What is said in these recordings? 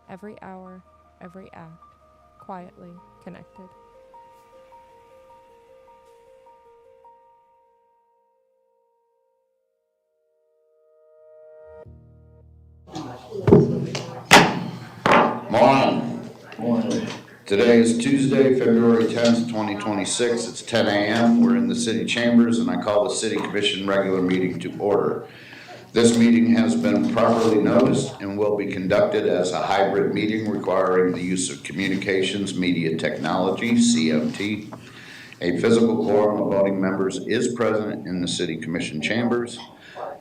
every hour, every act, quietly connected. Morning. Today is Tuesday, February 10th, 2026. It's 10 a.m. We're in the city chambers and I call the city commission regular meeting to order. This meeting has been properly noticed and will be conducted as a hybrid meeting requiring the use of communications media technology, CMT. A physical quorum of voting members is present in the city commission chambers.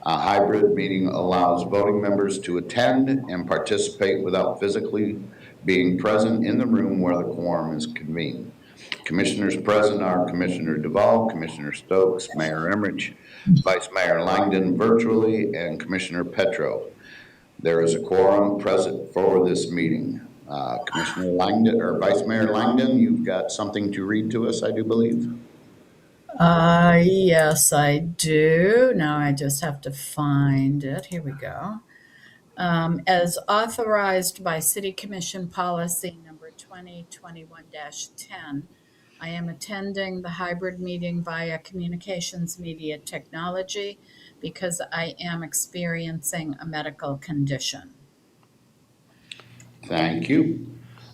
A hybrid meeting allows voting members to attend and participate without physically being present in the room where the quorum is convened. Commissioners present are Commissioner Duvall, Commissioner Stokes, Mayor Emmerich, Vice Mayor Langdon virtually, and Commissioner Petro. There is a quorum present for this meeting. Commissioner Langdon, or Vice Mayor Langdon, you've got something to read to us, I do believe. Yes, I do. Now I just have to find it. Here we go. As authorized by City Commission Policy Number 2021-10, I am attending the hybrid meeting via communications media technology because I am experiencing a medical condition. Thank you.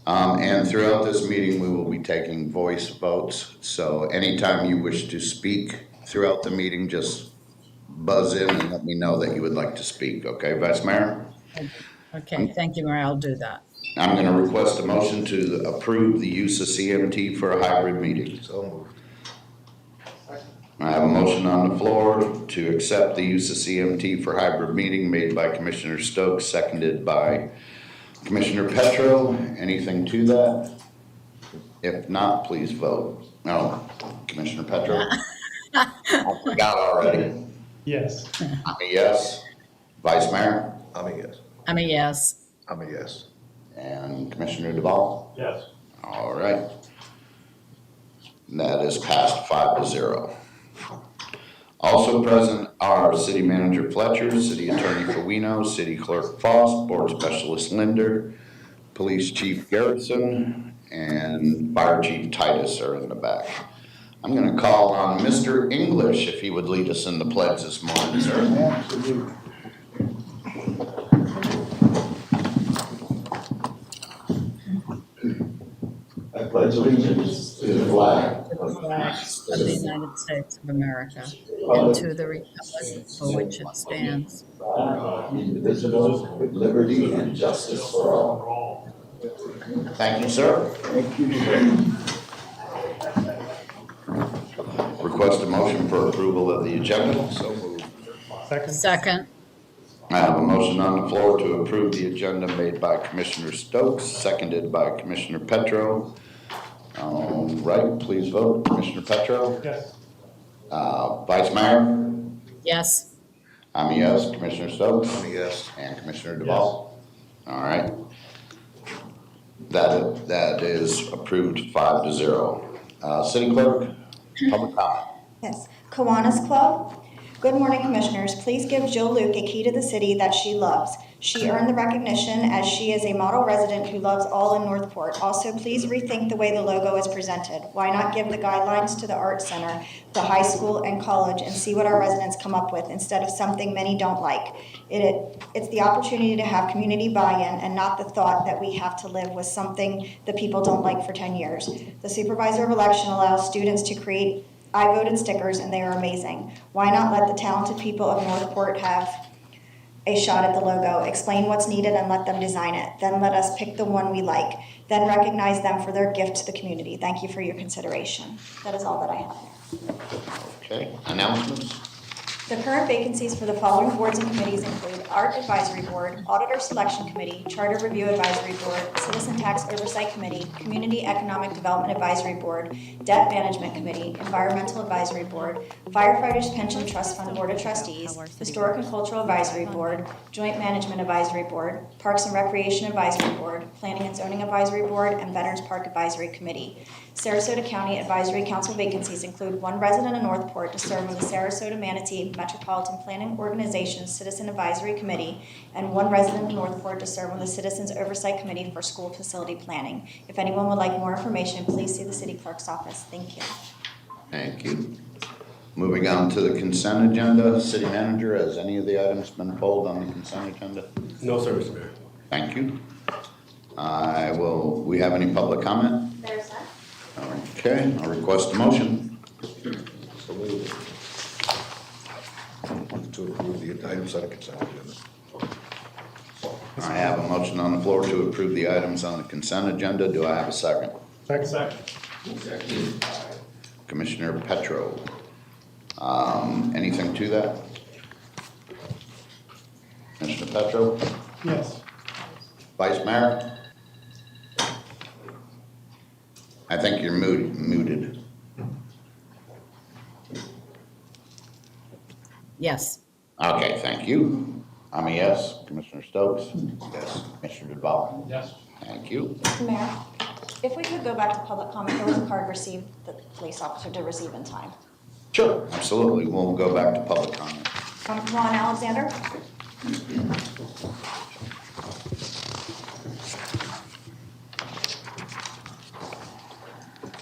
And throughout this meeting, we will be taking voice votes. So anytime you wish to speak throughout the meeting, just buzz in and let me know that you would like to speak. Okay, Vice Mayor? Okay, thank you, Maria. I'll do that. I'm going to request a motion to approve the use of CMT for a hybrid meeting. So moved. I have a motion on the floor to accept the use of CMT for hybrid meeting made by Commissioner Stokes, seconded by Commissioner Petro. Anything to that? If not, please vote. No, Commissioner Petro? I forgot already. Yes. I'm a yes. Vice Mayor? I'm a yes. I'm a yes. I'm a yes. And Commissioner Duvall? Yes. All right. That is passed 5-0. Also present are City Manager Fletcher, City Attorney Fawino, City Clerk Foss, Board Specialist Linder, Police Chief Garrison, and Fire Chief Titus are in the back. I'm going to call on Mr. English if he would lead us in the pledge this morning, sir. Absolutely. I pledge allegiance to the flag To the flag of the United States of America and to the republic for which it stands, indivisible, with liberty and justice for all. Thank you, sir. Thank you. Request a motion for approval of the agenda. So moved. Second. I have a motion on the floor to approve the agenda made by Commissioner Stokes, seconded by Commissioner Petro. All right, please vote. Commissioner Petro? Yes. Vice Mayor? Yes. I'm a yes. Commissioner Stokes? I'm a yes. And Commissioner Duvall? All right. That is approved 5-0. City Clerk, public comment. Yes, Kiwanis Club. Good morning, Commissioners. Please give Jill Luke a key to the city that she loves. She earned the recognition as she is a model resident who loves all in Northport. Also, please rethink the way the logo is presented. Why not give the guidelines to the Art Center, the high school, and college and see what our residents come up with instead of something many don't like? It's the opportunity to have community buy-in and not the thought that we have to live with something the people don't like for 10 years. The supervisor of election allows students to create I voted stickers and they are amazing. Why not let the talented people of Northport have a shot at the logo, explain what's needed and let them design it. Then let us pick the one we like. Then recognize them for their gift to the community. Thank you for your consideration. That is all that I have. Okay, announcements? The current vacancies for the following boards and committees include Art Advisory Board, Auditor Selection Committee, Charter Review Advisory Board, Citizen Tax Oversight Committee, Community Economic Development Advisory Board, Debt Management Committee, Environmental Advisory Board, Firefighters Pension Trust Fund Board of Trustees, Historic and Cultural Advisory Board, Joint Management Advisory Board, Parks and Recreation Advisory Board, Planning and Zoning Advisory Board, and Veterans Park Advisory Committee. Sarasota County Advisory Council vacancies include one resident of Northport to serve on the Sarasota Manatee League Metropolitan Planning Organization's Citizen Advisory Committee, and 1 resident of Northport to serve on the Citizens Oversight Committee for School Facility Planning. If anyone would like more information, please see the city clerk's office. Thank you. Thank you. Moving on to the consent agenda. City manager, has any of the items been pulled on the consent agenda? No, sir, Mr. Mayor. Thank you. We have any public comment? There's that. Okay, I'll request a motion. So moved. To approve the items on the consent agenda. I have a motion on the floor to approve the items on the consent agenda. Do I have a second? Second. Commissioner Petro. Anything to that? Commissioner Petro? Yes. Vice Mayor? I think you're muted. Yes. Okay, thank you. I'm a yes. Commissioner Stokes? Yes. Commissioner DeVal? Yes. Thank you. Mr. Mayor, if we could go back to public comment, there was a card received that the police officer did receive in time. Sure. Absolutely. We'll go back to public comment. Ron Alexander?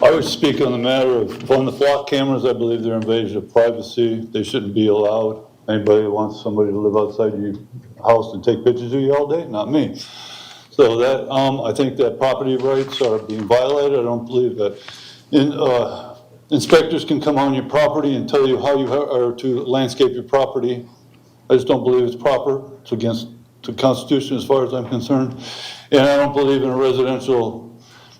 I would speak on the matter of, on the flock cameras, I believe they're invasion of privacy. They shouldn't be allowed. Anybody who wants somebody to live outside your house and take pictures of you all day? Not me. So that, I think that property rights are being violated. I don't believe that inspectors can come on your property and tell you how you are to landscape your property. I just don't believe it's proper. It's against the Constitution as far as I'm concerned. And I don't believe in a residential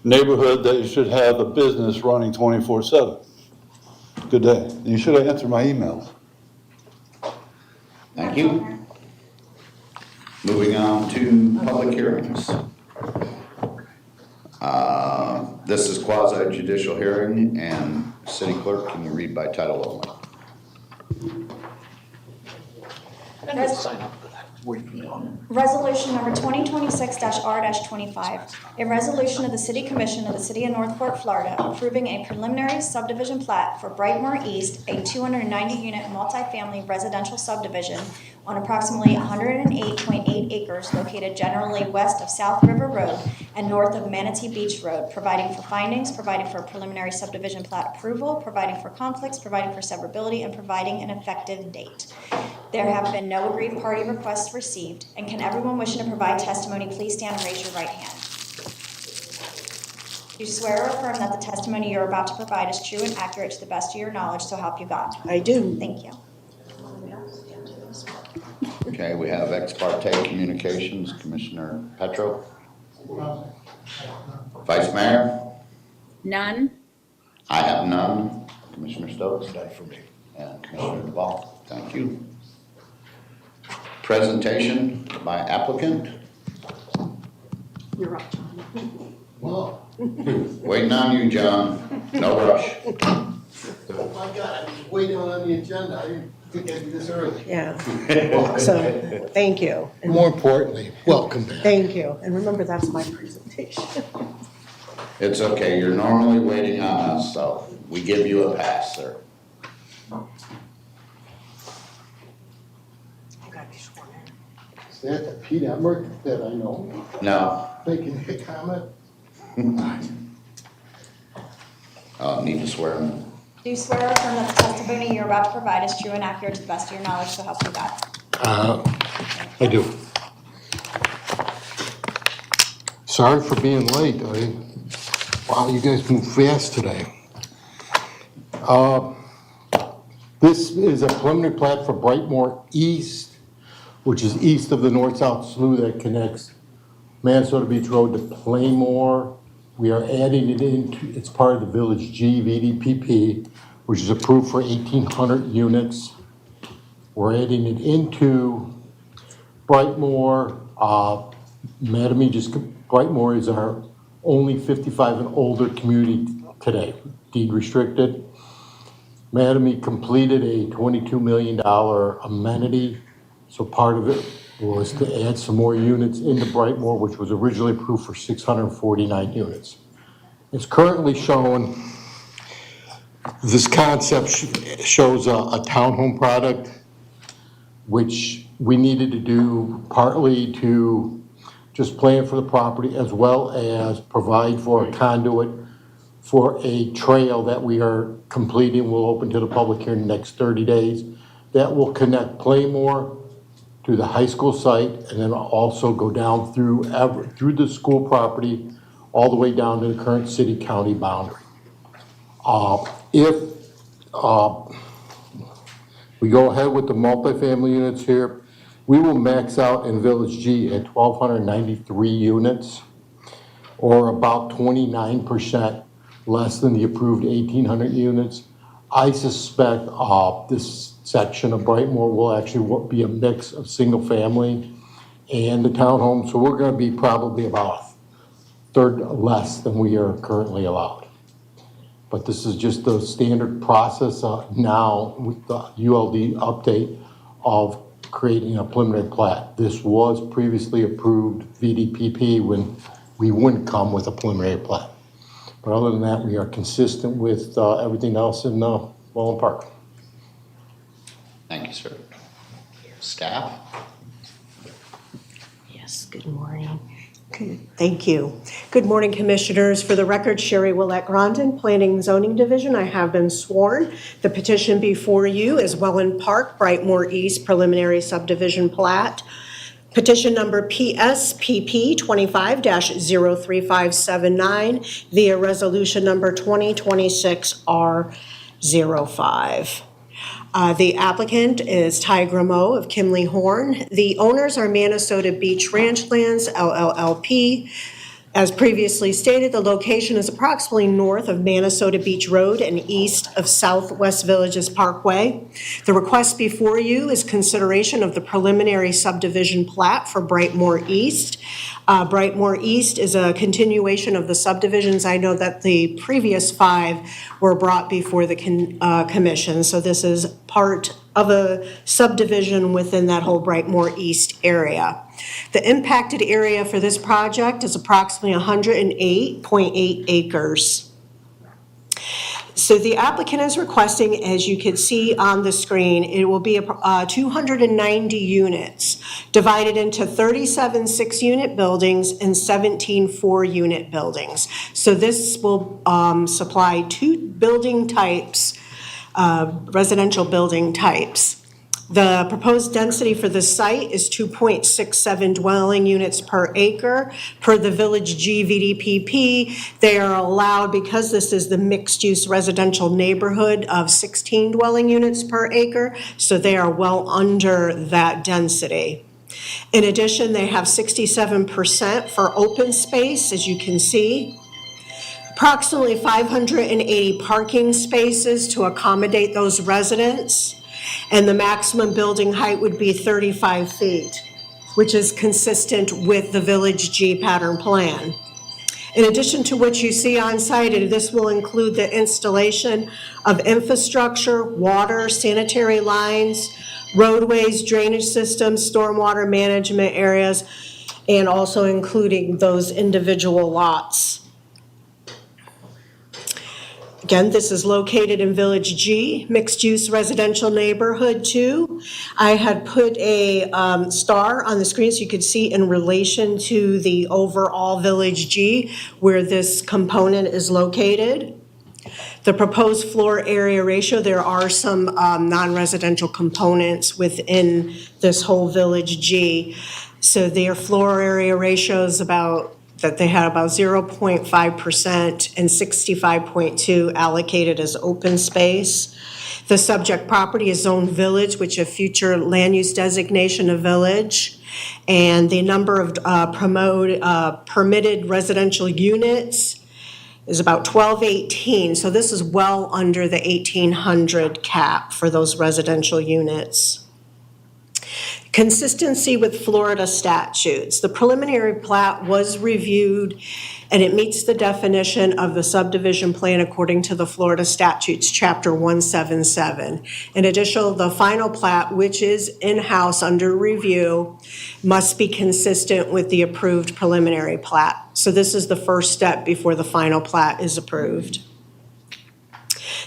neighborhood that you should have a business running 24/7. Good day. You should have answered my emails. Thank you. Moving on to public hearings. This is quasi judicial hearing, and city clerk, can you read by title only? Resolution number 2026-R-25, a resolution of the City Commission of the City of Northport, Florida, approving a preliminary subdivision plat for Brightmoor East, a 290-unit multifamily residential subdivision on approximately 108.8 acres located generally west of South River Road and north of Manatee Beach Road, providing for findings, providing for preliminary subdivision plat approval, providing for conflicts, providing for severability, and providing an effective date. There have been no aggrieved party requests received, and can everyone wishing to provide testimony please stand and raise your right hand. Do you swear or affirm that the testimony you're about to provide is true and accurate to the best of your knowledge, so help you God? I do. Thank you. Okay, we have ex parte communications, Commissioner Petro. Vice Mayor? None? I have none. Commissioner Stokes? None for me. And Commissioner DeVal? Thank you. Presentation by applicant. You're up, John. Well, Waiting on you, John. No rush. oh my God, I was waiting on the agenda. I didn't think I'd be this early. Yeah. So, thank you. And More importantly, welcome back. thank you. And remember, that's my presentation. It's okay. You're normally waiting on us, so we give you a pass, sir. I gotta be sworn in. Is that the Pete Emmerich that I know? No, Making a comment? need to swear him. Do you swear or affirm that the testimony you're about to provide is true and accurate to the best of your knowledge, so help you God? I do. Sorry for being late. Wow, you guys move fast today. This is a preliminary plat for Brightmoor East, which is east of the north-south slough that connects Minnesota Beach Road to Playmore. We are adding it into, it's part of the Village G VDPP, which is approved for 1,800 units. We're adding it into Brightmoor. Brightmoor is our only 55 and older community today, deed restricted. Mattamy completed a $22 million amenity, so part of it was to add some more units into Brightmoor, which was originally approved for 649 units. It's currently shown, this concept shows a townhome product which we needed to do partly to just plan for the property as well as provide for a conduit for a trail that we are completing. We'll open to the public here in the next 30 days. That will connect Playmore to the high school site and then also go down through the school property all the way down to the current city-county boundary. If we go ahead with the multifamily units here, we will max out in Village G at 1,293 units, or about 29% less than the approved 1,800 units. I suspect this section of Brightmoor will actually be a mix of single family and the townhome, so we're gonna be probably about a third less than we are currently allowed. But this is just the standard process now with the ULD update of creating a preliminary plat. This was previously approved VDPP when we wouldn't come with a preliminary plat. But other than that, we are consistent with everything else in Wallen Park. Thank you, sir. Staff? Yes, good morning. Thank you. Good morning, Commissioners. For the record, Sherry Willett Grondin, Planning and Zoning Division. I have been sworn. The petition before you is Welland Park, Brightmoor East Preliminary Subdivision Plat. Petition number PSPP 25-03579 via resolution number 2026R05. The applicant is Ty Gramo of Kimley Horn. The owners are Minnesota Beach Ranchlands, LLLP. As previously stated, the location is approximately north of Minnesota Beach Road and east of Southwest Villages Parkway. The request before you is consideration of the preliminary subdivision plat for Brightmoor East. Brightmoor East is a continuation of the subdivisions. I know that the previous 5 were brought before the commission, so this is part of a subdivision within that whole Brightmoor East area. The impacted area for this project is approximately 108.8 acres. So the applicant is requesting, as you can see on the screen, it will be 290 units divided into 37 6-unit buildings and 17 4-unit buildings. So this will supply 2 building types, residential building types. The proposed density for the site is 2.67 dwelling units per acre. Per the Village G VDPP, they are allowed, because this is the mixed-use residential neighborhood, of 16 dwelling units per acre, so they are well under that density. In addition, they have 67% for open space, as you can see. Approximately 580 parking spaces to accommodate those residents. And the maximum building height would be 35 feet, which is consistent with the Village G pattern plan. In addition to what you see on site, this will include the installation of infrastructure, water, sanitary lines, roadways, drainage systems, stormwater management areas, and also including those individual lots. Again, this is located in Village G, mixed-use residential neighborhood 2. I had put a star on the screen so you could see in relation to the overall Village G where this component is located. The proposed floor area ratio, there are some non-residential components within this whole Village G. So their floor area ratio is that they had about 0.5% and 65.2 allocated as open space. The subject property is zoned village, which a future land use designation of village. And the number of permitted residential units is about 1218. So this is well under the 1,800 cap for those residential units. Consistency with Florida statutes. The preliminary plat was reviewed and it meets the definition of the subdivision plan according to the Florida statutes, chapter 177. In addition, the final plat, which is in-house under review, must be consistent with the approved preliminary plat. So this is the first step before the final plat is approved.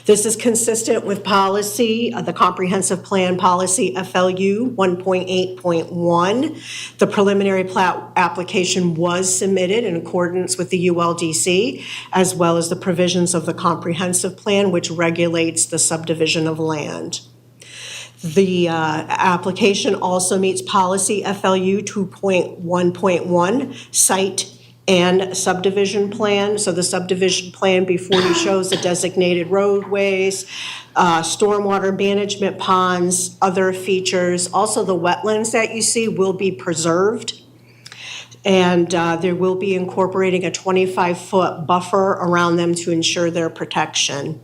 This is consistent with policy, the Comprehensive Plan Policy FLU 1.8.1. The preliminary plat application was submitted in accordance with the ULDC, as well as the provisions of the Comprehensive Plan, which regulates the subdivision of land. The application also meets policy FLU 2.1.1, site and subdivision plan. So the subdivision plan before you shows the designated roadways, stormwater management ponds, other features. Also, the wetlands that you see will be preserved. And there will be incorporating a 25-foot buffer around them to ensure their protection.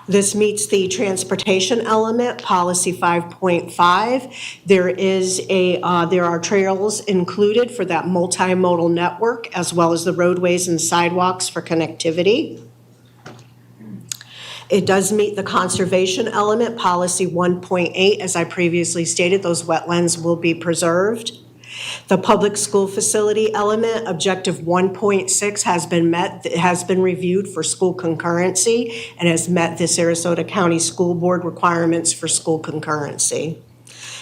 This meets the transportation element, policy 5.5. There are trails included for that multimodal network, as well as the roadways and sidewalks for connectivity. It does meet the conservation element, policy 1.8. As I previously stated, those wetlands will be preserved. The public school facility element, objective 1.6, has been met, has been reviewed for school concurrency and has met the Sarasota County School Board requirements for school concurrency.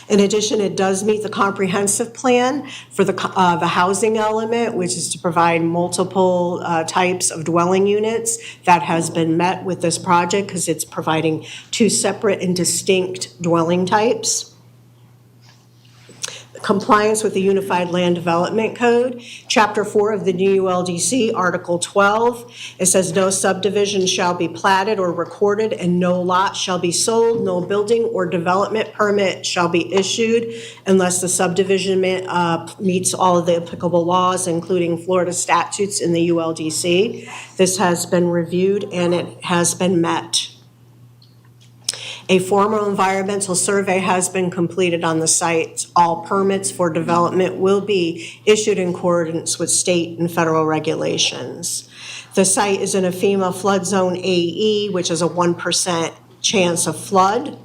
In addition, it does meet the comprehensive plan for the housing element, which is to provide multiple types of dwelling units. That has been met with this project because it's providing two separate and distinct dwelling types. Compliance with the Unified Land Development Code. Chapter 4 of the new ULDC, Article 12, it says no subdivision shall be platted or recorded and no lot shall be sold, no building or development permit shall be issued unless the subdivision meets all of the applicable laws, including Florida statutes in the ULDC. This has been reviewed and it has been met. A formal environmental survey has been completed on the site. All permits for development will be issued in accordance with state and federal regulations. The site is in a FEMA flood zone AE, which is a 1% chance of flood.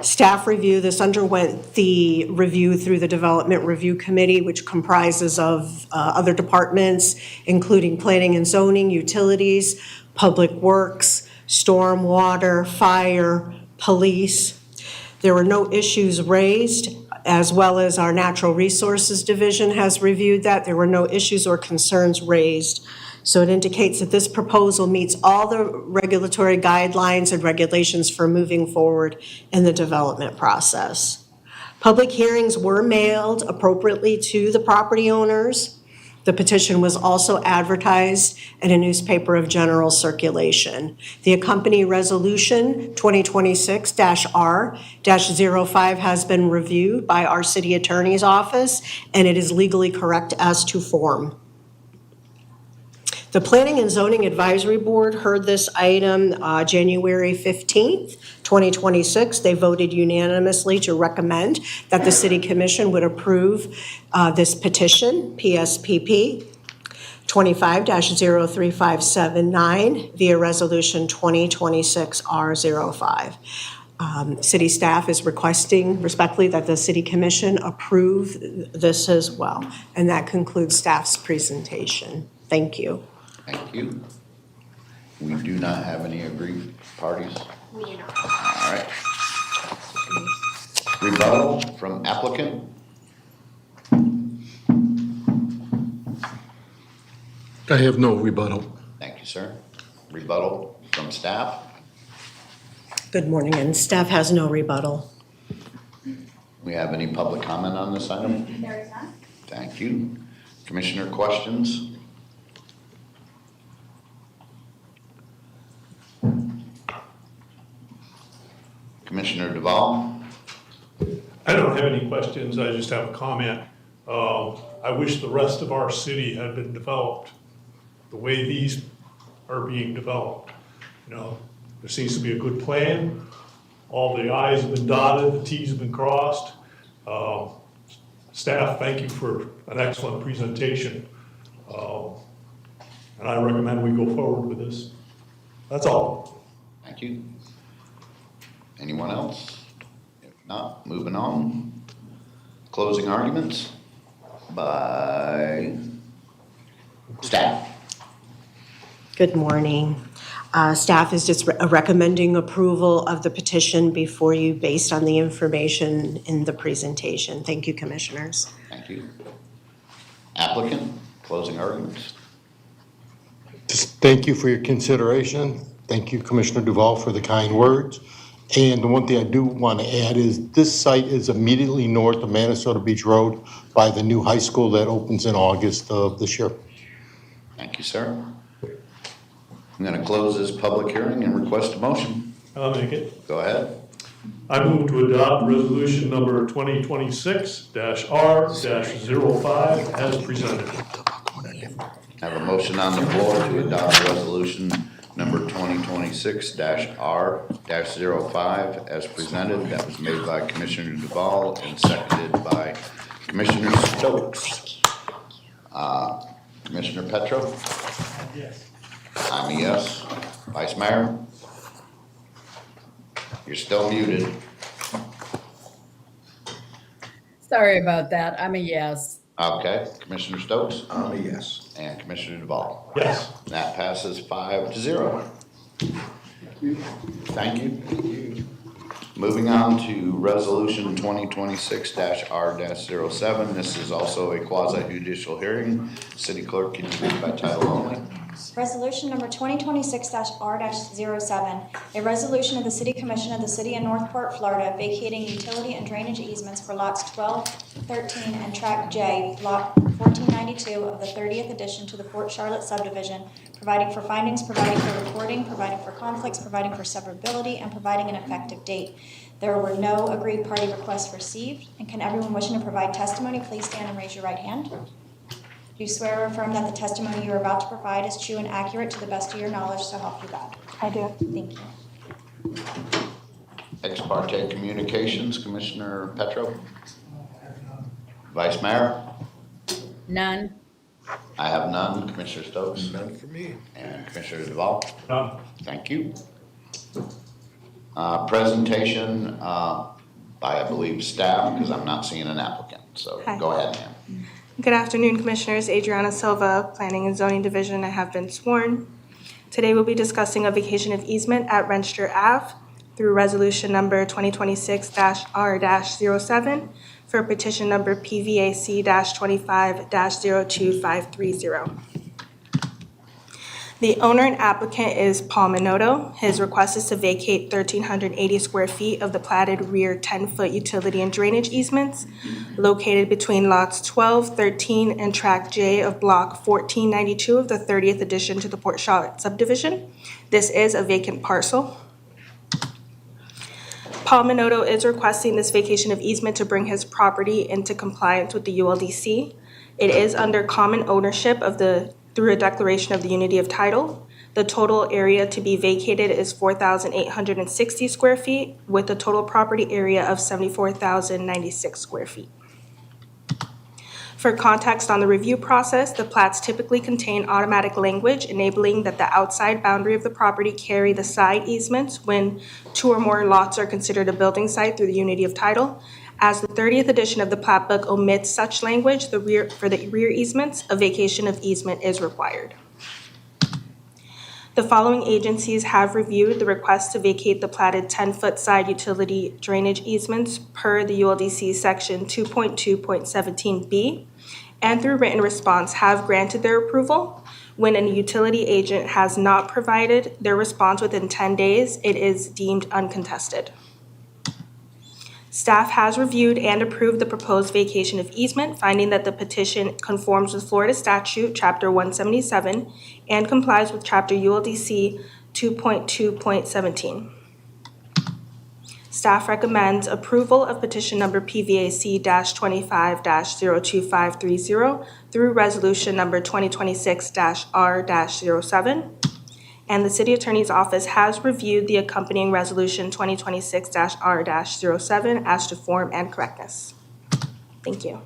Staff review, this underwent the review through the Development Review Committee, which comprises of other departments, including planning and zoning, utilities, public works, stormwater, fire, police. There were no issues raised, as well as our Natural Resources Division has reviewed that. There were no issues or concerns raised. So it indicates that this proposal meets all the regulatory guidelines and regulations for moving forward in the development process. Public hearings were mailed appropriately to the property owners. The petition was also advertised in a newspaper of general circulation. The accompanying resolution 2026-R-05 has been reviewed by our city attorney's office, and it is legally correct as to form. The Planning and Zoning Advisory Board heard this item January 15th, 2026. They voted unanimously to recommend that the City Commission would approve this petition, PSPP 25-03579 via Resolution 2026-R05. City staff is requesting respectfully that the City Commission approve this as well. And that concludes staff's presentation. Thank you. Thank you. We do not have any aggrieved parties. We do not. All right. Rebuttal from applicant. I have no rebuttal. Thank you, sir. Rebuttal from staff. Good morning, and staff has no rebuttal. We have any public comment on this item? There is none. Thank you. Commissioner questions? Commissioner Duval? I don't have any questions, I just have a comment. I wish the rest of our city had been developed the way these are being developed. You know, there seems to be a good plan. All the i's have been dotted, the t's have been crossed. Staff, thank you for an excellent presentation. And I recommend we go forward with this. That's all. Thank you. Anyone else? If not, moving on. Closing arguments by staff. Good morning. Staff is just recommending approval of the petition before you based on the information in the presentation. Thank you, Commissioners. Thank you. Applicant, closing arguments. Just thank you for your consideration. Thank you, Commissioner Duval, for the kind words. And the one thing I do want to add is this site is immediately north of Minnesota Beach Road by the new high school that opens in August of this year. Thank you, sir. I'm going to close this public hearing and request a motion. I'll make it. Go ahead. I move to adopt resolution number 2026-R-05 as presented. I have a motion on the floor to adopt resolution number 2026-R-05 as presented. That was made by Commissioner Duval and seconded by Commissioner Stokes. Commissioner Petro? Yes. I'm a yes. Vice Mayor? You're still muted. Sorry about that. I'm a yes. Okay, Commissioner Stokes I'm a yes. and Commissioner Duval. Yes. That passes 5-0. Thank you. Moving on to resolution 2026-R-07. This is also a quasi judicial hearing. City Clerk, can you read by title only? Resolution number 2026-R-07, a resolution of the City Commission of the City of Northport, Florida, vacating utility and drainage easements for lots 12, 13, and Tract J, Block 1492 of the 30th addition to the Port Charlotte subdivision, providing for findings, providing for reporting, providing for conflicts, providing for severability, and providing an effective date. There were no agreed party requests received, and can everyone wishing to provide testimony please stand and raise your right hand? Do you swear or affirm that the testimony you are about to provide is true and accurate to the best of your knowledge, so help you God? I do. Thank you. Ex parte communications, Commissioner Petro? Vice Mayor? None. I have none. Commissioner Stokes? None for me. And Commissioner Duval? None. Thank you. Presentation by, I believe, staff, because I'm not seeing an applicant. So Hi. go ahead, ma'am. Good afternoon, Commissioners. Adriana Silva, Planning and Zoning Division. I have been sworn. Today we'll be discussing a vacation of easement at Renster Ave through resolution number 2026-R-07 for petition number PVAC-25-02530. The owner and applicant is Paul Minotto. His request is to vacate 1,380 square feet of the platted rear 10-foot utility and drainage easements located between lots 12, 13, and Tract J of Block 1492 of the 30th addition to the Port Charlotte subdivision. This is a vacant parcel. Paul Minotto is requesting this vacation of easement to bring his property into compliance with the ULDC. It is under common ownership through a declaration of the unity of title. The total area to be vacated is 4,860 square feet with a total property area of 74,096 square feet. For context on the review process, the plats typically contain automatic language enabling that the outside boundary of the property carry the side easements when 2 or more lots are considered a building site through the unity of title. As the 30th edition of the plat book omits such language, for the rear easements, a vacation of easement is required. The following agencies have reviewed the request to vacate the platted 10-foot side utility drainage easements per the ULDC section 2.2.17b, and through written response have granted their approval. When a utility agent has not provided their response within 10 days, it is deemed uncontested. Staff has reviewed and approved the proposed vacation of easement, finding that the petition conforms with Florida Statute, Chapter 177, and complies with Chapter ULDC 2.2.17. Staff recommends approval of petition number PVAC-25-02530 through resolution number 2026-R-07. And the City Attorney's Office has reviewed the accompanying resolution 2026-R-07 as to form and correctness. Thank you.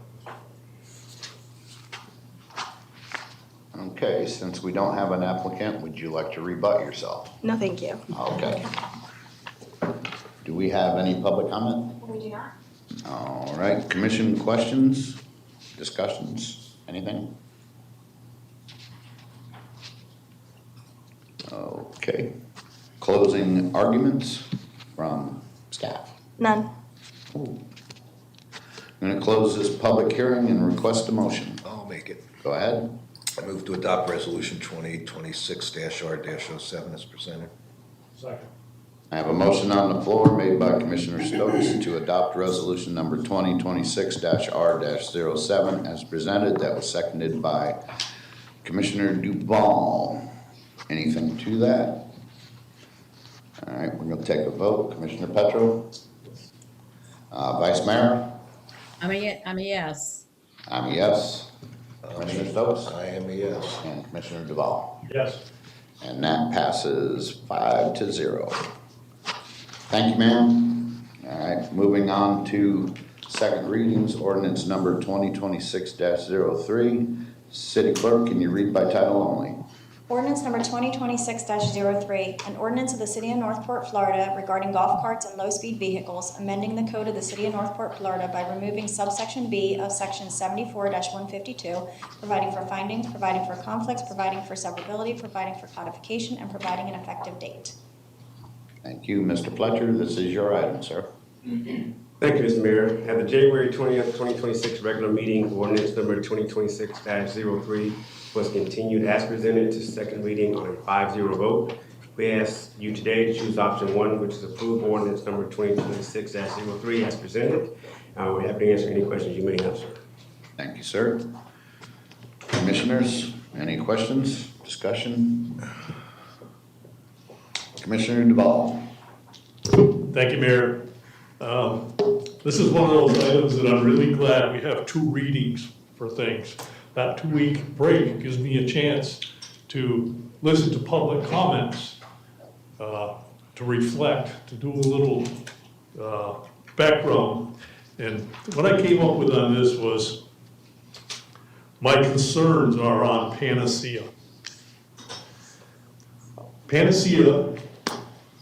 Okay, since we don't have an applicant, would you like to rebut yourself? No, thank you. Okay. Do we have any public comment? We do not. All right, commission questions, discussions, anything? Okay. Closing arguments from staff. None. I'm going to close this public hearing and request a motion. I'll make it. Go ahead. I move to adopt resolution 2026-R-07 as presented. Second. I have a motion on the floor made by Commissioner Stokes to adopt resolution number 2026-R-07 as presented. That was seconded by Commissioner Duval. Anything to that? All right, we're going to take a vote. Commissioner Petro? Vice Mayor? I'm a yes. I'm a yes. Commissioner Stokes? I am a yes. And Commissioner Duval. Yes. And that passes 5-0. Thank you, ma'am. All right, moving on to second readings, ordinance number 2026-03. City Clerk, can you read by title only? Ordinance number 2026-03, an ordinance of the City of Northport, Florida regarding golf carts and low-speed vehicles, amending the code of the City of Northport, Florida by removing subsection B of section 74-152, providing for findings, providing for conflicts, providing for severability, providing for codification, and providing an effective date. Thank you, Mr. Fletcher. This is your item, sir. Thank you, Mr. Mayor. At the January 20th, 2026 regular meeting, ordinance number 2026-03 was continued as presented to second reading on a 5-0 vote. We ask you today to choose option 1, which is approve ordinance number 2026-03 as presented. We're happy to answer any questions you may have, sir. Thank you, sir. Commissioners, any questions, discussion? Commissioner Duval. Thank you, Mayor. This is one of those items that I'm really glad we have 2 readings for things. That 2-week break gives me a chance to listen to public comments, to reflect, to do a little background. And what I came up with on this was my concerns are on Panacea. Panacea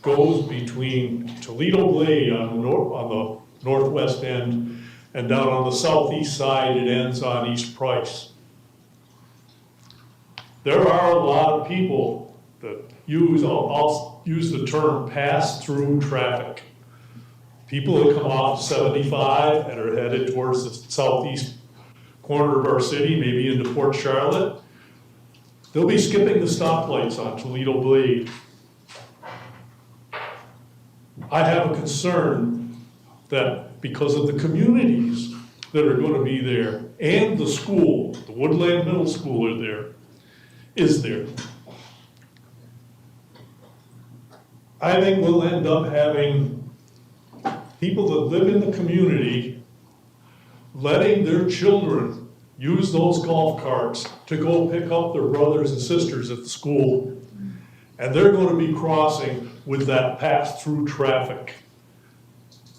goes between Toledo Blade on the northwest end, and down on the southeast side, it ends on East Price. There are a lot of people that I'll use the term pass-through traffic. People that come off 75 and are headed towards the southeast corner of our city, maybe into Port Charlotte, they'll be skipping the stoplights on Toledo Blade. I have a concern that because of the communities that are going to be there and the school, the Woodland Middle School is there. I think we'll end up having people that live in the community letting their children use those golf carts to go pick up their brothers and sisters at the school. And they're going to be crossing with that pass-through traffic.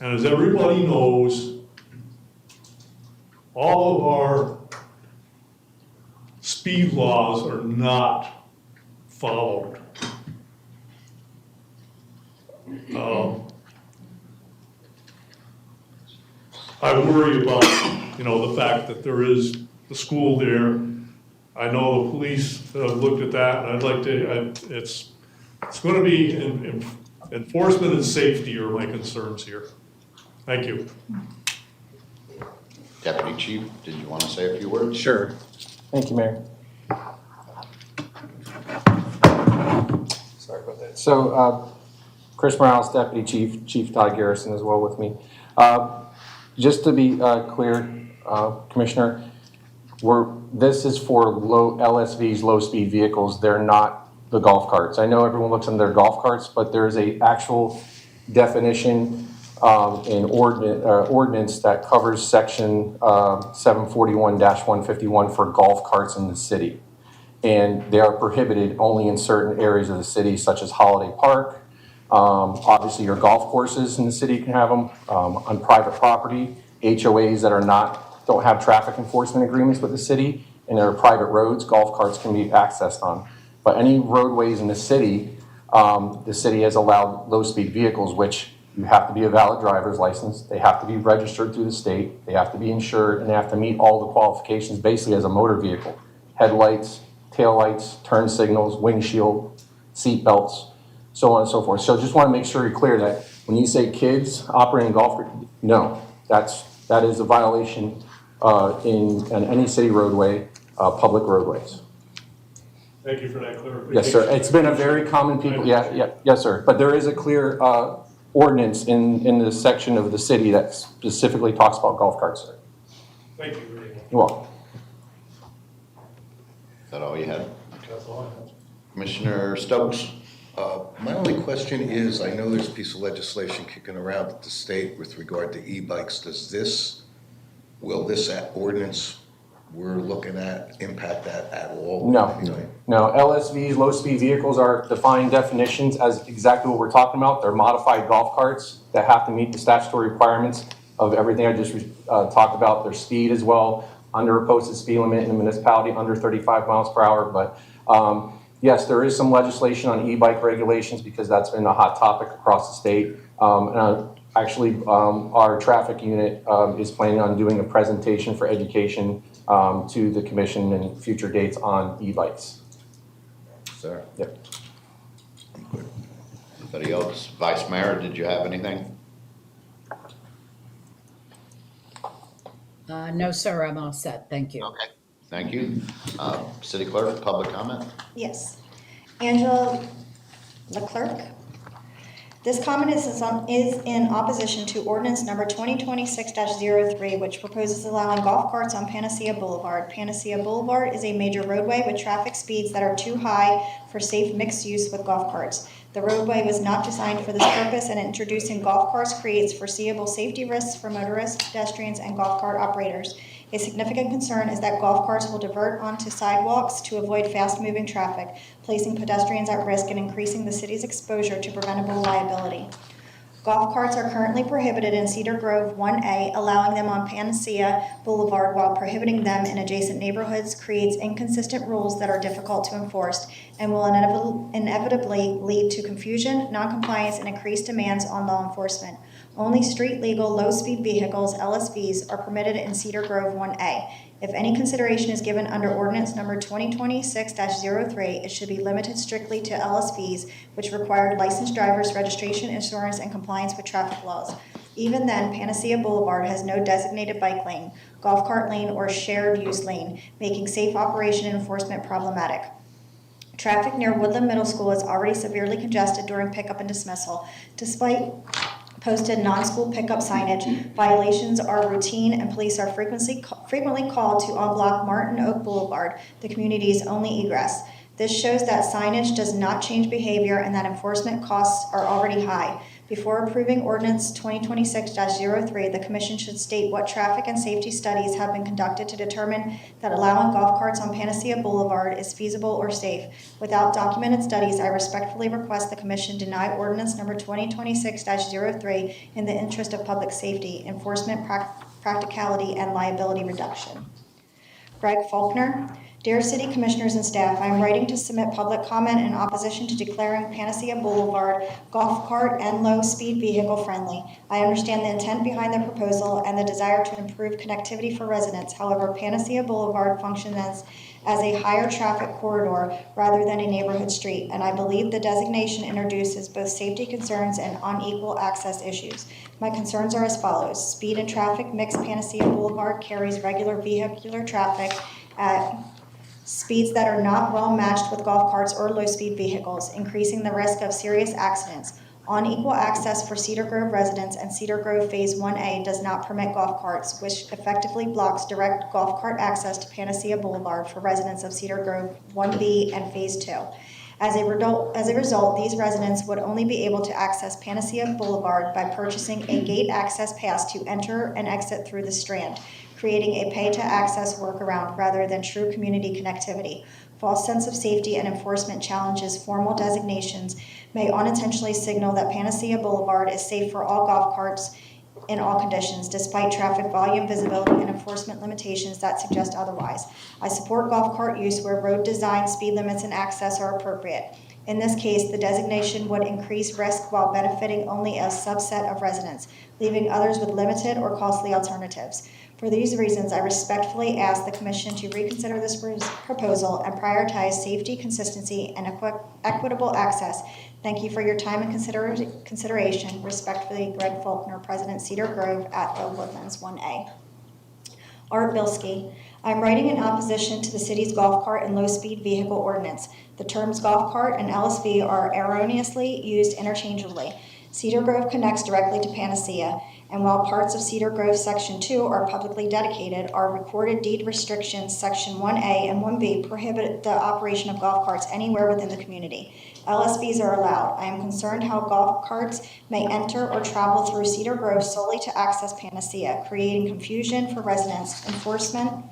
And as everybody knows, all of our speed laws are not followed. I worry about, the fact that there is the school there. I know the police have looked at that, and I'd like to, it's going to be enforcement and safety are my concerns here. Thank you. Deputy Chief, did you want to say a few words? Sure. Thank you, Mayor. Sorry about that. So, Chris Morales, Deputy Chief, Chief Todd Garrison as well with me. Just to be clear, Commissioner, this is for low LSVs, low-speed vehicles. They're not the golf carts. I know everyone looks at their golf carts, but there's a actual definition in ordinance that covers section 741-151 for golf carts in the city. And they are prohibited only in certain areas of the city, such as Holiday Park. Obviously, your golf courses in the city can have them on private property. HOAs that don't have traffic enforcement agreements with the city, and there are private roads, golf carts can be accessed on. But any roadways in the city has allowed low-speed vehicles, which you have to be a valid driver's license, they have to be registered through the state, they have to be insured, and they have to meet all the qualifications basically as a motor vehicle. Headlights, taillights, turn signals, windshield, seat belts. so on and so forth. So just want to make sure you're clear that when you say kids operating golf, no, that is a violation in any city roadway, public roadways. Thank you for that clarification. Yes, sir. It's been a very common people, yes, sir. But there is a clear ordinance in the section of the city that specifically talks about golf carts, sir. Thank you very much. You're welcome. Is that all you had? That's all I have. Commissioner Stokes? My only question is, I know there's a piece of legislation kicking around at the state with regard to e-bikes. Will this ordinance we're looking at impact that at all? No, LSVs, low-speed vehicles are defined definitions as exactly what we're talking about. They're modified golf carts that have to meet the statutory requirements of everything I just talked about, their speed as well, under a posted speed limit in the municipality, under 35 miles per hour. But yes, there is some legislation on e-bike regulations because that's been a hot topic across the state. Actually, our traffic unit is planning on doing a presentation for education to the commission in future dates on e-bikes. Sir? Yep. Anybody else? Vice Mayor, did you have anything? No, sir, I'm all set. Thank you. Okay, thank you. City Clerk, public comment? Yes. Angela Leclerc. This comment is in opposition to ordinance number 2026-03, which proposes allowing golf carts on Panacea Boulevard. Panacea Boulevard is a major roadway with traffic speeds that are too high for safe mixed use with golf carts. The roadway was not designed for this purpose, and introducing golf carts creates foreseeable safety risks for motorists, pedestrians, and golf cart operators. A significant concern is that golf carts will divert onto sidewalks to avoid fast-moving traffic, placing pedestrians at risk and increasing the city's exposure to preventable liability. Golf carts are currently prohibited in Cedar Grove 1A, allowing them on Panacea Boulevard while prohibiting them in adjacent neighborhoods creates inconsistent rules that are difficult to enforce and will inevitably lead to confusion, noncompliance, and increased demands on law enforcement. Only street-legal, low-speed vehicles, LSVs, are permitted in Cedar Grove 1A. If any consideration is given under ordinance number 2026-03, it should be limited strictly to LSVs, which require licensed drivers, registration, insurance, and compliance with traffic laws. Even then, Panacea Boulevard has no designated bike lane, golf cart lane, or shared use lane, making safe operation and enforcement problematic. Traffic near Woodland Middle School is already severely congested during pickup and dismissal. Despite posted non-school pickup signage, violations are routine, and police are frequently called to unblock Martin Oak Boulevard, the community's only egress. This shows that signage does not change behavior and that enforcement costs are already high. Before approving ordinance 2026-03, the commission should state what traffic and safety studies have been conducted to determine that allowing golf carts on Panacea Boulevard is feasible or safe. Without documented studies, I respectfully request the commission deny ordinance number 2026-03 in the interest of public safety, enforcement practicality, and liability reduction. Greg Faulkner. Dear City Commissioners and staff, I am writing to submit public comment in opposition to declaring Panacea Boulevard golf cart and low-speed vehicle friendly. I understand the intent behind the proposal and the desire to improve connectivity for residents. However, Panacea Boulevard functions as a higher traffic corridor rather than a neighborhood street, and I believe the designation introduces both safety concerns and unequal access issues. My concerns are as follows. Speed and traffic mix Panacea Boulevard carries regular vehicular traffic at speeds that are not well matched with golf carts or low-speed vehicles, increasing the risk of serious accidents. Unequal access for Cedar Grove residents and Cedar Grove Phase 1A does not permit golf carts, which effectively blocks direct golf cart access to Panacea Boulevard for residents of Cedar Grove 1B and Phase 2. As a result, these residents would only be able to access Panacea Boulevard by purchasing a gate access pass to enter and exit through the Strand, creating a pay-to-access workaround rather than true community connectivity. False sense of safety and enforcement challenges formal designations may unintentionally signal that Panacea Boulevard is safe for all golf carts in all conditions, despite traffic volume, visibility, and enforcement limitations that suggest otherwise. I support golf cart use where road design, speed limits, and access are appropriate. In this case, the designation would increase risk while benefiting only a subset of residents, leaving others with limited or costly alternatives. For these reasons, I respectfully ask the Commission to reconsider this proposal and prioritize safety, consistency, and equitable access. Thank you for your time and consideration. Respectfully, Greg Faulkner, President, Cedar Grove at the Woodlands 1A. Art Bilski. I am writing in opposition to the city's golf cart and low-speed vehicle ordinance. The terms golf cart and LSV are erroneously used interchangeably. Cedar Grove connects directly to Panacea, and while parts of Cedar Grove Section 2 are publicly dedicated, our recorded deed restrictions, Section 1A and 1B, prohibit the operation of golf carts anywhere within the community. LSVs are allowed. I am concerned how golf carts may enter or travel through Cedar Grove solely to access Panacea, creating confusion for residents, enforcement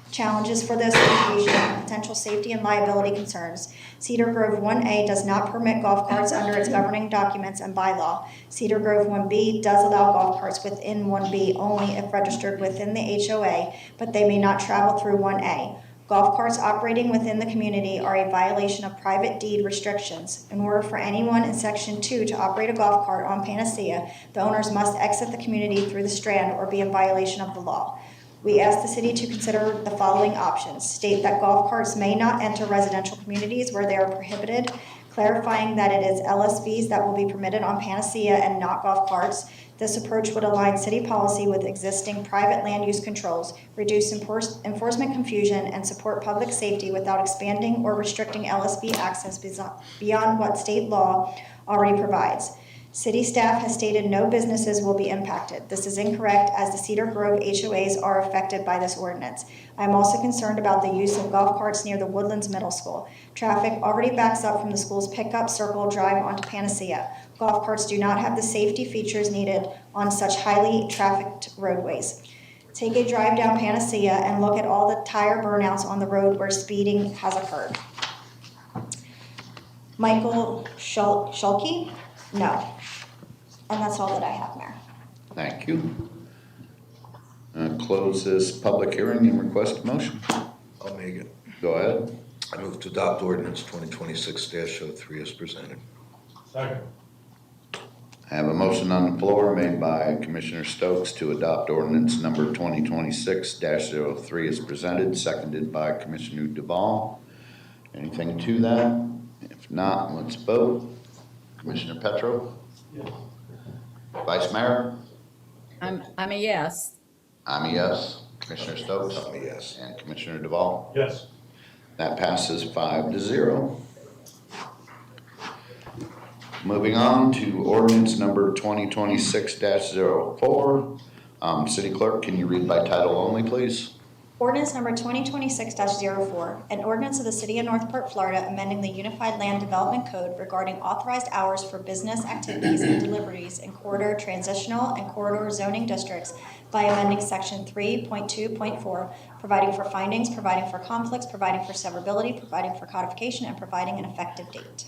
challenges for the association, and potential safety and liability concerns. Cedar Grove 1A does not permit golf carts under its governing documents and bylaw. Cedar Grove 1B does allow golf carts within 1B only if registered within the HOA, but they may not travel through 1A. Golf carts operating within the community are a violation of private deed restrictions. In order for anyone in Section 2 to operate a golf cart on Panacea, the owners must exit the community through the Strand or be in violation of the law. We ask the city to consider the following options. State that golf carts may not enter residential communities where they are prohibited, clarifying that it is LSVs that will be permitted on Panacea and not golf carts. This approach would align city policy with existing private land use controls, reduce enforcement confusion, and support public safety without expanding or restricting LSV access beyond what state law already provides. City staff has stated no businesses will be impacted. This is incorrect, as the Cedar Grove HOAs are affected by this ordinance. I am also concerned about the use of golf carts near the Woodlands Middle School. Traffic already backs up from the school's pickup circle drive onto Panacea. Golf carts do not have the safety features needed on such highly trafficked roadways. Take a drive down Panacea and look at all the tire burnouts on the road where speeding has occurred. Michael Schulke? No. And that's all that I have, Mayor. Thank you. Close this public hearing and request a motion. I'll make it. Go ahead. I move to adopt ordinance 2026-03 as presented. Second. I have a motion on the floor made by Commissioner Stokes to adopt ordinance number 2026-03 as presented, seconded by Commissioner Duval. Anything to that? If not, let's vote. Commissioner Petro? Yes. Vice Mayor? I'm a yes. I'm a yes. Commissioner Stokes? I'm a yes. And Commissioner Duval? Yes. That passes 5-0. Moving on to ordinance number 2026-04. City Clerk, can you read by title only, please? Ordinance number 2026-04, an ordinance of the City of Northport, Florida, amending the Unified Land Development Code regarding authorized hours for business activities and deliveries in corridor transitional and corridor zoning districts by amending section 3.2.4, providing for findings, providing for conflicts, providing for severability, providing for codification, and providing an effective date.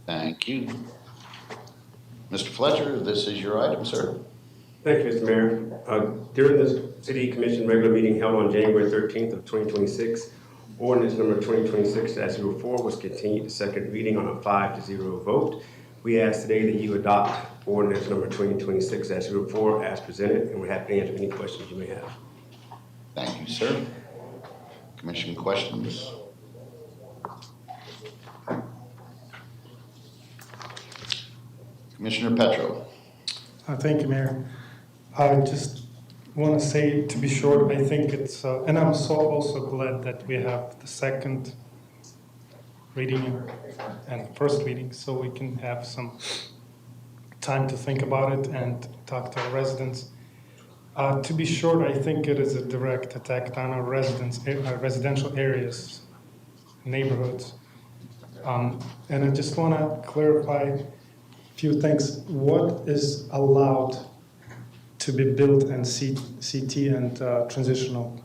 Thank you. Mr. Fletcher, this is your item, sir. Thank you, Mr. Mayor. During the City Commission regular meeting held on January 13th of 2026, ordinance number 2026-04 was continued to second reading on a 5-0 vote. We ask today that you adopt ordinance number 2026-04 as presented, and we're happy to answer any questions you may have. Thank you, sir. Commission questions? Commissioner Petro. Thank you, Mayor. I just want to say, to be short, I think it's, and I'm also glad that we have the second reading and first reading, so we can have some time to think about it and talk to our residents. To be short, I think it is a direct attack on our residential areas, neighborhoods. And I just want to clarify a few things. What is allowed to be built in CT and transitional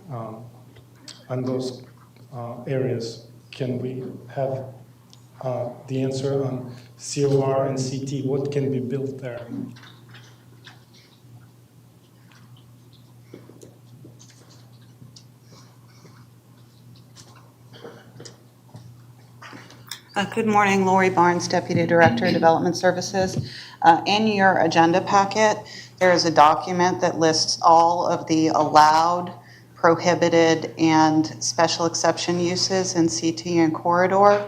on those areas? Can we have the answer on COR and CT? What can be built there? Good morning, Lori Barnes, Deputy Director of Development Services. In your agenda packet, There is a document that lists all of the allowed, prohibited, and special exception uses in CT and corridor.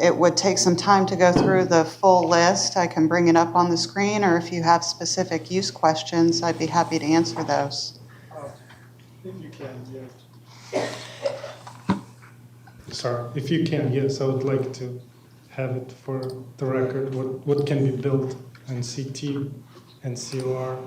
It would take some time to go through the full list. I can bring it up on the screen, or if you have specific use questions, I'd be happy to answer those. If you can, yes. Sorry, if you can, yes, I would like to have it for the record, what can be built in CT and COR.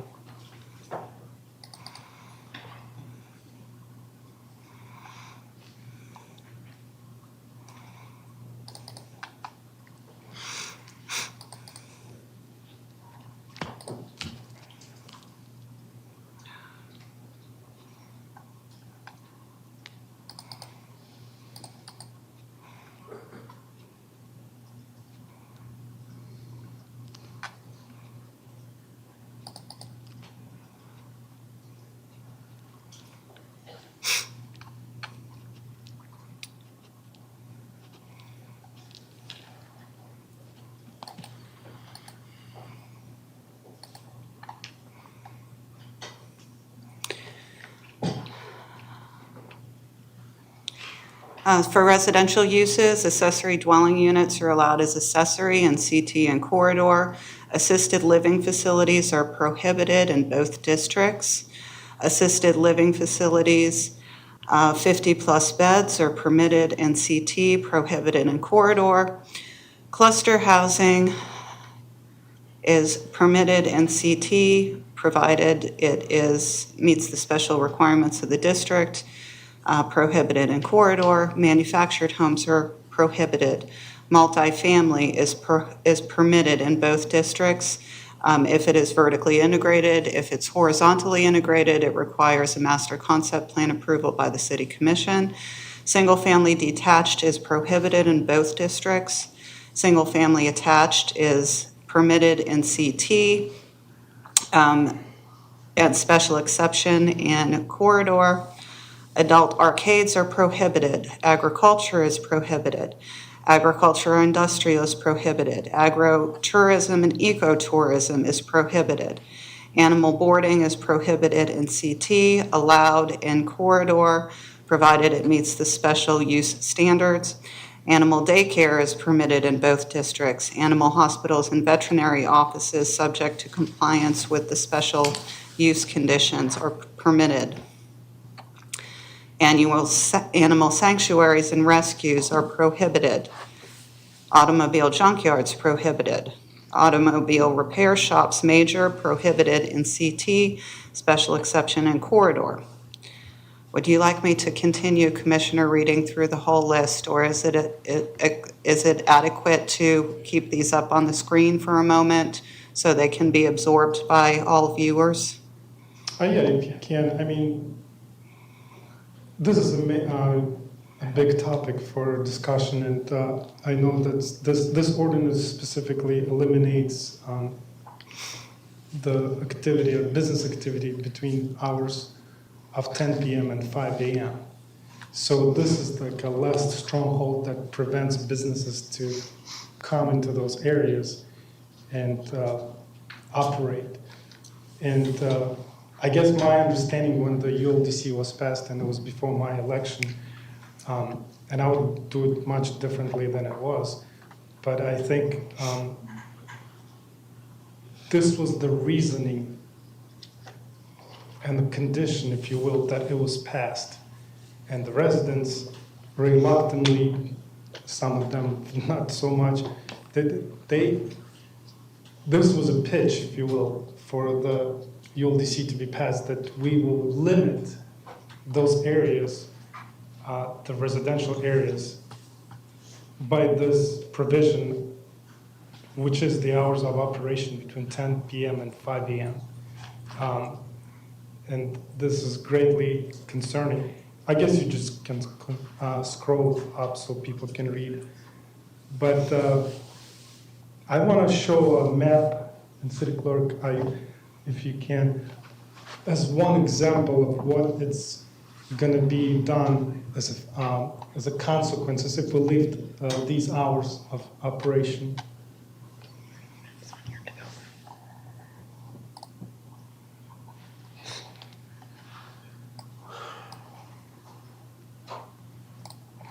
For residential uses, accessory dwelling units are allowed as accessory in CT and corridor. Assisted living facilities are prohibited in both districts. Assisted living facilities, 50-plus beds are permitted in CT, prohibited in corridor. Cluster housing is permitted in CT, provided it meets the special requirements of the district. Prohibited in corridor. Manufactured homes are prohibited. Multifamily is permitted in both districts. If it is vertically integrated, if it's horizontally integrated, it requires a master concept plan approval by the City Commission. Single-family detached is prohibited in both districts. Single-family attached is permitted in CT, and special exception in corridor. Adult arcades are prohibited. Agriculture is prohibited. Agriculture or industrial is prohibited. Agro-tourism and ecotourism is prohibited. Animal boarding is prohibited in CT, allowed in corridor, provided it meets the special use standards. Animal daycare is permitted in both districts. Animal hospitals and veterinary offices subject to compliance with the special use conditions are permitted. Animal sanctuaries and rescues are prohibited. Automobile junkyards prohibited. Automobile repair shops major prohibited in CT, special exception in corridor. Would you like me to continue, Commissioner, reading through the whole list, or is it adequate to keep these up on the screen for a moment so they can be absorbed by all viewers? Yeah, if you can. I mean, this is a big topic for discussion, and I know that this ordinance specifically eliminates the activity, or business activity, between hours of 10 p.m. and 5 a.m. So this is like a last stronghold that prevents businesses to come into those areas and operate. And I guess my understanding when the ULDC was passed, and it was before my election, and I would do it much differently than it was, but I think this was the reasoning and the condition, if you will, that it was passed. And the residents reluctantly, some of them not so much, this was a pitch, if you will, for the ULDC to be passed, that we will limit those areas, the residential areas, by this provision, which is the hours of operation between 10 p.m. and 5 a.m. And this is greatly concerning. I guess you just can scroll up so people can read. But I want to show a map, and City Clerk, if you can, as one example of what it's going to be done as a consequence if we leave these hours of operation.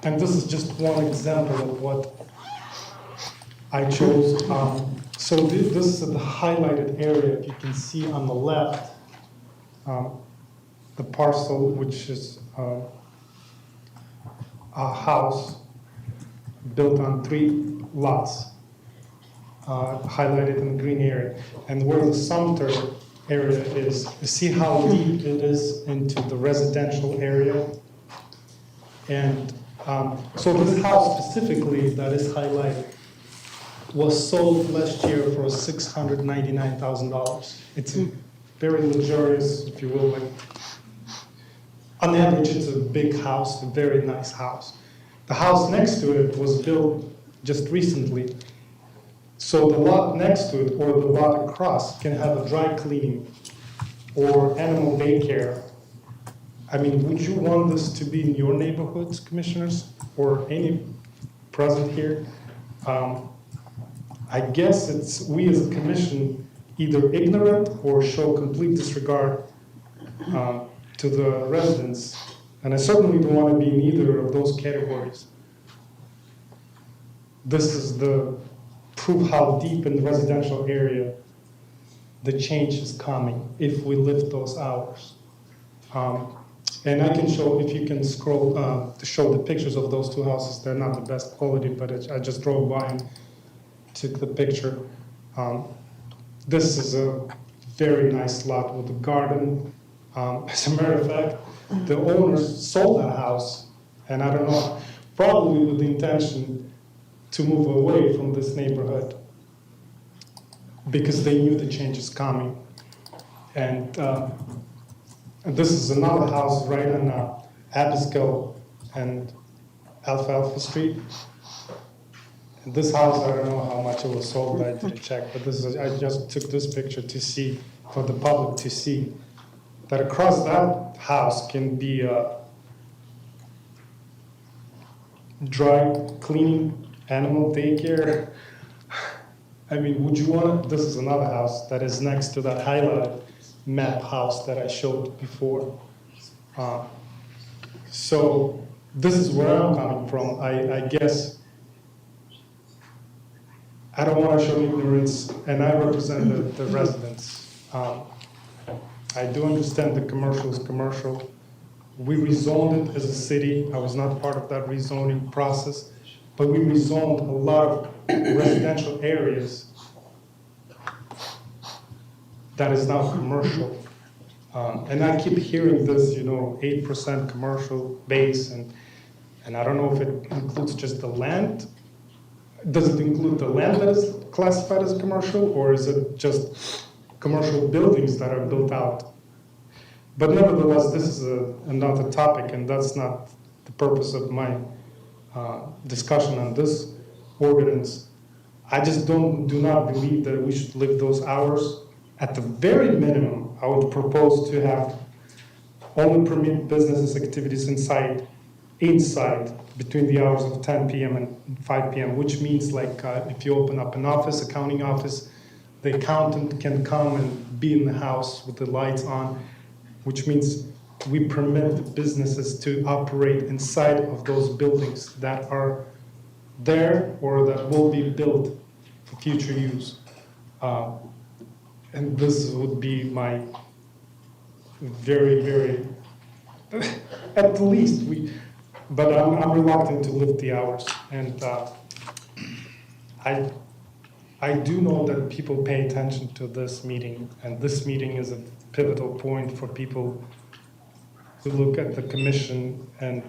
And this is just one example of what I chose. So this is the highlighted area. If you can see on the left, the parcel, which is a house built on 3 lots, highlighted in the green area. And where the Sumter area is, you see how deep it is into the residential area? And so this house specifically that is highlighted was sold last year for $699,000. It's a very luxurious, if you will, like, on average, it's a big house, a very nice house. The house next to it was built just recently. So the lot next to it or the lot across can have a dry cleaning or animal daycare. I mean, would you want this to be in your neighborhoods, commissioners, or any present here? I guess it's we as a commission either ignorant or show complete disregard to the residents. And I certainly don't want to be in either of those categories. This is the proof how deep in the residential area the change is coming if we lift those hours. And I can show, if you can scroll to show the pictures of those 2 houses. They're not the best quality, but I just drove by and took the picture. This is a very nice lot with a garden. As a matter of fact, the owners sold that house, and I don't know, probably with the intention to move away from this neighborhood because they knew the change is coming. And this is another house right on Abisko and Alfalfa Street. And this house, I don't know how much it was sold, I didn't check, but this is, I just took this picture to see, for the public to see, that across that house can be a dry cleaning, animal daycare. I mean, would you want, this is another house that is next to that highlighted map house that I showed before. So this is where I'm coming from. I guess I don't want to show ignorance, and I represent the residents. I do understand the commercial is commercial. We rezoned it as a city. I was not part of that rezoning process, but we rezoned a lot of residential areas that is now commercial. And I keep hearing this, 8% commercial base, and I don't know if it includes just the land. Does it include the land that is classified as commercial, or is it just commercial buildings that are built out? But nevertheless, this is another topic, and that's not the purpose of my discussion on this ordinance. I just do not believe that we should live those hours. At the very minimum, I would propose to have only permit business activities inside between the hours of 10 p.m. and 5 p.m., which means like if you open up an office, accounting office, the accountant can come and be in the house with the lights on, which means we permit the businesses to operate inside of those buildings that are there or that will be built for future use. And this would be my very, very, at the least, but I'm reluctant to lift the hours. And I do know that people pay attention to this meeting, and this meeting is a pivotal point for people who look at the commission and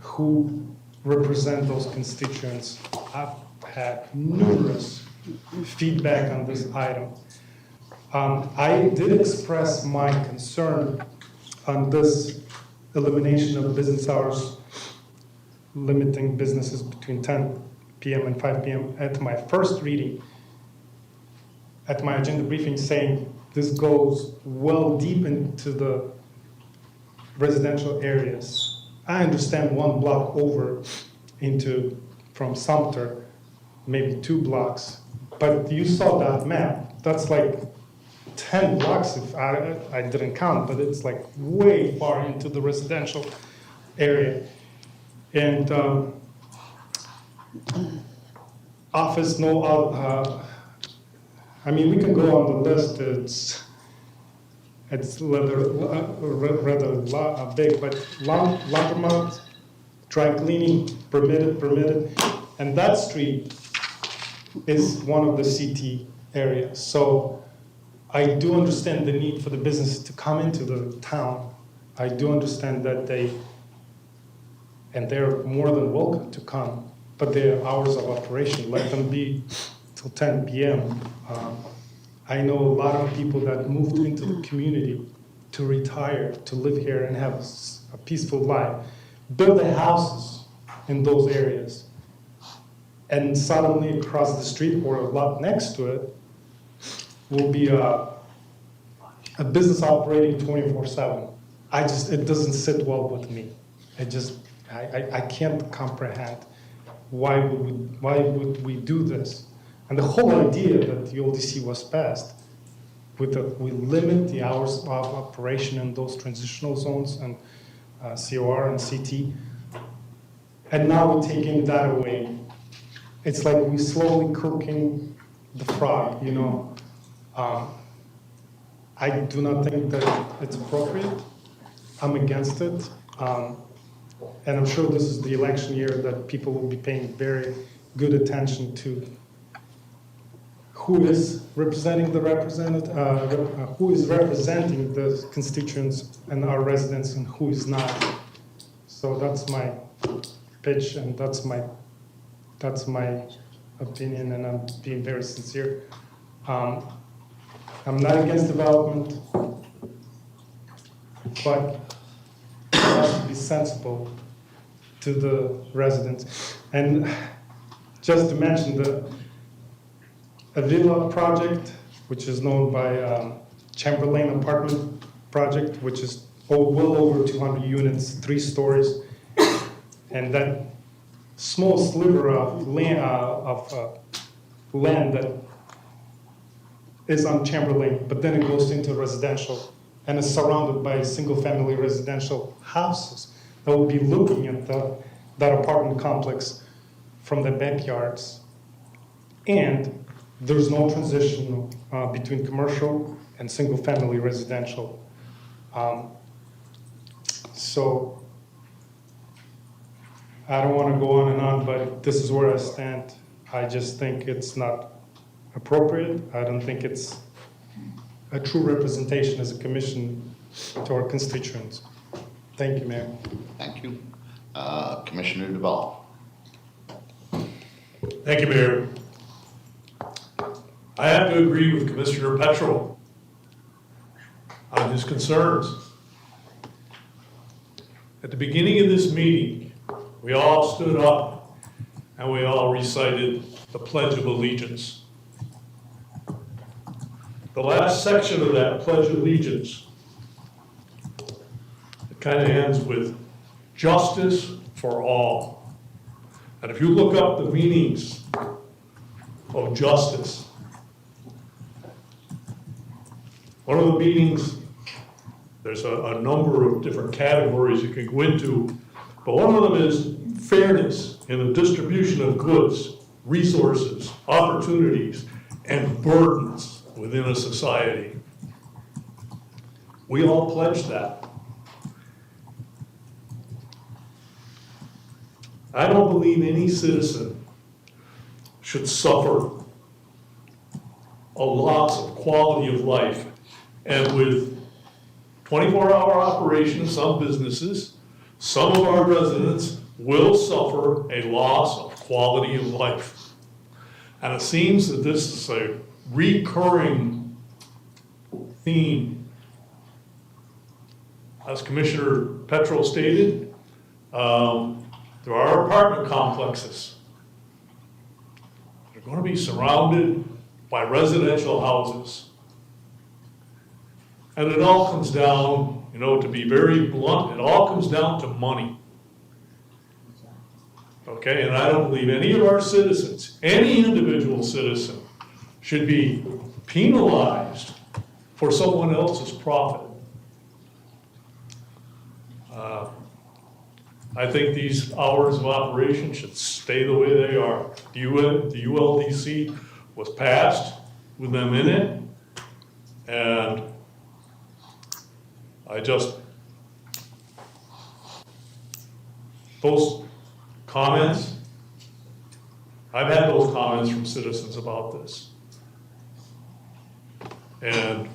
who represent those constituents. I've had numerous feedback on this item. I did express my concern on this elimination of business hours, limiting businesses between 10 p.m. and 5 p.m. at my first reading, at my agenda briefing, saying this goes well deep into the residential areas. I understand 1 block over from Sumter, maybe 2 blocks, but you saw that map. That's like 10 blocks, if I didn't count, but it's like way far into the residential area. And office, I mean, we can go on the list. It's rather big, but laundromat, dry cleaning, permitted. And that street is one of the CT areas. So I do understand the need for the businesses to come into the town. I do understand that they're more than welcome to come, but their hours of operation, let them be till 10 p.m. I know a lot of people that moved into the community to retire, to live here and have a peaceful life, build their houses in those areas. And suddenly across the street or a lot next to it will be a business operating 24/7. It doesn't sit well with me. I can't comprehend why would we do this? And the whole idea that the ODC was passed, we limit the hours of operation in those transitional zones and COR and CT, and now we're taking that away. It's like we're slowly cooking the frog, you know. I do not think that it's appropriate. I'm against it. And I'm sure this is the election year that people will be paying very good attention to who is representing the who is representing the constituents and our residents and who is not. So that's my pitch and that's my opinion, and I'm being very sincere. I'm not against development, but it has to be sensible to the residents. And just to mention the Avila project, which is known by Chamberlain Apartment Project, which is well over 200 units, 3 stories, and that small sliver of land that is on Chamberlain, but then it goes into residential and is surrounded by single-family residential houses that will be looking at that apartment complex from the backyards. And there's no transition between commercial and single-family residential. So I don't want to go on and on, but this is where I stand. I just think it's not appropriate. I don't think it's a true representation as a commission to our constituents. Thank you, Mayor. Thank you. Commissioner Duval. Thank you, Mayor. I have to agree with Commissioner Petrol on his concerns. At the beginning of this meeting, we all stood up and we all recited the Pledge of Allegiance. The last section of that Pledge of Allegiance, it kind of ends with justice for all. And if you look up the meanings of justice, one of the meanings, there's a number of different categories you can go into, but one of them is fairness in the distribution of goods, resources, opportunities, and burdens within a society. We all pledge that. I don't believe any citizen should suffer a loss of quality of life. And with 24-hour operation of some businesses, some of our residents will suffer a loss of quality of life. And it seems that this is a recurring theme. As Commissioner Petrol stated, there are apartment complexes. They're going to be surrounded by residential houses. And it all comes down, to be very blunt, it all comes down to money. Okay, and I don't believe any of our citizens, any individual citizen, should be penalized for someone else's profit. I think these hours of operation should stay the way they are. The ULDC was passed with them in it, and those comments, I've had those comments from citizens about this. And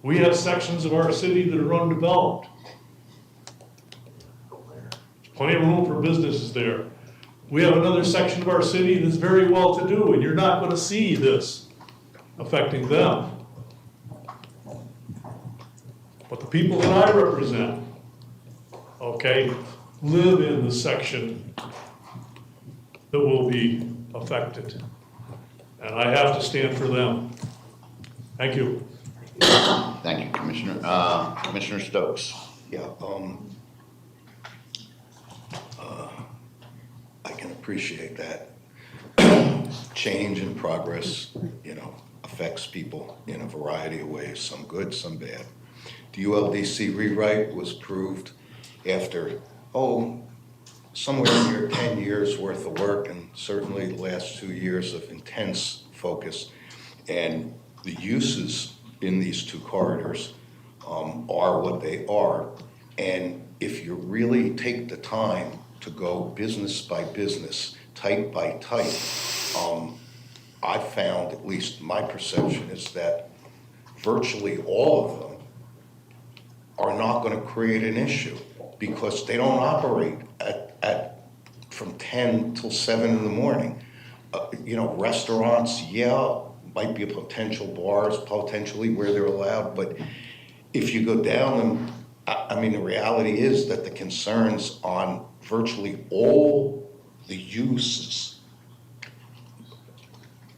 we have sections of our city that are undeveloped. There's plenty of room for businesses there. We have another section of our city that's very well-to-do, and you're not gonna see this affecting them. But the people that I represent, okay, live in the section that will be affected. And I have to stand for them. Thank you. Thank you, Commissioner. Commissioner Stokes. Yeah, I can appreciate that. Change and progress, affects people in a variety of ways, some good, some bad. The ULDC rewrite was approved after, somewhere near 10 years worth of work, and certainly the last 2 years of intense focus. And the uses in these two corridors are what they are. And if you really take the time to go business by business, type by type, I found, at least my perception, is that virtually all of them are not going to create an issue because they don't operate from 10 till 7 in the morning. Restaurants, might be potential bars, potentially where they're allowed, but if you go down them, the reality is that the concerns on virtually all the uses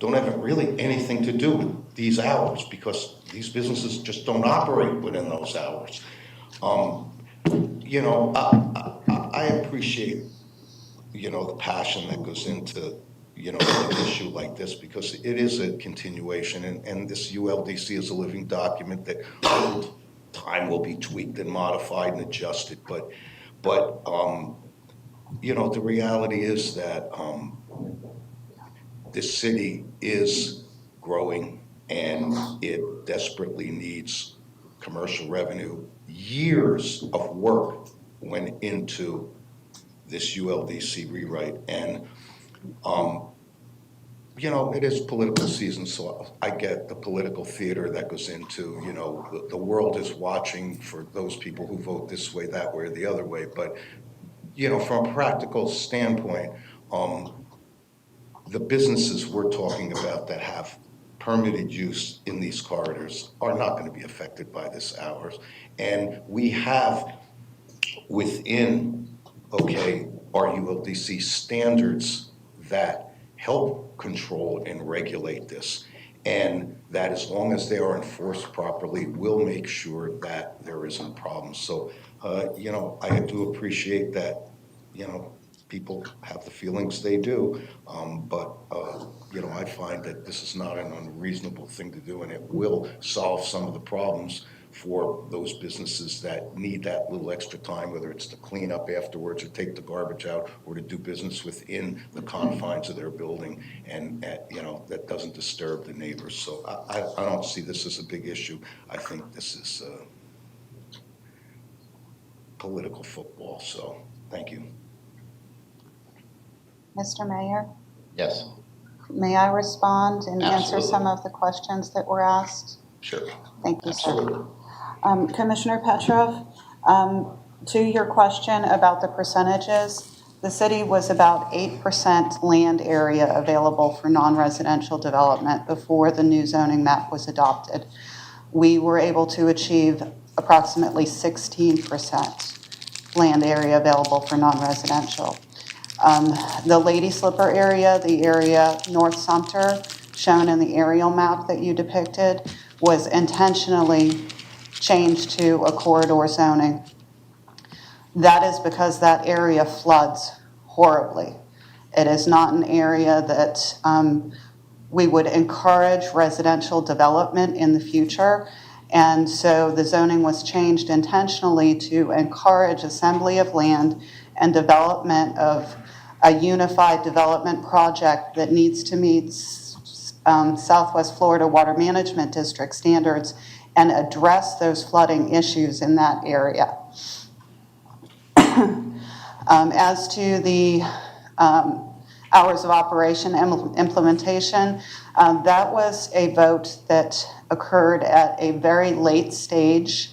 don't have really anything to do with these hours because these businesses just don't operate within those hours. I appreciate, the passion that goes into, an issue like this because it is a continuation and this ULDC is a living document that over time will be tweaked and modified and adjusted. But the reality is that this city is growing and it desperately needs commercial revenue. Years of work went into this ULDC rewrite, and it is political season, so I get the political theater that goes into, the world is watching for those people who vote this way, that way, or the other way. But from a practical standpoint, the businesses we're talking about that have permitted use in these corridors are not going to be affected by this hours. And we have within, our ULDC standards that help control and regulate this. And that as long as they are enforced properly, we'll make sure that there isn't problems. So, I do appreciate that, people have the feelings they do, but I find that this is not an unreasonable thing to do, and it will solve some of the problems for those businesses that need that little extra time, whether it's to clean up afterwards or take the garbage out or to do business within the confines of their building, and that doesn't disturb the neighbors. So I don't see this as a big issue. I think this is political football. So thank you. Mr. Mayor, Yes. may I respond and answer Absolutely. some of the questions that were asked? Sure. Thank you, sir. Absolutely. Commissioner Petrov, to your question about the percentages, the city was about 8% land area available for non-residential development before the new zoning map was adopted. We were able to achieve approximately 16% land area available for non-residential. The Lady Slipper area, the area North Sumter, shown in the aerial map that you depicted, was intentionally changed to a corridor zoning. That is because that area floods horribly. It is not an area that we would encourage residential development in the future. And so the zoning was changed intentionally to encourage assembly of land and development of a unified development project that needs to meet Southwest Florida Water Management District standards and address those flooding issues in that area. As to the hours of operation implementation, that was a vote that occurred at a very late stage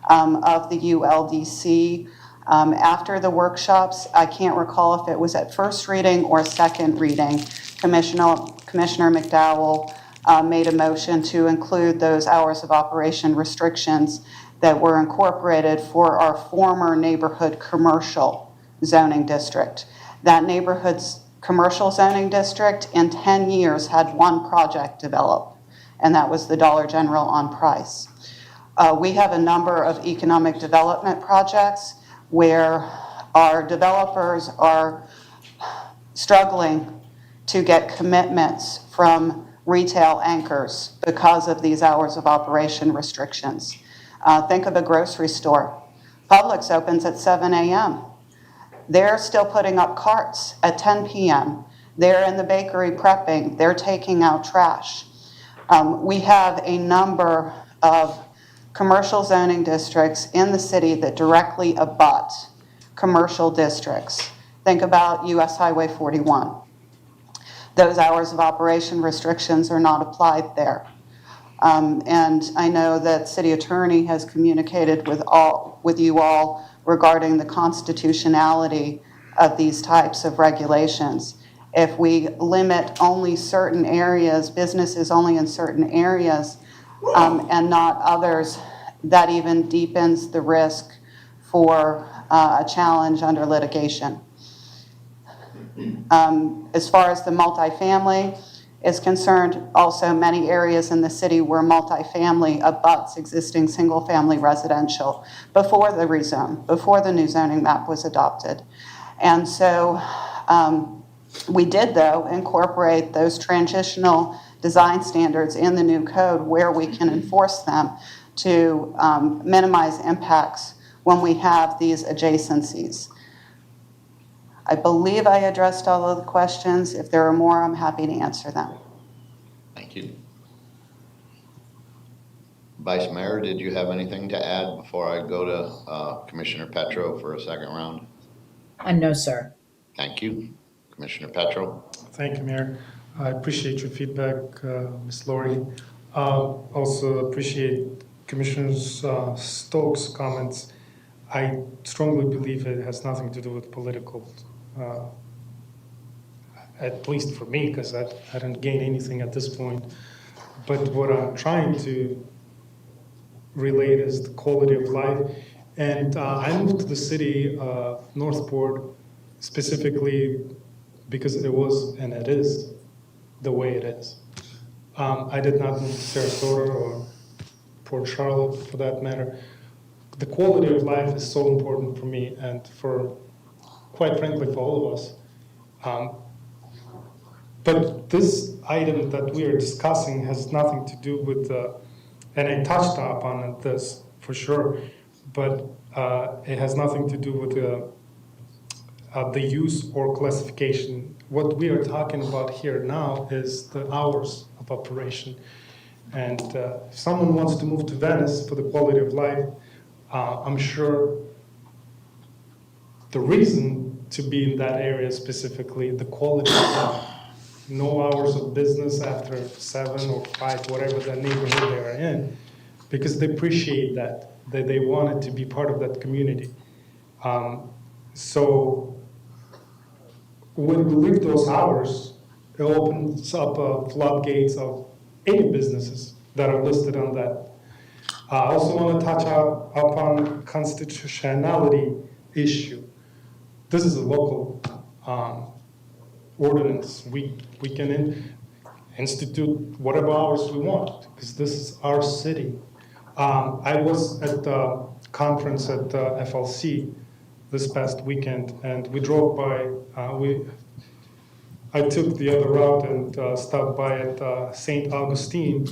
of the ULDC. After the workshops, I can't recall if it was at first reading or second reading, Commissioner McDowell made a motion to include those hours of operation restrictions that were incorporated for our former neighborhood commercial zoning district. That neighborhood's commercial zoning district in 10 years had one project develop, and that was the Dollar General on Price. We have a number of economic development projects where our developers are struggling to get commitments from retail anchors because of these hours of operation restrictions. Think of a grocery store. Publix opens at 7 a.m. They're still putting up carts at 10 p.m. They're in the bakery prepping. They're taking out trash. We have a number of commercial zoning districts in the city that directly abut commercial districts. Think about US Highway 41. Those hours of operation restrictions are not applied there. And I know that City Attorney has communicated with you all regarding the constitutionality of these types of regulations. If we limit only certain areas, businesses only in certain areas, and not others, that even deepens the risk for a challenge under litigation. As far as the multifamily is concerned, also many areas in the city where multifamily abuts existing single-family residential before the rezone, before the new zoning map was adopted. And so we did, though, incorporate those transitional design standards in the new code where we can enforce them to minimize impacts when we have these adjacencies. I believe I addressed all of the questions. If there are more, I'm happy to answer them. Thank you. Vice Mayor, did you have anything to add before I go to Commissioner Petro for a second round? No, sir. Thank you. Commissioner Petro. Thank you, Mayor. I appreciate your feedback, Ms. Lori. Also appreciate Commissioner Stokes' comments. I strongly believe it has nothing to do with political, at least for me, because I didn't gain anything at this point. But what I'm trying to relate is the quality of life. And I moved to the city of Northport specifically because it was, and it is, the way it is. I did not move to Sarasota or Port Charlotte, for that matter. The quality of life is so important for me and for, quite frankly, for all of us. But this item that we are discussing has nothing to do with, and I touched upon this for sure, but it has nothing to do with the use or classification. What we are talking about here now is the hours of operation. And if someone wants to move to Venice for the quality of life, I'm sure the reason to be in that area specifically, the quality of life, no hours of business after 7 or 5, whatever that neighborhood they are in, because they appreciate that they wanted to be part of that community. So when we leave those hours, it opens up floodgates of any businesses that are listed on that. I also want to touch upon constitutionality issue. This is a local ordinance. We can institute whatever hours we want because this is our city. I was at the conference at FLC this past weekend, and we drove by. I took the other route and stopped by at St. Augustine,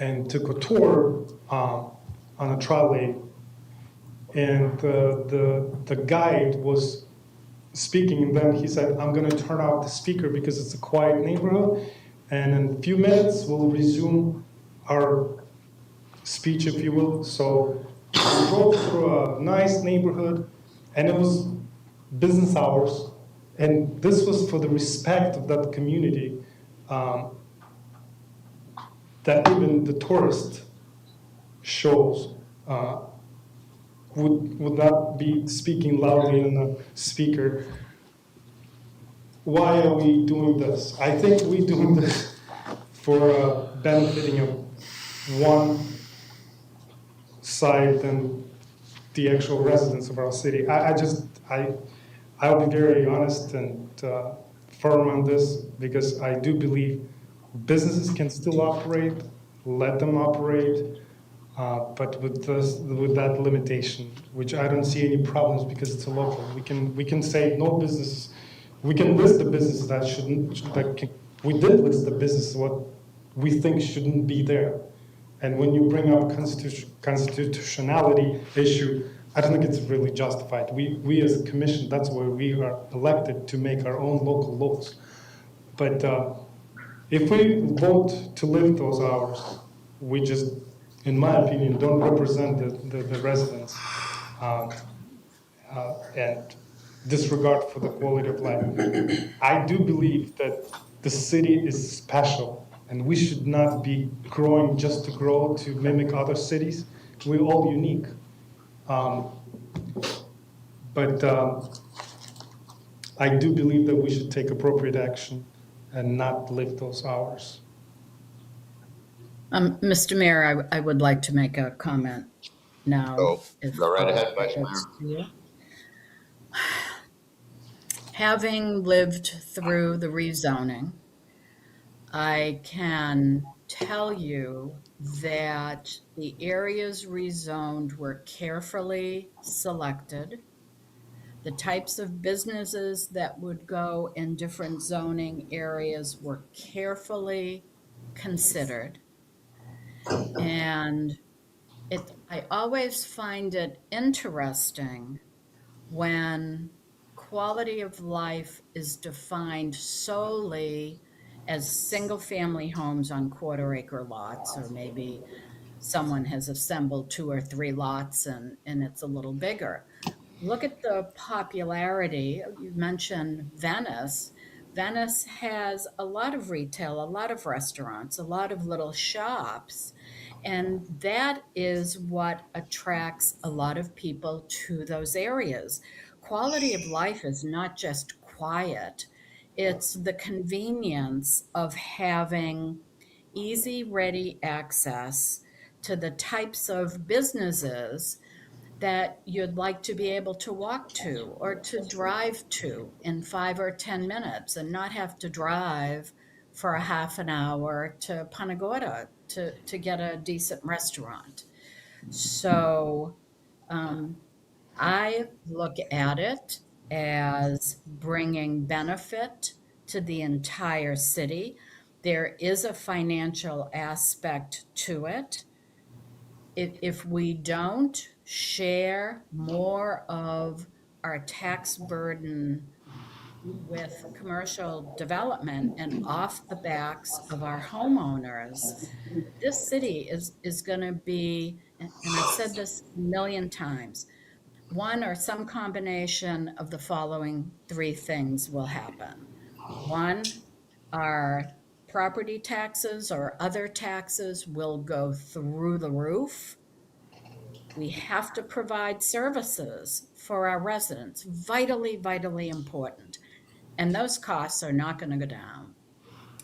and took a tour on a trolley. And the guide was speaking, and then he said, I'm going to turn off the speaker because it's a quiet neighborhood, and in a few minutes we'll resume our speech, if you will. So we drove through a nice neighborhood, and it was business hours, and this was for the respect of that community, that even the tourist shows would not be speaking loudly in the speaker. Why are we doing this? I think we're doing this for benefiting of one side than the actual residents of our city. I'll be very honest and firm on this, because I do believe businesses can still operate, let them operate, but with that limitation, which I don't see any problems because it's a local. We can say no business. We can list the businesses that shouldn't. We did list the businesses what we think shouldn't be there. And when you bring up constitutionality issue, I don't think it's really justified. We as a commission, that's where we are elected to make our own local laws. But if we vote to lift those hours, we just, in my opinion, don't represent the residents and disregard for the quality of life. I do believe that the city is special, and we should not be growing just to grow to mimic other cities. We're all unique. But I do believe that we should take appropriate action and not lift those hours. Mr. Mayor, I would like to make a comment now. Go right ahead, Vice Mayor. Having lived through the rezoning, I can tell you that the areas rezoned were carefully selected. The types of businesses that would go in different zoning areas were carefully considered. And I always find it interesting when quality of life is defined solely as single-family homes on quarter-acre lots, or maybe someone has assembled 2 or 3 lots and it's a little bigger. Look at the popularity. You mentioned Venice. Venice has a lot of retail, a lot of restaurants, a lot of little shops, and that is what attracts a lot of people to those areas. Quality of life is not just quiet. It's the convenience of having easy, ready access to the types of businesses that you'd like to be able to walk to or to drive to in 5 or 10 minutes and not have to drive for a half an hour to Punta Gorda to get a decent restaurant. So I look at it as bringing benefit to the entire city. There is a financial aspect to it. If we don't share more of our tax burden with commercial development and off the backs of our homeowners, this city is going to be, and I've said this a million times, one or some combination of the following 3 things will happen. 1, our property taxes or other taxes will go through the roof. We have to provide services for our residents, vitally, vitally important. And those costs are not going to go down.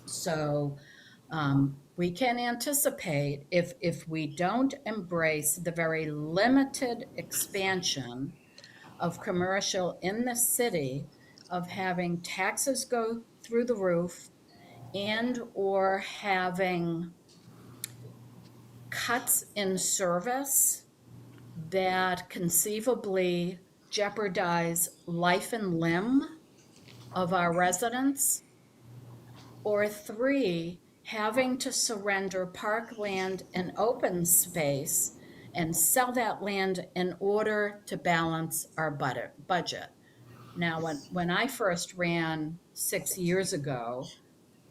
So we can anticipate if we don't embrace the very limited expansion of commercial in the city, of having taxes go through the roof and or having cuts in service that conceivably jeopardize life and limb of our residents, or 3, having to surrender parkland and open space and sell that land in order to balance our budget. Now, when I first ran 6 years ago,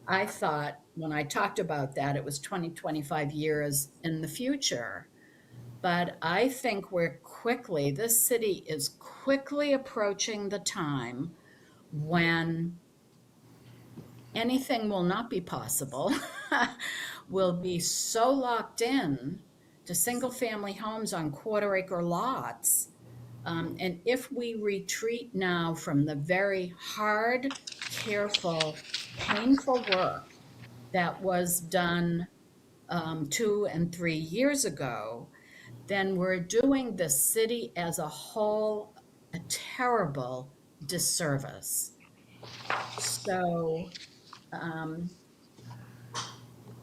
I thought when I talked about that, it was 20, 25 years in the future. But I think this city is quickly approaching the time when anything will not be possible. We'll be so locked in to single-family homes on quarter-acre lots. And if we retreat now from the very hard, careful, painful work that was done 2 and 3 years ago, then we're doing the city as a whole a terrible disservice. So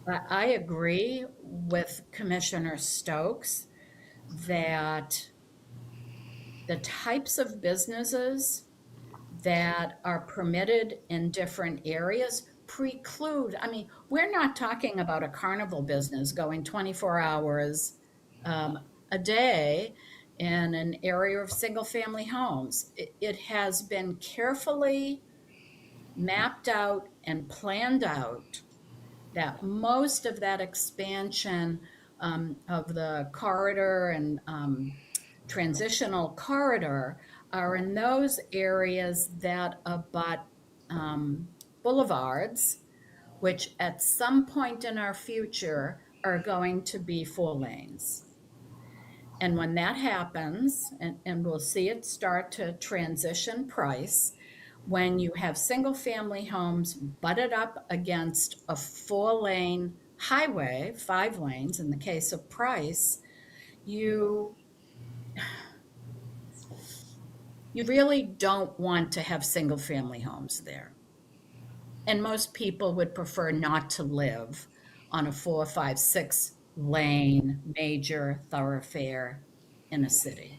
I agree with Commissioner Stokes that the types of businesses that are permitted in different areas preclude, I mean, we're not talking about a carnival business going 24 hours a day in an area of single-family homes. It has been carefully mapped out and planned out that most of that expansion of the corridor and transitional corridor are in those areas that abut boulevards, which at some point in our future are going to be 4 lanes. And when that happens, and we'll see it start to transition Price, when you have single-family homes butted up against a 4-lane highway, 5 lanes in the case of Price, you really don't want to have single-family homes there. And most people would prefer not to live on a 4, 5, 6 lane major thoroughfare in a city.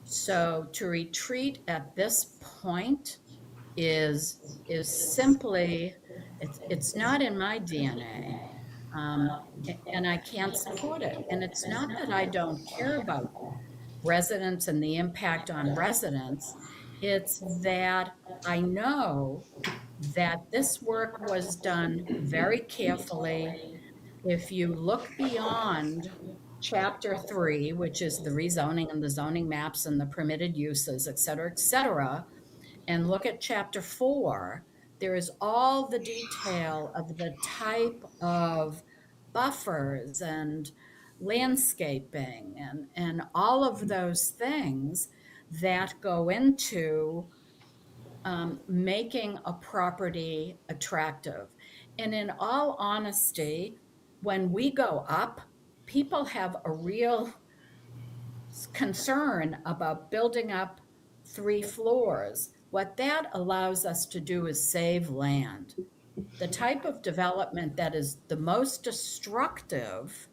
So to retreat at this point is simply, it's not in my DNA, and I can't support it. And it's not that I don't care about residents and the impact on residents. It's that I know that this work was done very carefully. If you look beyond Chapter 3, which is the rezoning and the zoning maps and the permitted uses, et cetera, and look at Chapter 4, there is all the detail of the type of buffers and landscaping and all of those things that go into making a property attractive. And in all honesty, when we go up, people have a real concern about building up 3 floors. What that allows us to do is save land. The type of development that is the most destructive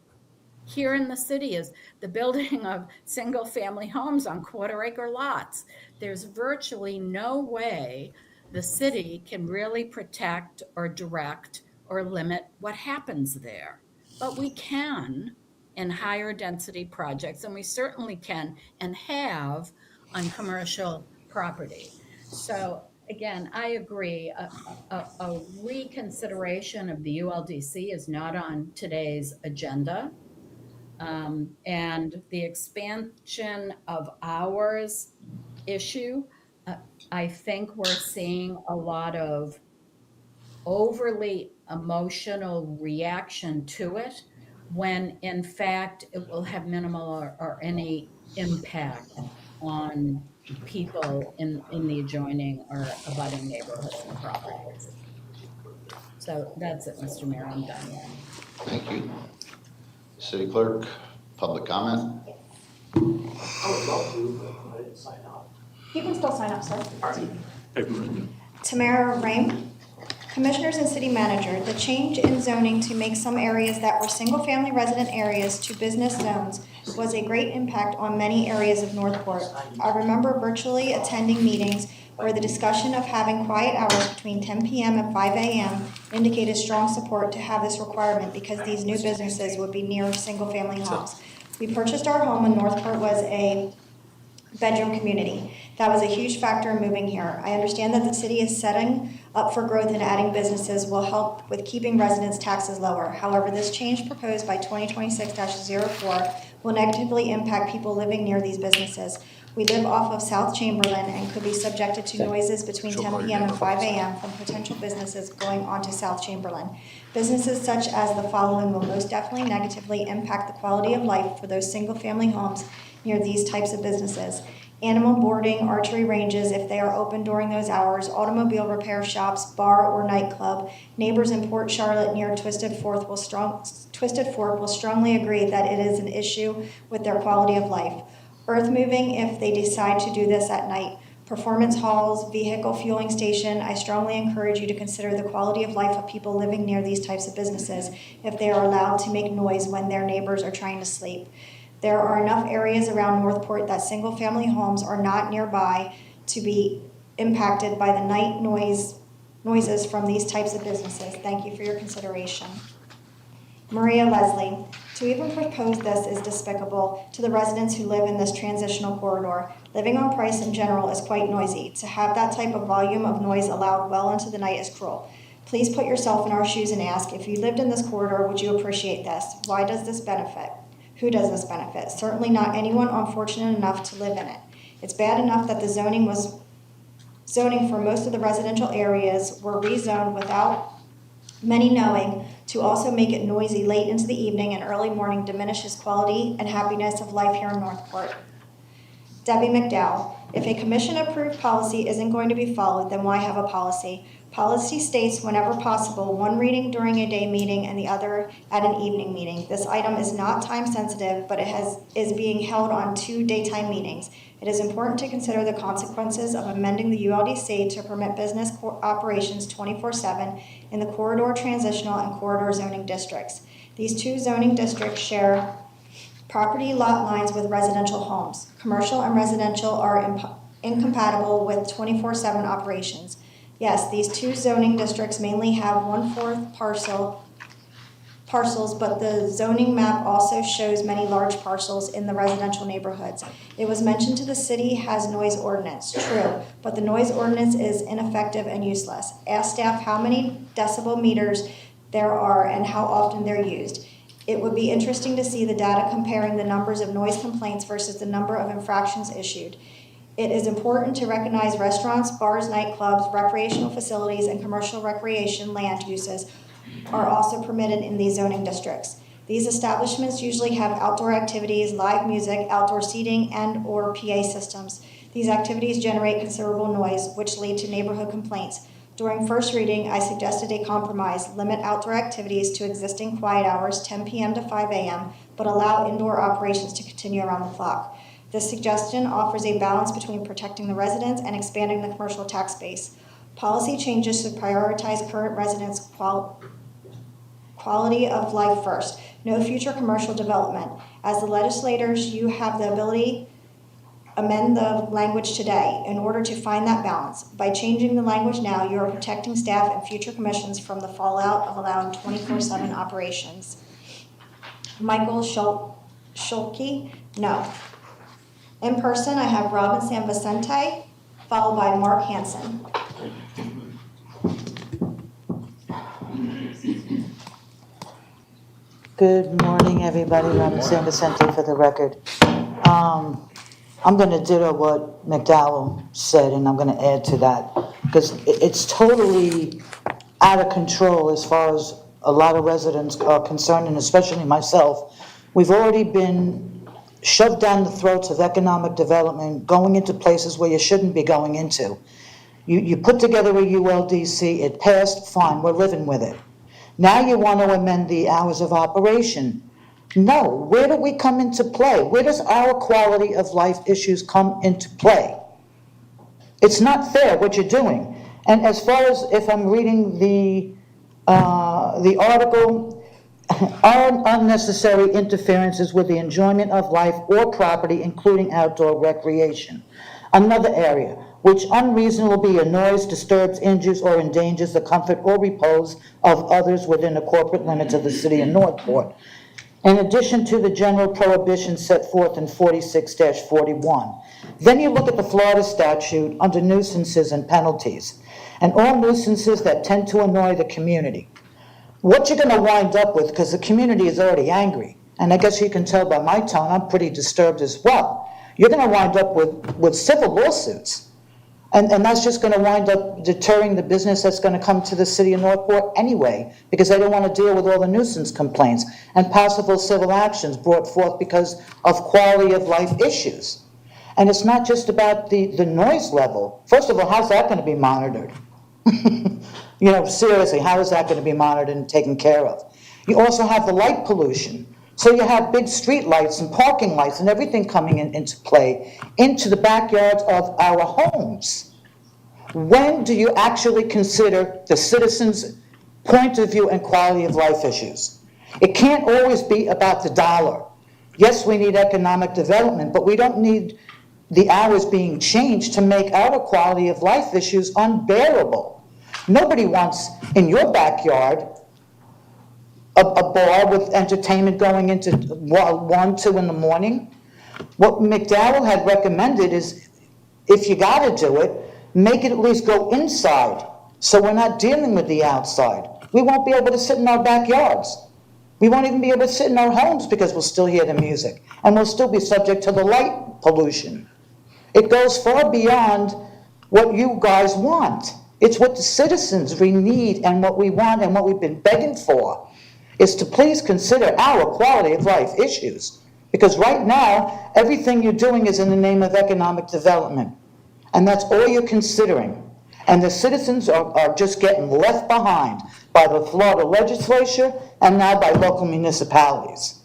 here in the city is the building of single-family homes on quarter-acre lots. There's virtually no way the city can really protect or direct or limit what happens there. But we can in higher density projects, and we certainly can and have on commercial property. So again, I agree, a reconsideration of the ULDC is not on today's agenda. And the expansion of hours issue, I think we're seeing a lot of overly emotional reaction to it, when in fact it will have minimal or any impact on people in the adjoining or abutting neighborhoods and properties. So that's it, Mr. Mayor, I'm done. Thank you. City Clerk, public comment? I would love to, but I didn't sign up. You can still sign up, sir. Hey, Brenda. Tamara Rain. Commissioners and City Manager, the change in zoning to make some areas that were single-family resident areas to business zones was a great impact on many areas of Northport. I remember virtually attending meetings where the discussion of having quiet hours between 10 p.m. and 5 a.m. indicated strong support to have this requirement because these new businesses would be near single-family homes. We purchased our home when Northport was a bedroom community. That was a huge factor in moving here. I understand that the city is setting up for growth and adding businesses will help with keeping residents' taxes lower. However, this change proposed by 2026-04 will negatively impact people living near these businesses. We live off of South Chamberlain and could be subjected to noises between 10 p.m. and 5 a.m. from potential businesses going onto South Chamberlain. Businesses such as the following will most definitely negatively impact the quality of life for those single-family homes near these types of businesses. Animal boarding, archery ranges, if they are open during those hours, automobile repair shops, bar or nightclub. Neighbors in Port Charlotte near Twisted Fork will strongly agree that it is an issue with their quality of life. Earth moving, if they decide to do this at night. Performance halls, vehicle fueling station, I strongly encourage you to consider the quality of life of people living near these types of businesses if they are allowed to make noise when their neighbors are trying to sleep. There are enough areas around Northport that single-family homes are not nearby to be impacted by the night noises from these types of businesses. Thank you for your consideration. Maria Leslie, to even propose this is despicable to the residents who live in this transitional corridor. Living on Price in general is quite noisy. To have that type of volume of noise allowed well into the night is cruel. Please put yourself in our shoes and ask, if you lived in this corridor, would you appreciate this? Why does this benefit? Who does this benefit? Certainly not anyone unfortunate enough to live in it. It's bad enough that the zoning for most of the residential areas were rezoned without many knowing. To also make it noisy late into the evening and early morning diminishes quality and happiness of life here in Northport. Debbie McDowell, if a commission-approved policy isn't going to be followed, then why have a policy? Policy states whenever possible, one reading during a day meeting and the other at an evening meeting. This item is not time sensitive, but is being held on 2 daytime meetings. It is important to consider the consequences of amending the ULDC to permit business operations 24/7 in the corridor transitional and corridor zoning districts. These 2 zoning districts share property lot lines with residential homes. Commercial and residential are incompatible with 24/7 operations. Yes, these 2 zoning districts mainly have 1/4 parcels, but the zoning map also shows many large parcels in the residential neighborhoods. It was mentioned the city has noise ordinance. True, but the noise ordinance is ineffective and useless. Ask staff how many decibel meters there are and how often they're used. It would be interesting to see the data comparing the numbers of noise complaints versus the number of infractions issued. It is important to recognize restaurants, bars, nightclubs, recreational facilities, and commercial recreation land uses are also permitted in these zoning districts. These establishments usually have outdoor activities, live music, outdoor seating, and/or PA systems. These activities generate considerable noise, which lead to neighborhood complaints. During first reading, I suggested a compromise, limit outdoor activities to existing quiet hours, 10 p.m. to 5 a.m., but allow indoor operations to continue around the clock. This suggestion offers a balance between protecting the residents and expanding the commercial tax base. Policy changes should prioritize current residents' quality of life first. No future commercial development. As the legislators, you have the ability to amend the language today in order to find that balance. By changing the language now, you are protecting staff and future commissions from the fallout of allowing 24/7 operations. Michael Schulke, no. In person, I have Robin San Vicente, followed by Mark Hansen. Good morning, everybody. Robin San Vicente for the record. I'm going to ditto what McDowell said, and I'm going to add to that, because it's totally out of control as far as a lot of residents are concerned, and especially myself. We've already been shoved down the throats of economic development, going into places where you shouldn't be going into. You put together a ULDC, it passed, fine, we're living with it. Now you want to amend the hours of operation. No, where do we come into play? Where does our quality of life issues come into play? It's not fair what you're doing. And as far as if I'm reading the article, unnecessary interferences with the enjoyment of life or property, including outdoor recreation. Another area, which unreasonably annoys, disturbs, injures, or endangers the comfort or repose of others within the corporate limits of the city of Northport. In addition to the general prohibition set forth in 46-41. Then you look at the Florida statute under nuisances and penalties, and all nuisances that tend to annoy the community. What you're gonna wind up with, because the community is already angry, and I guess you can tell by my tone, I'm pretty disturbed as well. You're gonna wind up with civil lawsuits. And that's just gonna wind up deterring the business that's gonna come to the city of Northport anyway, because they don't wanna deal with all the nuisance complaints and possible civil actions brought forth because of quality of life issues. And it's not just about the noise level. First of all, how's that gonna be monitored? You know, seriously, how is that gonna be monitored and taken care of? You also have the light pollution. So you have big street lights and parking lights and everything coming into play into the backyards of our homes. When do you actually consider the citizens' point of view and quality of life issues? It can't always be about the dollar. Yes, we need economic development, but we don't need the hours being changed to make our quality of life issues unbearable. Nobody wants in your backyard a bar with entertainment going into 1, 2 in the morning. What McDowell had recommended is, if you gotta do it, make it at least go inside, so we're not dealing with the outside. We won't be able to sit in our backyards. We won't even be able to sit in our homes because we'll still hear the music, and we'll still be subject to the light pollution. It goes far beyond what you guys want. It's what the citizens we need and what we want and what we've been begging for, is to please consider our quality of life issues. Because right now, everything you're doing is in the name of economic development. And that's all you're considering. And the citizens are just getting left behind by the Florida legislature and now by local municipalities.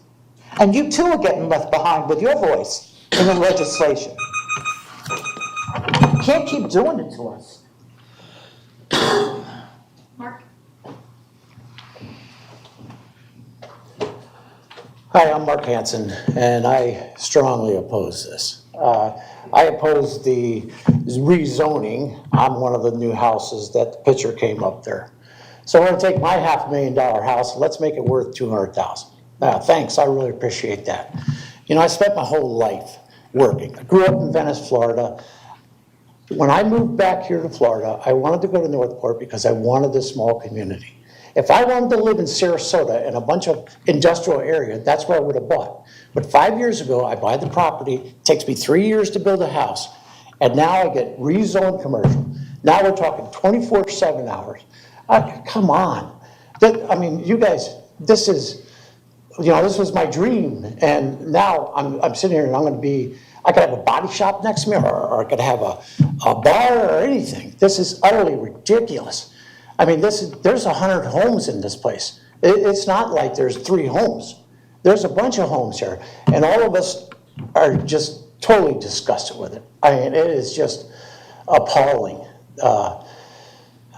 And you too are getting left behind with your voice in the legislation. You can't keep doing it to us. Mark? Hi, I'm Mark Hansen, and I strongly oppose this. I oppose the rezoning on one of the new houses that the picture came up there. So we're gonna take my $500,000 house, and let's make it worth $200,000. Thanks, I really appreciate that. You know, I spent my whole life working. I grew up in Venice, Florida. When I moved back here to Florida, I wanted to go to Northport because I wanted a small community. If I wanted to live in Sarasota in a bunch of industrial area, that's where I would have bought. But 5 years ago, I buy the property, it takes me 3 years to build a house, and now I get rezoned commercial. Now we're talking 24/7 hours. Come on. I mean, you guys, this is, you know, this was my dream, and now I'm sitting here and I could have a body shop next to me, or I could have a bar or anything. This is utterly ridiculous. I mean, there's 100 homes in this place. It's not like there's 3 homes. There's a bunch of homes here, and all of us are just totally disgusted with it. I mean, it is just appalling.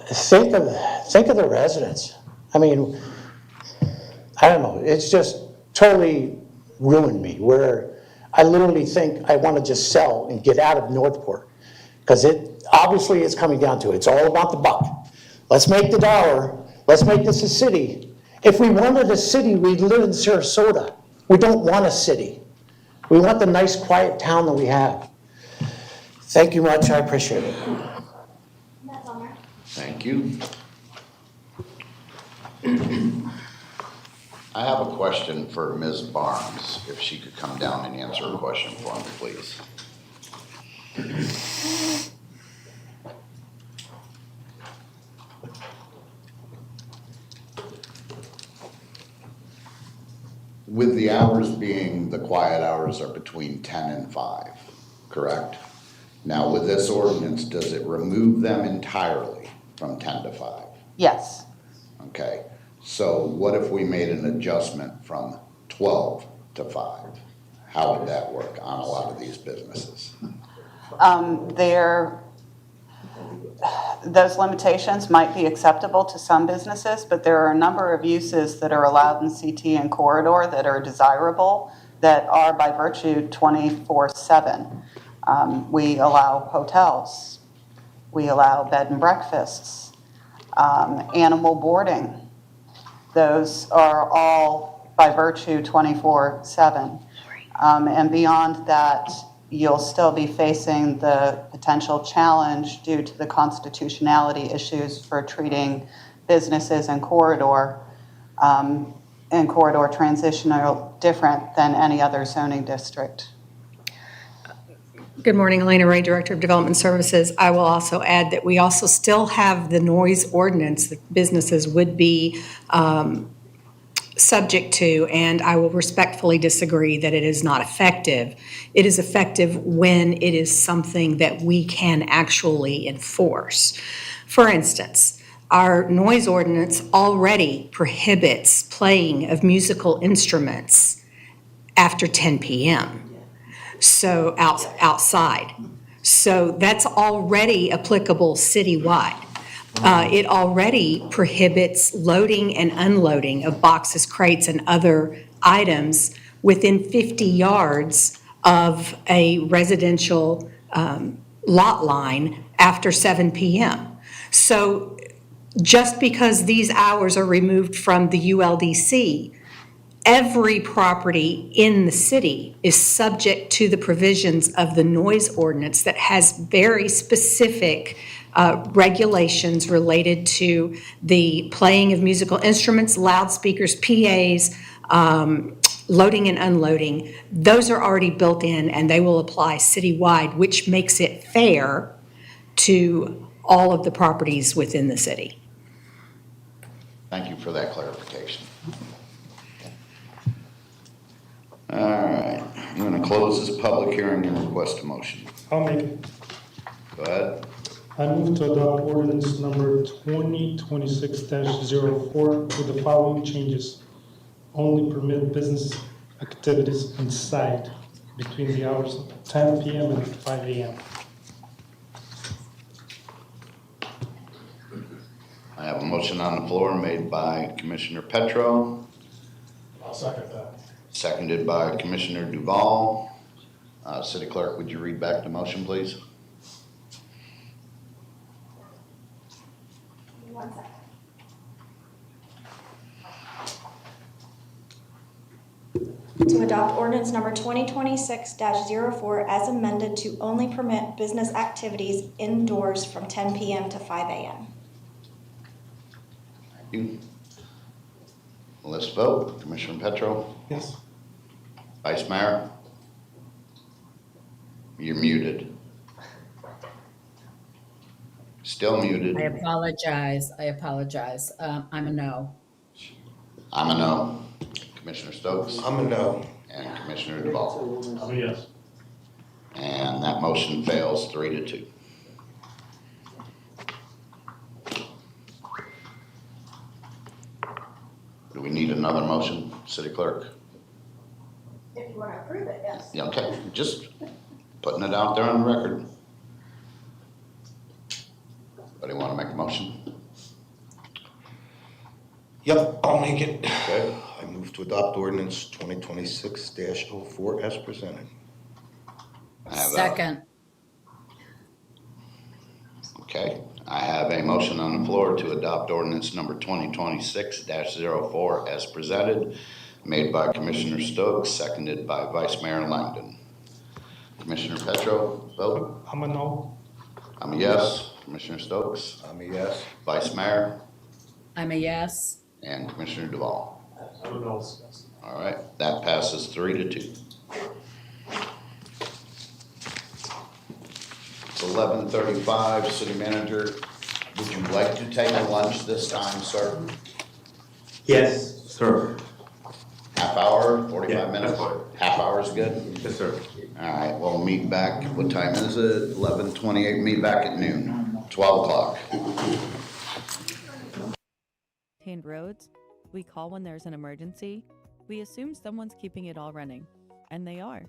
Think of the residents. I mean, I don't know. It's just totally ruined me, where I literally think I want to just sell and get out of Northport, because obviously it's coming down to it. It's all about the buck. Let's make the dollar. Let's make this a city. If we wanted a city, we'd live in Sarasota. We don't want a city. We want the nice, quiet town that we have. Thank you much. I appreciate it. Thank you. I have a question for Ms. Barnes, if she could come down and answer a question for me, please. With the hours being, the quiet hours are between 10 and 5, correct? Now, with this ordinance, does it remove them entirely from 10 to 5? Yes. Okay, so what if we made an adjustment from 12 to 5? How would that work on a lot of these businesses? those limitations might be acceptable to some businesses, but there are a number of uses that are allowed in CT and corridor that are desirable, that are by virtue 24/7. We allow hotels, we allow bed and breakfasts, animal boarding. Those are all by virtue 24/7. And beyond that, you'll still be facing the potential challenge due to the constitutionality issues for treating businesses in corridor transitional different than any other zoning district. Good morning, Elena Ray, Director of Development Services. I will also add that we also still have the noise ordinance that businesses would be subject to, and I will respectfully disagree that it is not effective. It is effective when it is something that we can actually enforce. For instance, our noise ordinance already prohibits playing of musical instruments after 10 p.m. So outside. So that's already applicable citywide. It already prohibits loading and unloading of boxes, crates, and other items within 50 yards of a residential lot line after 7 p.m. So just because these hours are removed from the ULDC, every property in the city is subject to the provisions of the noise ordinance that has very specific regulations related to the playing of musical instruments, loudspeakers, PAs, loading and unloading. Those are already built in and they will apply citywide, which makes it fair to all of the properties within the city. Thank you for that clarification. All right, I'm going to close this public hearing and request a motion. I'll make it. Go ahead. I move to adopt ordinance number 2026-04 with the following changes. Only permit business activities inside between the hours of 10 p.m. and 5 a.m. I have a motion on the floor made by Commissioner Petro, I'll second that. seconded by Commissioner Duval. City Clerk, would you read back the motion, please? One second. To adopt ordinance number 2026-04 as amended to only permit business activities indoors from 10 p.m. to 5 a.m. Thank you. Let's vote. Commissioner Petro? Yes. Vice Mayor? You're muted. Still muted. I apologize. I'm a no. I'm a no. Commissioner Stokes? I'm a no. And Commissioner Duval? I'm a yes. And that motion fails 3-2. Do we need another motion, City Clerk? If you want to approve it, yes. Yeah, okay, just putting it out there on the record. Anybody want to make a motion? Yep, I'll make it. Okay. I move to adopt ordinance 2026-04 as presented. I have a- Second. Okay, I have a motion on the floor to adopt ordinance number 2026-04 as presented, made by Commissioner Stokes, seconded by Vice Mayor Langdon. Commissioner Petro, vote. I'm a no. I'm a yes. Commissioner Stokes? I'm a yes. Vice Mayor? I'm a yes. And Commissioner Duval? I'm a no. All right, that passes 3-2. It's 11:35, City Manager, would you like to take a lunch this time, sir? Yes, sir. Half hour, 45 Yeah, minutes? that's fine. Half hour is good? Yes, sir. All right, we'll meet back, what time is it? 11:28, meet back at noon, 12 o'clock. Maintained roads, we call when there's an emergency, we assume someone's keeping it all running, and they are.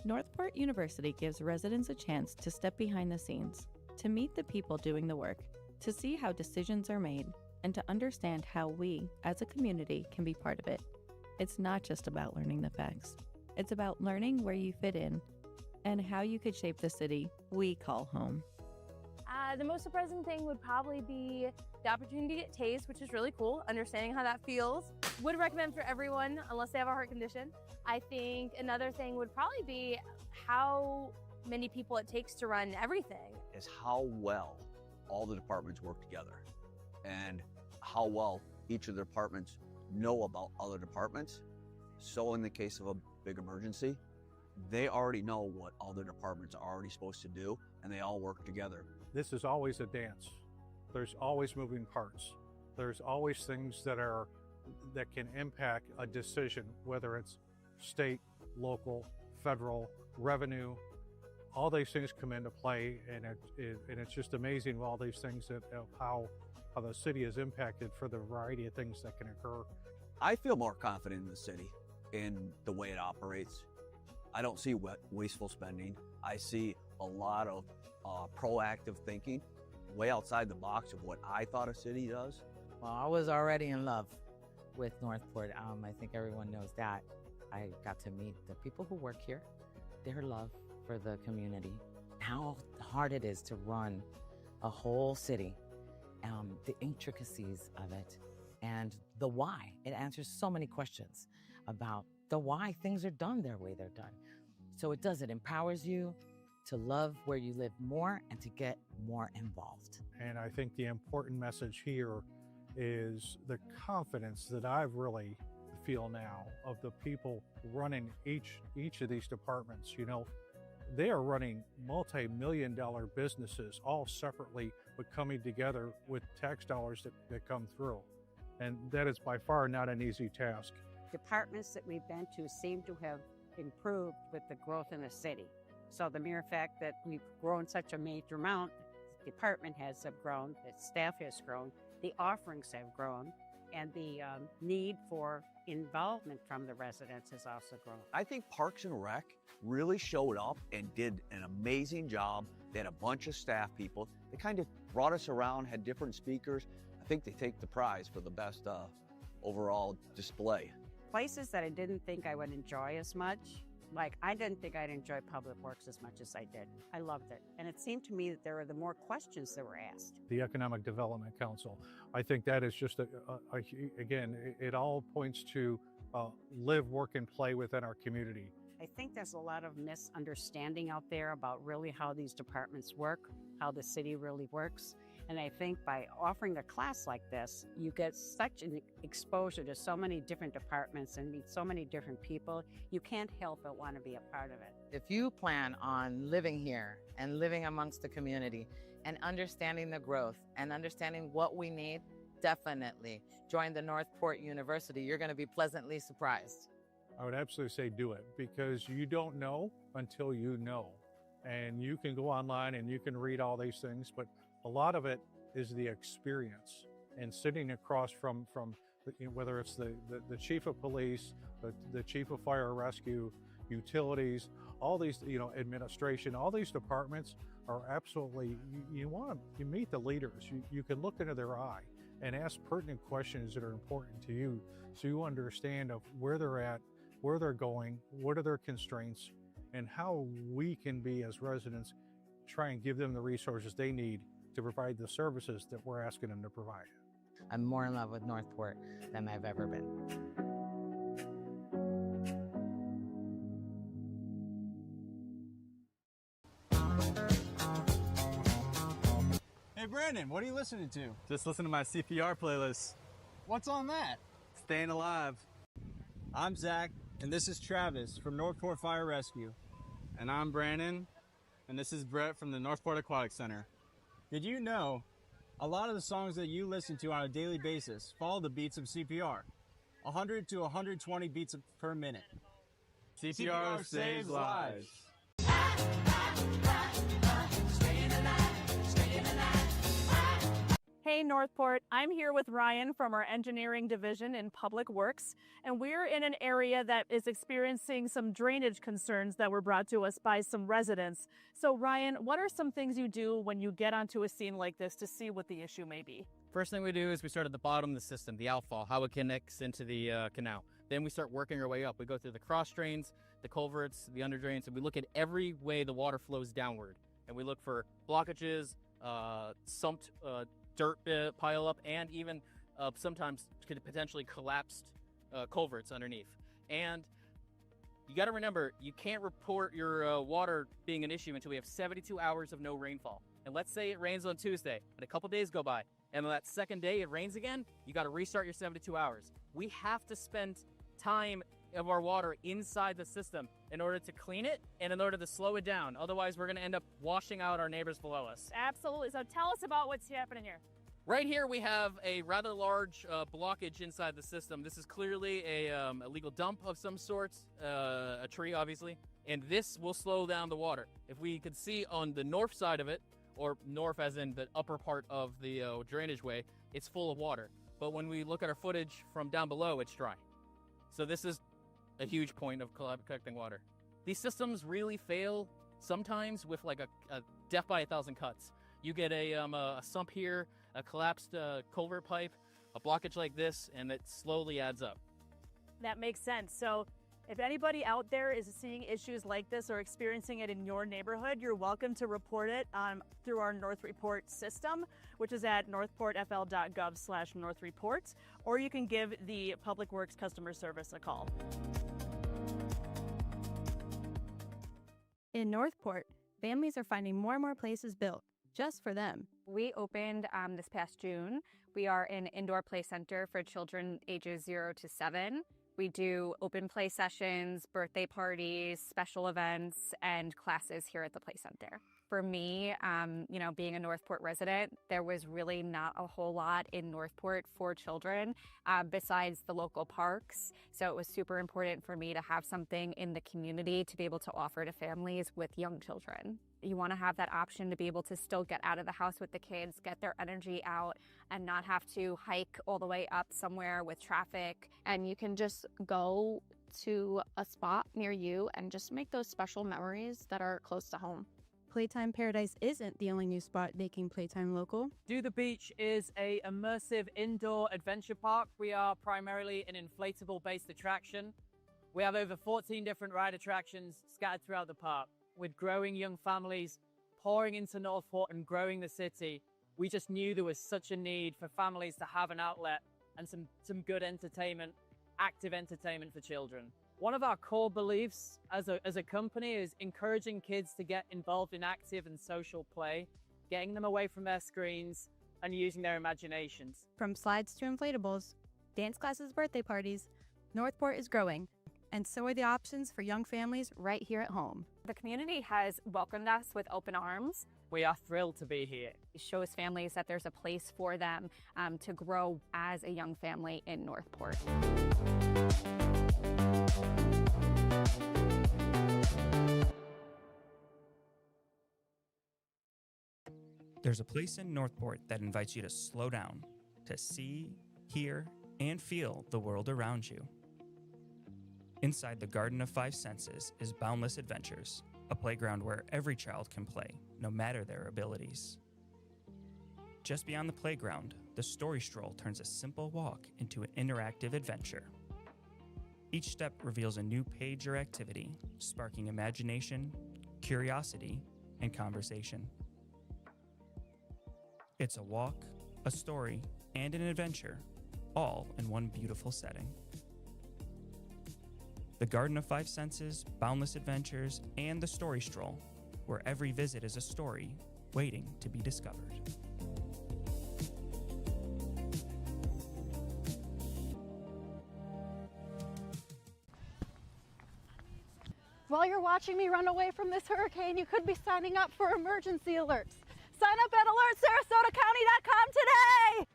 Northport University gives residents a chance to step behind the scenes, to meet the people doing the work, to see how decisions are made, and to understand how we, as a community, can be part of it. It's not just about learning the facts. It's about learning where you fit in and how you could shape the city we call home. The most surprising thing would probably be the opportunity to get tased, which is really cool, understanding how that feels. Would recommend for everyone, unless they have a heart condition. I think another thing would probably be how many people it takes to run everything. Is how well all the departments work together and how well each of the departments know about other departments. So in the case of a big emergency, they already know what other departments are already supposed to do, and they all work together. This is always a dance. There's always moving parts. There's always things that can impact a decision, whether it's state, local, federal, revenue. All these things come into play, and it's just amazing all these things of how the city is impacted for the variety of things that can occur. I feel more confident in the city, in the way it operates. I don't see wasteful spending. I see a lot of proactive thinking, way outside the box of what I thought a city does. Well, I was already in love with Northport. I think everyone knows that. I got to meet the people who work here, their love for the community, how hard it is to run a whole city, the intricacies of it, and the why. It answers so many questions about the why things are done their way they're done. So it empowers you to love where you live more and to get more involved. And I think the important message here is the confidence that I really feel now of the people running each of these departments. You know, they are running multi-million-dollar businesses all separately, but coming together with tax dollars that come through. And that is by far not an easy task. Departments that we've been to seem to have improved with the growth in the city. So the mere fact that we've grown such a major amount, the department heads have grown, the staff has grown, the offerings have grown, and the need for involvement from the residents has also grown. I think Parks and Rec really showed up and did an amazing job. They had a bunch of staff people. They kind of brought us around, had different speakers. I think they take the prize for the best overall display. Places that I didn't think I would enjoy as much, like I didn't think I'd enjoy Public Works as much as I did. I loved it. And it seemed to me that there were the more questions that were asked. The Economic Development Council, I think that is just, again, it all points to live, work, and play within our community. I think there's a lot of misunderstanding out there about really how these departments work, how the city really works. And I think by offering a class like this, you get such an exposure to so many different departments and meet so many different people, you can't help but want to be a part of it. If you plan on living here and living amongst the community and understanding the growth and understanding what we need, definitely join the Northport University. You're going to be pleasantly surprised. I would absolutely say do it, because you don't know until you know. And you can go online and you can read all these things, but a lot of it is the experience. And sitting across from whether it's the chief of police, the chief of fire and rescue, utilities, all these, administration, all these departments are absolutely, you meet the leaders. You can look into their eye and ask pertinent questions that are important to you, so you understand of where they're at, where they're going, what are their constraints, and how we can be, as residents, try and give them the resources they need to provide the services that we're asking them to provide. I'm more in love with Northport than I've ever been. Hey Brandon, what are you listening to? Just listen to my CPR playlist. What's on that? Staying Alive. I'm Zach, and this is Travis from Northport Fire Rescue. And I'm Brandon, and this is Brett from the Northport Aquatic Center. Did you know a lot of the songs that you listen to on a daily basis follow the beats of CPR? 100 to 120 beats per minute. CPR saves lives. Hey Northport, I'm here with Ryan from our engineering division in Public Works, and we're in an area that is experiencing some drainage concerns that were brought to us by some residents. So Ryan, what are some things you do when you get onto a scene like this to see what the issue may be? First thing we do is we start at the bottom of the system, the outfall, how it connects into the canal. Then we start working our way up. We go through the cross drains, the culverts, the under drains, and we look at every way the water flows downward. And we look for blockages, sumped dirt pile up, and even sometimes could potentially collapsed culverts underneath. And you got to remember, you can't report your water being an issue until we have 72 hours of no rainfall. And let's say it rains on Tuesday, and a couple days go by, and on that second day it rains again, you got to restart your 72 hours. We have to spend time of our water inside the system in order to clean it and in order to slow it down. Otherwise, we're going to end up washing out our neighbors below us. Absolutely. So tell us about what's happening here. Right here, we have a rather large blockage inside the system. This is clearly a illegal dump of some sort, a tree, obviously, and this will slow down the water. If we could see on the north side of it, or north as in the upper part of the drainage way, it's full of water. But when we look at our footage from down below, it's dry. So this is a huge point of collecting water. These systems really fail sometimes with like a death by 1,000 cuts. You get a sump here, a collapsed culvert pipe, a blockage like this, and it slowly adds up. That makes sense. So if anybody out there is seeing issues like this or experiencing it in your neighborhood, you're welcome to report it through our North Report system, which is at northportfl.gov/northreport, or you can give the Public Works customer service a call. In Northport, families are finding more and more places built just for them. We opened this past June. We are an indoor play center for children ages 0 to 7. We do open play sessions, birthday parties, special events, and classes here at the play center. For me, being a Northport resident, there was really not a whole lot in Northport for children besides the local parks. So it was super important for me to have something in the community to be able to offer to families with young children. You want to have that option to be able to still get out of the house with the kids, get their energy out, and not have to hike all the way up somewhere with traffic. And you can just go to a spot near you and just make those special memories that are close to home. Playtime Paradise isn't the only new spot making playtime local. Do the Beach is a immersive indoor adventure park. We are primarily an inflatable-based attraction. We have over 14 different ride attractions scattered throughout the park. With growing young families pouring into Northport and growing the city, we just knew there was such a need for families to have an outlet and some good entertainment, active entertainment for children. One of our core beliefs as a company is encouraging kids to get involved in active and social play, getting them away from their screens and using their imaginations. From slides to inflatables, dance classes, birthday parties, Northport is growing, and so are the options for young families right here at home. The community has welcomed us with open arms. We are thrilled to be here. It shows families that there's a place for them to grow as a young family in Northport. There's a place in Northport that invites you to slow down, to see, hear, and feel the world around you. Inside the Garden of Five Senses is Boundless Adventures, a playground where every child can play, no matter their abilities. Just beyond the playground, the Story Stroll turns a simple walk into an interactive adventure. Each step reveals a new page or activity, sparking imagination, curiosity, and conversation. It's a walk, a story, and an adventure, all in one beautiful setting. The Garden of Five Senses, Boundless Adventures, and the Story Stroll, where every visit is a story waiting to be discovered. While you're watching me run away from this hurricane, you could be signing up for emergency alerts. Sign up at alertsarasotacounty.com today.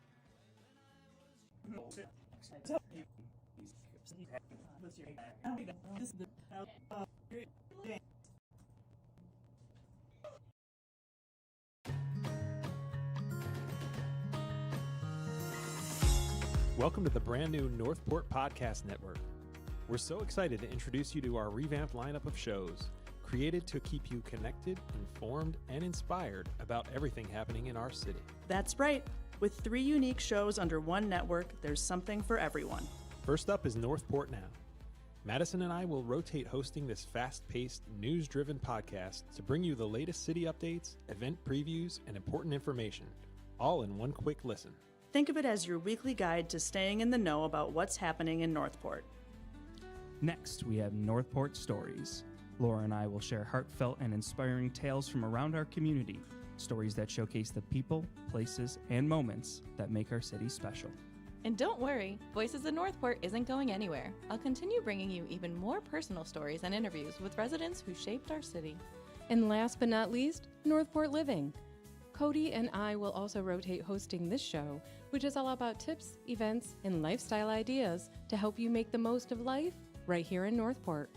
Welcome to the brand new Northport Podcast Network. We're so excited to introduce you to our revamped lineup of shows, created to keep you connected, informed, and inspired about everything happening in our city. That's right. With 3 unique shows under one network, there's something for everyone. First up is Northport Now. Madison and I will rotate hosting this fast-paced, news-driven podcast to bring you the latest city updates, event previews, and important information, all in one quick listen. Think of it as your weekly guide to staying in the know about what's happening in Northport. Next, we have Northport Stories. Laura and I will share heartfelt and inspiring tales from around our community, stories that showcase the people, places, and moments that make our city special. And don't worry, Voices of Northport isn't going anywhere. I'll continue bringing you even more personal stories and interviews with residents who shaped our city. And last but not least, Northport Living. Cody and I will also rotate hosting this show, which is all about tips, events, and lifestyle ideas to help you make the most of life right here in Northport.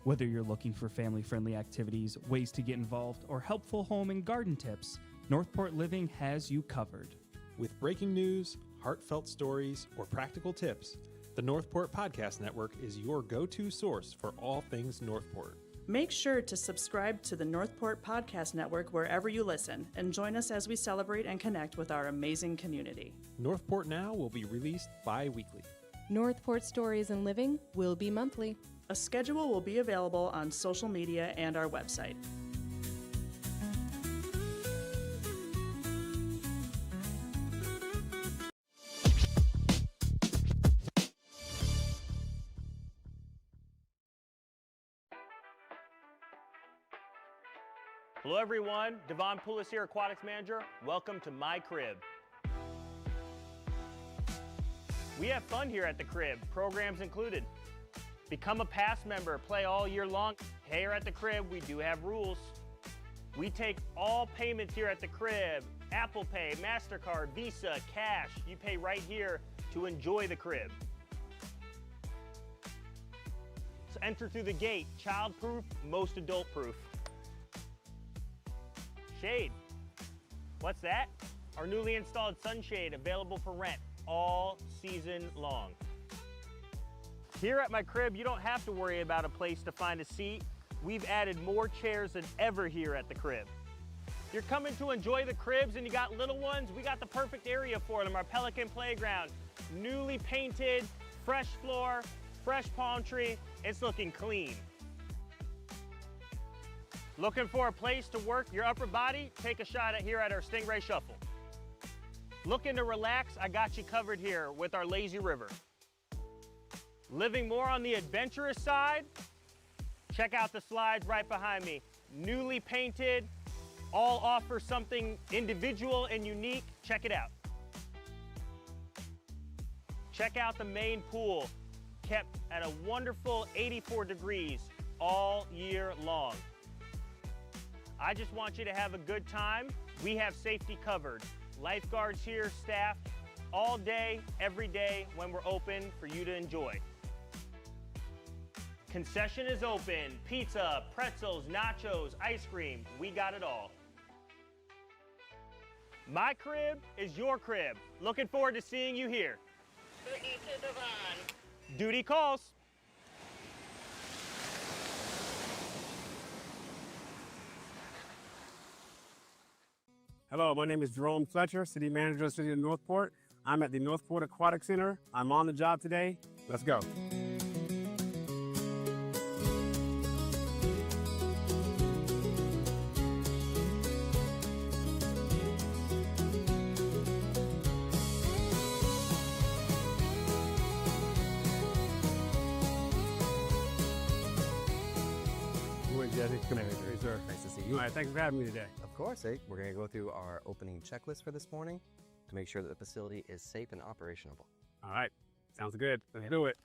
Whether you're looking for family-friendly activities, ways to get involved, or helpful home and garden tips, Northport Living has you covered. With breaking news, heartfelt stories, or practical tips, the Northport Podcast Network is your go-to source for all things Northport. Make sure to subscribe to the Northport Podcast Network wherever you listen, and join us as we celebrate and connect with our amazing community. Northport Now will be released bi-weekly. Northport Stories and Living will be monthly. A schedule will be available on social media and our website. Hello everyone, Devon Poulos here, Aquatics Manager. Welcome to my crib. We have fun here at the crib, programs included. Become a past member, play all year long. Here at the crib, we do have rules. We take all payments here at the crib, Apple Pay, MasterCard, Visa, cash. You pay right here to enjoy the crib. So enter through the gate, child-proof, most adult-proof. Shade. What's that? Our newly installed sunshade available for rent all season long. Here at my crib, you don't have to worry about a place to find a seat. We've added more chairs than ever here at the crib. If you're coming to enjoy the cribs and you got little ones, we got the perfect area for them, our Pelican Playground. Newly painted, fresh floor, fresh palm tree. It's looking clean. Looking for a place to work your upper body? Take a shot here at our Stingray Shuffle. Looking to relax? I got you covered here with our Lazy River. Living more on the adventurous side? Check out the slides right behind me. Newly painted, all offer something individual and unique. Check it out. Check out the main pool, kept at a wonderful 84 degrees all year long. I just want you to have a good time. We have safety covered. Lifeguards here, staff, all day, every day when we're open for you to enjoy. Concession is open. Pizza, pretzels, nachos, ice cream, we got it all. My crib is your crib. Looking forward to seeing you here. Duty calls. Hello, my name is Jerome Fletcher, City Manager of the City of Northport. I'm at the Northport Aquatic Center. I'm on the job today. Let's go. Jesse, come here. Hey, sir. Nice to see you. All right, thanks for having me today. Of course, we're going to go through our opening checklist for this morning to make sure that the facility is safe and operational. All right, sounds good. Let's do it.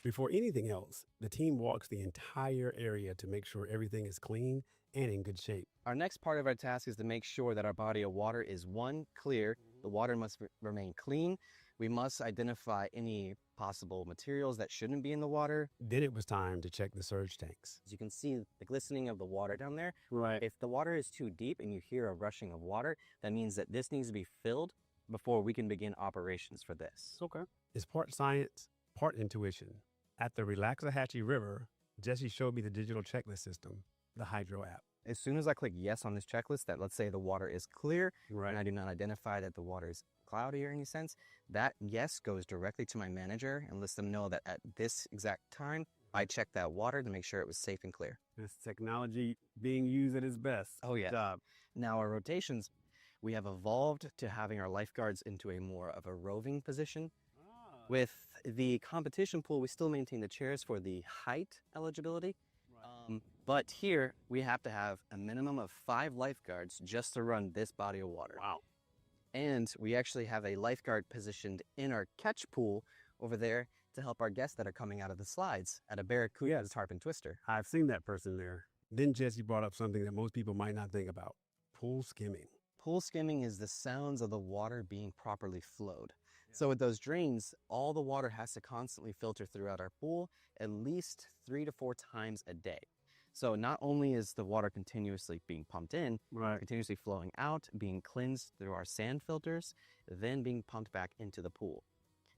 Before anything else, the team walks the entire area to make sure everything is clean and in good shape. Our next part of our task is to make sure that our body of water is clear. The water must remain clean. We must identify any possible materials that shouldn't be in the water. Then it was time to check the surge tanks. As you can see the glistening of the water down there. Right. If the water is too deep and you hear a rushing of water, that means that this needs to be filled before we can begin operations for this. Okay. It's part science, part intuition. At the Relaxahatchee River, Jesse showed me the digital checklist system, the Hydro app. As soon as I click yes on this checklist that let's say the water is clear and I do not identify that the water is cloudy or any sense, that yes goes directly to my manager and lets them know that at this exact time, I checked that water to make sure it was safe and clear. This technology being used at its best. Oh, yeah. Job. Now, our rotations, we have evolved to having our lifeguards into a more of a roving position. With the competition pool, we still maintain the chairs for the height eligibility. But here, we have to have a minimum of 5 lifeguards just to run this body of water. Wow. And we actually have a lifeguard positioned in our catch pool over there to help our guests that are coming out of the slides at a Barracuda Tarpon Twister. I've seen that person there. Then Jesse brought up something that most people might not think about, pool skimming. Pool skimming is the sounds of the water being properly flowed. So with those drains, all the water has to constantly filter throughout our pool at least 3 to 4 times a day. So not only is the water continuously being pumped in, continuously flowing out, being cleansed through our sand filters, then being pumped back into the pool.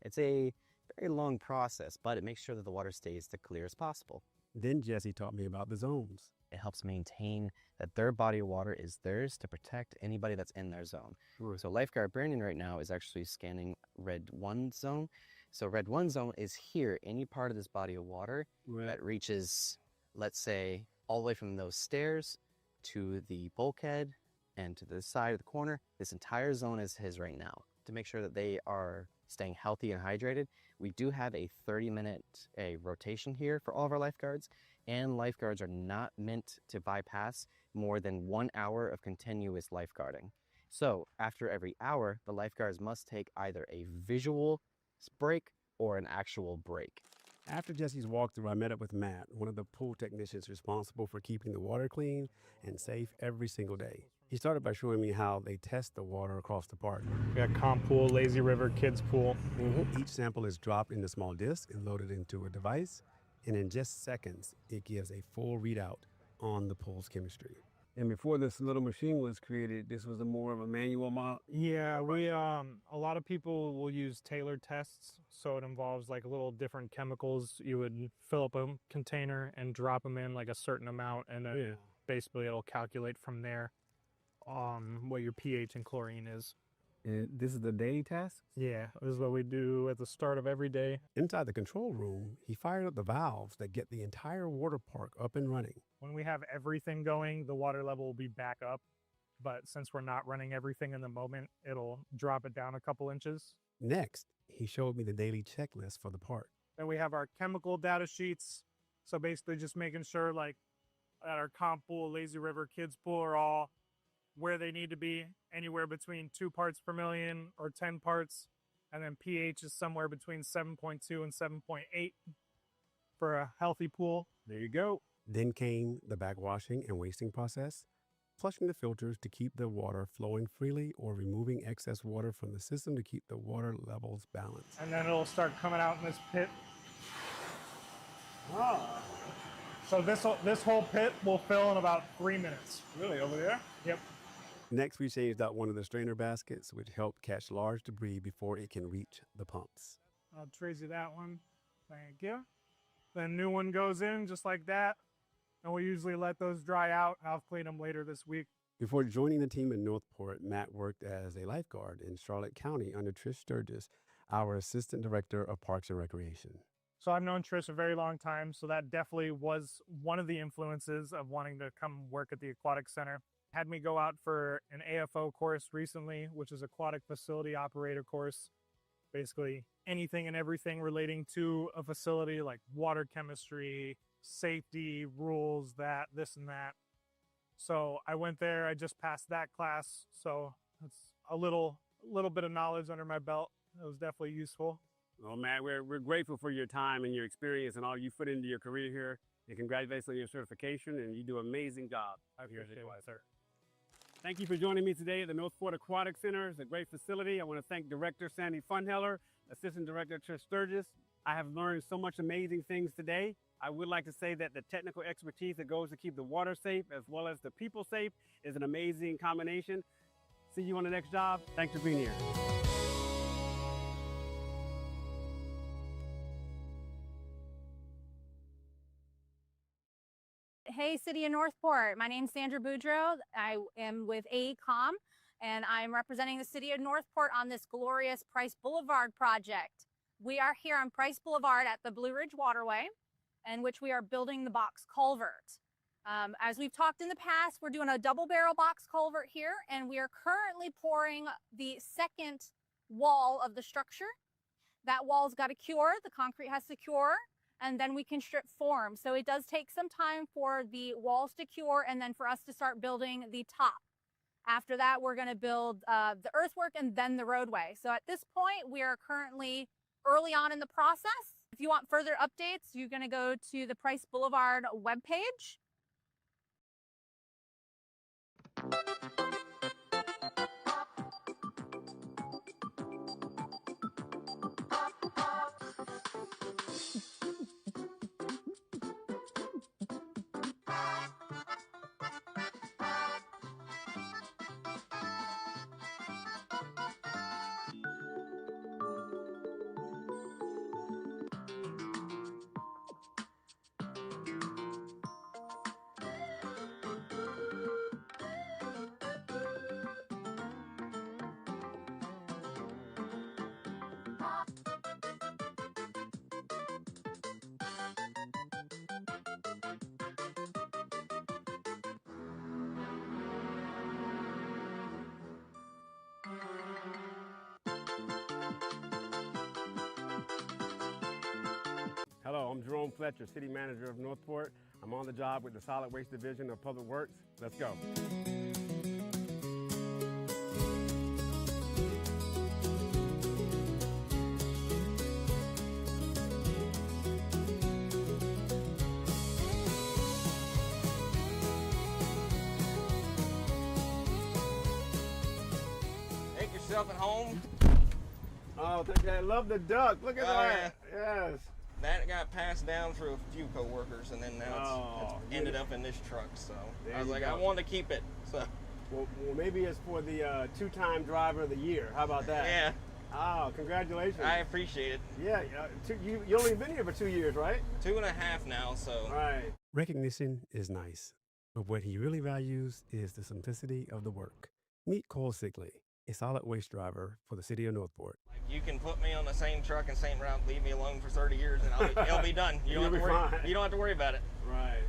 It's a very long process, but it makes sure that the water stays as clear as possible. Then Jesse taught me about the zones. It helps maintain that their body of water is theirs to protect anybody that's in their zone. So Lifeguard Brandon right now is actually scanning Red 1 zone. So Red 1 zone is here, any part of this body of water that reaches, let's say, all the way from those stairs to the bulkhead and to the side of the corner. This entire zone is his right now. To make sure that they are staying healthy and hydrated, we do have a 30-minute rotation here for all of our lifeguards, and lifeguards are not meant to bypass more than 1 hour of continuous lifeguarding. So after every hour, the lifeguards must take either a visual break or an actual break. After Jesse's walkthrough, I met up with Matt, one of the pool technicians responsible for keeping the water clean and safe every single day. He started by showing me how they test the water across the park. We got Comp Pool, Lazy River, Kids Pool. Each sample is dropped in a small disc and loaded into a device, and in just seconds, it gives a full readout on the pool's chemistry. And before this little machine was created, this was more of a manual model? Yeah, we a lot of people will use tailored tests, so it involves like little different chemicals. You would fill up a container and drop them in like a certain amount, and then basically it'll calculate from there what your pH and chlorine is. And this is the daily task? Yeah, this is what we do at the start of every day. Inside the control room, he fired up the valves that get the entire water park up and running. When we have everything going, the water level will be back up. But since we're not running everything in the moment, it'll drop it down a couple inches. Next, he showed me the daily checklist for the park. Then we have our chemical data sheets. So basically just making sure like that our Comp Pool, Lazy River, Kids Pool are all where they need to be, anywhere between 2 parts per million or 10 parts. And then pH is somewhere between 7.2 and 7.8 for a healthy pool. There you go. Then came the backwashing and wasting process, flushing the filters to keep the water flowing freely or removing excess water from the system to keep the water levels balanced. And then it'll start coming out in this pit. So this whole pit will fill in about 3 minutes. Really, over there? Yep. Next, we changed out one of the strainer baskets, which helped catch large debris before it can reach the pumps. I'll trade you that one. Thank you. Then new one goes in just like that. And we usually let those dry out. I'll clean them later this week. Before joining the team in Northport, Matt worked as a lifeguard in Charlotte County under Trish Sturgis, our Assistant Director of Parks and Recreation. So I've known Trish a very long time. So that definitely was one of the influences of wanting to come work at the Aquatic Center. Had me go out for an AFO course recently, which is Aquatic Facility Operator course. Basically anything and everything relating to a facility like water chemistry, safety, rules, this and that. So I went there, I just passed that class. So it's a little bit of knowledge under my belt. It was definitely useful. Well, Matt, we're grateful for your time and your experience and all you put into your career here. And congratulations on your certification, and you do an amazing job. I appreciate it, sir. Thank you for joining me today at the Northport Aquatic Center. It's a great facility. I want to thank Director Sandy Funheller, Assistant Director Trish Sturgis. I have learned so much amazing things today. I would like to say that the technical expertise that goes to keep the water safe as well as the people safe is an amazing combination. See you on the next job. Thanks for being here. Hey, City of Northport. My name's Sandra Boudreau. I am with AECOM, and I'm representing the City of Northport on this glorious Price Boulevard project. We are here on Price Boulevard at the Blue Ridge Waterway, in which we are building the box culvert. As we've talked in the past, we're doing a double barrel box culvert here, and we are currently pouring the second wall of the structure. That wall's got to cure, the concrete has to cure, and then we can strip form. So it does take some time for the walls to cure and then for us to start building the top. After that, we're going to build the earthwork and then the roadway. So at this point, we are currently early on in the process. If you want further updates, you're going to go to the Price Boulevard webpage. Hello, I'm Jerome Fletcher, City Manager of Northport. I'm on the job with the Solid Waste Division of Public Works. Let's go. Make yourself at home. Oh, thank you. I love the duck. Look at that. Yeah. Yes. That got passed down through a few co-workers, and then now it's ended up in this truck. So I was like, I want to keep it. So well, maybe it's for the two-time driver of the year. How about that? Yeah. Oh, congratulations. I appreciate it. Yeah, you only been here for 2 years, right? 2.5 now, so. Right. Recognition is nice, but what he really values is the simplicity of the work. Meet Cole Sigley, a solid waste driver for the City of Northport. You can put me on the same truck and same route, leave me alone for 30 years, and it'll be done. You don't have to worry about it. Right.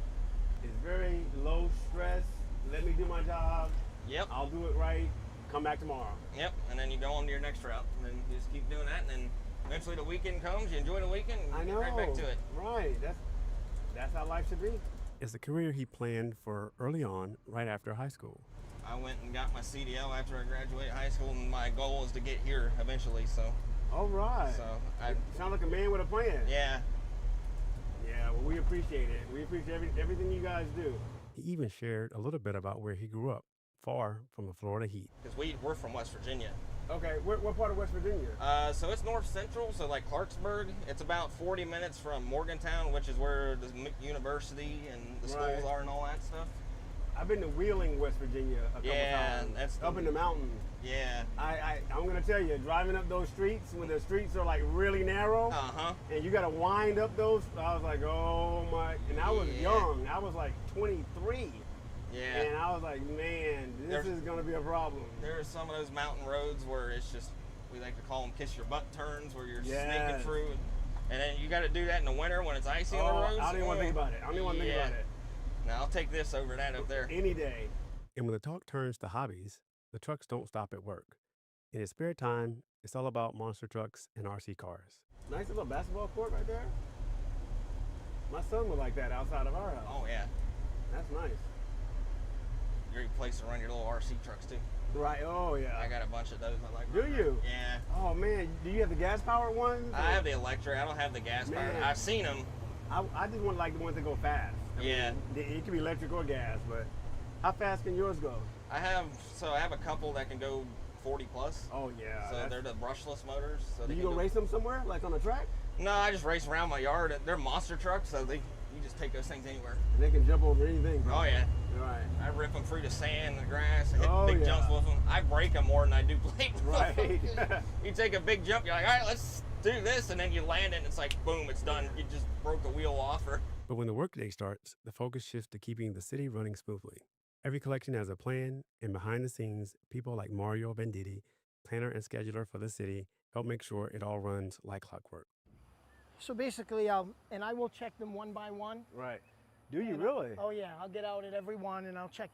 It's very low stress. Let me do my job. Yep. I'll do it right. Come back tomorrow. Yep. And then you go on to your next route, and then you just keep doing that, and then eventually the weekend comes. You enjoy the weekend, and you get right back to it. Right. That's how life should be. It's a career he planned for early on, right after high school. I went and got my CDL after I graduated high school, and my goal is to get here eventually. So. All right. So I sound like a man with a plan. Yeah. Yeah. Well, we appreciate it. We appreciate everything you guys do. He even shared a little bit about where he grew up, far from the Florida heat. Because we're from West Virginia. Okay. What part of West Virginia? So it's north central. So like Clarksburg, it's about 40 minutes from Morgantown, which is where the university and the schools are and all that stuff. I've been to Wheeling, West Virginia a couple times. That's up in the mountains. Yeah. I'm gonna tell you, driving up those streets when the streets are like really narrow, and you gotta wind up those. I was like, oh my! And I was young. I was like 23. Yeah. And I was like, man, this is gonna be a problem. There are some of those mountain roads where it's just, we like to call them kiss your butt turns, where you're sneaking through, and then you got to do that in the winter when it's icy on the roads. I don't even want to think about it. I don't even want to think about it. Now I'll take this over that up there. Any day. And when the talk turns to hobbies, the trucks don't stop at work. In his spare time, it's all about monster trucks and RC cars. Nice little basketball court right there. My son would like that outside of our house. Oh yeah. That's nice. Great place to run your little RC trucks too. Right. Oh yeah. I got a bunch of those. I like. Do you? Yeah. Oh man, do you have the gas powered ones? I have the electric. I don't have the gas powered. I've seen them. I just want like the ones that go fast. I mean, it can be electric or gas, but how fast can yours go? I have a couple that can go 40 plus. Oh yeah. So they're the brushless motors. So do you go race them somewhere, like on a track? No, I just race around my yard. They're monster trucks, so you just take those things anywhere. And they can jump over anything. Bro. Oh yeah. Right. I rip them through the sand, the grass, I hit big jumps with them. I break them more than I do plate. Right. You take a big jump, you're like, all right, let's do this, and then you land it, and it's like, boom, it's done. You just broke the wheel off. But when the workday starts, the focus shifts to keeping the city running smoothly. Every collection has a plan, and behind the scenes, people like Mario Venditti, planner and scheduler for the city, help make sure it all runs like clockwork. So basically, I will check them one by one. Right. Do you really? Oh yeah, I'll get out at every one and I'll check.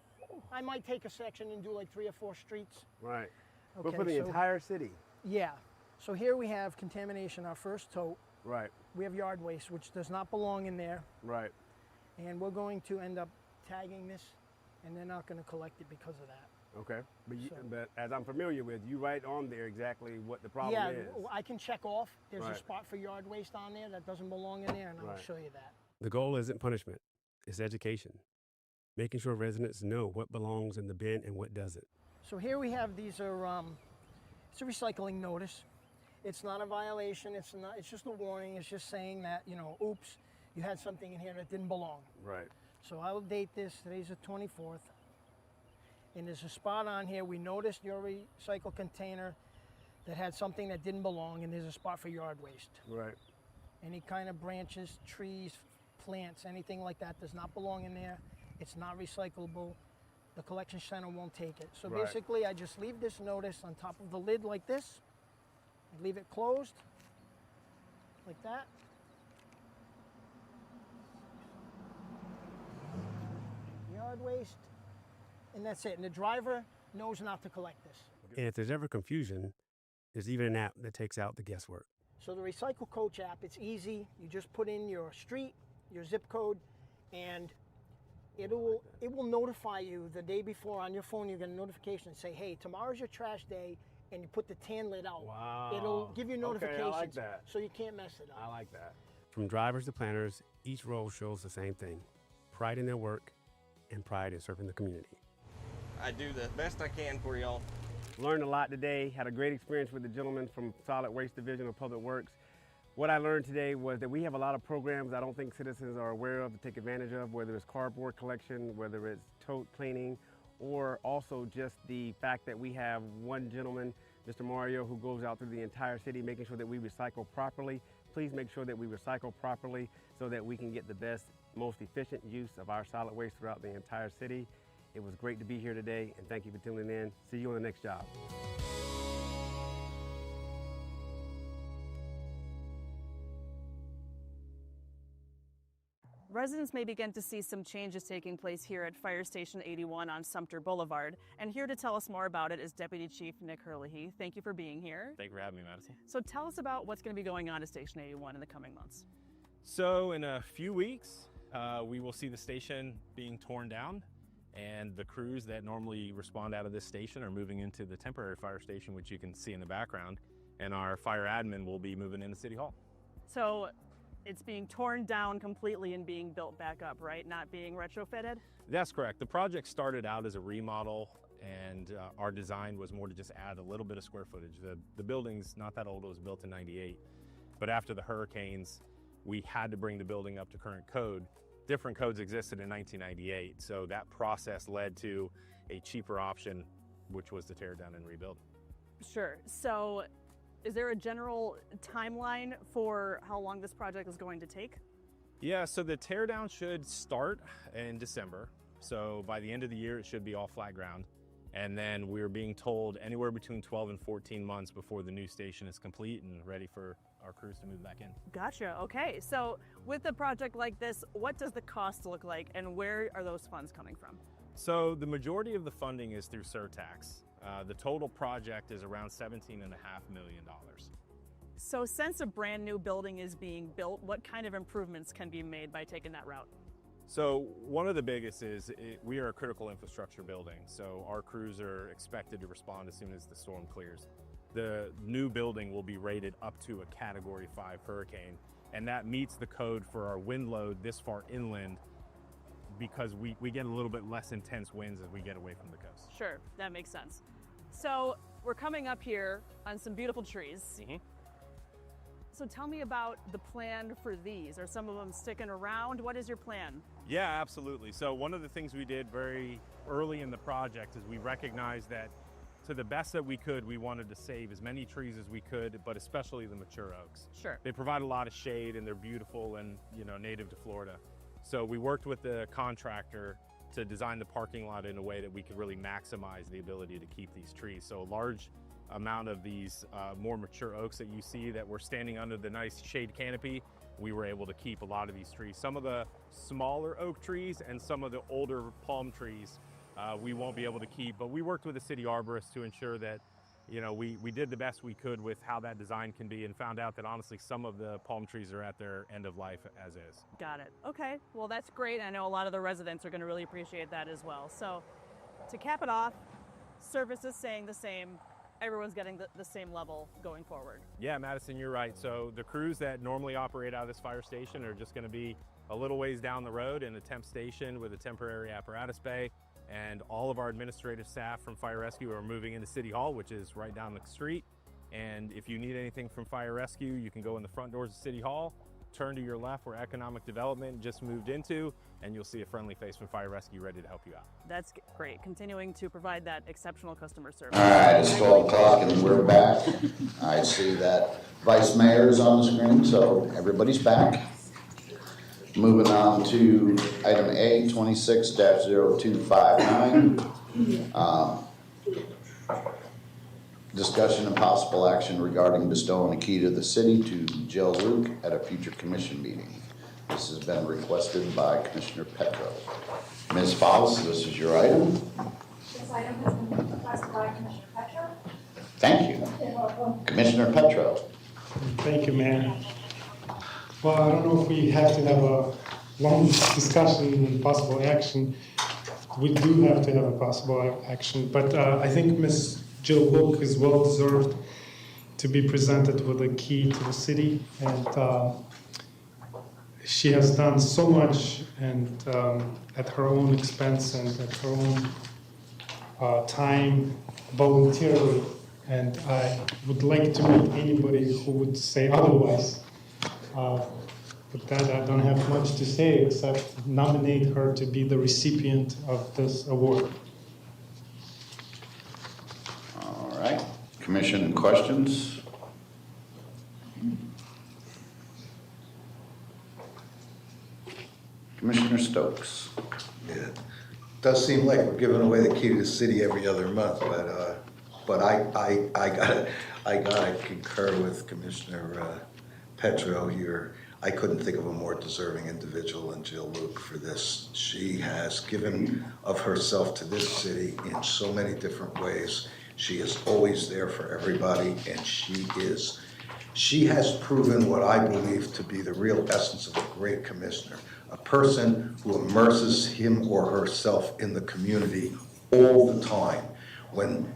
I might take a section and do like 3 or 4 streets. Right. Okay, But for the entire city? Yeah. So here we have contamination, our first tote. Right. We have yard waste, which does not belong in there. Right. And we're going to end up tagging this, and they're not going to collect it because of that. Okay. But as I'm familiar with, you write on there exactly what the problem Yeah, is. I can check off. There's a Right. spot for yard waste on there that doesn't belong in there, and I'll Right. show you that. The goal isn't punishment, it's education. Making sure residents know what belongs in the bin and what doesn't. So here we have these are it's a recycling notice. It's not a violation. It's just a warning. It's just saying that, you know, oops, you had something in here that didn't belong. Right. So I will date this. Today's the 24th. And there's a spot on here. We noticed your recycle container that had something that didn't belong, and there's a spot for yard waste. Right. Any kind of branches, trees, plants, anything like that does not belong in there. It's not recyclable. The collection center won't take it. So Right. basically, I just leave this notice on top of the lid like this. I leave it closed, like that. Yard waste, and that's it. And the driver knows not to collect this. And if there's ever confusion, there's even an app that takes out the guesswork. So the Recycle Coach app, it's easy. You just put in your street, your zip code, and it will notify you the day before on your phone. You get a notification and say, hey, tomorrow's your trash day, and you put the tan lid out. Wow. It'll give you notifications. Okay, I like that. So you can't mess it up. I like that. From drivers to planners, each role shows the same thing: pride in their work and pride in serving the community. I do the best I can for y'all. Learned a lot today, had a great experience with the gentleman from Solid Waste Division of Public Works. What I learned today was that we have a lot of programs I don't think citizens are aware of to take advantage of, whether it's cardboard collection, whether it's tote cleaning, or also just the fact that we have one gentleman, Mr. Mario, who goes out through the entire city making sure that we recycle properly. Please make sure that we recycle properly so that we can get the best, most efficient use of our solid waste throughout the entire city. It was great to be here today, and thank you for tuning in. See you on the next job. Residents may begin to see some changes taking place here at Fire Station 81 on Sumter Boulevard. And here to tell us more about it is Deputy Chief Nick Herlihy. Thank you for being here. Thank you for having me, Madison. So tell us about what's going to be going on at Station 81 in the coming months. So in a few weeks, we will see the station being torn down, and the crews that normally respond out of this station are moving into the temporary fire station, which you can see in the background, and our fire admin will be moving into City Hall. So it's being torn down completely and being built back up, right? Not being retrofitted? That's correct. The project started out as a remodel, and our design was more to just add a little bit of square footage. The building's not that old. It was built in '98, but after the hurricanes, we had to bring the building up to current code. Different codes existed in 1998, so that process led to a cheaper option, which was to tear down and rebuild. Sure. So is there a general timeline for how long this project is going to take? Yeah, so the teardown should start in December. So by the end of the year, it should be all flat ground. And then we're being told anywhere between 12 and 14 months before the new station is complete and ready for our crews to move back in. Gotcha. Okay. So with a project like this, what does the cost look like and where are those funds coming from? So the majority of the funding is through surtax. The total project is around $17.5 million. So since a brand new building is being built, what kind of improvements can be made by taking that route? So one of the biggest is we are a critical infrastructure building, so our crews are expected to respond as soon as the storm clears. The new building will be rated up to a Category 5 hurricane, and that meets the code for our wind load this far inland because we get a little bit less intense winds as we get away from the coast. Sure, that makes sense. So we're coming up here on some beautiful trees. Mm-hmm. So tell me about the plan for these. Are some of them sticking around? What is your plan? Yeah, absolutely. So one of the things we did very early in the project is we recognized that to the best that we could, we wanted to save as many trees as we could, but especially the mature oaks. Sure. They provide a lot of shade and they're beautiful and, native to Florida. So we worked with the contractor to design the parking lot in a way that we could really maximize the ability to keep these trees. So a large amount of these more mature oaks that you see that were standing under the nice shade canopy, we were able to keep a lot of these trees. Some of the smaller oak trees and some of the older palm trees we won't be able to keep, but we worked with the city arborist to ensure that we did the best we could with how that design can be, and found out that honestly some of the palm trees are at their end of life as is. Got it. Okay, well that's great. I know a lot of the residents are going to really appreciate that as well. So to cap it off, service is staying the same. Everyone's getting the same level going forward. Yeah, Madison, you're right. So the crews that normally operate out of this fire station are just going to be a little ways down the road in a temp station with a temporary apparatus bay. And all of our administrative staff from Fire Rescue are moving into City Hall, which is right down the street. And if you need anything from Fire Rescue, you can go in the front doors of City Hall, turn to your left where Economic Development just moved into, and you'll see a friendly face from Fire Rescue ready to help you out. That's great. Continuing to provide that exceptional customer service. All right, it's 12 o'clock and we're back. I see that Vice Mayor's on the screen, so everybody's back. Moving on to item A, 26-0259. Discussion and possible action regarding bestowing a key to the city to Jill Luke at a future commission meeting. This has been requested by Commissioner Petro. Ms. Fowles, this is your item. This item has been requested by Commissioner Petro. Thank you. Commissioner Petro. Thank you, Mayor. Well, I don't know if we have to have a long discussion and possible action. We do have to have a possible action, but I think Ms. Jill Luke is well deserved to be presented with a key to the city, and she has done so much, and at her own expense and at her own time, voluntarily. And I would like to meet anybody who would say otherwise. With that, I don't have much to say except nominate her to be the recipient of this award. All right. Commission questions? Commissioner Stokes. Yeah. Does seem like we're giving away the key to the city every other month, but I gotta concur with Commissioner Petro here. I couldn't think of a more deserving individual than Jill Luke for this. She has given of herself to this city in so many different ways. She is always there for everybody, and she has proven what I believe to be the real essence of a great commissioner, a person who immerses him or herself in the community all the time. When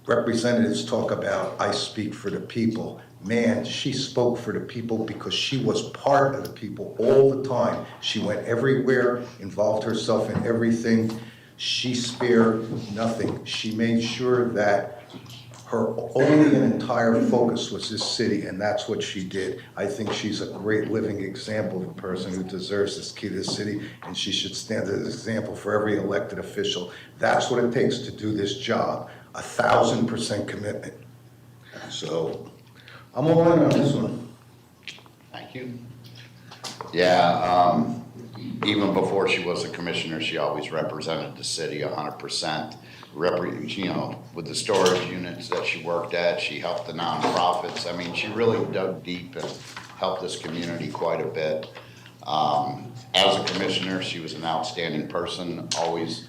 representatives talk about, I speak for the people, man, she spoke for the people because she was part of the people all the time. She went everywhere, involved herself in everything. She spared nothing. She made sure that her only and entire focus was this city, and that's what she did. I think she's a great living example of a person who deserves this key to the city, and she should stand as an example for every elected official. That's what it takes to do this job, 1,000% commitment. So I'm all in on this one. Thank you. Yeah, even before she was a commissioner, she always represented the city 100%. With the storage units that she worked at, she helped the nonprofits. I mean, she really dug deep and helped this community quite a bit. As a commissioner, she was an outstanding person, always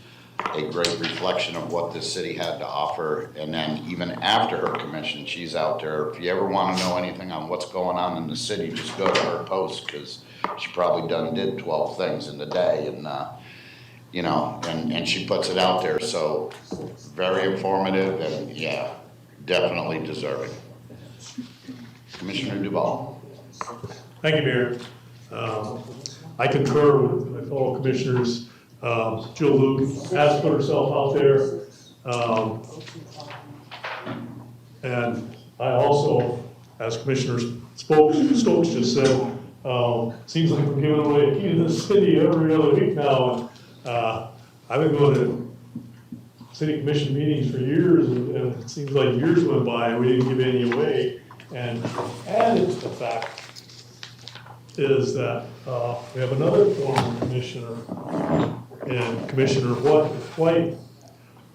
a great reflection of what this city had to offer. And then even after her commission, she's out there. If you ever want to know anything on what's going on in the city, just go to her post, because she probably did 12 things in the day, and and she puts it out there. So very informative, and yeah, definitely deserving. Commissioner Duval. Thank you, Mayor. I concur with my fellow commissioners. Jill Luke has put herself out there. And I also, as Commissioner Stokes just said, seems like we're giving away a key to the city every other week now. I've been going to city commission meetings for years, and it seems like years went by and we didn't give any away. And added to the fact is that we have another former commissioner, and Commissioner White,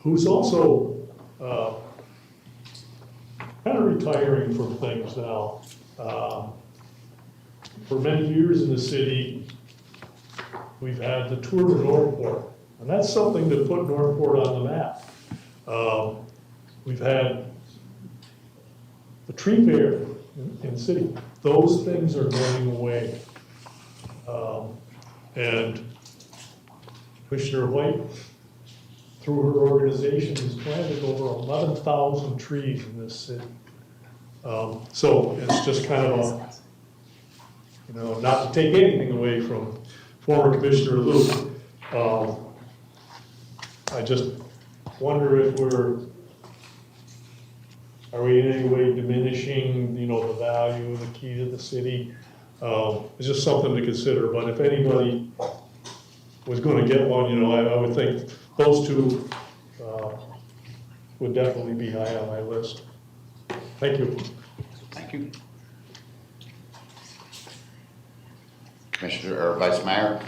who's also kind of retiring from things now. For many years in the city, we've had the Tour de Northport, and that's something to put Northport on the map. We've had the tree fair in the city. Those things are going away. And Commissioner White, through her organization, has planted over 11,000 trees in this city. So it's just kind of a, not to take anything away from former Commissioner Luke. I just wonder if are we in any way diminishing, the value of the key to the city? It's just something to consider. But if anybody was going to get one, I would think those two would definitely be high on my list. Thank you. Thank you. Commissioner or Vice Mayor.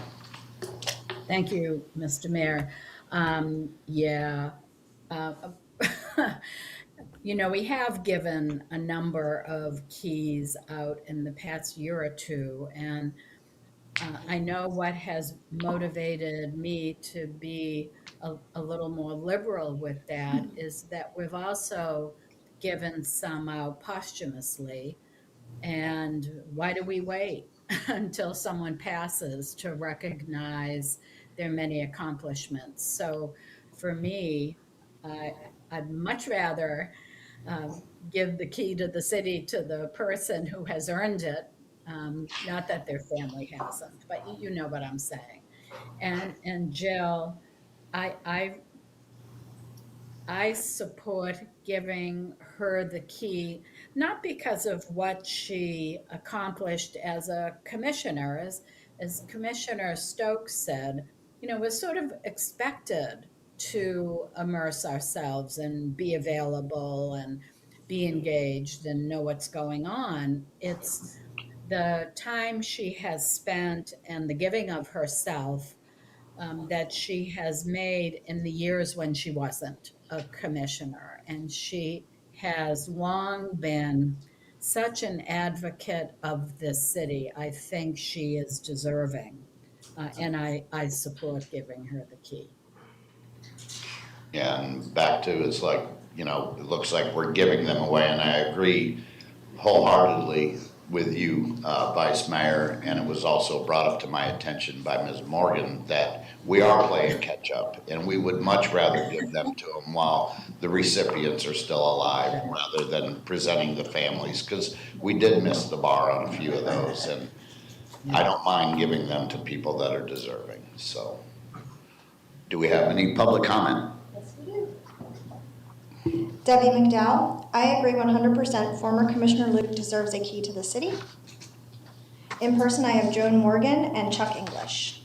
Thank you, Mr. Mayor. We have given a number of keys out in the past year or two, and I know what has motivated me to be a little more liberal with that is that we've also given some out posthumously. And why do we wait until someone passes to recognize their many accomplishments? So for me, I'd much rather give the key to the city to the person who has earned it, not that their family hasn't, but you know what I'm saying. And Jill, I support giving her the key, not because of what she accomplished as a commissioner, as Commissioner Stokes said, we're sort of expected to immerse ourselves and be available and be engaged and know what's going on. It's the time she has spent and the giving of herself that she has made in the years when she wasn't a commissioner. And she has long been such an advocate of this city. I think she is deserving. And I support giving her the key. Yeah, and back to it's like, it looks like we're giving them away, and I agree wholeheartedly with you, Vice Mayor, and it was also brought up to my attention by Ms. Morgan that we are playing catch up, and we would much rather give them to them while the recipients are still alive rather than presenting the families, because we did miss the bar on a few of those, and I don't mind giving them to people that are deserving. So, do we have any public comment? Debbie McDowell, I agree 100%. Former Commissioner Luke deserves a key to the city. In person, I have Joan Morgan and Chuck English.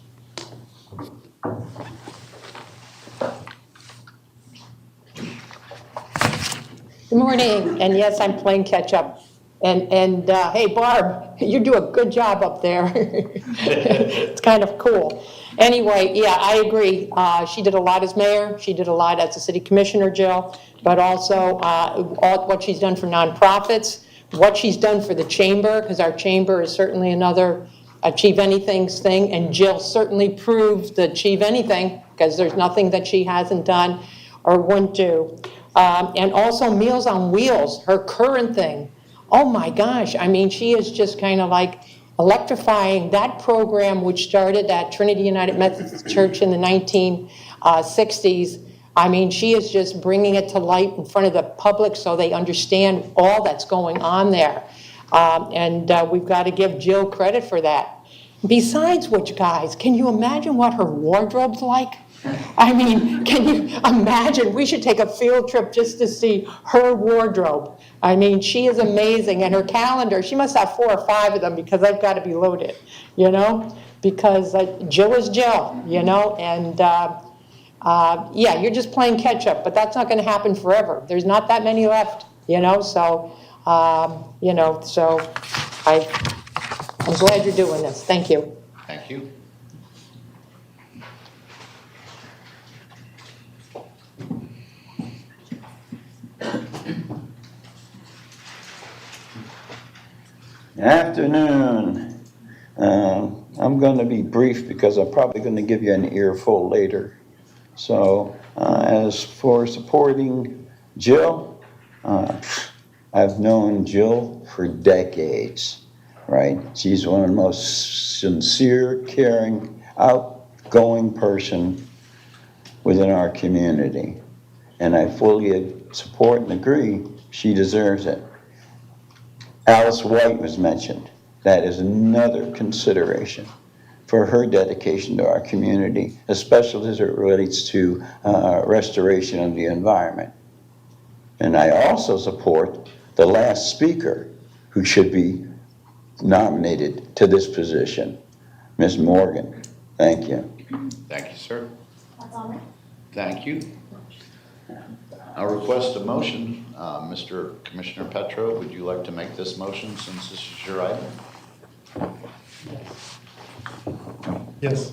Good morning, and yes, I'm playing catch up. And hey, Barb, you do a good job up there. It's kind of cool. Anyway, yeah, I agree. She did a lot as mayor. She did a lot as a city commissioner, Jill, but also all what she's done for nonprofits, what she's done for the chamber, because our chamber is certainly another Achieve Anything thing, and Jill certainly proved the Achieve Anything, because there's nothing that she hasn't done or wouldn't do. And also Meals on Wheels, her current thing. Oh my gosh, I mean, she is just kind of like electrifying that program, which started at Trinity United Methodist Church in the 1960s. I mean, she is just bringing it to light in front of the public so they understand all that's going on there. And we've got to give Jill credit for that. Besides which, guys, can you imagine what her wardrobe's like? I mean, can you imagine? We should take a field trip just to see her wardrobe. I mean, she is amazing. And her calendar, she must have 4 or 5 of them because they've got to be loaded, because Jill is Jill, and yeah, you're just playing catch up, but that's not going to happen forever. There's not that many left, so, so I'm glad you're doing this. Thank you. Thank you. Afternoon. I'm going to be brief because I'm probably going to give you an earful later. So as for supporting Jill, I've known Jill for decades, right? She's one of the most sincere, caring, outgoing person within our community. And I fully support and agree she deserves it. Alice White was mentioned. That is another consideration for her dedication to our community, especially as it relates to restoration of the environment. And I also support the last speaker who should be nominated to this position, Ms. Morgan. Thank you. Thank you, sir. That's all right. Thank you. I'll request a motion. Mr. Commissioner Petro, would you like to make this motion since this is your item? Yes.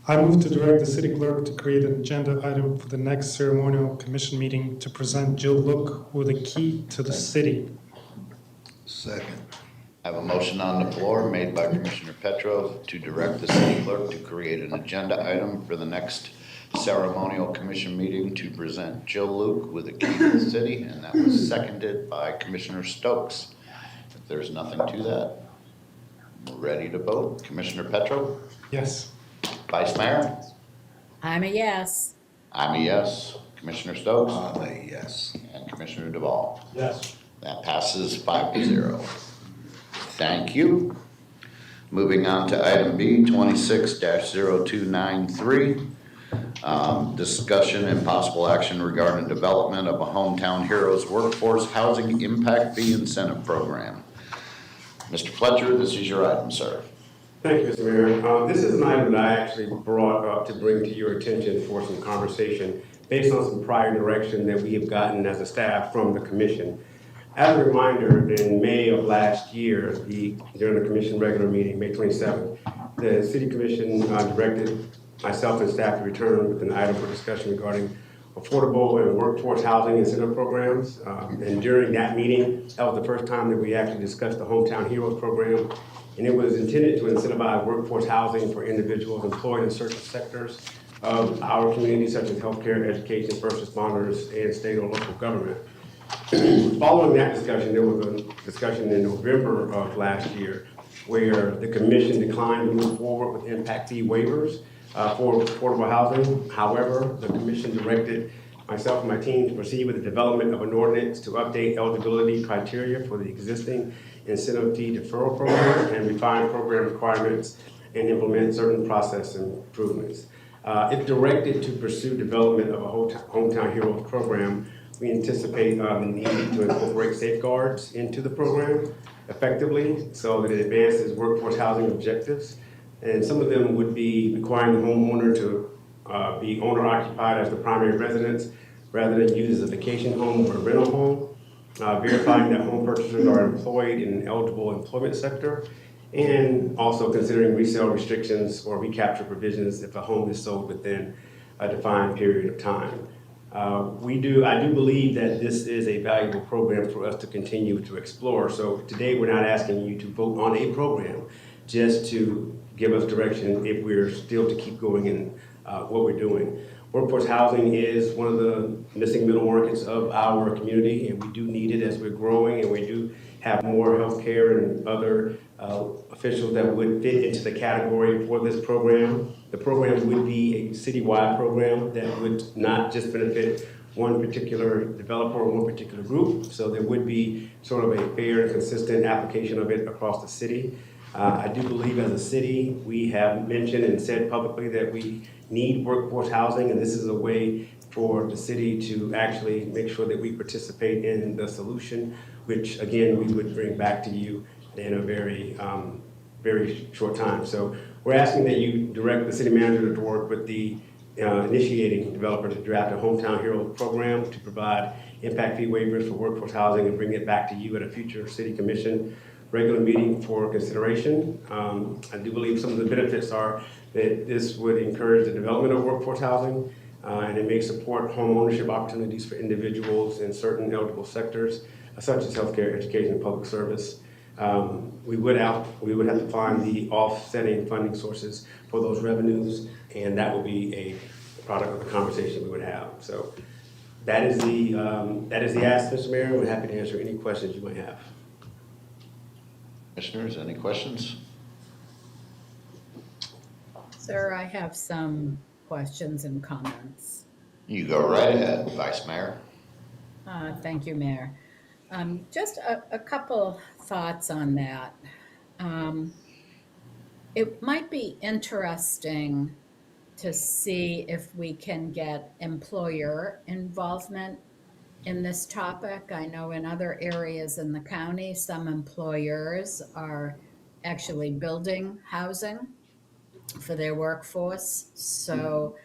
I move to direct the city clerk to create an agenda item for the next ceremonial commission meeting to present Jill Look with a key to the city. Second. I have a motion on the floor made by Commissioner Petro to direct the city clerk to create an agenda item for the next ceremonial commission meeting to present Jill Luke with a key to the city, and that was seconded by Commissioner Stokes. If there's nothing to that, we're ready to vote. Commissioner Petro? Yes. Vice Mayor? I'm a yes. I'm a yes. Commissioner Stokes? I'm a yes. And Commissioner Duvall? Yes. That passes 5-0. Thank you. Moving on to item B, 26-0293. Discussion and possible action regarding development of a Hometown Heroes Workforce Housing Impact Fee Incentive Program. Mr. Fletcher, this is your item, sir. Thank you, Mr. Mayor. This is an item that I actually brought up to bring to your attention for some conversation based on some prior direction that we have gotten as a staff from the commission. As a reminder, in May of last year, during the commission regular meeting, May 27th, the city commission directed myself and staff to return with an item for discussion regarding affordable and workforce housing incentive programs. And during that meeting, that was the first time that we actually discussed the Hometown Heroes program. And it was intended to incentivize workforce housing for individuals employed in certain sectors of our community, such as healthcare, education, first responders, and state or local government. Following that discussion, there was a discussion in November of last year where the commission declined to move forward with impact fee waivers for affordable housing. However, the commission directed myself and my team to proceed with the development of an ordinance to update eligibility criteria for the existing incentive fee deferral program and refine program requirements and implement certain process improvements. If directed to pursue development of a Hometown Heroes program, we anticipate the need to incorporate safeguards into the program effectively so that it advances workforce housing objectives. And some of them would be requiring the homeowner to be owner-occupied as the primary residence rather than used as a vacation home or a rental home, verifying that home purchasers are employed in an eligible employment sector, and also considering resale restrictions or recapture provisions if a home is sold within a defined period of time. I do believe that this is a valuable program for us to continue to explore. So today we're not asking you to vote on a program, just to give us direction if we're still to keep going in what we're doing. Workforce housing is one of the missing middle markets of our community, and we do need it as we're growing, and we do have more healthcare and other officials that would fit into the category for this program. The program would be a citywide program that would not just benefit one particular developer or one particular group, so there would be sort of a fair and consistent application of it across the city. I do believe as a city, we have mentioned and said publicly that we need workforce housing, and this is a way for the city to actually make sure that we participate in the solution, which again, we would bring back to you in a very, very short time. So we're asking that you direct the city manager to work with the initiating developer to draft a Hometown Hero program to provide impact fee waivers for workforce housing and bring it back to you at a future city commission regular meeting for consideration. I do believe some of the benefits are that this would encourage the development of workforce housing, and it may support home ownership opportunities for individuals in certain eligible sectors, such as healthcare, education, and public service. We would have to find the offsetting funding sources for those revenues, and that will be a product of the conversation we would have. So that is the ask, Mr. Mayor. We're happy to answer any questions you might have. Commissioners, any questions? Sir, I have some questions and comments. You go right ahead, Vice Mayor. Thank you, Mayor. Just a couple thoughts on that. It might be interesting to see if we can get employer involvement in this topic. I know in other areas in the county, some employers are actually building housing for their workforce. So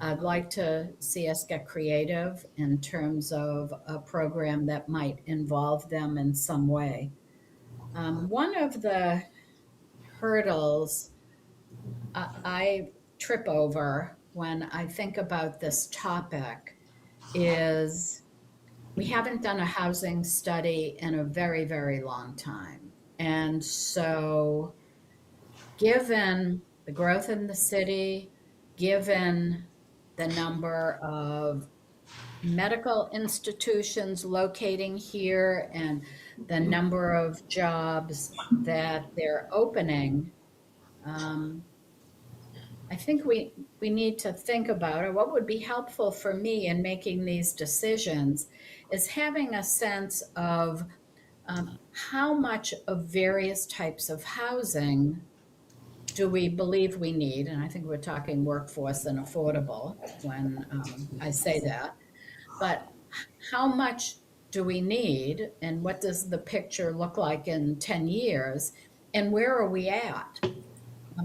I'd like to see us get creative in terms of a program that might involve them in some way. One of the hurdles I trip over when I think about this topic is we haven't done a housing study in a very, very long time. And so given the growth in the city, given the number of medical institutions locating here and the number of jobs that they're opening, I think we need to think about it. What would be helpful for me in making these decisions is having a sense of how much of various types of housing do we believe we need? And I think we're talking workforce and affordable when I say that. But how much do we need, and what does the picture look like in 10 years, and where are we at?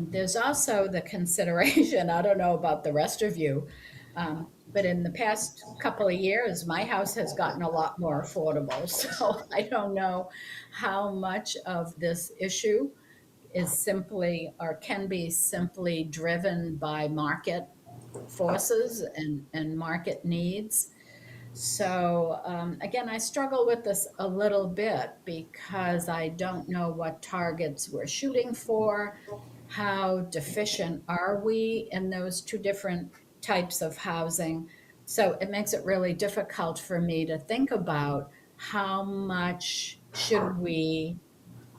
There's also the consideration, I don't know about the rest of you, but in the past couple of years, my house has gotten a lot more affordable. So I don't know how much of this issue is simply or can be simply driven by market forces and market needs. So again, I struggle with this a little bit because I don't know what targets we're shooting for. How deficient are we in those two different types of housing? So it makes it really difficult for me to think about how much should we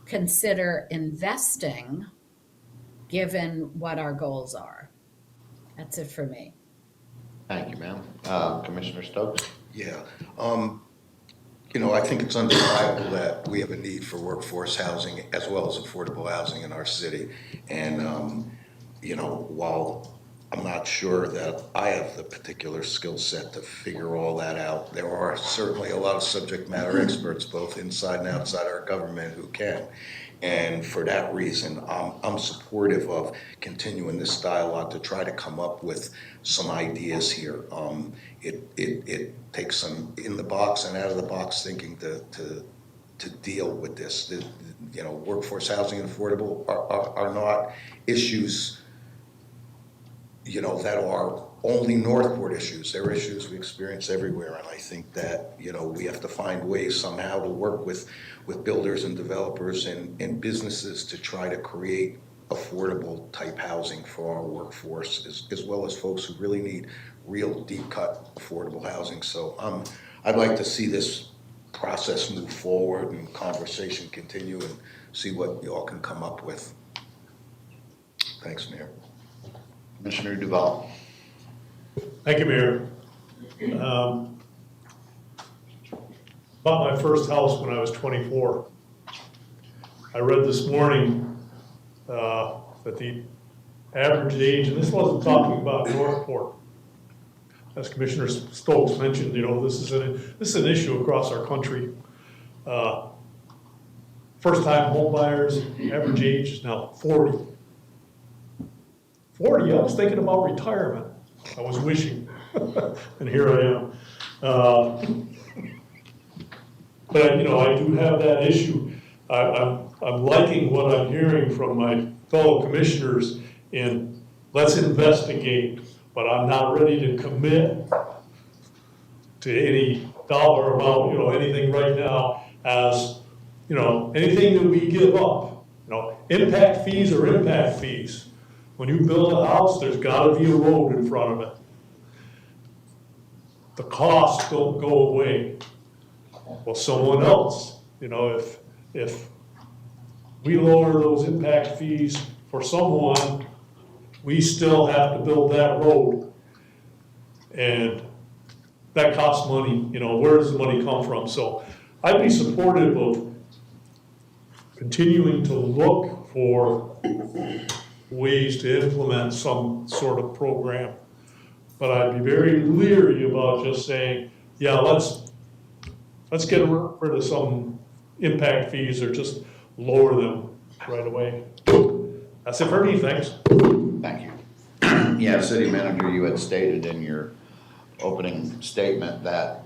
consider investing given what our goals are. That's it for me. Thank you, ma'am. Commissioner Stokes? Yeah. I think it's undeniable that we have a need for workforce housing as well as affordable housing in our city. And, while I'm not sure that I have the particular skill set to figure all that out, there are certainly a lot of subject matter experts, both inside and outside our government, who can. And for that reason, I'm supportive of continuing this dialogue to try to come up with some ideas here. It takes some in the box and out of the box thinking to deal with this. Workforce housing and affordable are not issues, that are only Northport issues. They're issues we experience everywhere. And I think that, we have to find ways somehow to work with builders and developers and businesses to try to create affordable type housing for our workforce, as well as folks who really need real deep cut affordable housing. So I'd like to see this process move forward and conversation continue and see what you all can come up with. Thanks, Mayor. Commissioner Duval. Thank you, Mayor. Bought my first house when I was 24. I read this morning that the average age, and this wasn't talking about Northport, as Commissioner Stokes mentioned, this is an issue across our country. First-time home buyers, average age is now 40. 40, I was thinking about retirement. I was wishing, and here I am. But, I do have that issue. I'm liking what I'm hearing from my fellow commissioners in let's investigate, but I'm not ready to commit to any dollar amount, anything right now as, anything that we give up. Impact fees are impact fees. When you build a house, there's gotta be a road in front of it. The costs don't go away. Well, someone else, if we lower those impact fees for someone, we still have to build that road. And that costs money, where does the money come from? So I'd be supportive of continuing to look for ways to implement some sort of program. But I'd be very leery about just saying, yeah, let's get rid of some impact fees or just lower them right away. That's it for me, thanks. Thank you. Yeah, City Manager, you had stated in your opening statement that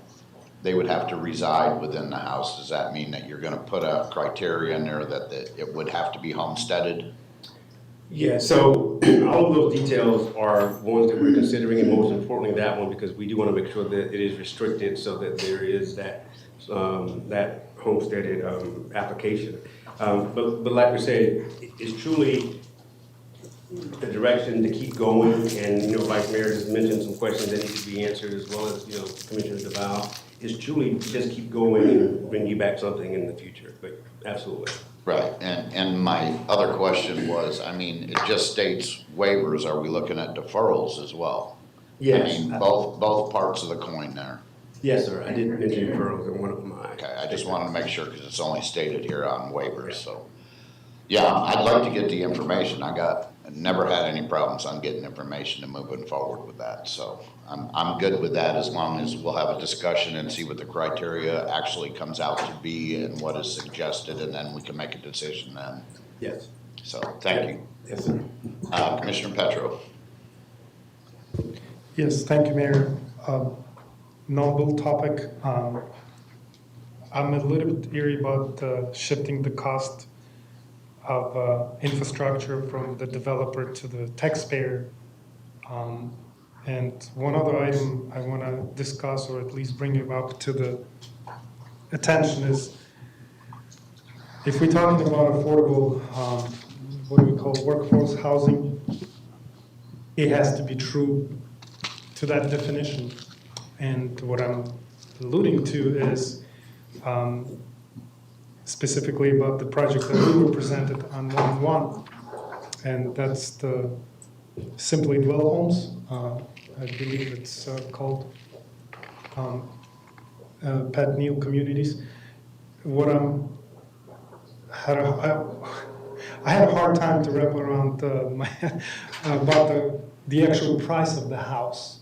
they would have to reside within the house. Does that mean that you're gonna put a criteria in there that it would have to be homesteaded? Yeah, so all of those details are ones that we're considering, and most importantly that one, because we do want to make sure that it is restricted so that there is that homesteaded application. But like we said, it's truly the direction to keep going, and Vice Mayor just mentioned some questions that need to be answered, as well as Commissioner DeVal, is truly just keep going and bring you back something in the future. But absolutely. Right, and my other question was, it just states waivers. Are we looking at deferrals as well? Yes. Both parts of the coin there. Yes, sir. I did mention deferrals in one of my. Okay, I just wanted to make sure because it's only stated here on waivers. So, yeah, I'd like to get the information. I never had any problems on getting information and moving forward with that. So I'm good with that as long as we'll have a discussion and see what the criteria actually comes out to be and what is suggested, and then we can make a decision then. Yes. So thank you. Yes, sir. Commissioner Petro. Yes, thank you, Mayor. Noble topic. I'm a little bit eerie about shifting the cost of infrastructure from the developer to the taxpayer. And one other item I want to discuss, or at least bring it up to the attention, is if we're talking about affordable, what do we call workforce housing, it has to be true to that definition. And what I'm alluding to is specifically about the project that we were presented on 1-1, and that's the Simply Dwell Homes. I believe it's called Pat Neal Communities. What I had a hard time to wrap around about the actual price of the house.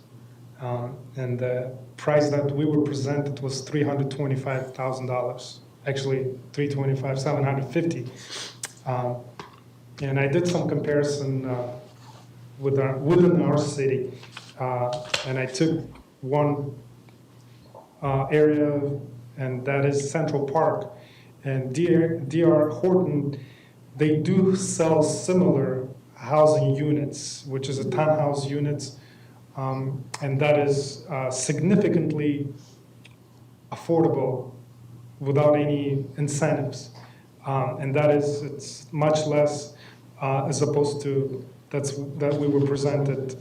And the price that we were presented was $325,000. Actually, $325,750. And I did some comparison within our city, and I took one area, and that is Central Park. And D.R. Horton, they do sell similar housing units, which is a townhouse units, and that is significantly affordable without any incentives. And that is, it's much less as opposed to that we were presented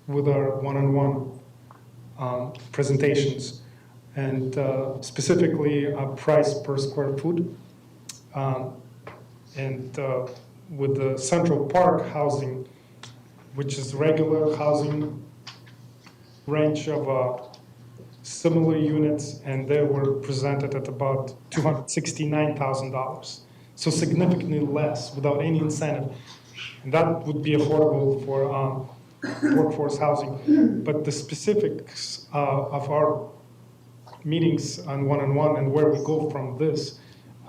with our one-on-one presentations, and specifically a price per square foot. And with the Central Park housing, which is regular housing range of similar units, and they were presented at about $269,000. So significantly less without any incentive. And that would be affordable for workforce housing. But the specifics of our meetings on one-on-one and where we go from this,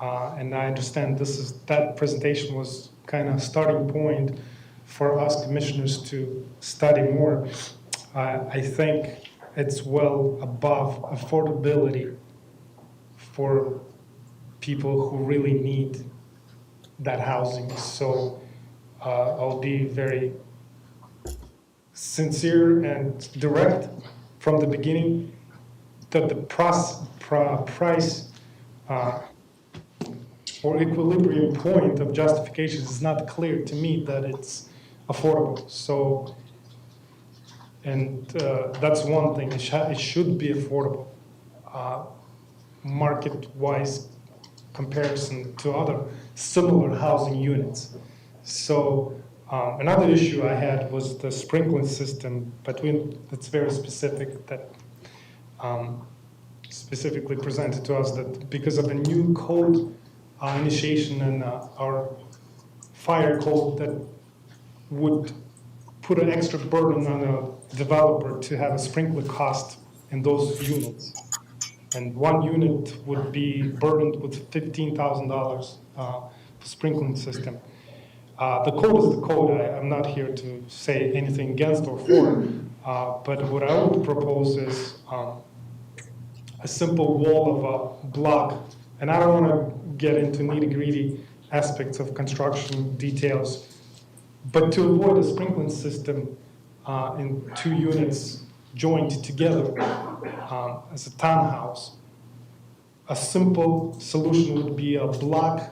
and I understand that presentation was kind of starting point for us commissioners to study more. I think it's well above affordability for people who really need that housing. So I'll be very sincere and direct from the beginning that the price or equilibrium point of justification is not clear to me that it's affordable. So, and that's one thing, it should be affordable. Market-wise comparison to other similar housing units. So another issue I had was the sprinkling system, but it's very specific, that specifically presented to us that because of a new code initiation in our fire code that would put an extra burden on a developer to have a sprinkler cost in those units. And one unit would be burdened with $15,000 for sprinkling system. The code is the code. I'm not here to say anything against or for, but what I would propose is a simple wall of a block. And I don't want to get into nitty-gritty aspects of construction details, but to avoid a sprinkling system in 2 units joined together as a townhouse, a simple solution would be a block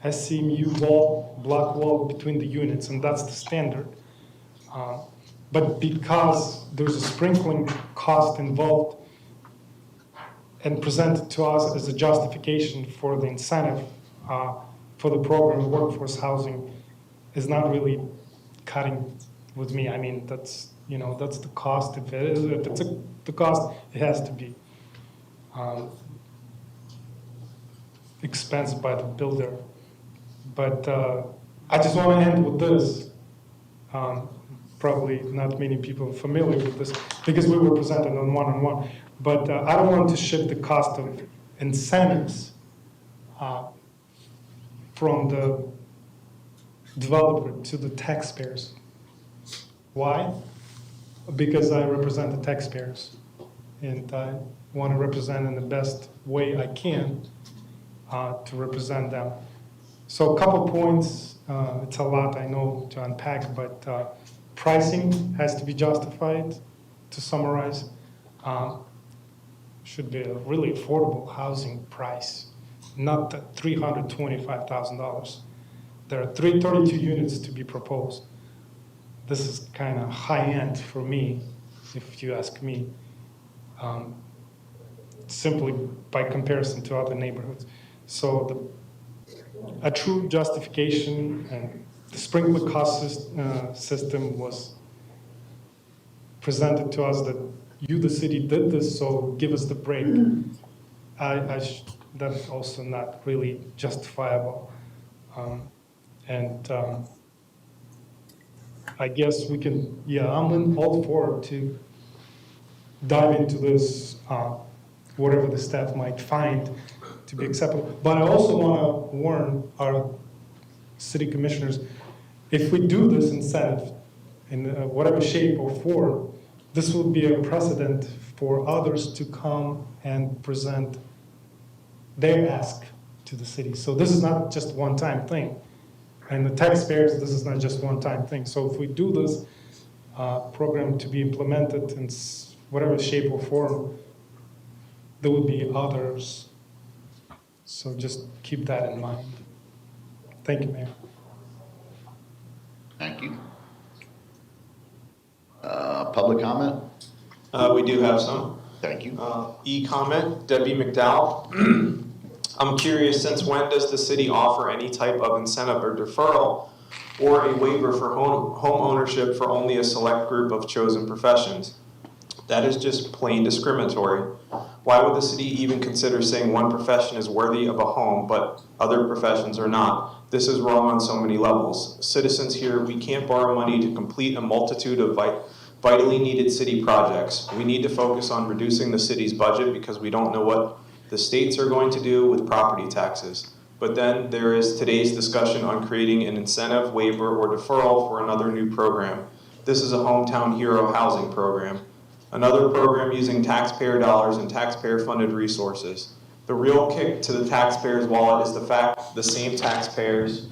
SCMU wall, block wall between the units, and that's the standard. But because there's a sprinkling cost involved and presented to us as a justification for the incentive for the program, workforce housing is not really cutting with me. I mean, that's the cost. If it's the cost, it has to be expensed by the builder. But I just want to end with this. Probably not many people are familiar with this because we were presented on one-on-one. But I don't want to shift the cost of incentives from the developer to the taxpayers. Why? Because I represent the taxpayers, and I want to represent in the best way I can to represent them. So a couple points, it's a lot I know to unpack, but pricing has to be justified, to summarize. Should be a really affordable housing price, not the $325,000. There are 332 units to be proposed. This is kind of high-end for me, if you ask me, simply by comparison to other neighborhoods. So a true justification and the sprinkler cost system was presented to us that you, the city, did this, so give us the break. That's also not really justifiable. I guess we can, I'm all for to dive into this, whatever the staff might find to be acceptable. But I also want to warn our city commissioners, if we do this incentive in whatever shape or form, this will be a precedent for others to come and present their ask to the city. So this is not just a one-time thing. And the taxpayers, this is not just one-time thing. So if we do this program to be implemented in whatever shape or form, there will be others. So just keep that in mind. Thank you, Mayor. Thank you. Public comment? We do have some. Thank you. E-comment, Debbie McDowell. I'm curious, since when does the city offer any type of incentive or deferral or a waiver for home ownership for only a select group of chosen professions? That is just plain discriminatory. Why would the city even consider saying one profession is worthy of a home but other professions are not? This is wrong on so many levels. Citizens here, we can't borrow money to complete a multitude of vitally needed city projects. We need to focus on reducing the city's budget because we don't know what the states are going to do with property taxes. But then there is today's discussion on creating an incentive, waiver, or deferral for another new program. This is a Hometown Hero housing program. Another program using taxpayer dollars and taxpayer-funded resources. The real kick to the taxpayer's wallet is the fact the same taxpayers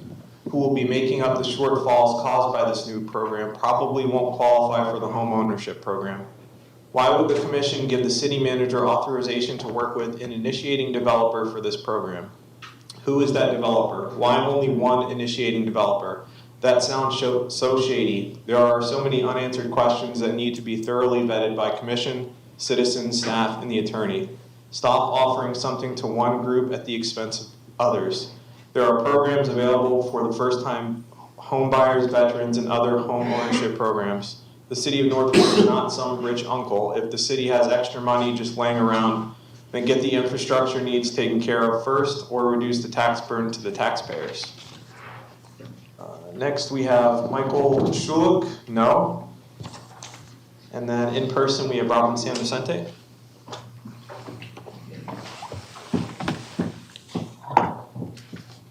who will be making up the shortfalls caused by this new program probably won't qualify for the home ownership program. Why would the commission give the city manager authorization to work with an initiating developer for this program? Who is that developer? Why only one initiating developer? That sounds so shady. There are so many unanswered questions that need to be thoroughly vetted by commission, citizens, staff, and the attorney. Stop offering something to one group at the expense of others. There are programs available for the first-time home buyers, veterans, and other home ownership programs. The city of Northport is not some rich uncle. If the city has extra money just laying around, then get the infrastructure needs taken care of first or reduce the tax burden to the taxpayers. Next we have Michael Shuluk, no. And then in person we have Robin San Vicente.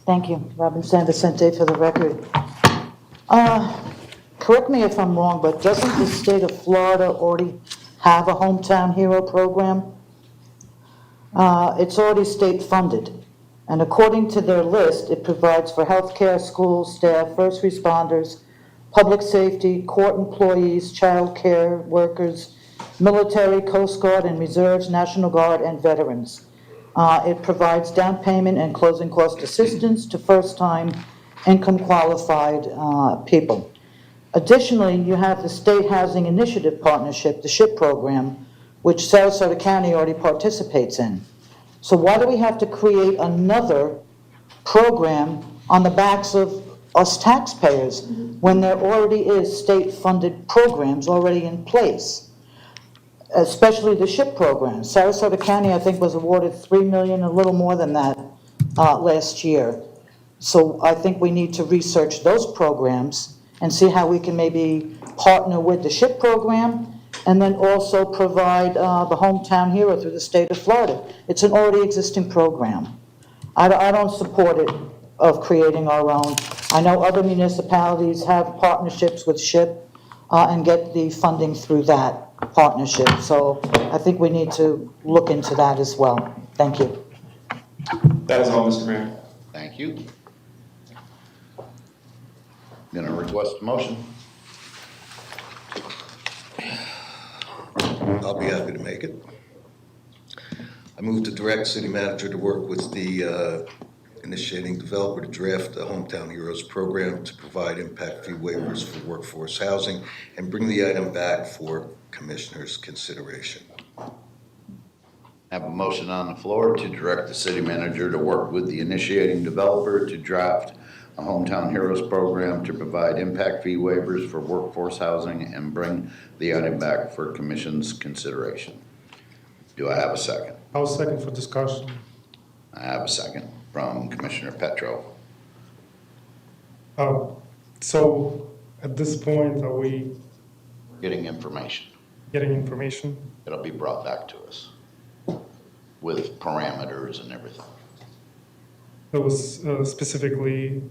Thank you, Robin San Vicente for the record. Correct me if I'm wrong, but doesn't the state of Florida already have a Hometown Hero program? It's already state funded. And according to their list, it provides for healthcare, schools, staff, first responders, public safety, court employees, child care workers, military, Coast Guard and reserves, National Guard, and veterans. It provides down payment and closing cost assistance to first-time income qualified people. Additionally, you have the State Housing Initiative Partnership, the SHIP program, which Sarasota County already participates in. So why do we have to create another program on the backs of us taxpayers when there already is state-funded programs already in place? Especially the SHIP program. Sarasota County, I think, was awarded $3 million, a little more than that, last year. So I think we need to research those programs and see how we can maybe partner with the SHIP program and then also provide the Hometown Hero through the state of Florida. It's an already existing program. I don't support it of creating our own. I know other municipalities have partnerships with SHIP and get the funding through that partnership. So I think we need to look into that as well. Thank you. That is all, Mr. Mayor. Thank you. Going to request a motion. I'll be happy to make it. I move to direct city manager to work with the initiating developer to draft the Hometown Heroes program to provide impact fee waivers for workforce housing and bring the item back for commissioners' consideration. I have a motion on the floor to direct the city manager to work with the initiating developer to draft a Hometown Heroes program to provide impact fee waivers for workforce housing and bring the item back for commission's consideration. Do I have a second? I'll second for discussion. I have a second from Commissioner Petro. So at this point, are we Getting information. getting information? It'll be brought back to us with parameters and everything. That was specifically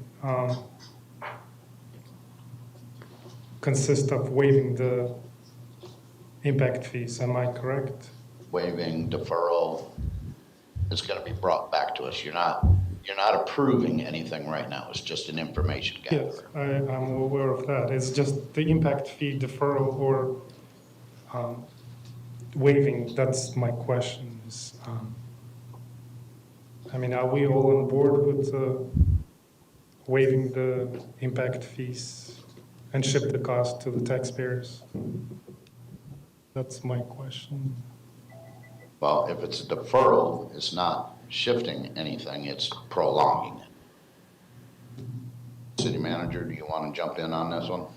consist of waiving the impact fees, am I correct? Waiving deferral is going to be brought back to us. You're not approving anything right now. It's just an information gathering. Yes, I'm aware of that. It's just the impact fee deferral or waiving, that's my question. I mean, are we all on board with waiving the impact fees and ship the cost to the taxpayers? That's my question. Well, if it's a deferral, it's not shifting anything, it's prolonging it. City manager, do you want to jump in on this one?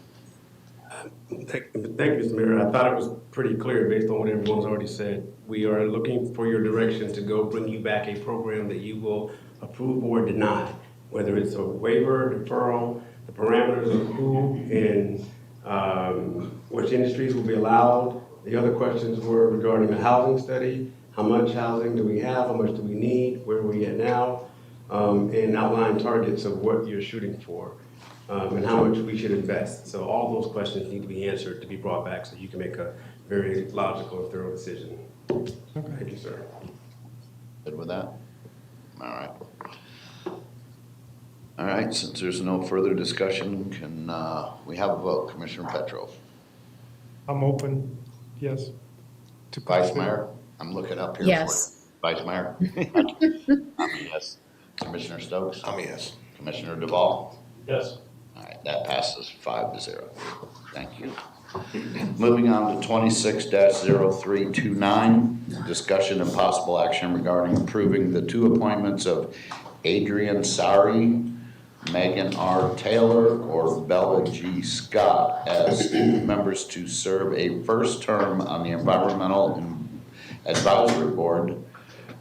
Thank you, Mr. Mayor. I thought it was pretty clear based on what everyone's already said. We are looking for your direction to go bring you back a program that you will approve or deny, whether it's a waiver, deferral, the parameters of who and which industries will be allowed. The other questions were regarding the housing study. How much housing do we have? How much do we need? Where are we at now? and outline targets of what you're shooting for, and how much we should invest. So all those questions need to be answered to be brought back so you can make a very logical and thorough decision. Thank you, sir. Good with that? All right. All right, since there's no further discussion, can we have a vote? Commissioner Petro? I'm open, yes. To Vice consider. Mayor? I'm looking up here. Yes. For you. Vice Mayor? I'm a yes. Commissioner Stokes? I'm a yes. Commissioner Duval? Yes. All right, that passes 5-0. Thank you. Moving on to 26-0329, discussion and possible action regarding approving the 2 appointments of Adrian Sari, Megan R. Taylor, or Bella G. Scott as members to serve a first term on the Environmental Advisory Board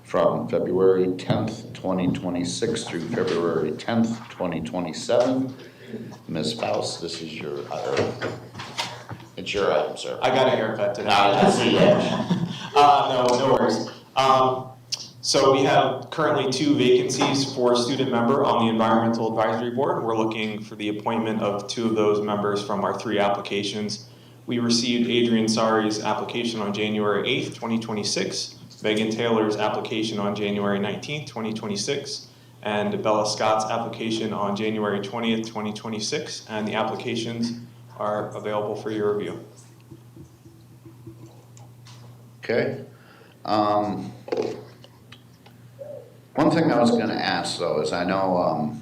from February 10th, 2026 through February 10th, 2027. Ms. Faust, this is your it's your item, sir. I got a haircut today. That's the edge. No worries. So we have currently 2 vacancies for student member on the Environmental Advisory Board. We're looking for the appointment of 2 of those members from our 3 applications. We received Adrian Sari's application on January 8th, 2026, Megan Taylor's application on January 19th, 2026, and Bella Scott's application on January 20th, 2026, and the applications are available for your review. Okay. One thing I was gonna ask though is I know,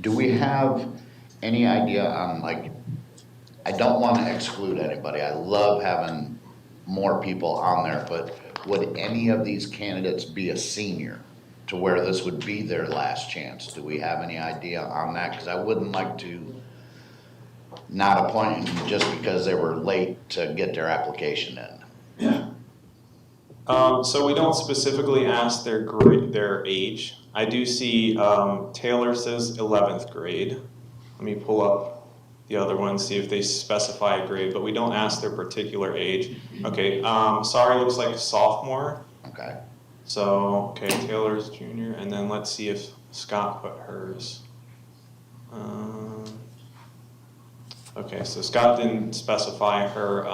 do we have any idea on like, I don't wanna exclude anybody. I love having more people on there, but would any of these candidates be a senior to where this would be their last chance? Do we have any idea on that? Cause I wouldn't like to not appoint them just because they were late to get their application in. Yeah. So we don't specifically ask their grade, their age. I do see Taylor says 11th grade. Let me pull up the other ones, see if they specify a grade, but we don't ask their particular age. Okay, Sari looks like a sophomore. Okay. So, okay, Taylor's junior, and then let's see if Scott put hers. Okay, so Scott didn't specify her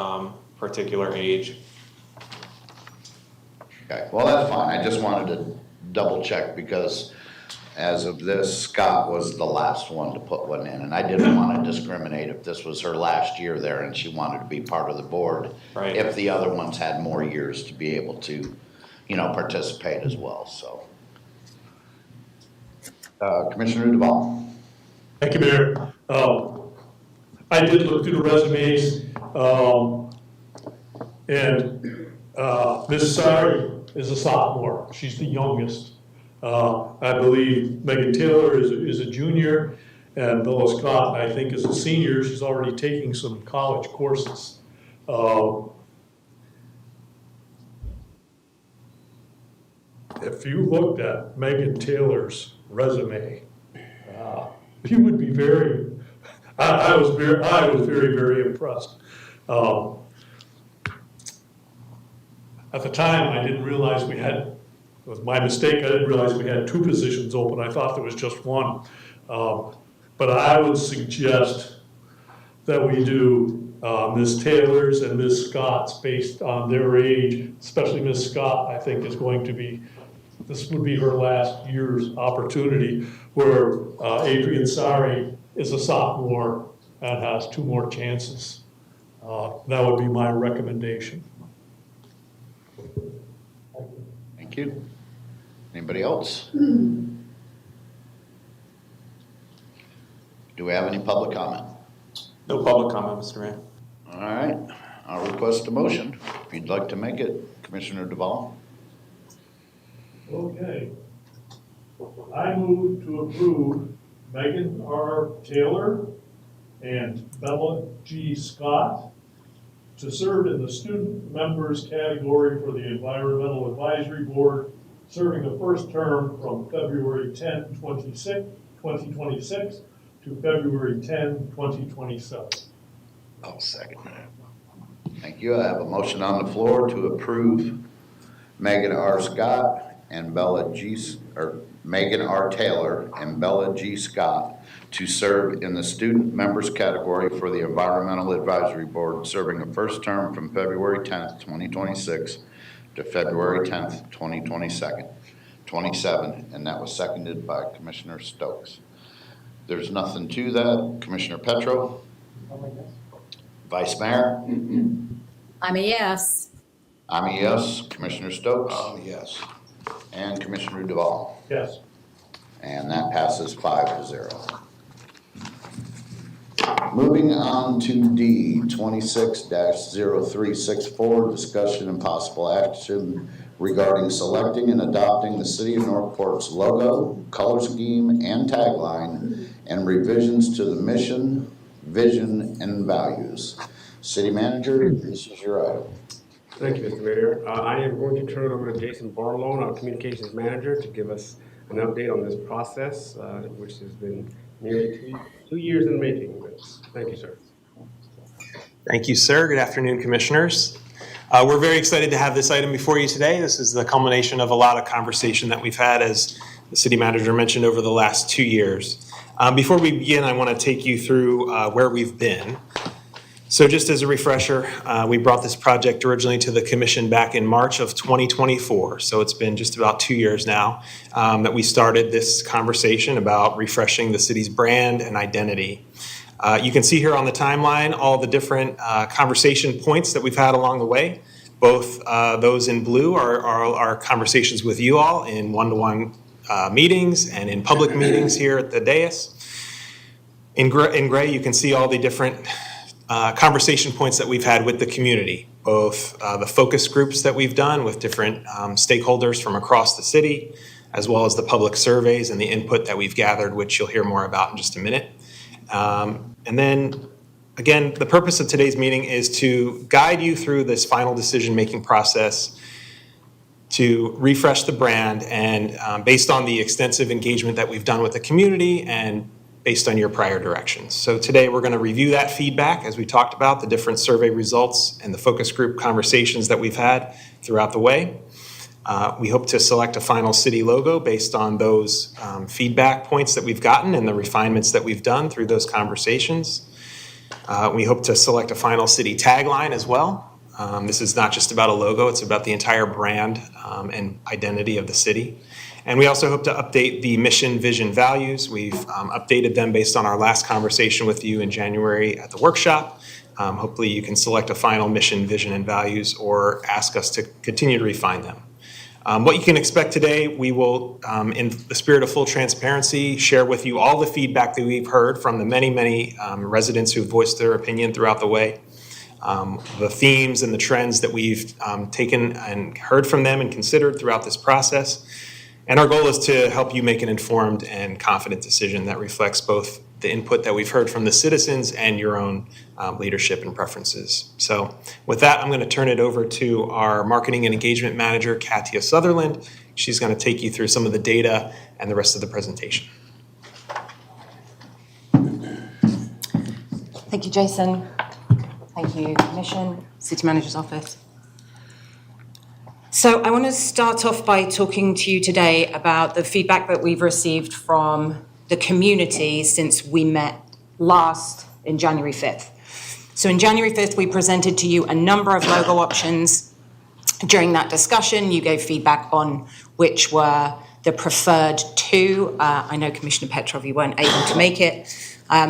particular age. Okay, well, that's fine. I just wanted to double check because as of this, Scott was the last one to put one in. And I didn't want to discriminate if this was her last year there and she wanted to be part of the board. Right. If the other ones had more years to be able to, you know, participate as well, so. Commissioner Duval. Thank you, Mayor. I did look through the resumes, and Ms. Sari is a sophomore. She's the youngest. I believe Megan Taylor is a junior, and Bella Scott, I think, is a senior. She's already taking some college courses. If you looked at Megan Taylor's resume, you would be very, I was very, very impressed. At the time, I didn't realize we had, it was my mistake, I didn't realize we had 2 positions open. I thought there was just one. But I would suggest that we do Ms. Taylor's and Ms. Scott's based on their age, especially Ms. Scott, I think is going to be, this would be her last year's opportunity, where Adrian Sari is a sophomore and has 2 more chances. That would be my recommendation. Thank you. Anybody else? Do we have any public comment? No public comment, Mr. Mayor. All right, I'll request a motion. If you'd like to make it, Commissioner Duval. Okay. I move to approve Megan R. Taylor and Bella G. Scott to serve in the student members category for the Environmental Advisory Board, serving the first term from February 10, 2026 to February 10, 2027. I'll second that. Thank you. I have a motion on the floor to approve Megan R. Scott and Megan R. Taylor and Bella G. Scott to serve in the student members category for the Environmental Advisory Board, serving a first term from February 10th, 2026 to February 10th, 2027, and that was seconded by Commissioner Stokes. There's nothing to that. Commissioner Petro? Vice Mayor? I'm a yes. I'm a yes. Commissioner Stokes? Yes. And Commissioner Duval? Yes. And that passes 5-0. Moving on to D, 26-0364, discussion and possible action regarding selecting and adopting the City of Northport's logo, color scheme, and tagline, and revisions to the mission, vision, and values. City Manager, this is your item. Thank you, Mr. Mayor. I am going to turn it over to Jason Barlow, our Communications Manager, to give us an update on this process, which has been nearly 2 years in the making. Thank you, sir. Thank you, sir. Good afternoon, Commissioners. We're very excited to have this item before you today. This is the culmination of a lot of conversation that we've had, as the City Manager mentioned, over the last 2 years. Before we begin, I want to take you through where we've been. So just as a refresher, we brought this project originally to the Commission back in March of 2024. So it's been just about 2 years now that we started this conversation about refreshing the city's brand and identity. You can see here on the timeline all the different conversation points that we've had along the way. Both those in blue are our conversations with you all in one-to-one meetings and in public meetings here at the dais. In gray, you can see all the different conversation points that we've had with the community, both the focus groups that we've done with different stakeholders from across the city, as well as the public surveys and the input that we've gathered, which you'll hear more about in just a minute. And then, again, the purpose of today's meeting is to guide you through this final decision-making process to refresh the brand, and based on the extensive engagement that we've done with the community and based on your prior directions. So today we're going to review that feedback as we talked about the different survey results and the focus group conversations that we've had throughout the way. We hope to select a final city logo based on those feedback points that we've gotten and the refinements that we've done through those conversations. We hope to select a final city tagline as well. This is not just about a logo, it's about the entire brand and identity of the city. And we also hope to update the mission, vision, values. We've updated them based on our last conversation with you in January at the workshop. Hopefully you can select a final mission, vision, and values, or ask us to continue to refine them. What you can expect today, we will, in the spirit of full transparency, share with you all the feedback that we've heard from the many residents who voiced their opinion throughout the way, the themes and the trends that we've taken and heard from them and considered throughout this process. And our goal is to help you make an informed and confident decision that reflects both the input that we've heard from the citizens and your own leadership and preferences. So with that, I'm going to turn it over to our Marketing and Engagement Manager, Katia Sutherland. She's going to take you through some of the data and the rest of the presentation. Thank you, Jason. Thank you, Commission, City Manager's Office. So I want to start off by talking to you today about the feedback that we've received from the community since we met last in January 5th. So in January 5th, we presented to you a number of logo options. During that discussion, you gave feedback on which were the preferred two. I know Commissioner Petrov, you weren't able to make it.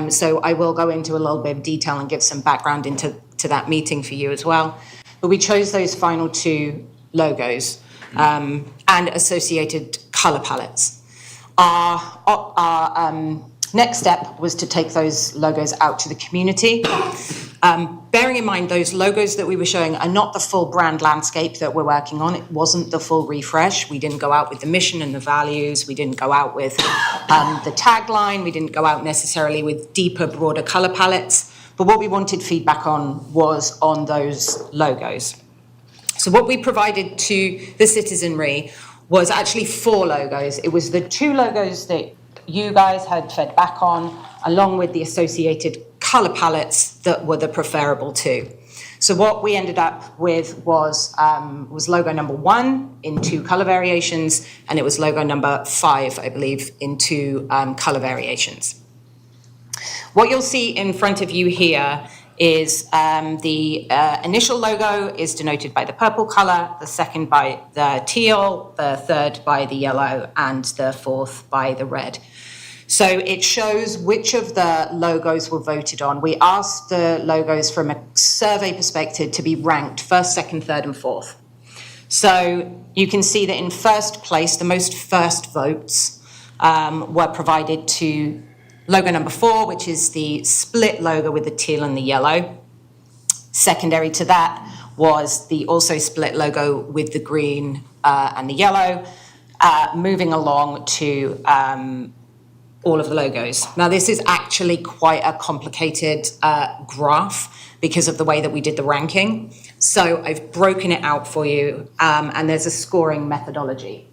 So I will go into a little bit of detail and give some background into that meeting for you as well. But we chose those final two logos and associated color palettes. Our next step was to take those logos out to the community. Bearing in mind those logos that we were showing are not the full brand landscape that we're working on. It wasn't the full refresh. We didn't go out with the mission and the values. We didn't go out with the tagline. We didn't go out necessarily with deeper, broader color palettes. But what we wanted feedback on was on those logos. So what we provided to the citizenry was actually 4 logos. It was the 2 logos that you guys had fed back on, along with the associated color palettes that were the preferable 2. So what we ended up with was logo number 1 in 2 color variations, and it was logo number 5, I believe, in 2 color variations. What you'll see in front of you here is the initial logo is denoted by the purple color, the second by the teal, the third by the yellow, and the fourth by the red. So it shows which of the logos were voted on. We asked the logos from a survey perspective to be ranked first, second, third, and fourth. So you can see that in first place, the most first votes were provided to logo number 4, which is the split logo with the teal and the yellow. Secondary to that was the also split logo with the green and the yellow. Moving along to all of the logos. Now, this is actually quite a complicated graph because of the way that we did the ranking. So I've broken it out for you, and there's a scoring methodology.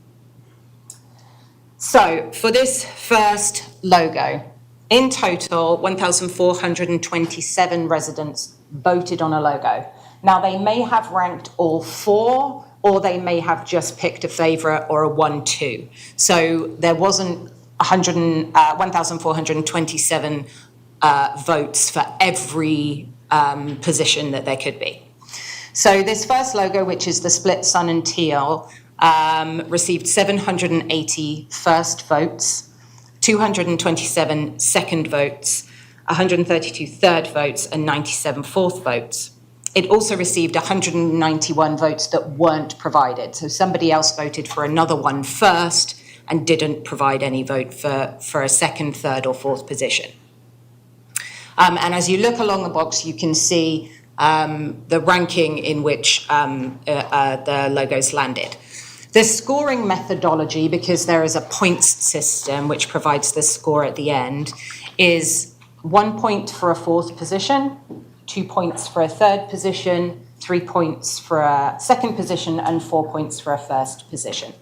So for this first logo, in total, 1,427 residents voted on a logo. Now, they may have ranked all 4, or they may have just picked a favorite or a 1-2. So there wasn't 1,427 votes for every position that there could be. So this first logo, which is the split sun and teal, received 780 first votes, 227 second votes, 132 third votes, and 97 fourth votes. It also received 191 votes that weren't provided. So somebody else voted for another one first and didn't provide any vote for a second, third, or fourth position. And as you look along the box, you can see the ranking in which the logos landed. The scoring methodology, because there is a points system which provides the score at the end, is 1 point for a fourth position, 2 points for a third position, 3 points for a second position, and 4 points for a first position.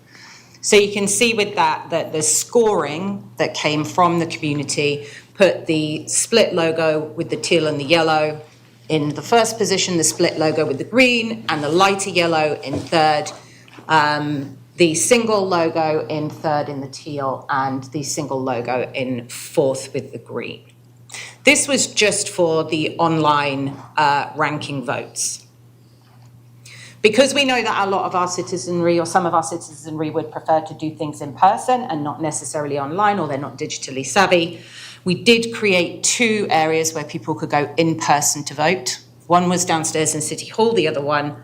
So you can see with that the scoring that came from the community put the split logo with the teal and the yellow in the first position, the split logo with the green and the lighter yellow in third, the single logo in third in the teal, and the single logo in fourth with the green. This was just for the online ranking votes. Because we know that a lot of our citizenry, or some of our citizenry, would prefer to do things in person and not necessarily online, or they're not digitally savvy, we did create 2 areas where people could go in person to vote. One was downstairs in City Hall, the other one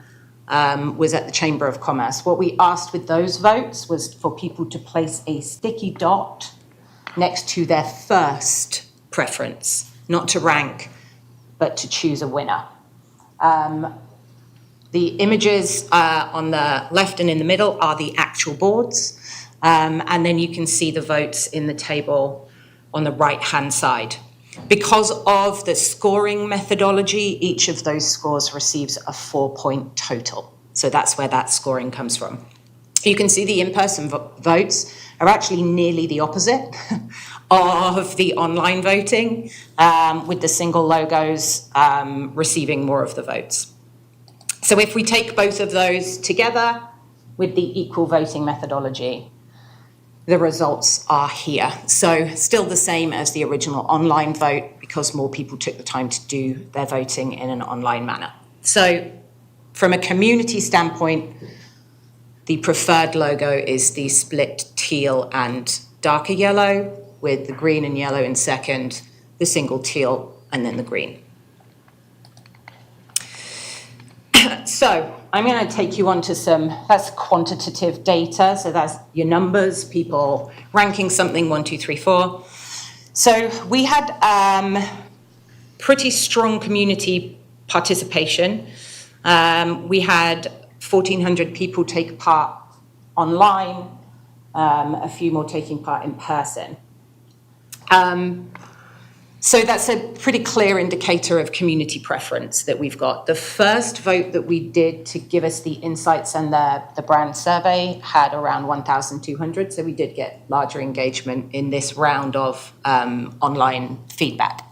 was at the Chamber of Commerce. What we asked with those votes was for people to place a sticky dot next to their first preference, not to rank, but to choose a winner. The images on the left and in the middle are the actual boards, and then you can see the votes in the table on the right-hand side. Because of the scoring methodology, each of those scores receives a 4-point total. So that's where that scoring comes from. You can see the in-person votes are actually nearly the opposite of the online voting, with the single logos receiving more of the votes. So if we take both of those together with the equal voting methodology, the results are here. So still the same as the original online vote, because more people took the time to do their voting in an online manner. So from a community standpoint, the preferred logo is the split teal and darker yellow, with the green and yellow in second, the single teal, and then the green. So I'm going to take you on to that's quantitative data. So that's your numbers, people ranking something 1, 2, 3, 4. So we had pretty strong community participation. We had 1,400 people take part online, a few more taking part in person. So that's a pretty clear indicator of community preference that we've got. The first vote that we did to give us the insights and the brand survey had around 1,200, so we did get larger engagement in this round of online feedback.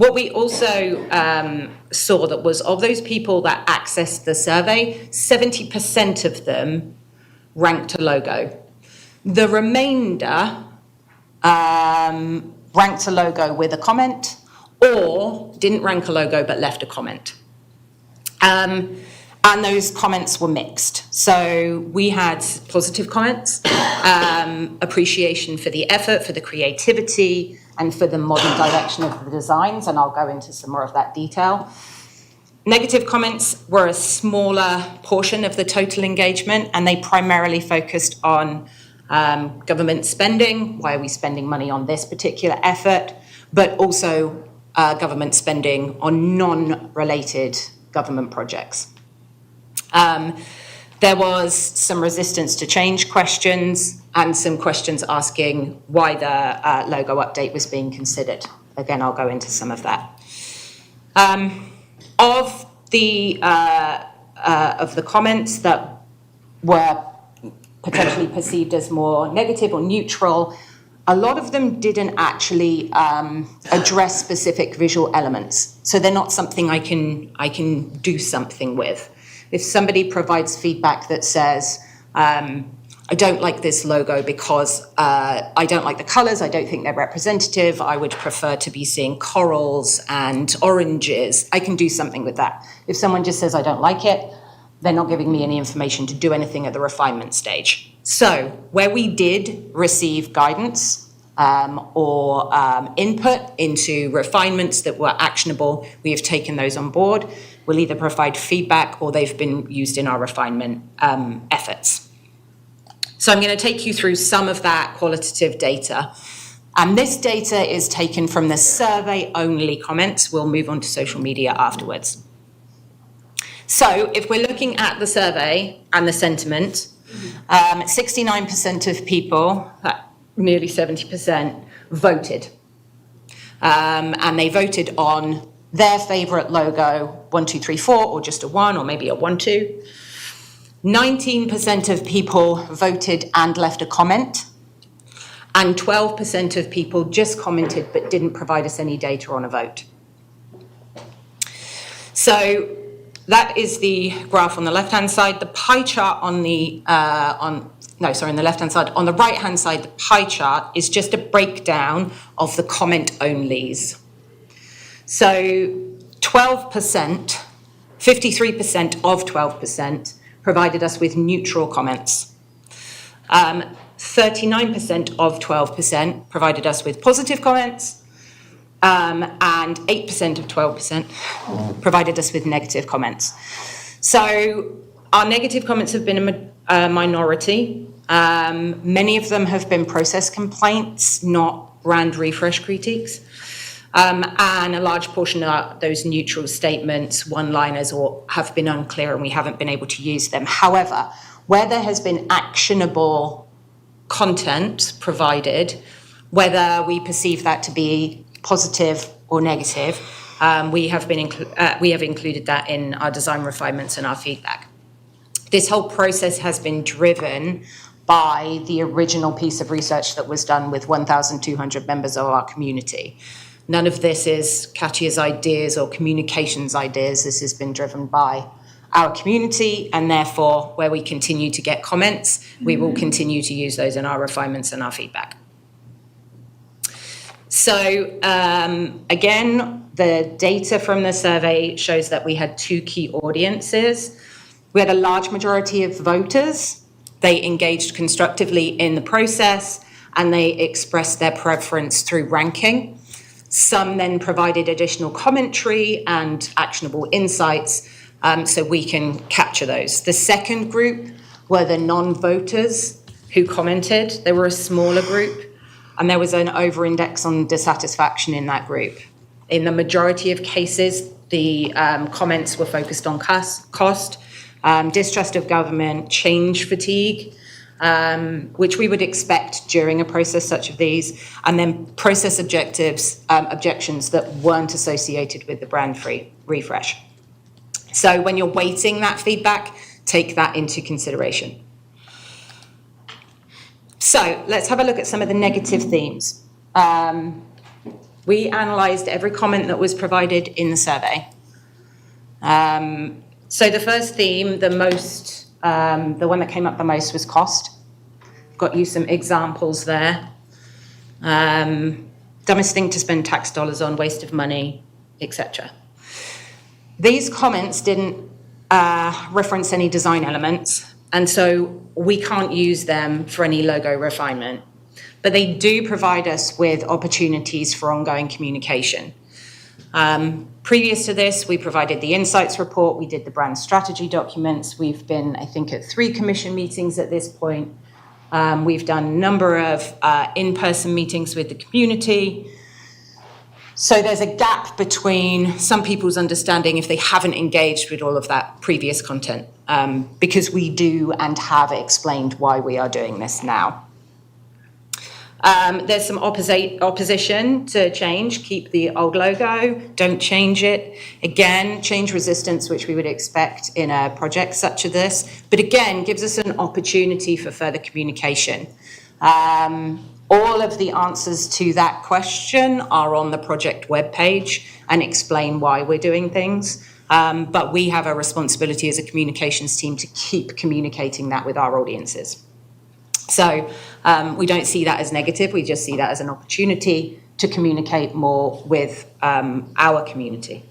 What we also saw that was of those people that accessed the survey, 70% of them ranked a logo. The remainder ranked a logo with a comment or didn't rank a logo but left a comment. And those comments were mixed. So we had positive comments, appreciation for the effort, for the creativity, and for the modern direction of the designs, and I'll go into some more of that detail. Negative comments were a smaller portion of the total engagement, and they primarily focused on government spending. Why are we spending money on this particular effort? But also government spending on non-related government projects. There was some resistance to change questions and some questions asking why the logo update was being considered. Again, I'll go into some of that. Of the comments that were potentially perceived as more negative or neutral, a lot of them didn't actually address specific visual elements. So they're not something I can do something with. If somebody provides feedback that says, I don't like this logo because I don't like the colors, I don't think they're representative, I would prefer to be seeing corals and oranges, I can do something with that. If someone just says I don't like it, they're not giving me any information to do anything at the refinement stage. So where we did receive guidance or input into refinements that were actionable, we have taken those on board. We'll either provide feedback or they've been used in our refinement efforts. So I'm going to take you through some of that qualitative data. And this data is taken from the survey-only comments. We'll move on to social media afterwards. So if we're looking at the survey and the sentiment, 69% of people, nearly 70%, voted. And they voted on their favorite logo, 1, 2, 3, 4, or just a 1, or maybe a 1, 2. 19% of people voted and left a comment, and 12% of people just commented but didn't provide us any data on a vote. So that is the graph on the left-hand side. The pie chart on the, on the left-hand side. On the right-hand side, the pie chart is just a breakdown of the comment-onlys. So 12%, 53% of 12% provided us with neutral comments. 39% of 12% provided us with positive comments, and 8% of 12% provided us with negative comments. So our negative comments have been a minority. Many of them have been process complaints, not brand refresh critiques. And a large portion of those neutral statements, one-liners, or have been unclear and we haven't been able to use them. However, where there has been actionable content provided, whether we perceive that to be positive or negative, we have included that in our design refinements and our feedback. This whole process has been driven by the original piece of research that was done with 1,200 members of our community. None of this is Katya's ideas or communications ideas. This has been driven by our community, and therefore, where we continue to get comments, we will continue to use those in our refinements and our feedback. So again, the data from the survey shows that we had 2 key audiences. We had a large majority of voters. They engaged constructively in the process, and they expressed their preference through ranking. Some then provided additional commentary and actionable insights, so we can capture those. The second group were the non-voters who commented. They were a smaller group, and there was an over-index on dissatisfaction in that group. In the majority of cases, the comments were focused on cost, distrust of government, change fatigue, which we would expect during a process such as these, and then process objections that weren't associated with the brand refresh. So when you're weighting that feedback, take that into consideration. So let's have a look at some of the negative themes. We analysed every comment that was provided in the survey. So the first theme, the one that came up the most was cost. Got you some examples there. Dumbest thing to spend tax dollars on, waste of money, etc. These comments didn't reference any design elements, and so we can't use them for any logo refinement. But they do provide us with opportunities for ongoing communication. Previous to this, we provided the insights report, we did the brand strategy documents. We've been, I think, at 3 commission meetings at this point. We've done a number of in-person meetings with the community. So there's a gap between some people's understanding if they haven't engaged with all of that previous content, because we do and have explained why we are doing this now. There's some opposition to change. Keep the old logo, don't change it. Again, change resistance, which we would expect in a project such as this, but again, gives us an opportunity for further communication. All of the answers to that question are on the project webpage and explain why we're doing things. But we have a responsibility as a communications team to keep communicating that with our audiences. So we don't see that as negative, we just see that as an opportunity to communicate more with our community.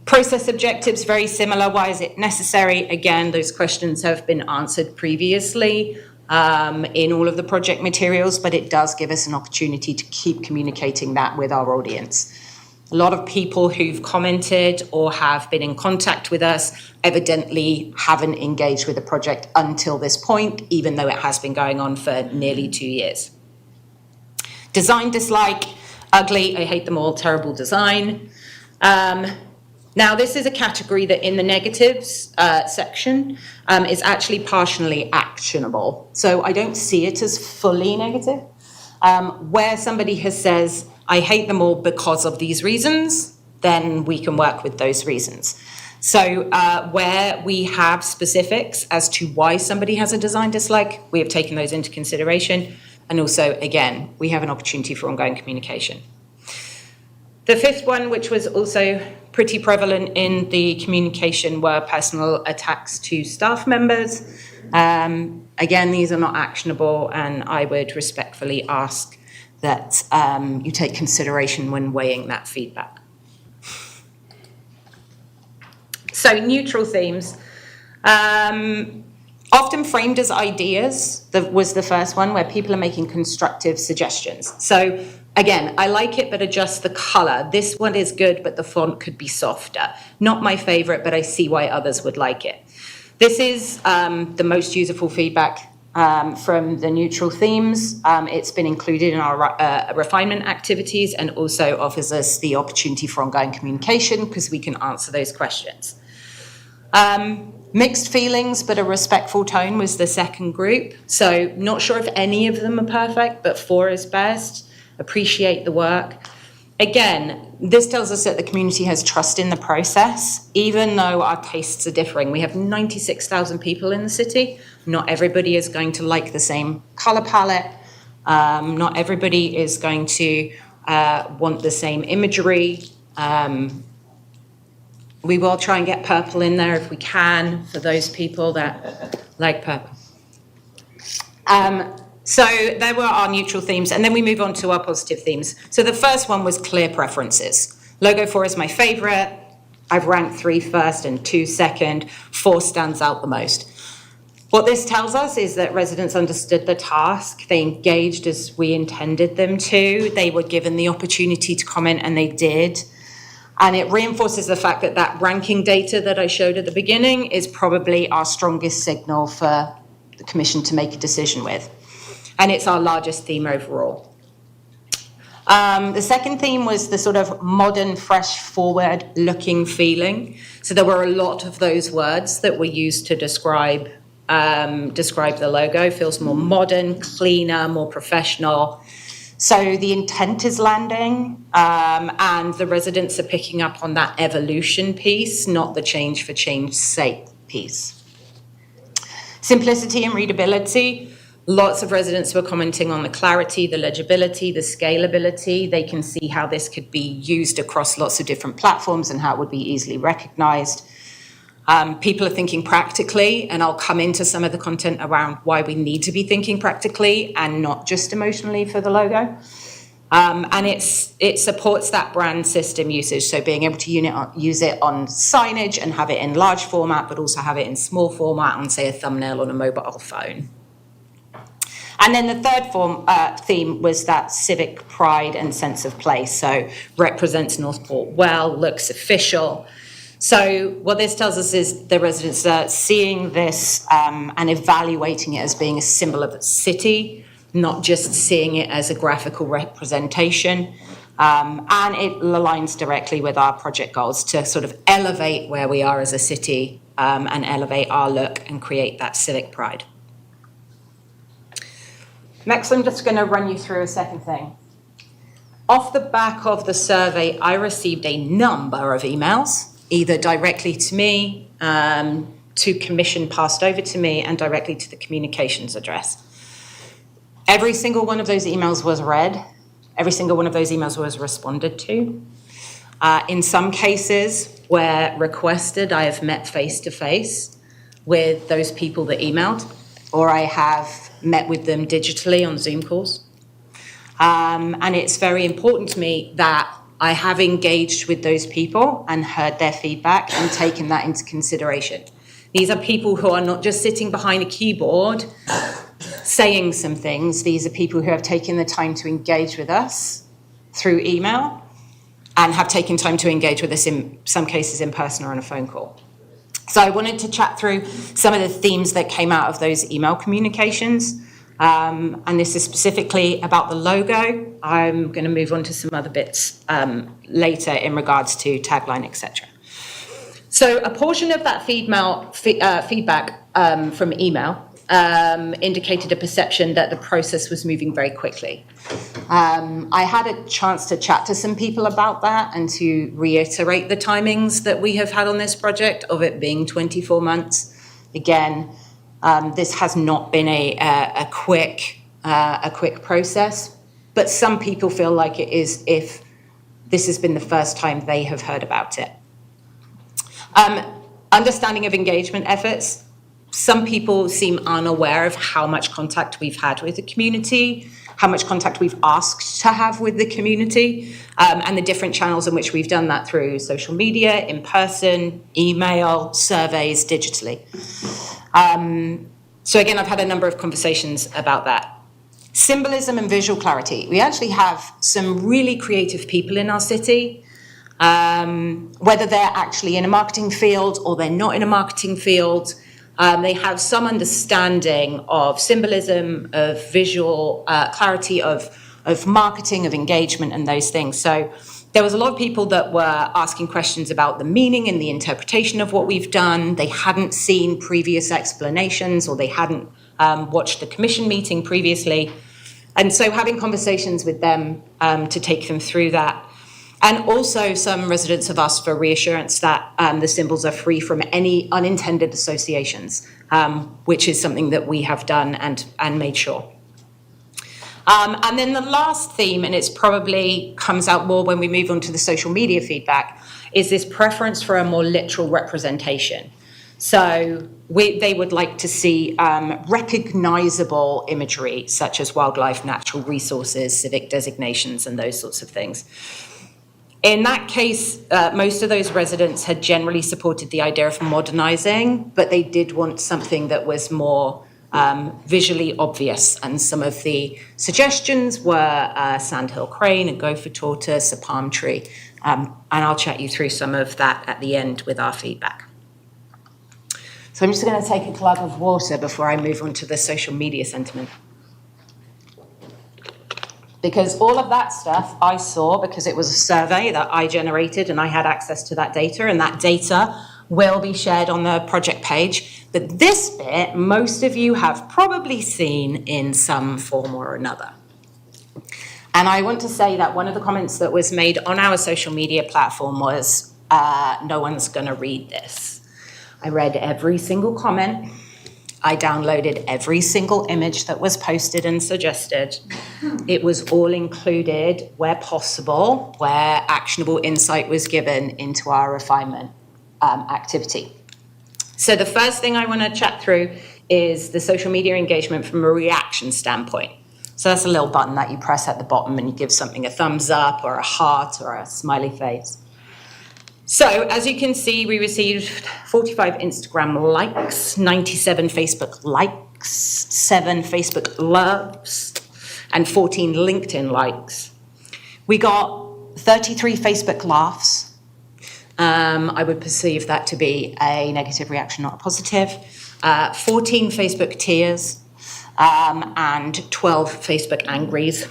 Process objectives, very similar. Why is it necessary? Again, those questions have been answered previously in all of the project materials, but it does give us an opportunity to keep communicating that with our audience. A lot of people who've commented or have been in contact with us evidently haven't engaged with the project until this point, even though it has been going on for nearly 2 years. Design dislike, ugly, I hate them all, terrible design. Now, this is a category that in the negatives section is actually partially actionable. So I don't see it as fully negative. Where somebody has says, I hate them all because of these reasons, then we can work with those reasons. So where we have specifics as to why somebody has a design dislike, we have taken those into consideration. And also, again, we have an opportunity for ongoing communication. The fifth one, which was also pretty prevalent in the communication, were personal attacks to staff members. Again, these are not actionable, and I would respectfully ask that you take consideration when weighing that feedback. So neutral themes, often framed as ideas, that was the first one, where people are making constructive suggestions. So again, I like it, but adjust the color. This one is good, but the font could be softer. Not my favorite, but I see why others would like it. This is the most useful feedback from the neutral themes. It's been included in our refinement activities and also offers us the opportunity for ongoing communication because we can answer those questions. Mixed feelings, but a respectful tone was the second group. So not sure if any of them are perfect, but 4 is best. Appreciate the work. Again, this tells us that the community has trust in the process, even though our tastes are differing. We have 96,000 people in the city. Not everybody is going to like the same color palette. Not everybody is going to want the same imagery. We will try and get purple in there if we can for those people that like purple. So there were our neutral themes, and then we move on to our positive themes. So the first one was clear preferences. Logo 4 is my favorite. I've ranked 3 first and 2 second. 4 stands out the most. What this tells us is that residents understood the task. They engaged as we intended them to. They were given the opportunity to comment, and they did. And it reinforces the fact that that ranking data that I showed at the beginning is probably our strongest signal for the commission to make a decision with. And it's our largest theme overall. The second theme was the sort of modern, fresh, forward-looking feeling. So there were a lot of those words that were used to describe the logo. Feels more modern, cleaner, more professional. So the intent is landing, and the residents are picking up on that evolution piece, not the change for change's sake piece. Simplicity and readability. Lots of residents were commenting on the clarity, the legibility, the scalability. They can see how this could be used across lots of different platforms and how it would be easily recognized. People are thinking practically, and I'll come into some of the content around why we need to be thinking practically and not just emotionally for the logo. And it supports that brand system usage, so being able to use it on signage and have it in large format, but also have it in small format on, say, a thumbnail on a mobile phone. And then the third theme was that civic pride and sense of place. So represents Northport well, looks official. So what this tells us is the residents are seeing this and evaluating it as being a symbol of the city, not just seeing it as a graphical representation. And it aligns directly with our project goals to sort of elevate where we are as a city and elevate our look and create that civic pride. Next, I'm just going to run you through a second thing. Off the back of the survey, I received a number of emails, either directly to me, to commission passed over to me, and directly to the communications address. Every single one of those emails was read. Every single one of those emails was responded to. In some cases, where requested, I have met face-to-face with those people that emailed, or I have met with them digitally on Zoom calls. And it's very important to me that I have engaged with those people and heard their feedback and taken that into consideration. These are people who are not just sitting behind a keyboard saying some things. These are people who have taken the time to engage with us through email and have taken time to engage with us in some cases in person or on a phone call. So I wanted to chat through some of the themes that came out of those email communications. And this is specifically about the logo. I'm going to move on to some other bits later in regards to tagline, etc. So a portion of that feedback from email indicated a perception that the process was moving very quickly. I had a chance to chat to some people about that and to reiterate the timings that we have had on this project of it being 24 months. Again, this has not been a quick process, but some people feel like it is if this has been the first time they have heard about it. Understanding of engagement efforts. Some people seem unaware of how much contact we've had with the community, how much contact we've asked to have with the community, and the different channels in which we've done that through social media, in person, email, surveys, digitally. So again, I've had a number of conversations about that. Symbolism and visual clarity. We actually have some really creative people in our city, whether they're actually in a marketing field or they're not in a marketing field. They have some understanding of symbolism, of visual clarity, of marketing, of engagement, and those things. So there was a lot of people that were asking questions about the meaning and the interpretation of what we've done. They hadn't seen previous explanations, or they hadn't watched the commission meeting previously. And so having conversations with them to take them through that. And also some residents have asked for reassurance that the symbols are free from any unintended associations, which is something that we have done and made sure. And then the last theme, and it's probably comes out more when we move on to the social media feedback, is this preference for a more literal representation. So they would like to see recognizable imagery, such as wildlife, natural resources, civic designations, and those sorts of things. In that case, most of those residents had generally supported the idea of modernizing, but they did want something that was more visually obvious. And some of the suggestions were sandhill crane, a gopher tortoise, a palm tree. And I'll chat you through some of that at the end with our feedback. So I'm just going to take a glug of water before I move on to the social media sentiment. Because all of that stuff I saw because it was a survey that I generated and I had access to that data, and that data will be shared on the project page. But this bit, most of you have probably seen in some form or another. And I want to say that one of the comments that was made on our social media platform was, no one's going to read this. I read every single comment. I downloaded every single image that was posted and suggested. It was all included where possible, where actionable insight was given into our refinement activity. So the first thing I want to chat through is the social media engagement from a reaction standpoint. So that's a little button that you press at the bottom and you give something a thumbs up or a heart or a smiley face. So as you can see, we received 45 Instagram likes, 97 Facebook likes, 7 Facebook loves, and 14 LinkedIn likes. We got 33 Facebook laughs. I would perceive that to be a negative reaction, not a positive. 14 Facebook tears, and 12 Facebook angries.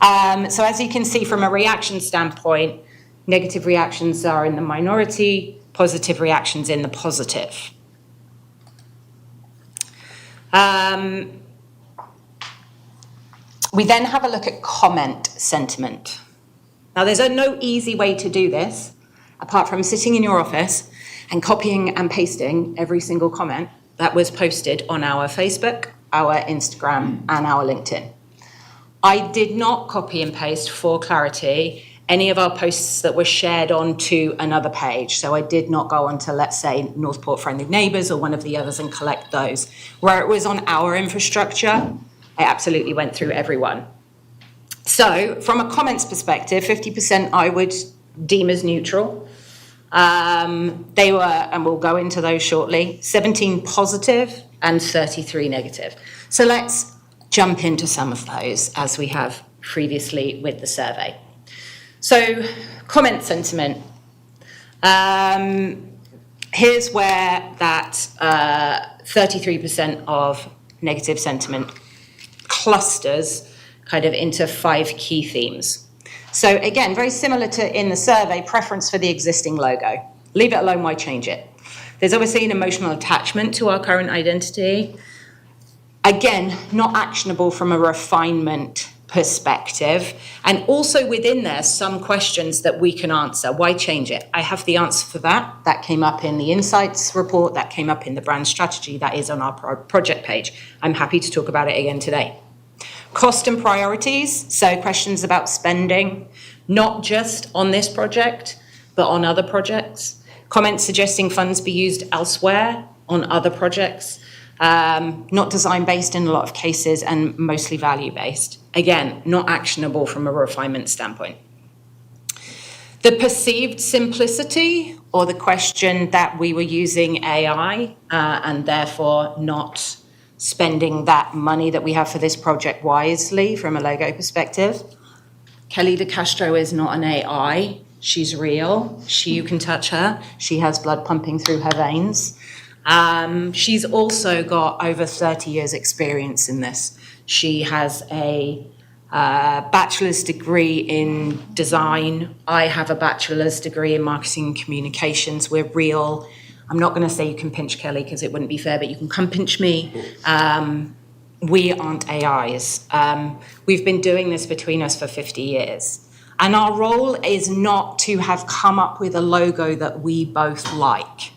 So as you can see from a reaction standpoint, negative reactions are in the minority, positive reactions in the positive. We then have a look at comment sentiment. Now there's no easy way to do this, apart from sitting in your office and copying and pasting every single comment that was posted on our Facebook, our Instagram, and our LinkedIn. I did not copy and paste, for clarity, any of our posts that were shared onto another page. So I did not go onto, let's say, Northport Friendly Neighbours or one of the others and collect those. Where it was on our infrastructure, I absolutely went through everyone. So from a comments perspective, 50% I would deem as neutral. They were, and we'll go into those shortly, 17 positive and 33 negative. So let's jump into some of those as we have previously with the survey. So comment sentiment. Here's where that 33% of negative sentiment clusters kind of into 5 key themes. So again, very similar to in the survey, preference for the existing logo. Leave it alone, why change it? There's obviously an emotional attachment to our current identity. Again, not actionable from a refinement perspective. And also within there, some questions that we can answer. Why change it? I have the answer for that. That came up in the insights report. That came up in the brand strategy. That is on our project page. I'm happy to talk about it again today. Cost and priorities. So questions about spending, not just on this project, but on other projects. Comments suggesting funds be used elsewhere on other projects. Not design-based in a lot of cases and mostly value-based. Again, not actionable from a refinement standpoint. The perceived simplicity, or the question that we were using AI and therefore not spending that money that we have for this project wisely from a logo perspective. Kelly DeCastro is not an AI. She's real. You can touch her. She has blood pumping through her veins. She's also got over 30 years experience in this. She has a bachelor's degree in design. I have a bachelor's degree in marketing and communications. We're real. I'm not going to say you can pinch Kelly because it wouldn't be fair, but you can come pinch me. We aren't AIs. We've been doing this between us for 50 years. And our role is not to have come up with a logo that we both like.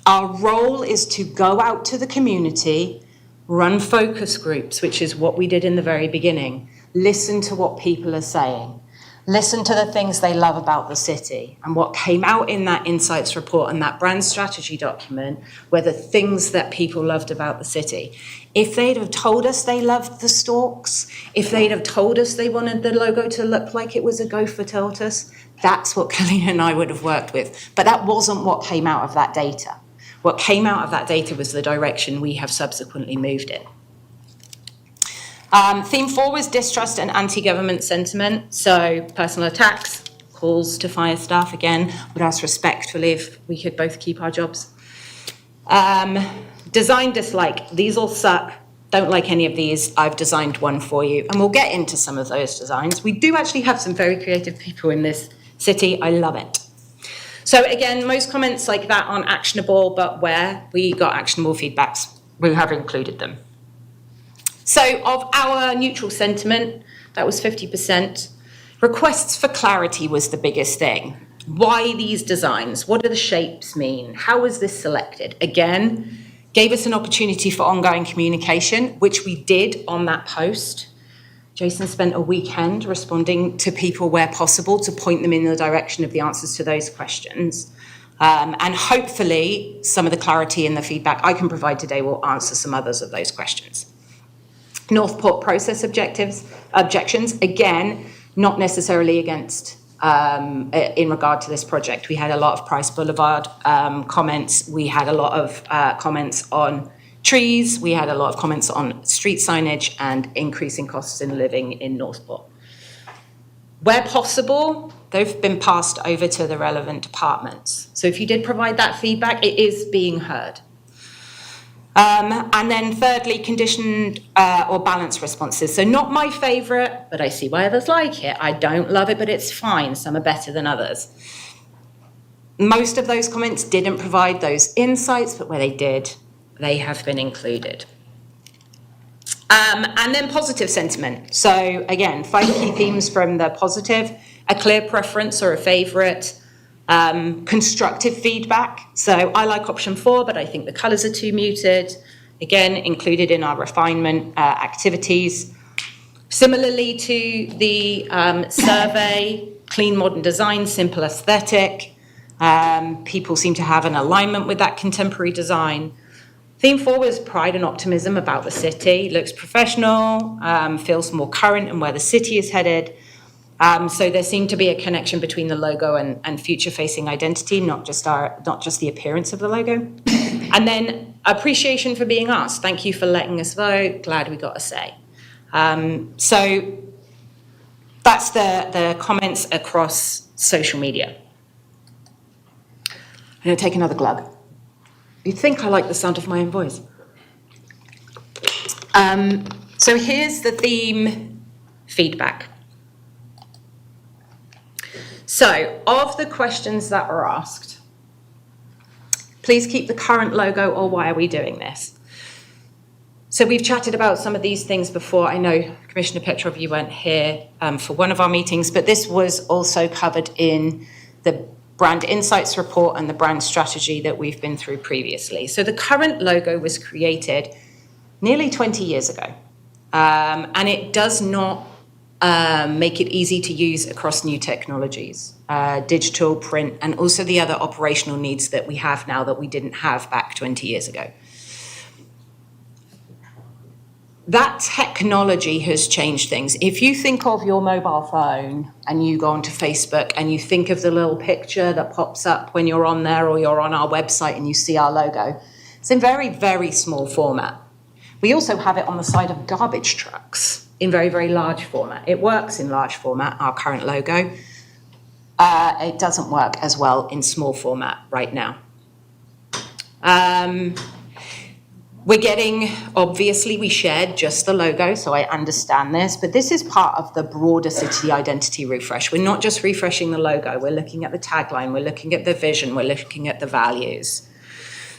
Our role is to go out to the community, run focus groups, which is what we did in the very beginning, listen to what people are saying, listen to the things they love about the city. And what came out in that insights report and that brand strategy document were the things that people loved about the city. If they'd have told us they loved the stalks, if they'd have told us they wanted the logo to look like it was a gopher tortoise, that's what Kelly and I would have worked with. But that wasn't what came out of that data. What came out of that data was the direction we have subsequently moved in. Theme 4 was distrust and anti-government sentiment. So personal attacks, calls to fire staff. Again, would ask respectfully if we could both keep our jobs. Design dislike. These all suck. Don't like any of these. I've designed one for you. And we'll get into some of those designs. We do actually have some very creative people in this city. I love it. So again, most comments like that aren't actionable, but where we got actionable feedbacks, we have included them. So of our neutral sentiment, that was 50%. Requests for clarity was the biggest thing. Why these designs? What do the shapes mean? How was this selected? Again, gave us an opportunity for ongoing communication, which we did on that post. Jason spent a weekend responding to people where possible to point them in the direction of the answers to those questions. And hopefully some of the clarity and the feedback I can provide today will answer some others of those questions. Northport process objections, again, not necessarily against in regard to this project. We had a lot of Price Boulevard comments. We had a lot of comments on trees. We had a lot of comments on street signage and increasing costs in living in Northport. Where possible, they've been passed over to the relevant departments. So if you did provide that feedback, it is being heard. And then thirdly, conditioned or balanced responses. So not my favorite, but I see why others like it. I don't love it, but it's fine. Some are better than others. Most of those comments didn't provide those insights, but where they did, they have been included. And then positive sentiment. So again, 5 key themes from the positive: a clear preference or a favorite, constructive feedback. So I like option 4, but I think the colors are too muted. Again, included in our refinement activities. Similarly to the survey, clean modern design, simple aesthetic. People seem to have an alignment with that contemporary design. Theme 4 was pride and optimism about the city. Looks professional, feels more current and where the city is headed. So there seemed to be a connection between the logo and future-facing identity, not just the appearance of the logo. And then appreciation for being asked. Thank you for letting us vote. Glad we got a say. So that's the comments across social media. I'm going to take another glug. You'd think I like the sound of my own voice. So here's the theme feedback. So, of the questions that were asked, please keep the current logo, or why are we doing this? So we've chatted about some of these things before. I know, Commissioner Petrov, you weren't here for one of our meetings, but this was also covered in the Brand Insights report and the brand strategy that we've been through previously. So the current logo was created nearly 20 years ago, and it does not make it easy to use across new technologies, digital, print, and also the other operational needs that we have now that we didn't have back 20 years ago. That technology has changed things. If you think of your mobile phone and you go onto Facebook and you think of the little picture that pops up when you're on there, or you're on our website and you see our logo, it's in very, very small format. We also have it on the side of garbage trucks in very, very large format. It works in large format, our current logo. It doesn't work as well in small format right now. We're getting, obviously we shared just the logo, so I understand this, but this is part of the broader city identity refresh. We're not just refreshing the logo, we're looking at the tagline, we're looking at the vision, we're looking at the values.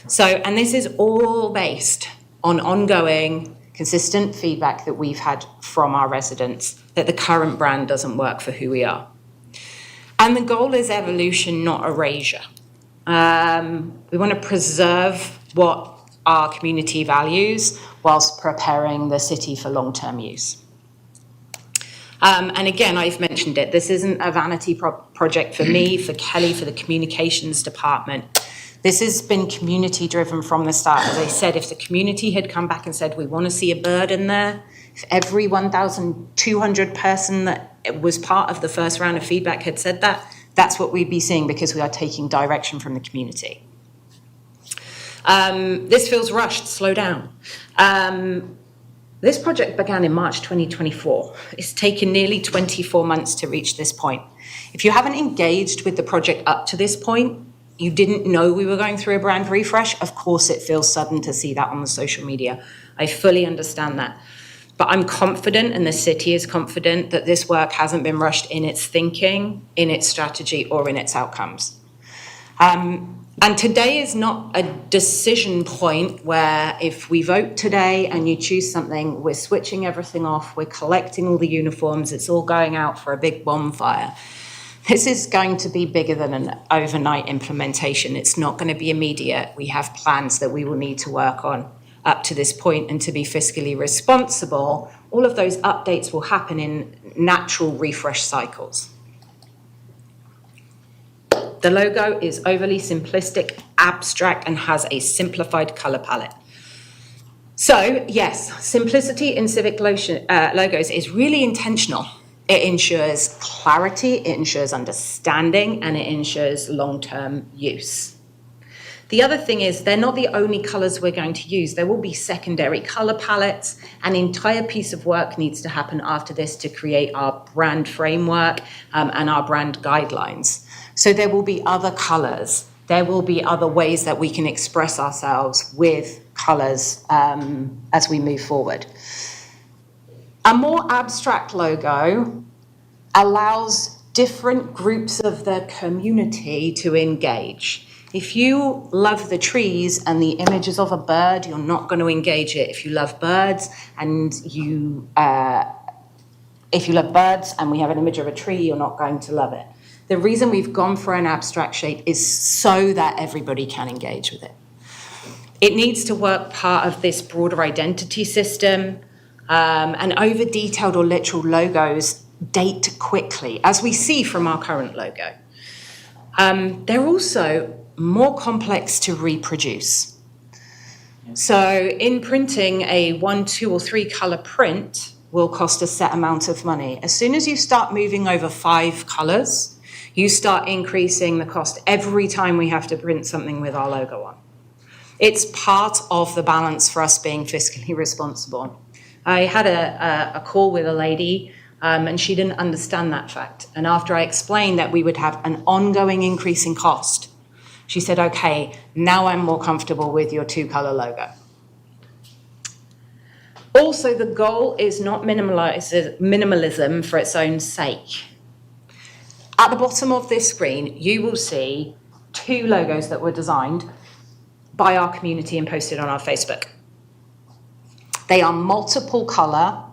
So, and this is all based on ongoing, consistent feedback that we've had from our residents that the current brand doesn't work for who we are. And the goal is evolution, not erasure. We want to preserve what our community values whilst preparing the city for long-term use. And again, I've mentioned it, this isn't a vanity project for me, for Kelly, for the communications department. This has been community driven from the start. As I said, if the community had come back and said, we want to see a bird in there, if every 1,200 person that was part of the first round of feedback had said that, that's what we'd be seeing, because we are taking direction from the community. This feels rushed, slow down. This project began in March 2024. It's taken nearly 24 months to reach this point. If you haven't engaged with the project up to this point, you didn't know we were going through a brand refresh, of course it feels sudden to see that on the social media. I fully understand that. But I'm confident, and the city is confident, that this work hasn't been rushed in its thinking, in its strategy, or in its outcomes. And today is not a decision point where if we vote today and you choose something, we're switching everything off, we're collecting all the uniforms, it's all going out for a big bonfire. This is going to be bigger than an overnight implementation. It's not going to be immediate. We have plans that we will need to work on up to this point, and to be fiscally responsible, all of those updates will happen in natural refresh cycles. The logo is overly simplistic, abstract, and has a simplified color palette. So yes, simplicity in civic logos is really intentional. It ensures clarity, it ensures understanding, and it ensures long-term use. The other thing is they're not the only colors we're going to use. There will be secondary color palettes. An entire piece of work needs to happen after this to create our brand framework and our brand guidelines. So there will be other colors. There will be other ways that we can express ourselves with colors as we move forward. A more abstract logo allows different groups of the community to engage. If you love the trees and the images of a bird, you're not going to engage it. If you love birds and we have an image of a tree, you're not going to love it. The reason we've gone for an abstract shape is so that everybody can engage with it. It needs to work part of this broader identity system, and over-detailed or literal logos date quickly, as we see from our current logo. They're also more complex to reproduce. So in printing, a 1, 2, or 3 color print will cost a set amount of money. As soon as you start moving over 5 colors, you start increasing the cost every time we have to print something with our logo on. It's part of the balance for us being fiscally responsible. I had a call with a lady and she didn't understand that fact. And after I explained that we would have an ongoing increase in cost, she said, okay, now I'm more comfortable with your 2-color logo. Also, the goal is not minimalism for its own sake. At the bottom of this screen, you will see 2 logos that were designed by our community and posted on our Facebook. They are multiple color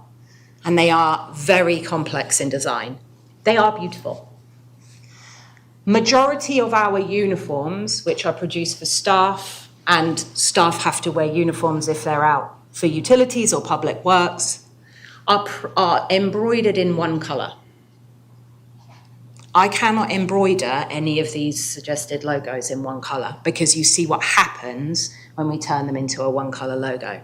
and they are very complex in design. They are beautiful. Majority of our uniforms, which are produced for staff, and staff have to wear uniforms if they're out for utilities or public works, are embroidered in 1 color. I cannot embroider any of these suggested logos in 1 color because you see what happens when we turn them into a 1-color logo.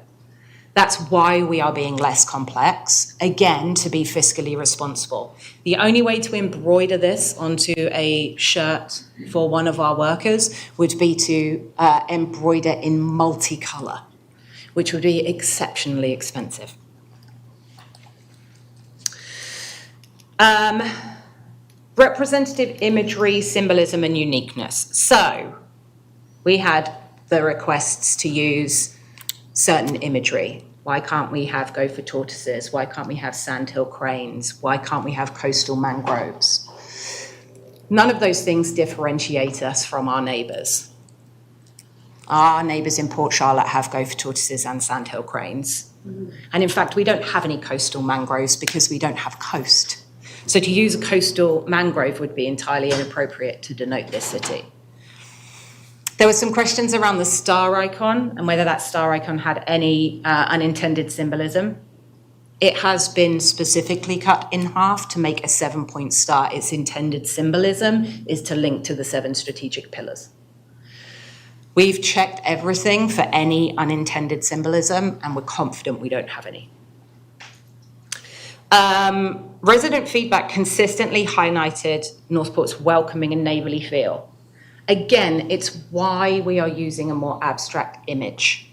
That's why we are being less complex, again, to be fiscally responsible. The only way to embroider this onto a shirt for one of our workers would be to embroider in multicolor, which would be exceptionally expensive. Representative imagery, symbolism, and uniqueness. So we had the requests to use certain imagery. Why can't we have gopher tortoises? Why can't we have sandhill cranes? Why can't we have coastal mangroves? None of those things differentiate us from our neighbours. Our neighbours in Port Charlotte have gopher tortoises and sandhill cranes. And in fact, we don't have any coastal mangroves because we don't have coast. So to use a coastal mangrove would be entirely inappropriate to denote this city. There were some questions around the star icon and whether that star icon had any unintended symbolism. It has been specifically cut in half to make a 7-point star. Its intended symbolism is to link to the 7 strategic pillars. We've checked everything for any unintended symbolism and we're confident we don't have any. Resident feedback consistently highlighted Northport's welcoming and neighbourly feel. Again, it's why we are using a more abstract image.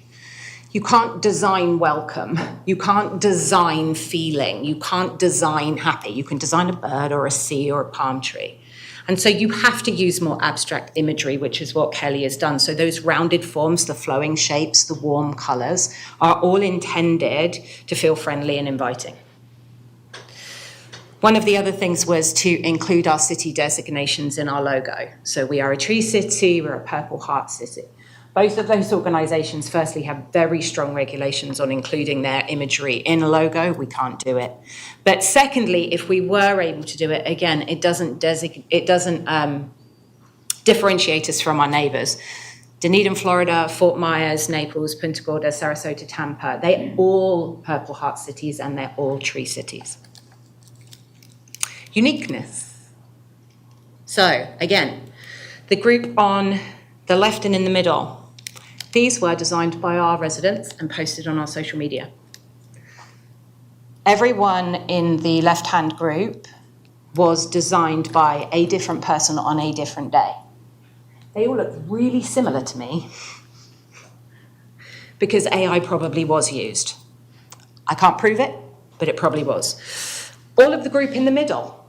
You can't design welcome. You can't design feeling. You can't design happy. You can design a bird or a sea or a palm tree. And so you have to use more abstract imagery, which is what Kelly has done. So those rounded forms, the flowing shapes, the warm colours, are all intended to feel friendly and inviting. One of the other things was to include our city designations in our logo. So we are a tree city, we're a Purple Heart city. Both of those organisations, firstly, have very strong regulations on including their imagery in a logo. We can't do it. But secondly, if we were able to do it, again, it doesn't differentiate us from our neighbours. Dunedin, Florida, Fort Myers, Naples, Punta Gorda, Sarasota, Tampa, they're all Purple Heart cities and they're all tree cities. Uniqueness. So, again, the group on the left and in the middle, these were designed by our residents and posted on our social media. Everyone in the left-hand group was designed by a different person on a different day. They all look really similar to me because AI probably was used. I can't prove it, but it probably was. All of the group in the middle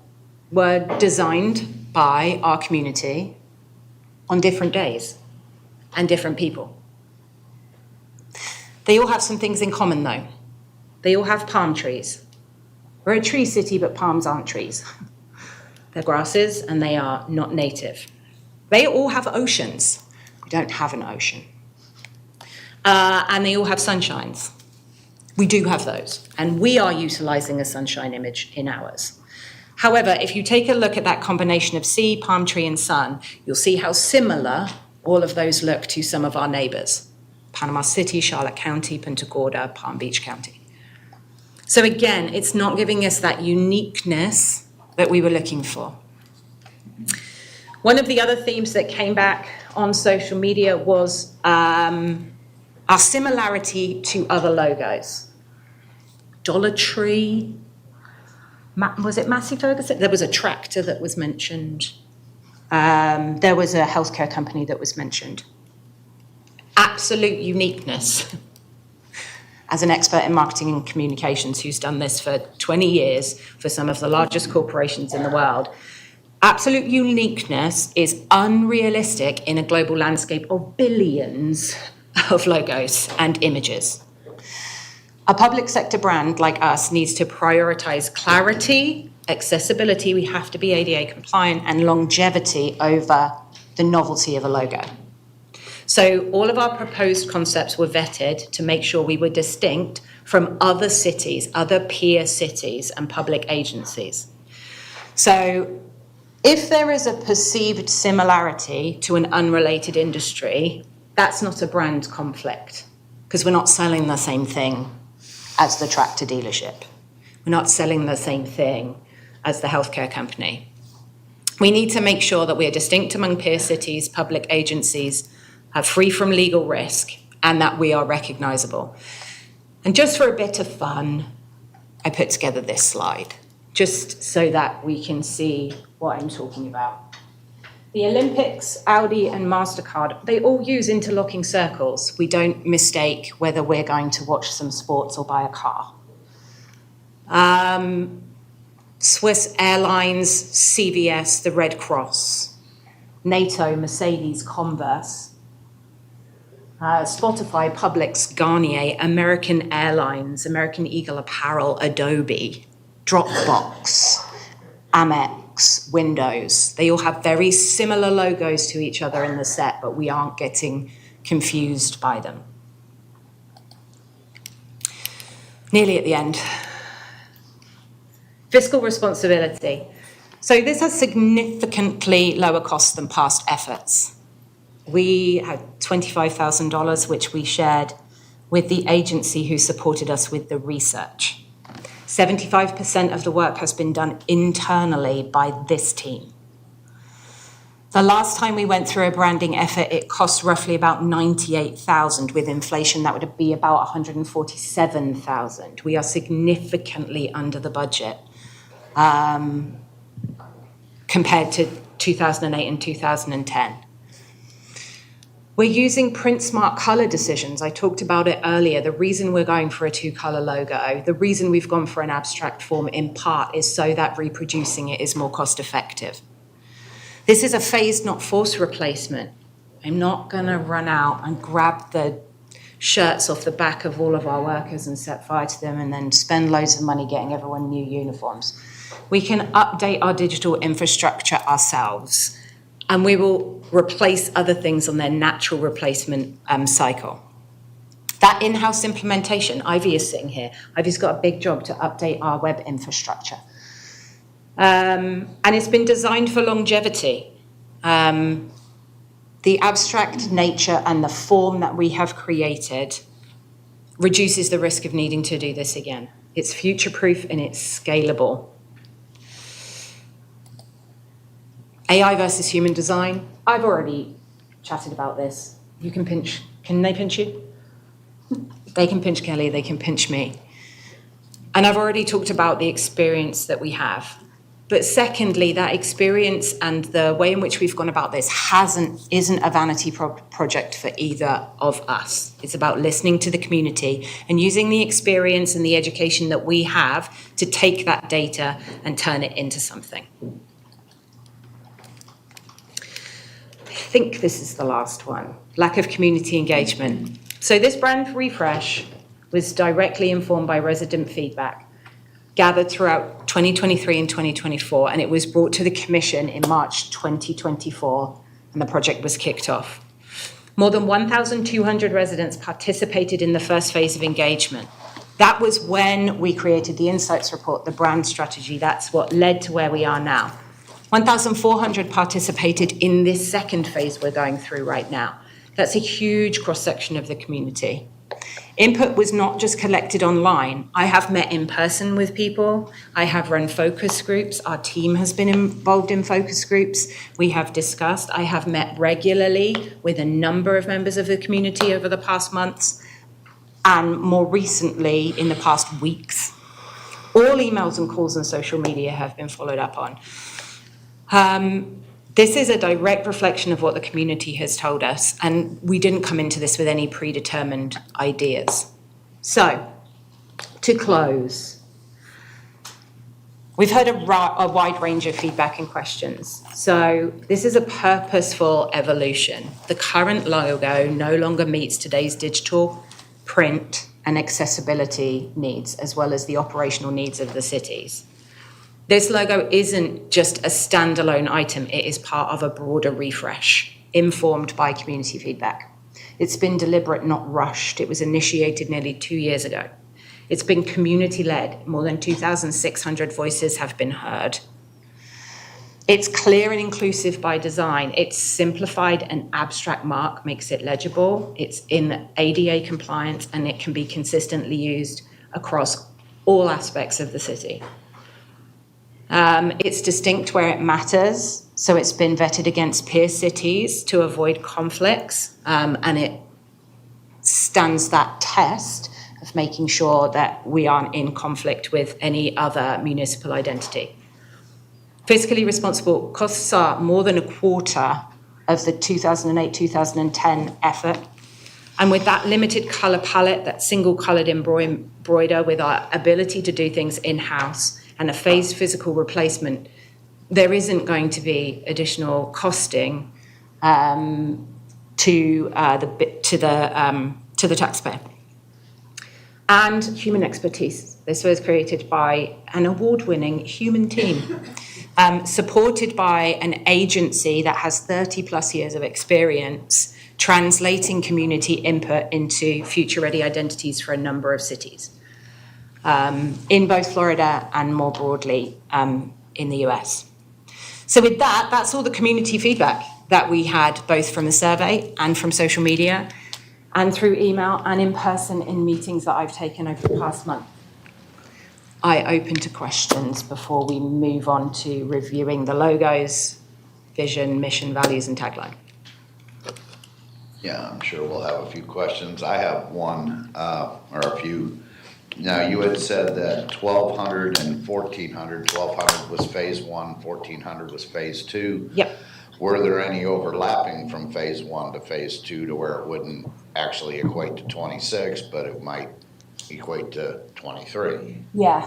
were designed by our community on different days and different people. They all have some things in common though. They all have palm trees. We're a tree city, but palms aren't trees. They're grasses and they are not native. They all have oceans. We don't have an ocean. And they all have sunshines. We do have those. And we are utilizing a sunshine image in ours. However, if you take a look at that combination of sea, palm tree, and sun, you'll see how similar all of those look to some of our neighbors. Panama City, Charlotte County, Punta Gorda, Palm Beach County. So again, it's not giving us that uniqueness that we were looking for. One of the other themes that came back on social media was our similarity to other logos. Dollar Tree, was it Massey Ferguson? There was a tractor that was mentioned. There was a healthcare company that was mentioned. Absolute uniqueness. As an expert in marketing and communications who's done this for 20 years for some of the largest corporations in the world, absolute uniqueness is unrealistic in a global landscape of billions of logos and images. A public sector brand like us needs to prioritize clarity, accessibility, we have to be ADA compliant, and longevity over the novelty of a logo. So all of our proposed concepts were vetted to make sure we were distinct from other cities, other peer cities and public agencies. So if there is a perceived similarity to an unrelated industry, that's not a brand conflict because we're not selling the same thing as the tractor dealership. We're not selling the same thing as the healthcare company. We need to make sure that we are distinct among peer cities, public agencies, are free from legal risk, and that we are recognizable. And just for a bit of fun, I put together this slide, just so that we can see what I'm talking about. The Olympics, Audi, and MasterCard, they all use interlocking circles. We don't mistake whether we're going to watch some sports or buy a car. Swiss Airlines, CVS, the Red Cross, NATO, Mercedes, Converse, Spotify, Publix, Garnier, American Airlines, American Eagle Apparel, Adobe, Dropbox, Amex, Windows. They all have very similar logos to each other in the set, but we aren't getting confused by them. Nearly at the end. Fiscal responsibility. So this has significantly lower costs than past efforts. We had $25,000, which we shared with the agency who supported us with the research. 75% of the work has been done internally by this team. The last time we went through a branding effort, it cost roughly about $98,000. With inflation, that would be about $147,000. We are significantly under the budget compared to 2008 and 2010. We're using print smart color decisions. I talked about it earlier. The reason we're going for a 2-color logo, the reason we've gone for an abstract form in part is so that reproducing it is more cost effective. This is a phased, not forced replacement. I'm not gonna run out and grab the shirts off the back of all of our workers and set fire to them and then spend loads of money getting everyone new uniforms. We can update our digital infrastructure ourselves. and we will replace other things on their natural replacement cycle. That in-house implementation, Ivy is sitting here. Ivy's got a big job to update our web infrastructure. And it's been designed for longevity. The abstract nature and the form that we have created reduces the risk of needing to do this again. It's future-proof and it's scalable. AI versus human design. I've already chatted about this. You can pinch, can they pinch you? They can pinch Kelly, they can pinch me. And I've already talked about the experience that we have. But secondly, that experience and the way in which we've gone about this isn't a vanity project for either of us. It's about listening to the community and using the experience and the education that we have to take that data and turn it into something. I think this is the last one, lack of community engagement. So this brand refresh was directly informed by resident feedback gathered throughout 2023 and 2024, and it was brought to the Commission in March 2024, and the project was kicked off. More than 1,200 residents participated in the first phase of engagement. That was when we created the Insights Report, the brand strategy. That's what led to where we are now. 1,400 participated in this second phase we're going through right now. That's a huge cross-section of the community. Input was not just collected online. I have met in person with people. I have run focus groups. Our team has been involved in focus groups. We have discussed. I have met regularly with a number of members of the community over the past months, and more recently in the past weeks. All emails and calls on social media have been followed up on. This is a direct reflection of what the community has told us, and we didn't come into this with any predetermined ideas. So, to close, we've heard a wide range of feedback and questions. So, this is a purposeful evolution. The current logo no longer meets today's digital, print, and accessibility needs, as well as the operational needs of the cities. This logo isn't just a standalone item, it is part of a broader refresh, informed by community feedback. It's been deliberate, not rushed. It was initiated nearly 2 years ago. It's been community-led. More than 2,600 voices have been heard. It's clear and inclusive by design. It's simplified and abstract mark, makes it legible. It's in ADA compliance, and it can be consistently used across all aspects of the city. It's distinct where it matters, so it's been vetted against peer cities to avoid conflicts, and it stands that test of making sure that we aren't in conflict with any other municipal identity. Fiscally responsible costs are more than a quarter of the 2008-2010 effort, and with that limited colour palette, that single-coloured embroider, with our ability to do things in-house, and a phased physical replacement, there isn't going to be additional costing to the taxpayer. And human expertise. This was created by an award-winning human team, supported by an agency that has 30 plus years of experience translating community input into future-ready identities for a number of cities. In both Florida and more broadly in the US. So with that, that's all the community feedback that we had, both from the survey and from social media, and through email and in person in meetings that I've taken over the past month. I open to questions before we move on to reviewing the logos, vision, mission, values, and tagline. Yeah, I'm sure we'll have a few questions. I have one or a few. Now, you had said that 1,200 and 1,400, 1,200 was phase one, 1,400 was phase two. Yep. Were there any overlapping from phase one to phase two to where it wouldn't actually equate to 26, but it might equate to 23? Yeah,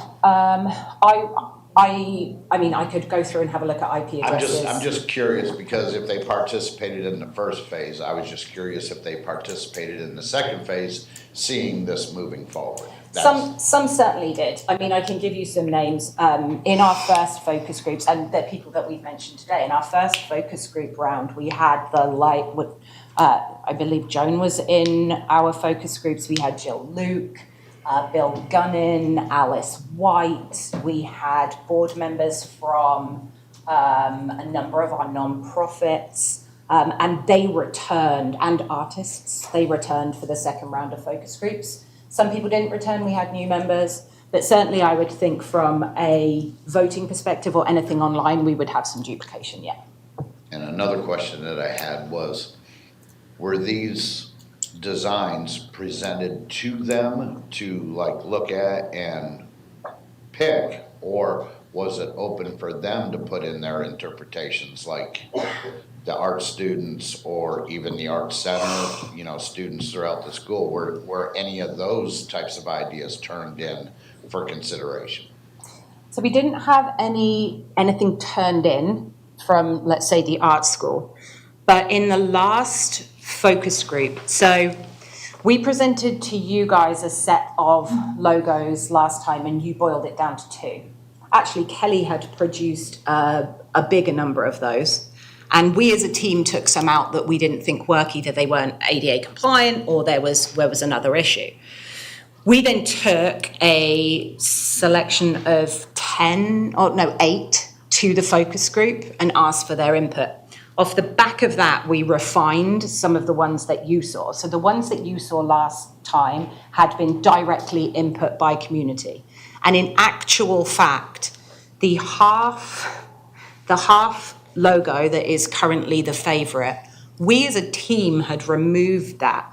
I mean, I could go through and have a look at IP addresses. I'm just curious, because if they participated in the first phase, I was just curious if they participated in the second phase, seeing this moving forward. Some certainly did. I mean, I can give you some names. In our first focus groups, and they're people that we've mentioned today, in our first focus group round, we had I believe Joan was in our focus groups. We had Jill Luke, Bill Gunnin, Alice White. We had board members from a number of our non-profits. And they returned, and artists, they returned for the second round of focus groups. Some people didn't return, we had new members, but certainly I would think from a voting perspective or anything online, we would have some duplication, yeah. And another question that I had was, were these designs presented to them to like look at and pick, or was it open for them to put in their interpretations, like the art students or even the art center, you know, students throughout the school? Were any of those types of ideas turned in for consideration? So we didn't have anything turned in from, let's say, the art school, but in the last focus group, so we presented to you guys a set of logos last time and you boiled it down to 2. Actually, Kelly had produced a bigger number of those. And we as a team took some out that we didn't think work. Either they weren't ADA compliant or there was another issue. We then took a selection of 8 to the focus group and asked for their input. Off the back of that, we refined some of the ones that you saw. So the ones that you saw last time had been directly input by community. And in actual fact, the half logo that is currently the favorite, we as a team had removed that.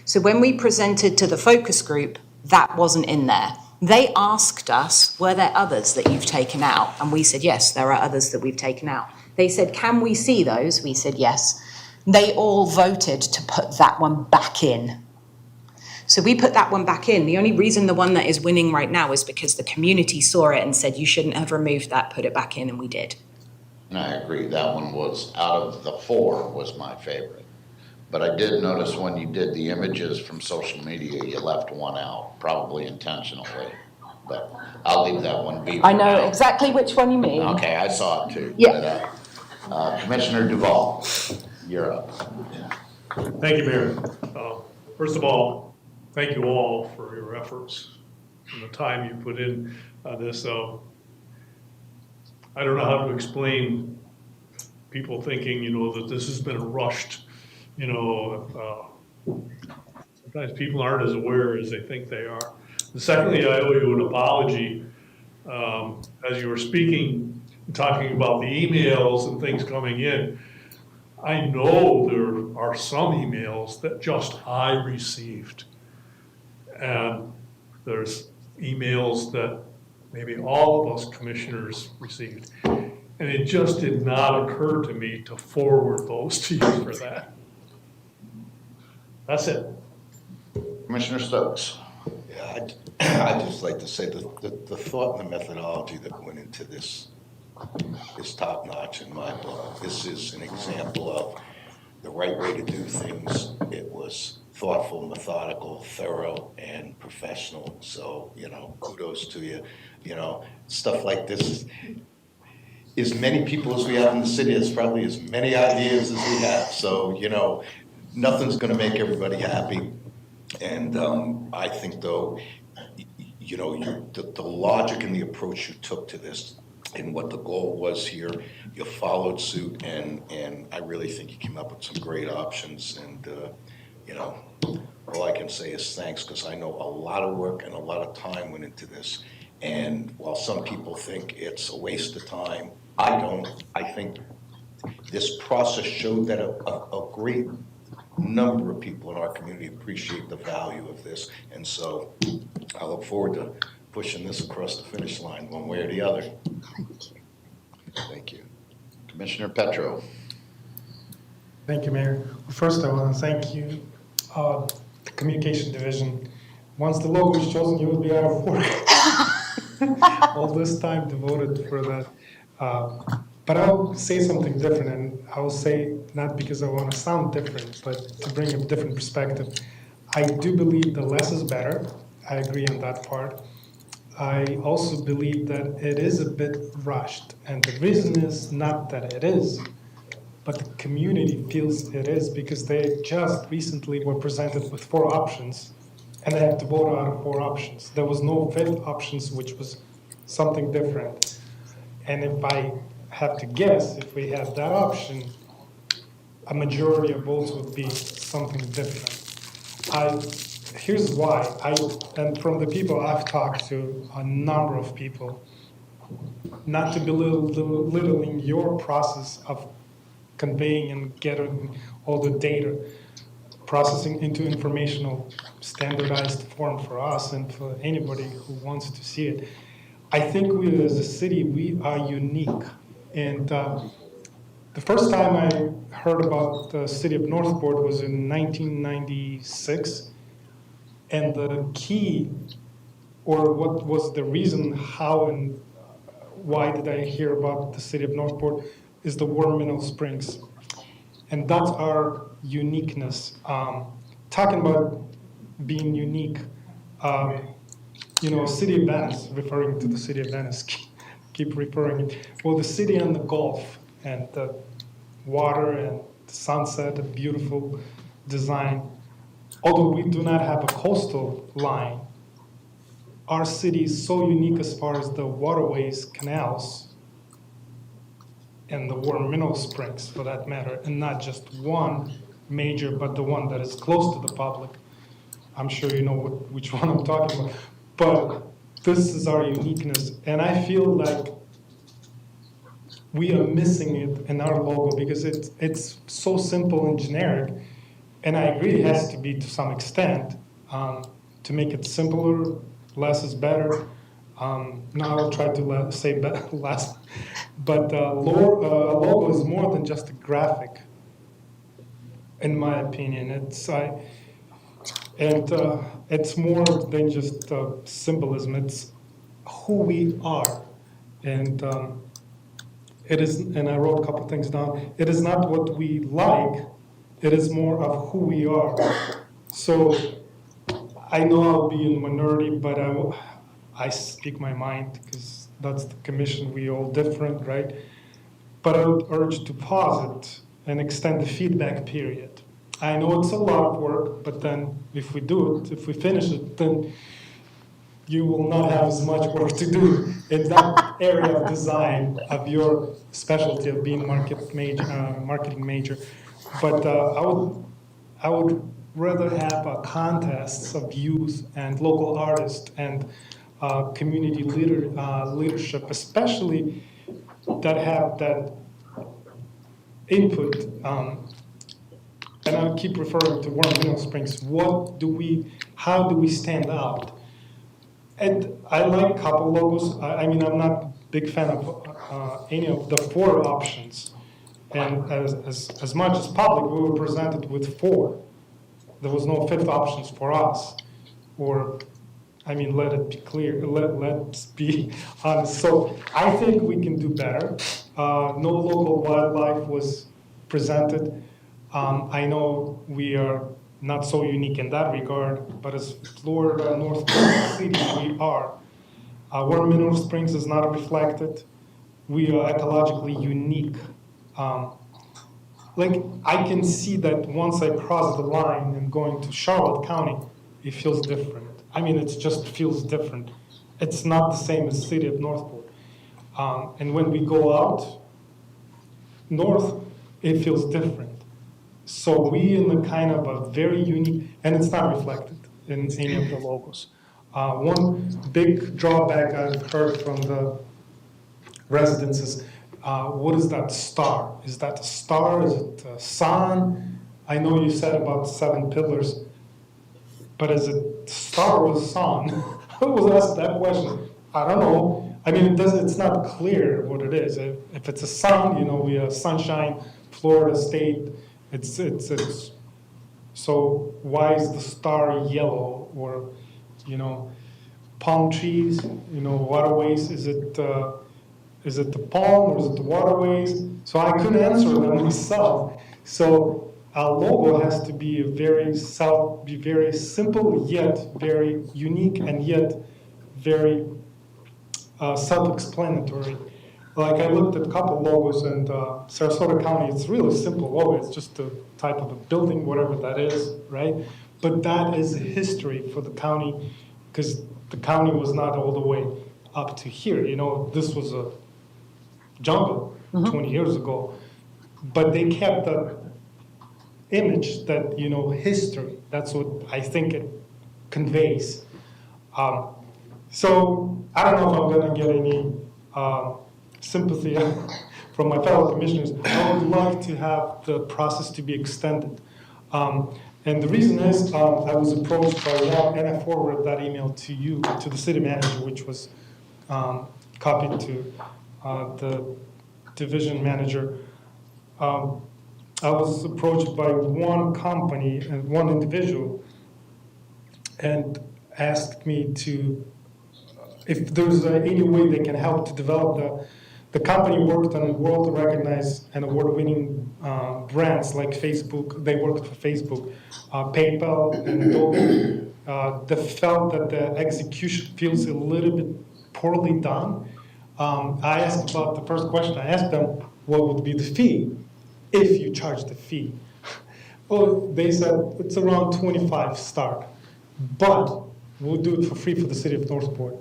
So when we presented to the focus group, that wasn't in there. They asked us, were there others that you've taken out? And we said, yes, there are others that we've taken out. They said, can we see those? We said, yes. They all voted to put that one back in. So we put that one back in. The only reason the one that is winning right now is because the community saw it and said, you shouldn't have removed that, put it back in, and we did. And I agree, that one was, out of the 4, was my favorite. But I did notice when you did the images from social media, you left one out, probably intentionally. But I'll leave that one be. I know exactly which one you mean. Okay, I saw it too. Yeah. But, Commissioner Duval, you're up. Thank you, Mayor. First of all, thank you all for your efforts and the time you put in this. I don't know how to explain people thinking, that this has been a rushed, sometimes people aren't as aware as they think they are. And secondly, I owe you an apology. As you were speaking, talking about the emails and things coming in, I know there are some emails that just I received. And there's emails that maybe all of us commissioners received. And it just did not occur to me to forward those to you for that. That's it. Commissioner Stokes. Yeah, I'd just like to say the thought and the methodology that went into this is top notch in my book. This is an example of the right way to do things. It was thoughtful, methodical, thorough, and professional. So, kudos to you. Stuff like this, as many people as we have in the city, is probably as many ideas as we have. So, nothing's going to make everybody happy. And I think, though, the logic and the approach you took to this and what the goal was here, you followed suit, and I really think you came up with some great options. And, all I can say is thanks, because I know a lot of work and a lot of time went into this. And while some people think it's a waste of time, I don't. I think this process showed that a great number of people in our community appreciate the value of this. And so I look forward to pushing this across the finish line one way or the other. Thank you. Commissioner Petro. Thank you, Mayor. First, I want to thank you, the Communication Division. Once the logo is chosen, you will be out of work. All this time devoted for that. But I'll say something different, and I'll say not because I want to sound different, but to bring a different perspective. I do believe the less is better. I agree on that part. I also believe that it is a bit rushed, and the reason is not that it is, but the community feels it is because they just recently were presented with 4 options, and they have to vote out of 4 options. There was no 5th options, which was something different. And if I have to guess, if we had that option, a majority of votes would be something different. Here's why. And from the people I've talked to, a number of people, not to belittling your process of conveying and getting all the data, processing into informational standardized form for us and for anybody who wants to see it. I think we as a city, we are unique. And the first time I heard about the city of Northport was in 1996. And the key, or what was the reason, how and why did I hear about the city of Northport, is the War Mineral Springs. And that's our uniqueness. Talking about being unique, city of Venice, referring to the city of Venice, keep referring it. Well, the city on the Gulf and the water and the sunset, a beautiful design. Although we do not have a coastal line, our city is so unique as far as the waterways, canals, and the War Mineral Springs, for that matter, and not just one major, but the one that is close to the public. I'm sure you know which one I'm talking about. But this is our uniqueness, and I feel like we are missing it in our logo because it's so simple and generic. And I agree it has to be to some extent to make it simpler, less is better. Now I'll try to say less, but a logo is more than just a graphic, in my opinion. It's more than just symbolism. It's who we are, and it is. And I wrote a couple things down. It is not what we like. It is more of who we are. So I know I'll be in the minority, but I speak my mind because that's the commission. We all different, right? But I would urge to pause it and extend the feedback period. I know it's a lot of work, but then if we do it, if we finish it, then you will not have as much work to do in that area of design of your specialty of being marketing major. But I would rather have contests of youth and local artists and community leadership, especially that have that input. And I'll keep referring to War Mineral Springs. How do we stand out? And I like a couple logos. I'm not a big fan of any of the 4 options. And as much as public, we were presented with 4. There was no 5th options for us. Let it be clear, let's be honest. So I think we can do better. No local wildlife was presented. I know we are not so unique in that regard, but as Florida, North City, we are. War Mineral Springs is not reflected. We are ecologically unique. I can see that once I cross the line and going to Charlotte County, it feels different. It just feels different. It's not the same as the city of Northport. And when we go out north, it feels different. So we in the kind of a very unique, and it's not reflected in any of the logos. One big drawback I've heard from the residents is, what is that star? Is that a star? Is it a sun? I know you said about 7 pillars, but is it star or sun? I was asked that question. I don't know. It's not clear what it is. If it's a sun, we have sunshine, Florida State. It's so why is the star yellow? Or palm trees, waterways. Is it the palm or is it the waterways? So I couldn't answer them myself. So our logo has to be very simple, yet very unique, and yet very self-explanatory. Like I looked at a couple logos, and Sarasota County, it's really simple logo. It's just a type of a building, whatever that is, right? But that is a history for the county, because the county was not all the way up to here. You know, this was a jungle 20 years ago, but they kept the image that, you know, history. That's what I think it conveys. So I don't know if I'm going to get any sympathy from my fellow commissioners. I would like to have the process to be extended. And the reason is I was approached by one, and I forwarded that email to you, to the city manager, which was copied to the division manager. I was approached by one company and one individual and asked me to, if there's any way they can help to develop the company worked on world-recognized and award-winning brands like Facebook. They worked for Facebook, PayPal, and Adobe. They felt that the execution feels a little bit poorly done. I asked about the first question. I asked them, what would be the fee if you charge the fee? Well, they said it's around 25 start, but we'll do it for free for the city of Northport.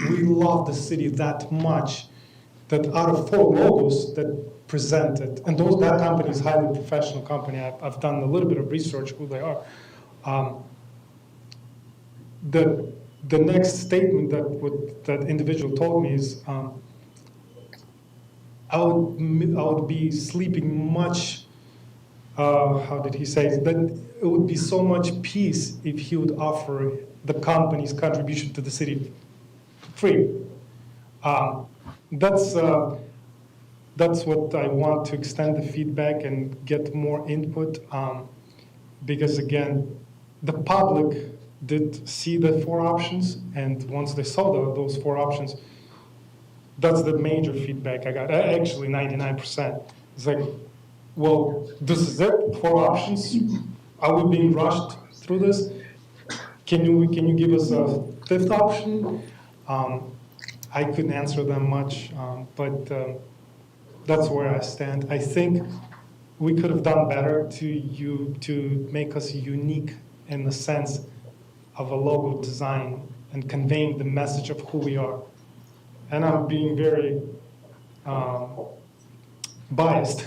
We love the city that much that out of 4 logos that presented, and that company is a highly professional company. I've done a little bit of research who they are. The next statement that individual told me is, I would be sleeping much. How did he say it? That it would be so much peace if he would offer the company's contribution to the city free. That's what I want to extend the feedback and get more input, because again, the public did see the 4 options, and once they saw those 4 options, that's the major feedback I got. Actually, 99%. It's like, well, this is it, 4 options. Are we being rushed through this? Can you give us a 5th option? I couldn't answer them much, but that's where I stand. I think we could have done better to make us unique in the sense of a logo design and conveying the message of who we are. And I'm being very biased.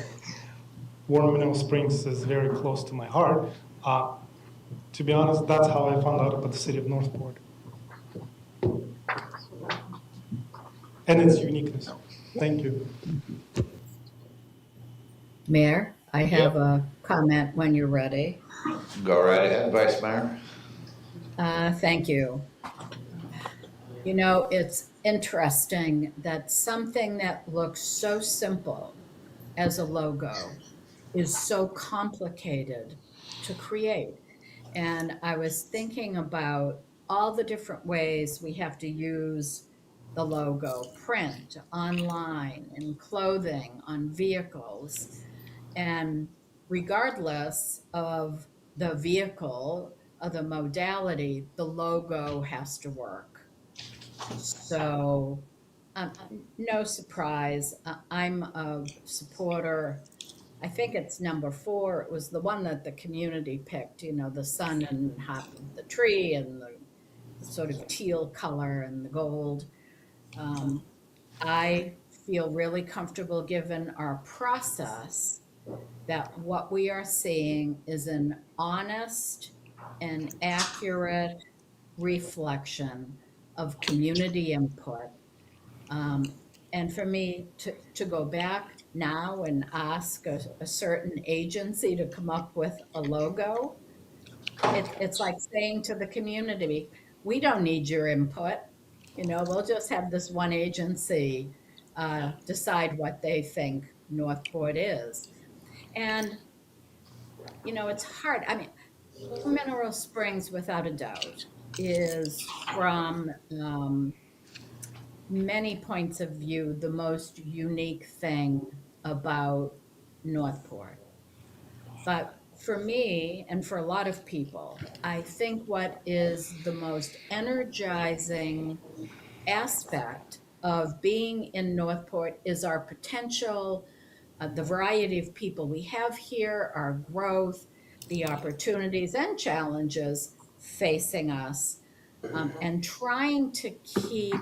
Warren Mineral Springs is very close to my heart. To be honest, that's how I found out about the city of Northport and its uniqueness. Thank you. Mayor, I have a comment when you're ready. Go right ahead, Vice Mayor. Thank you. You know, it's interesting that something that looks so simple as a logo is so complicated to create. And I was thinking about all the different ways we have to use the logo: print, online, in clothing, on vehicles. And regardless of the vehicle, of the modality, the logo has to work. So no surprise, I'm a supporter. I think it's number 4. It was the one that the community picked, you know, the sun and the tree and the sort of teal color and the gold. I feel really comfortable, given our process, that what we are seeing is an honest and accurate reflection of community input. And for me to go back now and ask a certain agency to come up with a logo, it's like saying to the community, we don't need your input. You know, we'll just have this one agency decide what they think Northport is. And, you know, it's hard. I mean, Mineral Springs, without a doubt, is from many points of view the most unique thing about Northport. But for me and for a lot of people, I think what is the most energizing aspect of being in Northport is our potential, the variety of people we have here, our growth, the opportunities and challenges facing us, and trying to keep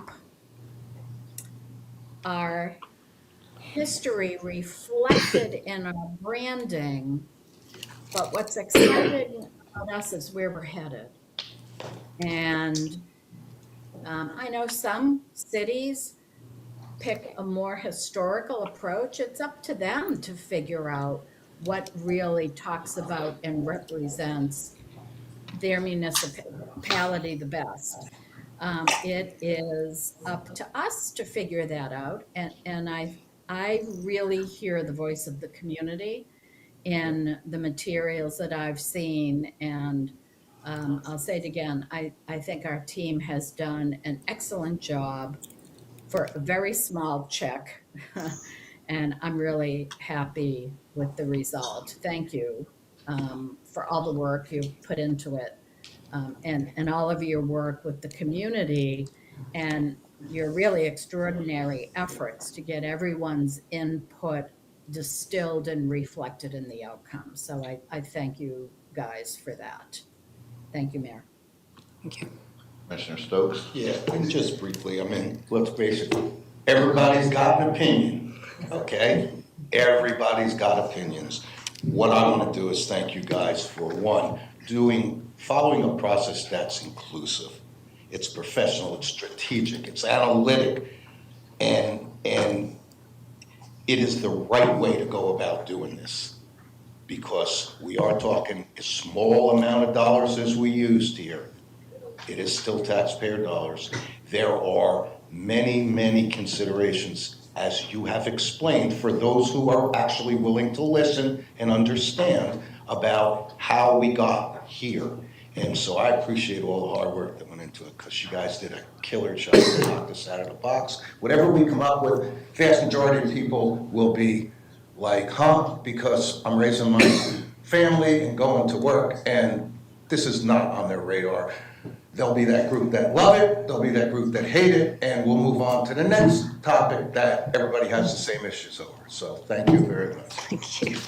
our history reflected in our branding. But what's exciting about us is where we're headed. And I know some cities pick a more historical approach. It's up to them to figure out what really talks about and represents their municipality the best. It is up to us to figure that out. And I really hear the voice of the community in the materials that I've seen. And I'll say it again, I think our team has done an excellent job for a very small check. And I'm really happy with the result. Thank you for all the work you've put into it, and all of your work with the community and your really extraordinary efforts to get everyone's input distilled and reflected in the outcome. So I thank you guys for that. Thank you, Mayor. Thank you. Commissioner Stokes? Yeah, and just briefly, I mean, let's face it, everybody's got an opinion, okay? Everybody's got opinions. What I want to do is thank you guys for, one, following a process that's inclusive. It's professional, it's strategic, it's analytic, and it is the right way to go about doing this, because we are talking a small amount of dollars as we used here. It is still taxpayer dollars. There are many, many considerations, as you have explained, for those who are actually willing to listen and understand about how we got here. And so I appreciate all the hard work that went into it, because you guys did a killer job to knock this out of the box. Whatever we come up with, vast majority of people will be like, huh, because I'm raising my family and going to work, and this is not on their radar. There'll be that group that love it, there'll be that group that hate it, and we'll move on to the next topic that everybody has the same issues over. So thank you very much. Thank you.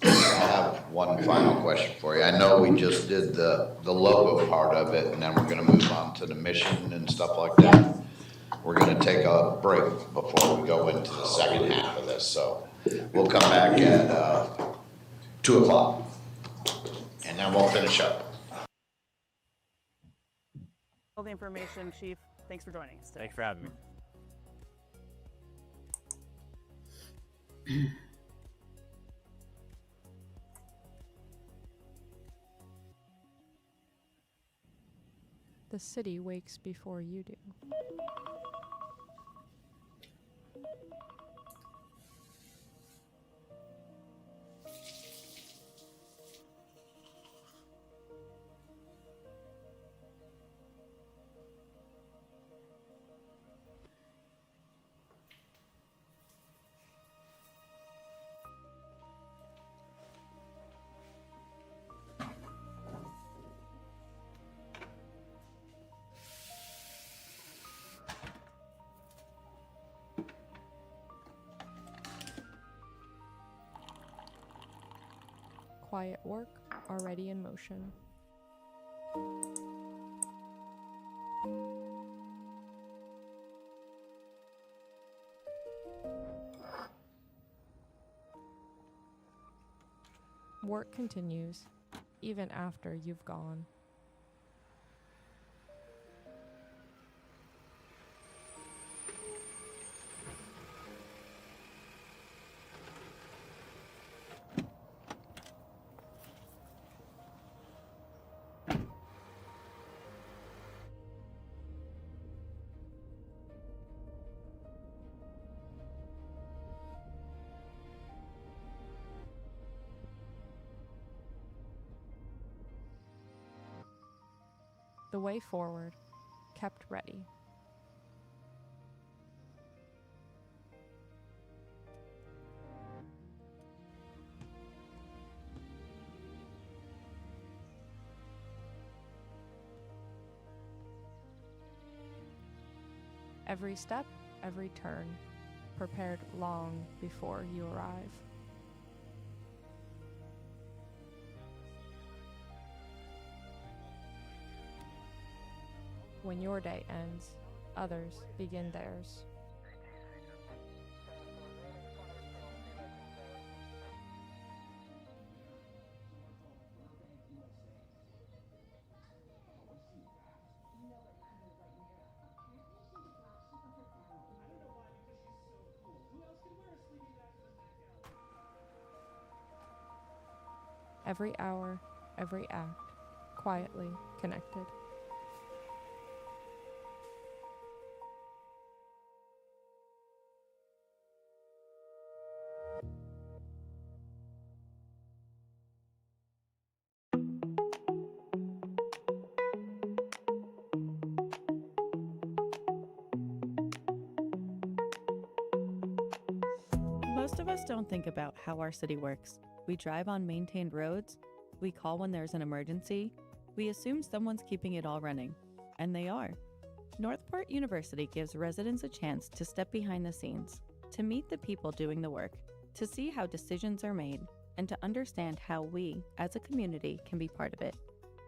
I have one final question for you. I know we just did the logo part of it, and then we're gonna move on to the mission and stuff like that. We're gonna take a break before we go into the second half of this, so we'll come back at 2 o'clock, and then we'll finish up. All the information, Chief. Thanks for joining us today. Thanks for having me. The city wakes before you do. Quiet work already in motion. Work continues, even after you've gone. The way forward, kept ready. Every step, every turn, prepared long before you arrive. When your day ends, others begin theirs. Every hour, every act, quietly connected. Most of us don't think about how our city works. We drive on maintained roads, we call when there's an emergency, we assume someone's keeping it all running. And they are. Northport University gives residents a chance to step behind the scenes, to meet the people doing the work, to see how decisions are made, and to understand how we, as a community, can be part of it.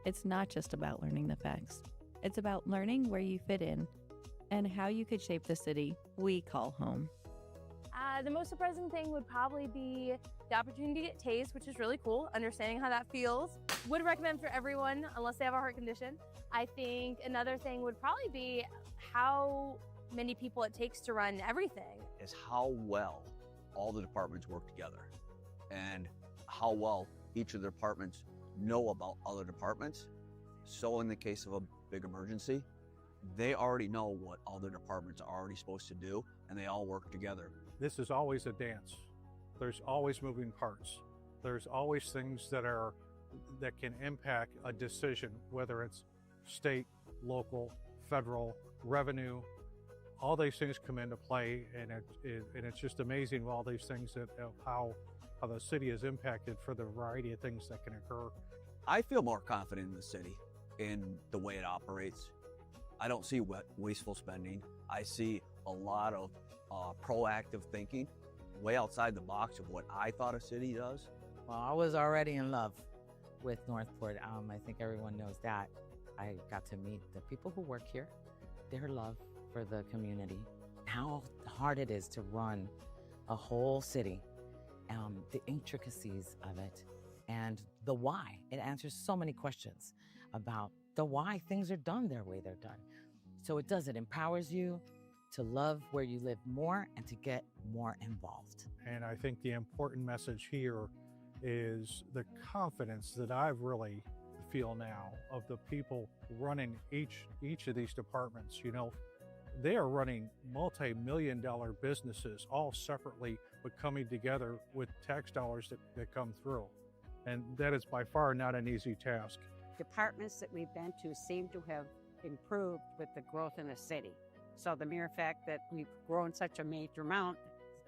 It's not just about learning the facts. It's about learning where you fit in and how you could shape the city we call home. The most surprising thing would probably be the opportunity to get tased, which is really cool, understanding how that feels. Would recommend for everyone, unless they have a heart condition. I think another thing would probably be how many people it takes to run everything. Is how well all the departments work together and how well each of the departments know about other departments. So in the case of a big emergency, they already know what other departments are already supposed to do, and they all work together. This is always a dance. There's always moving parts. There's always things that can impact a decision, whether it's state, local, federal, revenue. All these things come into play, and it's just amazing all these things of how the city is impacted for the variety of things that can occur. I feel more confident in the city, in the way it operates. I don't see wasteful spending. I see a lot of proactive thinking, way outside the box of what I thought a city does. Well, I was already in love with Northport. I think everyone knows that. I got to meet the people who work here, their love for the community, how hard it is to run a whole city, the intricacies of it, and the why. It answers so many questions about the why things are done their way they're done. So it empowers you to love where you live more and to get more involved. And I think the important message here is the confidence that I really feel now of the people running each of these departments. You know, they are running multi-million-dollar businesses all separately, but coming together with tax dollars that come through. And that is by far not an easy task. Departments that we've been to seem to have improved with the growth in the city. So the mere fact that we've grown such a major amount,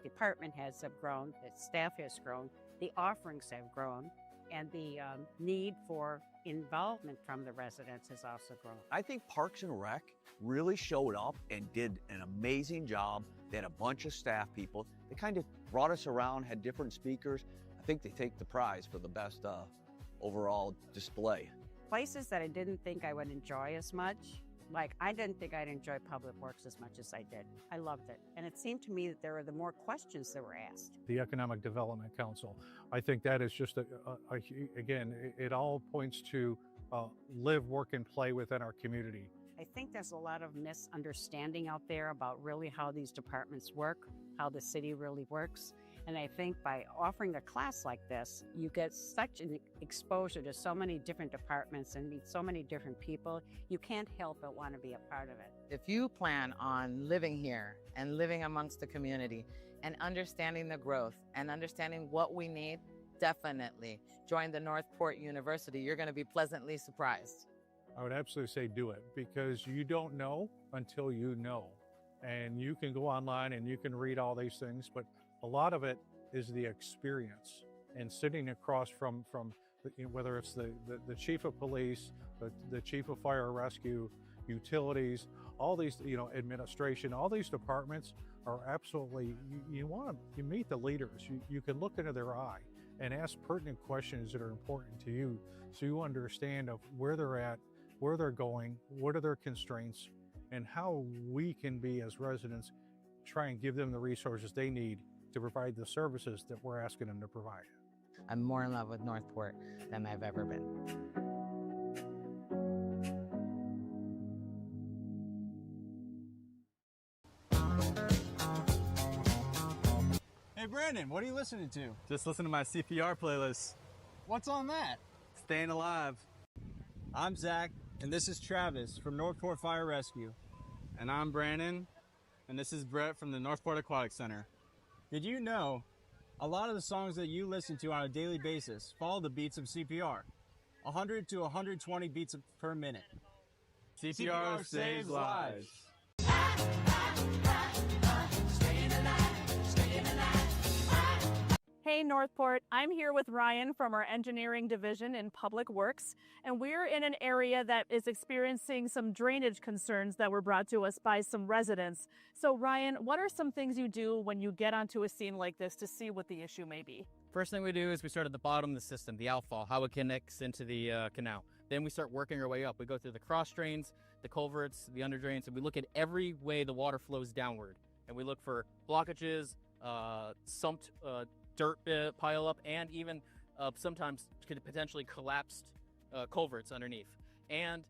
the department heads have grown, the staff has grown, the offerings have grown, and the need for involvement from the residents has also grown. I think Parks and Rec really showed up and did an amazing job. They had a bunch of staff people. They kind of brought us around, had different speakers. I think they take the prize for the best overall display. Places that I didn't think I would enjoy as much, like I didn't think I'd enjoy Public Works as much as I did. I loved it. And it seemed to me that there were the more questions that were asked. The Economic Development Council, I think that is just, again, it all points to live, work, and play within our community. I think there's a lot of misunderstanding out there about really how these departments work, how the city really works. And I think by offering a class like this, you get such an exposure to so many different departments and meet so many different people, you can't help but want to be a part of it. If you plan on living here and living amongst the community and understanding the growth and understanding what we need, definitely join the Northport University. You're going to be pleasantly surprised. I would absolutely say do it, because you don't know until you know. And you can go online and you can read all these things, but a lot of it is the experience and sitting across from whether it's the chief of police, the chief of fire and rescue, utilities, all these, administration, all these departments are absolutely, you meet the leaders, you can look into their eye and ask pertinent questions that are important to you so you understand of where they're at, where they're going, what are their constraints, and how we can be as residents try and give them the resources they need to provide the services that we're asking them to provide. I'm more in love with Northport than I've ever been. Hey Brandon, what are you listening to? Just listen to my CPR playlist. What's on that? Staying Alive. I'm Zach, and this is Travis from Northport Fire Rescue. And I'm Brandon, and this is Brett from the Northport Aquatic Center. Did you know a lot of the songs that you listen to on a daily basis follow the beats of CPR? 100 to 120 beats per minute. CPR saves lives. Hey Northport, I'm here with Ryan from our engineering division in Public Works, and we're in an area that is experiencing some drainage concerns that were brought to us by some residents. So Ryan, what are some things you do when you get onto a scene like this to see what the issue may be? First thing we do is we start at the bottom of the system, the outfall, how it connects into the canal. Then we start working our way up. We go through the cross drains, the culverts, the under drains, and we look at every way the water flows downward. And we look for blockages, sumped dirt pile up, and even sometimes could potentially collapsed culverts underneath. And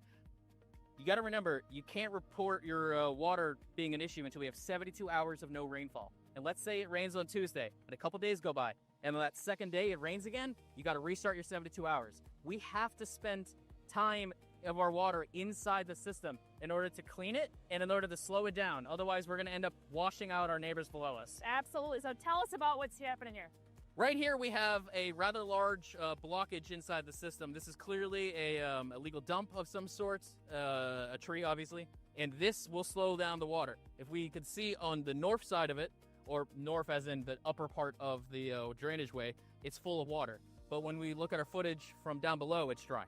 you got to remember, you can't report your water being an issue until we have 72 hours of no rainfall. And let's say it rains on Tuesday, and a couple days go by, and on that second day it rains again, you got to restart your 72 hours. We have to spend time of our water inside the system in order to clean it and in order to slow it down. Otherwise, we're going to end up washing out our neighbors below us. Absolutely. So tell us about what's happening here. Right here, we have a rather large blockage inside the system. This is clearly a illegal dump of some sorts, a tree, obviously, and this will slow down the water. If we could see on the north side of it, or north as in the upper part of the drainage way, it's full of water. But when we look at our footage from down below, it's dry.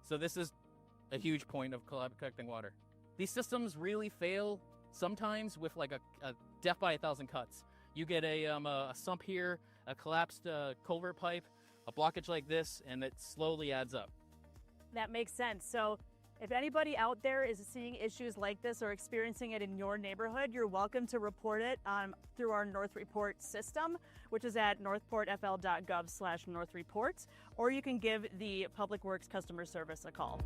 So this is a huge point of collecting water. These systems really fail sometimes with like a death by 1,000 cuts. You get a sump here, a collapsed culvert pipe, a blockage like this, and it slowly adds up. That makes sense. So if anybody out there is seeing issues like this or experiencing it in your neighborhood, you're welcome to report it through our North Report system, which is at northportfl.gov/northreport, or you can give the Public Works customer service a call.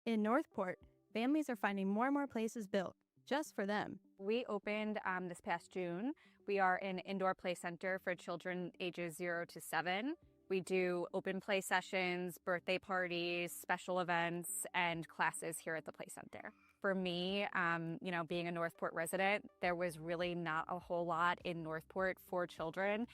In Northport, families are finding more and more places built just for them. We opened this past June. We are an indoor play center for children ages 0 to 7. We do open play sessions, birthday parties, special events, and classes here at the play center. For me, being a Northport resident, there was really not a whole lot in Northport for children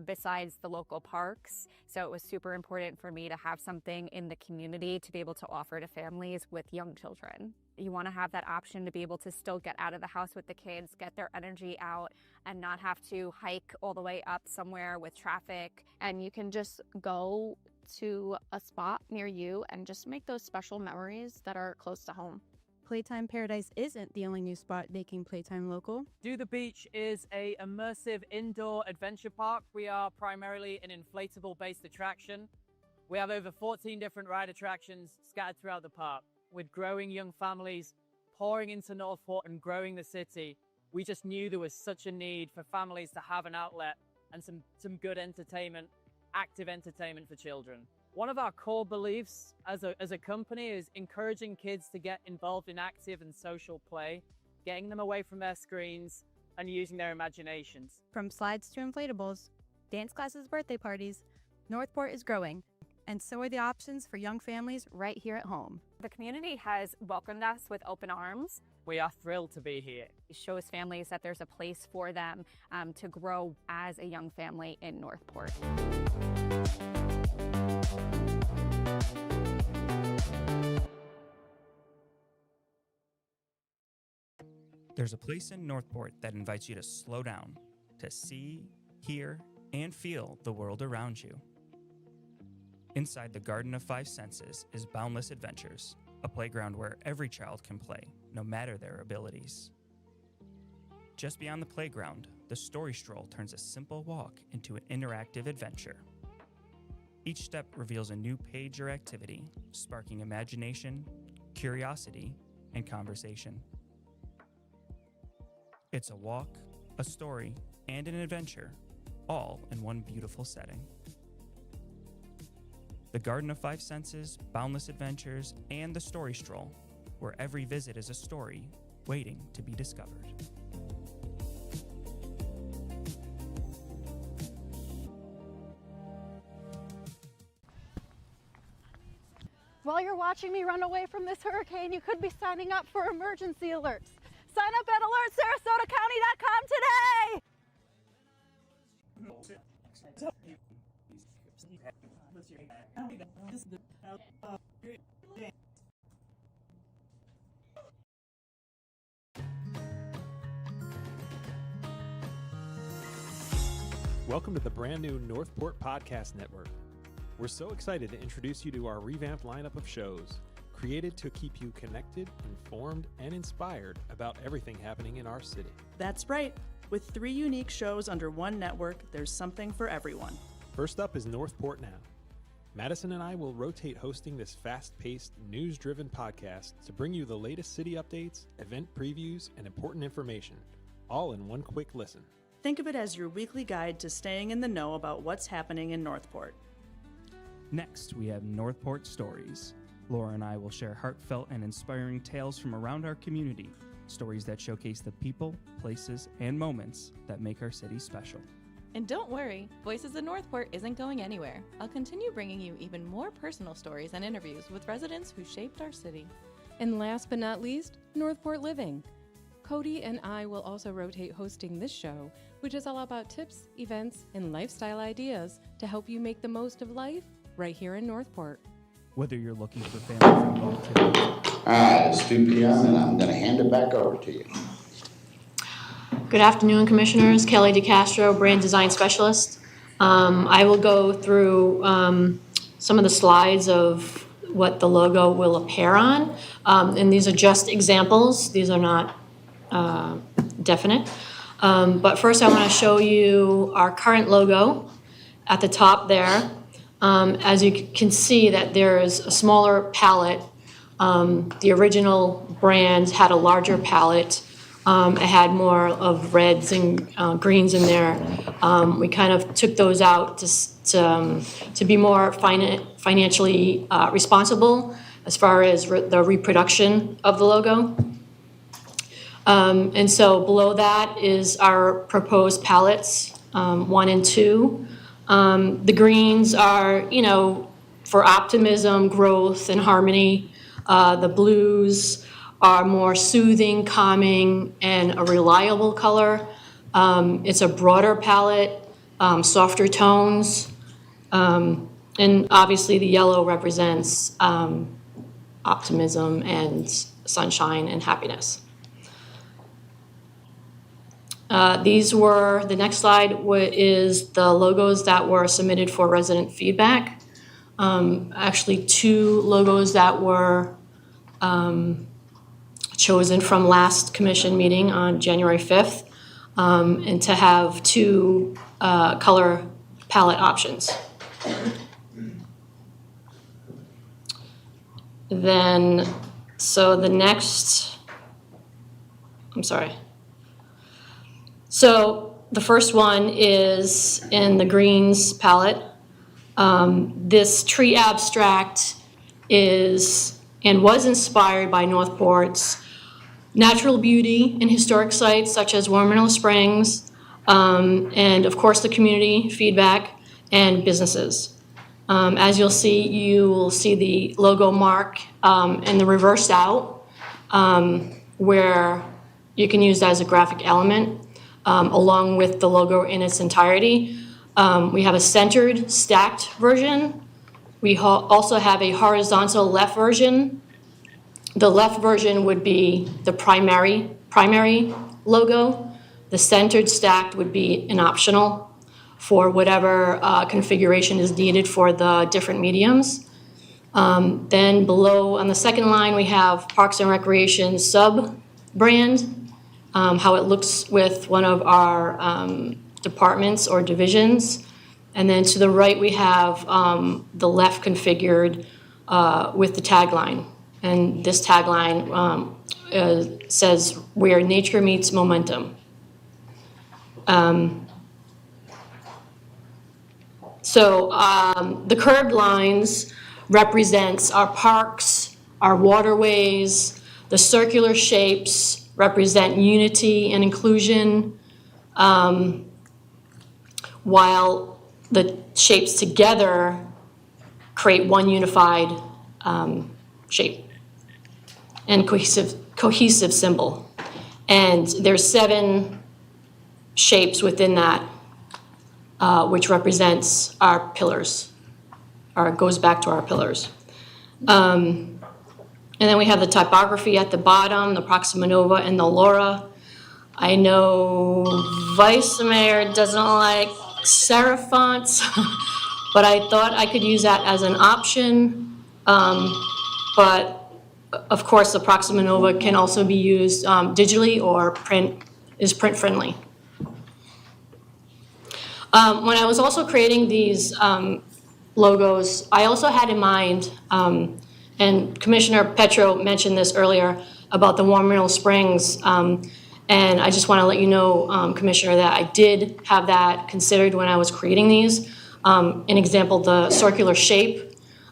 besides the local parks. So it was super important for me to have something in the community to be able to offer to families with young children. You want to have that option to be able to still get out of the house with the kids, get their energy out, and not have to hike all the way up somewhere with traffic. And you can just go to a spot near you and just make those special memories that are close to home. Playtime Paradise isn't the only new spot making playtime local. Do the Beach is a immersive indoor adventure park. We are primarily an inflatable-based attraction. We have over 14 different ride attractions scattered throughout the park. With growing young families pouring into Northport and growing the city, we just knew there was such a need for families to have an outlet and some good entertainment, active entertainment for children. One of our core beliefs as a company is encouraging kids to get involved in active and social play, getting them away from their screens and using their imaginations. From slides to inflatables, dance classes, birthday parties, Northport is growing, and so are the options for young families right here at home. The community has welcomed us with open arms. We are thrilled to be here. It shows families that there's a place for them to grow as a young family in Northport. There's a place in Northport that invites you to slow down, to see, hear, and feel the world around you. Inside the Garden of Five Senses is Boundless Adventures, a playground where every child can play, no matter their abilities. Just beyond the playground, the Story Stroll turns a simple walk into an interactive adventure. Each step reveals a new page or activity, sparking imagination, curiosity, and conversation. It's a walk, a story, and an adventure, all in one beautiful setting. The Garden of Five Senses, Boundless Adventures, and the Story Stroll, where every visit is a story waiting to be discovered. While you're watching me run away from this hurricane, you could be signing up for emergency alerts. Sign up at alertsarasotacounty.com today! Welcome to the brand new Northport Podcast Network. We're so excited to introduce you to our revamped lineup of shows, created to keep you connected, informed, and inspired about everything happening in our city. That's right. With 3 unique shows under one network, there's something for everyone. First up is Northport Now. Madison and I will rotate hosting this fast-paced, news-driven podcast to bring you the latest city updates, event previews, and important information, all in one quick listen. Think of it as your weekly guide to staying in the know about what's happening in Northport. Next, we have Northport Stories. Laura and I will share heartfelt and inspiring tales from around our community, stories that showcase the people, places, and moments that make our city special. And don't worry, Voices of Northport isn't going anywhere. I'll continue bringing you even more personal stories and interviews with residents who shaped our city. And last but not least, Northport Living. Cody and I will also rotate hosting this show, which is all about tips, events, and lifestyle ideas to help you make the most of life right here in Northport. Whether you're looking for family-friendly activities. All right, it's 2 p.m. and I'm going to hand it back over to you. Good afternoon, Commissioners. Kelly DeCastro, Brand Design Specialist. I will go through some of the slides of what the logo will appear on. And these are just examples. These are not definite. But first I want to show you our current logo at the top there. As you can see that there is a smaller palette. The original brand had a larger palette. It had more of reds and greens in there. We kind of took those out to be more financially responsible as far as the reproduction of the logo. And so below that is our proposed palettes, 1 and 2. The greens are, for optimism, growth, and harmony. The blues are more soothing, calming, and a reliable color. It's a broader palette, softer tones. And obviously the yellow represents optimism and sunshine and happiness. The next slide is the logos that were submitted for resident feedback. Actually 2 logos that were chosen from last commission meeting on January 5th, and to have 2 color palette options. So the first one is in the greens palette. This tree abstract is and was inspired by Northport's natural beauty and historic sites such as Warrenville Springs, and of course the community feedback and businesses. As you'll see the logo mark in the reversed out, where you can use that as a graphic element, along with the logo in its entirety. We have a centered, stacked version. We also have a horizontal left version. The left version would be the primary logo. The centered stacked would be an optional for whatever configuration is needed for the different mediums. Then below on the second line, we have Parks and Recreation sub-brand, how it looks with one of our departments or divisions. And then to the right, we have the left configured with the tagline. And this tagline says, "Where nature meets momentum." The curved lines represents our parks, our waterways. The circular shapes represent unity and inclusion, while the shapes together create one unified shape and cohesive symbol. And there's 7 shapes within that, which represents our pillars, or it goes back to our pillars. And then we have the typography at the bottom, the Proxima Nova and the LoRa. I know Vice Mayor doesn't like serif fonts, but I thought I could use that as an option. But of course, the Proxima Nova can also be used digitally or is print friendly. When I was also creating these logos, I also had in mind, and Commissioner Petro mentioned this earlier about the Warm Mineral Springs, and I just want to let you know, Commissioner, that I did have that considered when I was creating these. An example, the circular shape.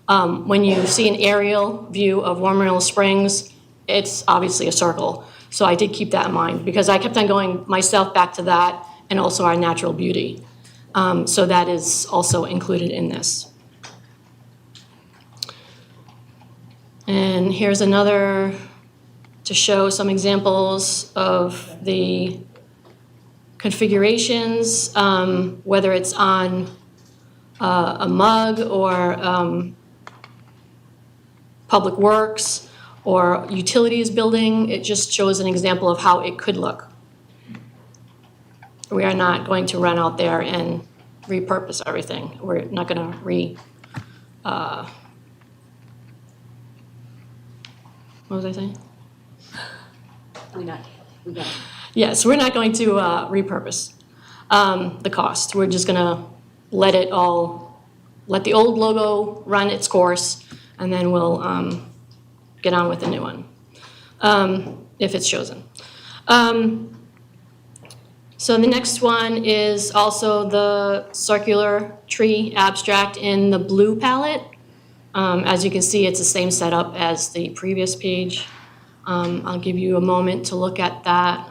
When you see an aerial view of Warm Mineral Springs, it's obviously a circle. So I did keep that in mind because I kept on going myself back to that and also our natural beauty. So that is also included in this. And here's another to show some examples of the configurations, whether it's on a mug or Public Works or utilities building. It just shows an example of how it could look. We are not going to run out there and repurpose everything. We're not going to what was I saying? Yes, we're not going to repurpose the cost. We're just going to let the old logo run its course, and then we'll get on with the new one if it's chosen. So the next one is also the circular tree abstract in the blue palette. As you can see, it's the same setup as the previous page. I'll give you a moment to look at that.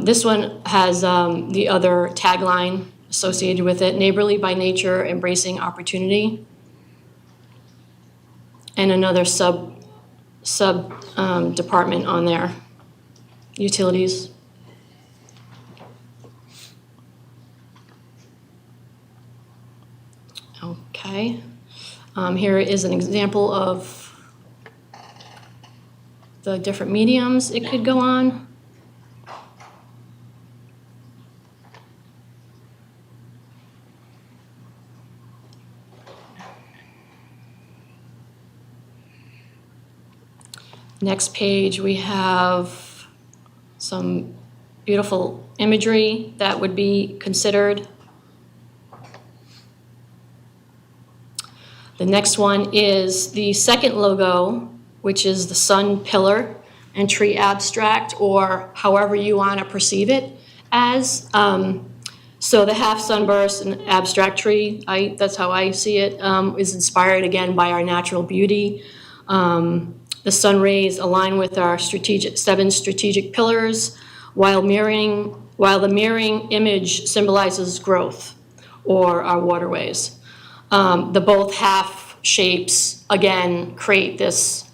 This one has the other tagline associated with it, neighborly by nature, embracing opportunity. And another sub department on there, utilities. Okay. Here is an example of the different mediums it could go on. Next page, we have some beautiful imagery that would be considered. The next one is the second logo, which is the sun pillar and tree abstract, or however you want to perceive it as. So the half sunburst and abstract tree, that's how I see it, is inspired again by our natural beauty. The sun rays align with our 7 strategic pillars, while the mirroring image symbolizes growth or our waterways. The both half shapes, again, create this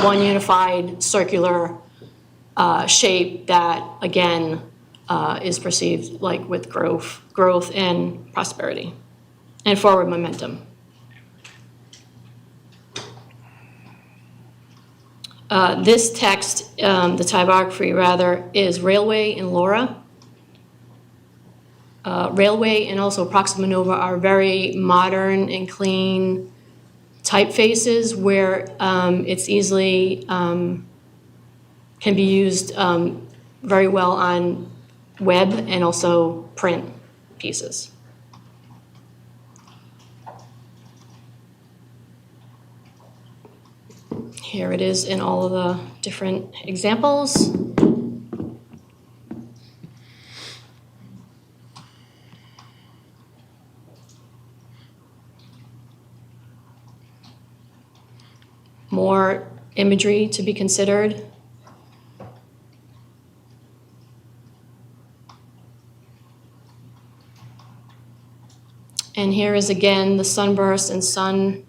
one unified circular shape that, again, is perceived like with growth and prosperity and forward momentum. This text, the typography rather, is Railway and Laura. Railway and also Proxima Nova are very modern and clean typefaces where it's easily can be used very well on web and also print pieces. Here it is in all of the different examples. More imagery to be considered. And here is again the sunburst and sun,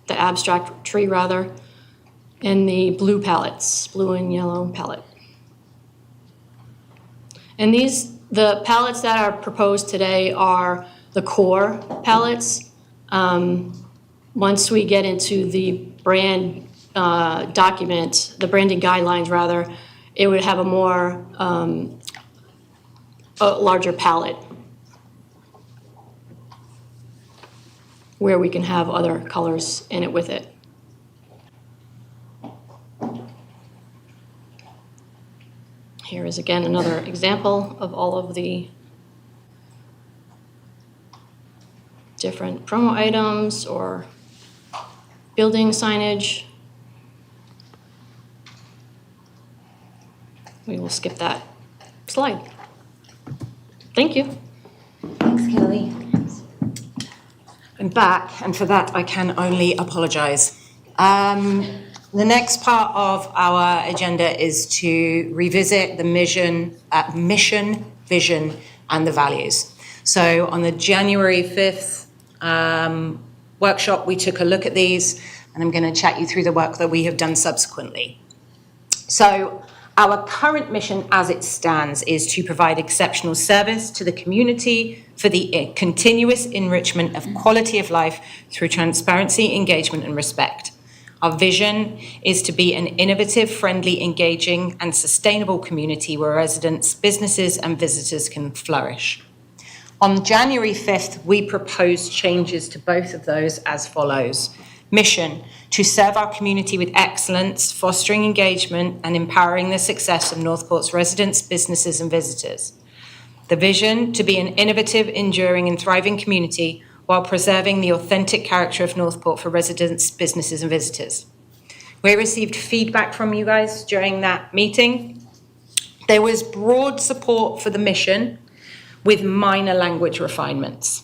the abstract tree rather, and the blue palettes, blue and yellow palette. And the palettes that are proposed today are the core palettes. Once we get into the brand document, the branding guidelines rather, it would have a more, a larger palette where we can have other colors in it with it. Here is again another example of all of the different promo items or building signage. We will skip that slide. Thank you. Thanks, Kelly. I'm back, and for that I can only apologize. The next part of our agenda is to revisit the mission, vision, and the values. So on the January 5th workshop, we took a look at these, and I'm going to chat you through the work that we have done subsequently. So our current mission as it stands is to provide exceptional service to the community for the continuous enrichment of quality of life through transparency, engagement, and respect. Our vision is to be an innovative, friendly, engaging, and sustainable community where residents, businesses, and visitors can flourish. On January 5th, we proposed changes to both of those as follows. Mission, to serve our community with excellence, fostering engagement, and empowering the success of Northport's residents, businesses, and visitors. The vision, to be an innovative, enduring, and thriving community while preserving the authentic character of Northport for residents, businesses, and visitors. We received feedback from you guys during that meeting. There was broad support for the mission with minor language refinements.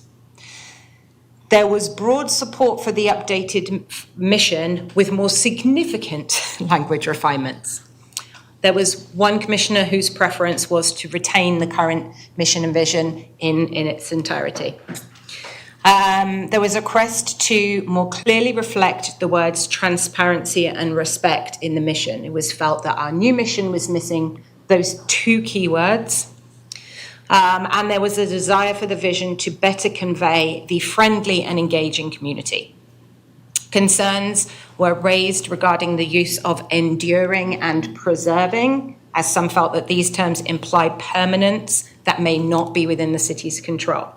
There was broad support for the updated mission with more significant language refinements. There was one commissioner whose preference was to retain the current mission and vision in its entirety. There was a request to more clearly reflect the words transparency and respect in the mission. It was felt that our new mission was missing those two key words. And there was a desire for the vision to better convey the friendly and engaging community. Concerns were raised regarding the use of enduring and preserving, as some felt that these terms implied permanence that may not be within the city's control.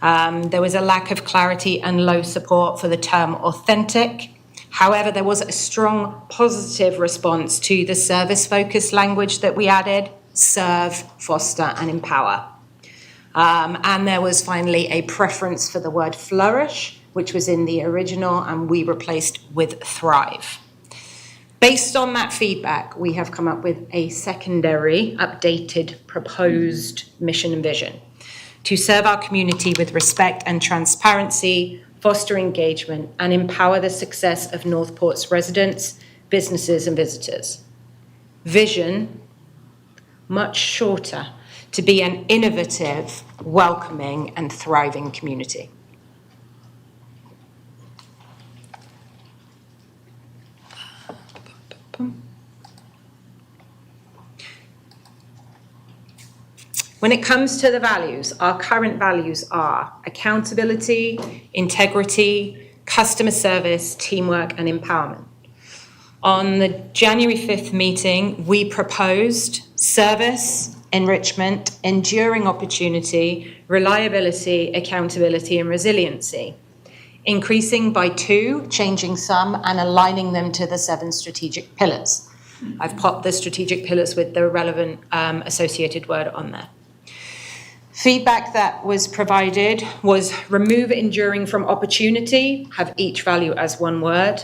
There was a lack of clarity and low support for the term authentic. However, there was a strong positive response to the service-focused language that we added: serve, foster, and empower. And there was finally a preference for the word flourish, which was in the original, and we replaced with thrive. Based on that feedback, we have come up with a secondary, updated, proposed mission and vision to serve our community with respect and transparency, foster engagement, and empower the success of Northport's residents, businesses, and visitors. Vision, much shorter, to be an innovative, welcoming, and thriving community. When it comes to the values, our current values are accountability, integrity, customer service, teamwork, and empowerment. On the January 5th meeting, we proposed service, enrichment, enduring opportunity, reliability, accountability, and resiliency, increasing by 2, changing some, and aligning them to the 7 strategic pillars. I've popped the strategic pillars with the relevant associated word on there. Feedback that was provided was remove enduring from opportunity, have each value as 1 word,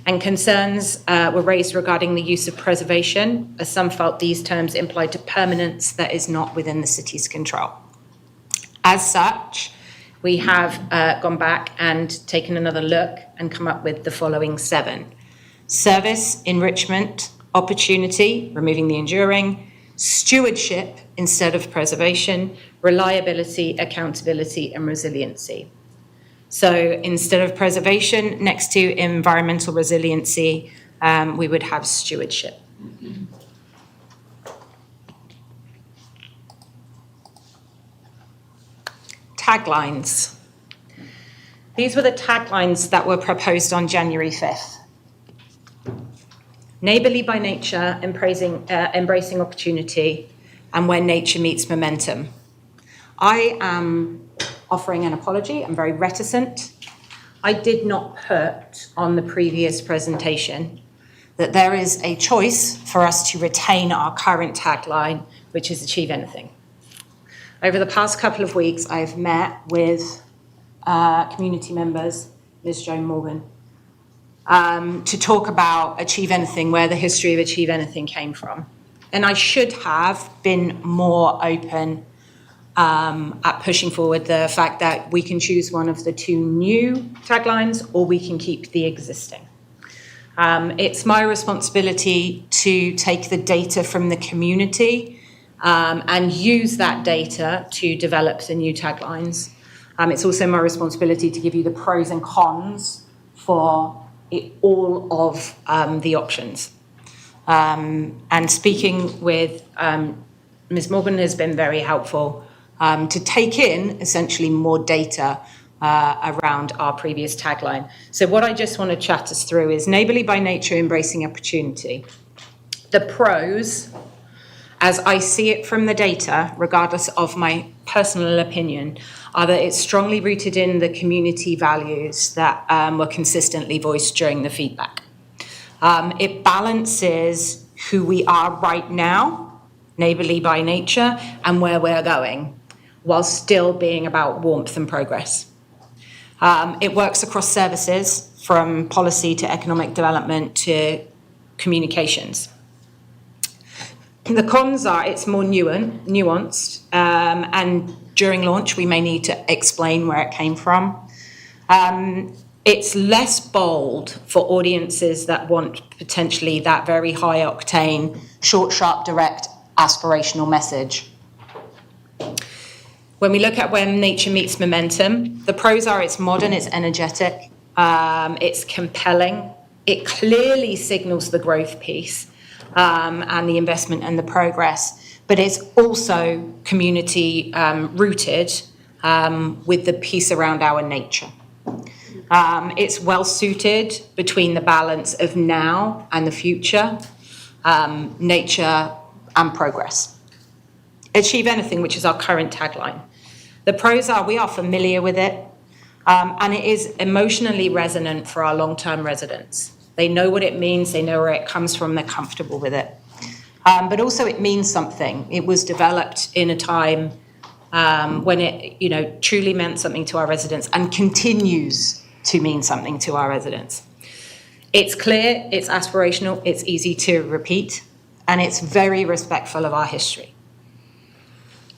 and concerns were raised regarding the use of preservation, as some felt these terms implied to permanence that is not within the city's control. As such, we have gone back and taken another look and come up with the following 7. Service, enrichment, opportunity, removing the enduring, stewardship instead of preservation, reliability, accountability, and resiliency. So instead of preservation, next to environmental resiliency, we would have stewardship. Taglines. These were the taglines that were proposed on January 5th. Neighbourly by nature, embracing opportunity, and where nature meets momentum. I am offering an apology. I'm very reticent. I did not put on the previous presentation that there is a choice for us to retain our current tagline, which is achieve anything. Over the past couple of weeks, I've met with community members, Ms. Joan Morgan, to talk about Achieve Anything, where the history of Achieve Anything came from. And I should have been more open at pushing forward the fact that we can choose one of the 2 new taglines, or we can keep the existing. It's my responsibility to take the data from the community and use that data to develop the new taglines. It's also my responsibility to give you the pros and cons for all of the options. And speaking with Ms. Morgan has been very helpful to take in essentially more data around our previous tagline. So what I just want to chat us through is neighbourly by nature, embracing opportunity. The pros, as I see it from the data, regardless of my personal opinion, are that it's strongly rooted in the community values that were consistently voiced during the feedback. It balances who we are right now, neighbourly by nature, and where we're going, while still being about warmth and progress. It works across services, from policy to economic development to communications. The cons are it's more nuanced, and during launch we may need to explain where it came from. It's less bold for audiences that want potentially that very high octane, short, sharp, direct, aspirational message. When we look at when nature meets momentum, the pros are it's modern, it's energetic, it's compelling, it clearly signals the growth piece and the investment and the progress, but it's also community rooted with the piece around our nature. It's well suited between the balance of now and the future, nature and progress. Achieve Anything, which is our current tagline. The pros are we are familiar with it, and it is emotionally resonant for our long-term residents. They know what it means, they know where it comes from, they're comfortable with it. But also it means something. It was developed in a time when it, truly meant something to our residents and continues to mean something to our residents. It's clear, it's aspirational, it's easy to repeat, and it's very respectful of our history.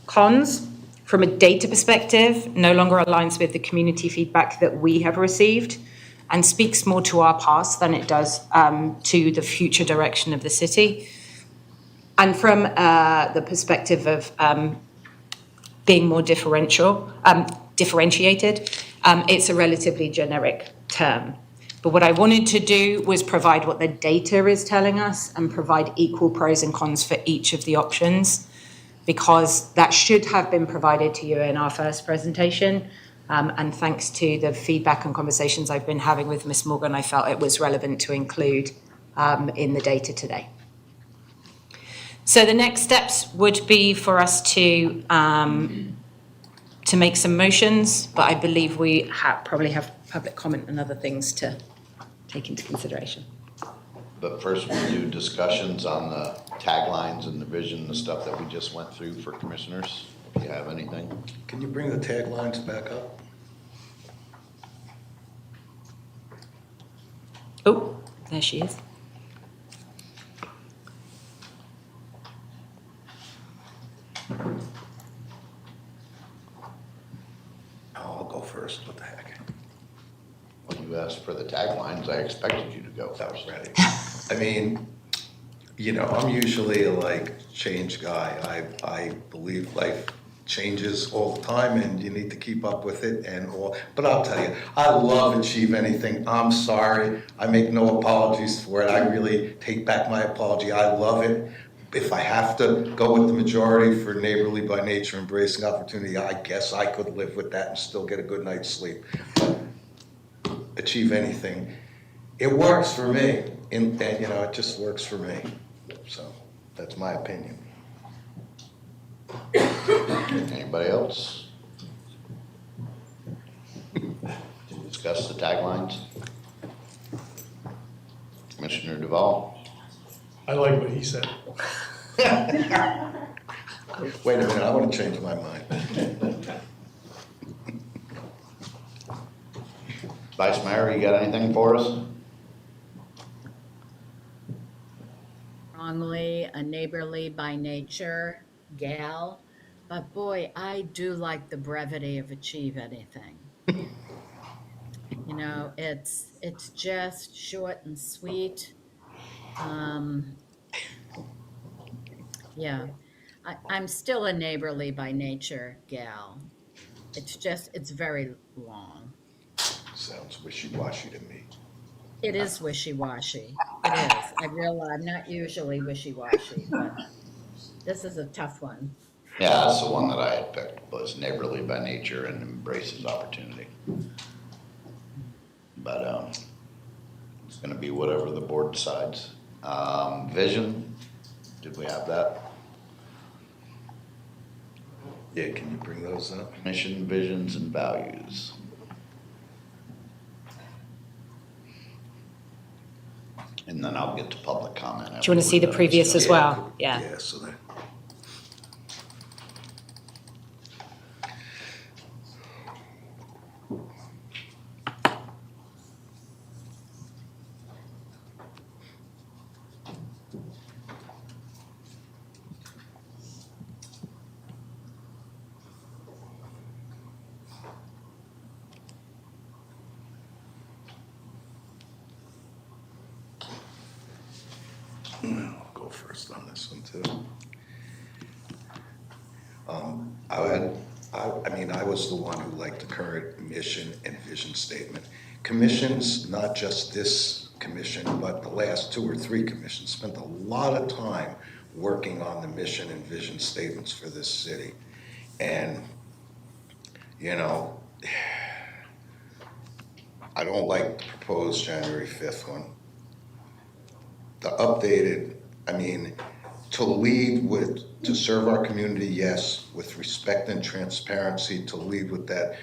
Cons, from a data perspective, no longer aligns with the community feedback that we have received and speaks more to our past than it does to the future direction of the city. And from the perspective of being more differentiated, it's a relatively generic term. But what I wanted to do was provide what the data is telling us and provide equal pros and cons for each of the options, because that should have been provided to you in our first presentation. And thanks to the feedback and conversations I've been having with Ms. Morgan, I felt it was relevant to include in the data today. So the next steps would be for us to make some motions, but I believe we probably have public comment and other things to take into consideration. But first, we'll do discussions on the taglines and the vision, the stuff that we just went through for commissioners, if you have anything. Can you bring the taglines back up? Oh, there she is. I'll go first. What the heck? When you asked for the taglines, I expected you to go. That was ready. I mean, you know, I'm usually a change guy. I believe life changes all the time and you need to keep up with it and all. But I'll tell you, I love Achieve Anything. I'm sorry. I make no apologies for it. I really take back my apology. I love it. If I have to go with the majority for neighborly by nature, embracing opportunity, I guess I could live with that and still get a good night's sleep. But Achieve Anything, it works for me. And you know, it just works for me. So that's my opinion. Anybody else? Discuss the taglines. Commissioner Duval. I like what he said. Wait a minute, I want to change my mind. Vice Mayor, you got anything for us? Strongly a neighborly by nature gal, but boy, I do like the brevity of Achieve Anything. You know, it's just short and sweet. Yeah, I'm still a neighborly by nature gal. It's very long. Sounds wishy-washy to me. It is wishy-washy. It is. I realize I'm not usually wishy-washy, but this is a tough one. Yeah, that's the one that I had picked, was neighborly by nature and embraces opportunity. But it's going to be whatever the board decides. Vision, did we have that? Yeah, can you bring those up? Mission, visions, and values. And then I'll get to public comment. Do you want to see the previous as well? Yeah. Yeah, so that. I'll go first on this one too. I was the one who liked the current mission and vision statement. Commissions, not just this commission, but the last 2 or 3 commissions, spent a lot of time working on the mission and vision statements for this city. And, you know, I don't like the proposed January 5th one. The updated, to lead with, to serve our community, yes, with respect and transparency, to lead with that.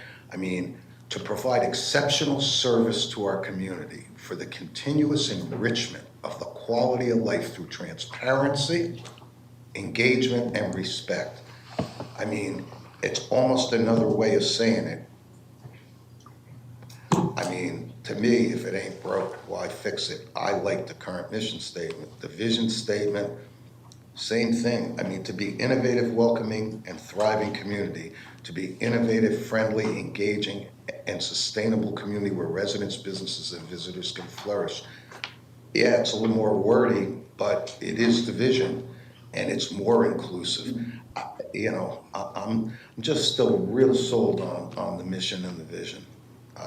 To provide exceptional service to our community for the continuous enrichment of the quality of life through transparency, engagement, and respect. It's almost another way of saying it. To me, if it ain't broke, why fix it? I like the current mission statement. The vision statement, same thing. To be innovative, welcoming, and thriving community. To be innovative, friendly, engaging, and sustainable community where residents, businesses, and visitors can flourish. Yeah, it's a little more wordy, but it is the vision, and it's more inclusive. I'm just still real sold on the mission and the vision.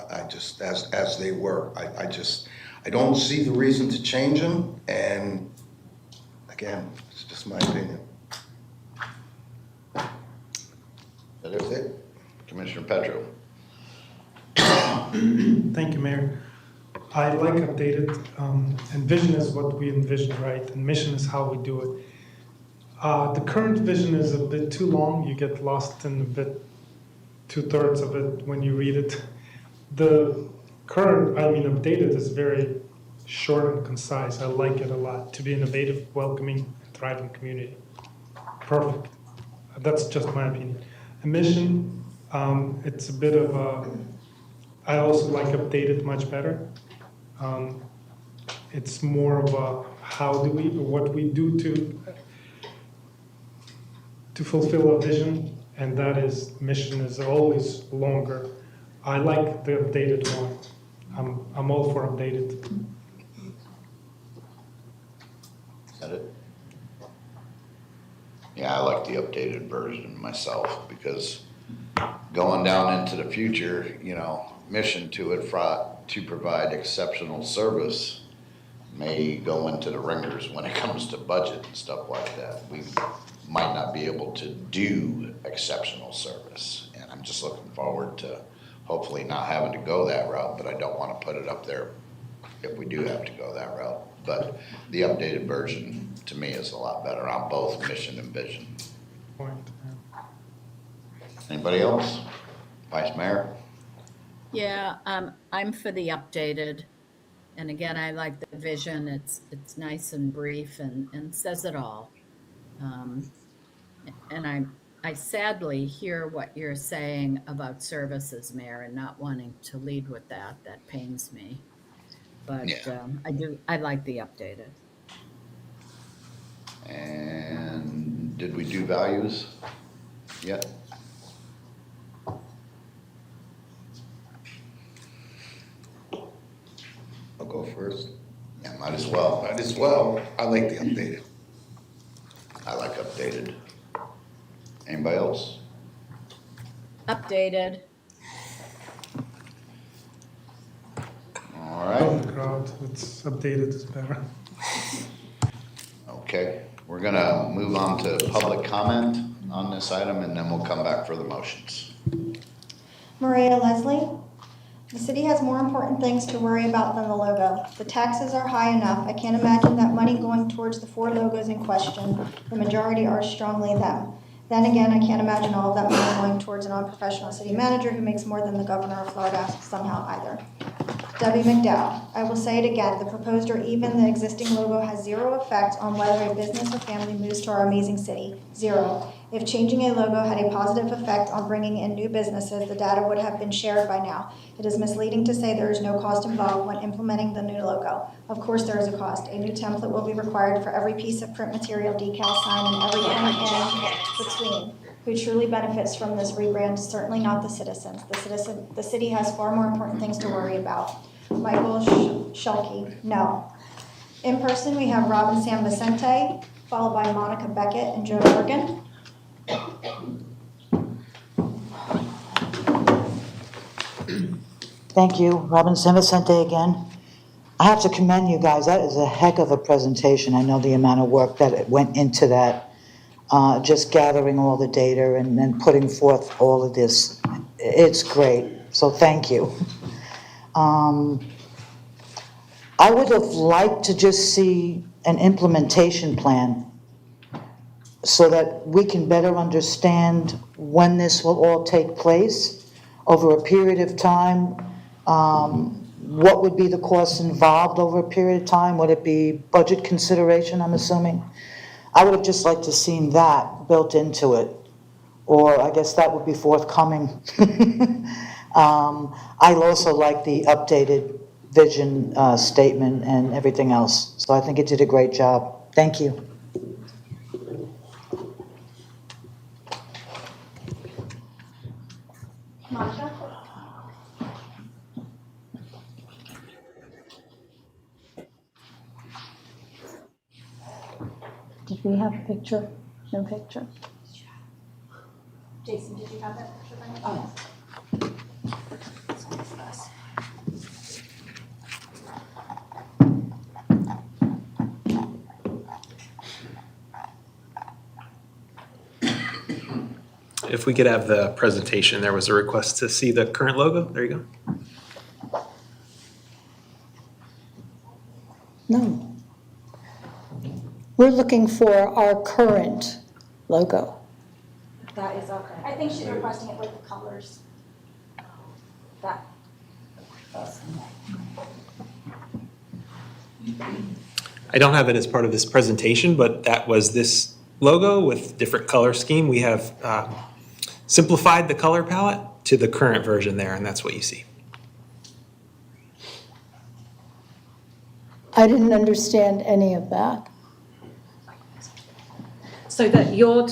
I just, as they were, I don't see the reason to change them, and again, it's just my opinion. That is it. Commissioner Petro. Thank you, Mayor. I like updated, and vision is what we envision, right? And mission is how we do it. The current vision is a bit too long. You get lost in a bit, 2/3 of it when you read it. The current, updated is very short and concise. I like it a lot. To be innovative, welcoming, thriving community. Perfect. That's just my opinion. A mission, it's a bit of a, I also like updated much better. It's more of a what we do to fulfill a vision, and that is, mission is always longer. I like the updated one. I'm all for updated. Is that it? Yeah, I like the updated version myself, because going down into the future, mission to provide exceptional service may go into the ringers when it comes to budget and stuff like that. We might not be able to do exceptional service, and I'm just looking forward to hopefully not having to go that route, but I don't want to put it up there if we do have to go that route. But the updated version to me is a lot better on both mission and vision. Anybody else? Vice Mayor? Yeah, I'm for the updated. And again, I like the vision. It's nice and brief and says it all. And I sadly hear what you're saying about services, Mayor, and not wanting to lead with that. That pains me. But I like the updated. And did we do values yet? I'll go first. Yeah, might as well. Might as well. I like the updated. I like updated. Anybody else? Updated. All right. The crowd, it's updated is better. Okay, we're gonna move on to public comment on this item, and then we'll come back for the motions. Maria Leslie. The city has more important things to worry about than the logo. The taxes are high enough. I can't imagine that money going towards the 4 logos in question. The majority are strongly them. Then again, I can't imagine all of that money going towards an unprofessional city manager who makes more than the governor of Florida somehow either. Debbie McDowell. I will say it again, the proposed or even the existing logo has zero effect on whether a business or family moves to our amazing city. Zero. If changing a logo had a positive effect on bringing in new businesses, the data would have been shared by now. It is misleading to say there is no cost involved when implementing the new logo. Of course there is a cost. A new template will be required for every piece of print material, decal, sign, and everything in between. Who truly benefits from this rebrand? Certainly not the citizens. The city has far more important things to worry about. Michael Schulke, no. In person, we have Robin San Vicente, followed by Monica Beckett and Joe Morgan. Thank you, Robin San Vicente again. I have to commend you guys. That is a heck of a presentation. I know the amount of work that went into that, just gathering all the data and then putting forth all of this. It's great. So thank you. I would have liked to just see an implementation plan so that we can better understand when this will all take place over a period of time. What would be the costs involved over a period of time? Would it be budget consideration, I'm assuming? I would have just liked to seen that built into it, or I guess that would be forthcoming. I also like the updated vision statement and everything else. So I think it did a great job. Thank you. Masha? Did we have a picture? No picture. Jason, did you have that picture? Oh. If we could have the presentation, there was a request to see the current logo. There you go. No. We're looking for our current logo. That is okay. I think she's requesting it with the colors. That. I don't have it as part of this presentation, but that was this logo with different color scheme. We have simplified the color palette to the current version there, and that's what you see. I didn't understand any of that. So that you're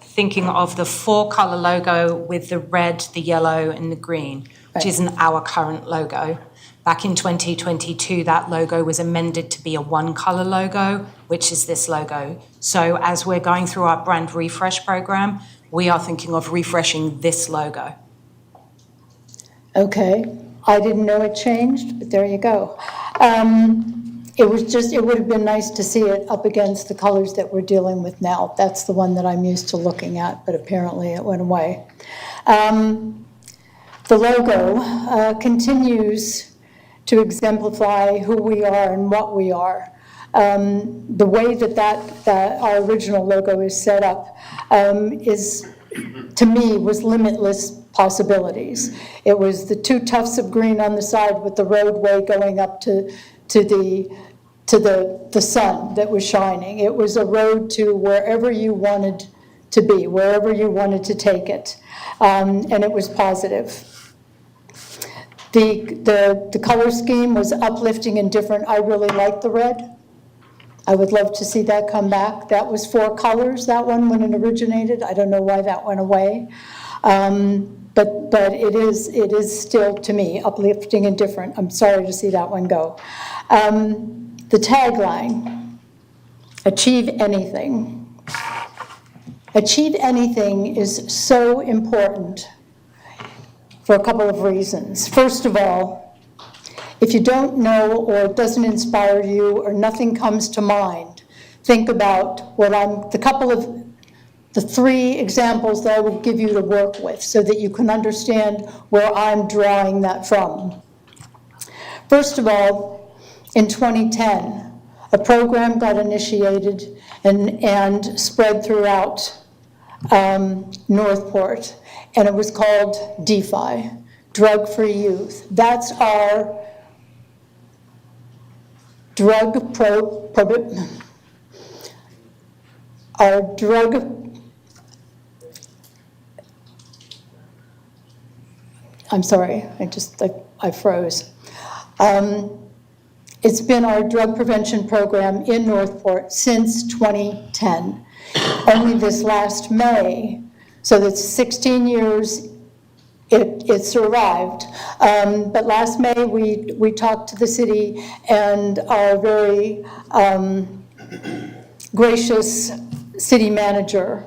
thinking of the 4-color logo with the red, the yellow, and the green, which isn't our current logo. Back in 2022, that logo was amended to be a 1-color logo, which is this logo. So as we're going through our brand refresh program, we are thinking of refreshing this logo. Okay, I didn't know it changed, but there you go. It would have been nice to see it up against the colors that we're dealing with now. That's the one that I'm used to looking at, but apparently it went away. The logo continues to exemplify who we are and what we are. The way that our original logo is set up is, to me, was limitless possibilities. It was the 2 tufts of green on the side with the roadway going up to the sun that was shining. It was a road to wherever you wanted to be, wherever you wanted to take it, and it was positive. The color scheme was uplifting and different. I really liked the red. I would love to see that come back. That was 4 colors, that one, when it originated. I don't know why that went away. But it is still, to me, uplifting and different. I'm sorry to see that one go. The tagline, achieve anything. Achieve anything is so important for a couple of reasons. First of all, if you don't know or it doesn't inspire you or nothing comes to mind, think about the 3 examples that I will give you to work with so that you can understand where I'm drawing that from. First of all, in 2010, a program got initiated and spread throughout Northport, and it was called DeFi, Drug-Free Youth. That's our I'm sorry, I froze. It's been our drug prevention program in Northport since 2010. Only this last May, so that's 16 years, it survived. But last May, we talked to the city, and our very gracious city manager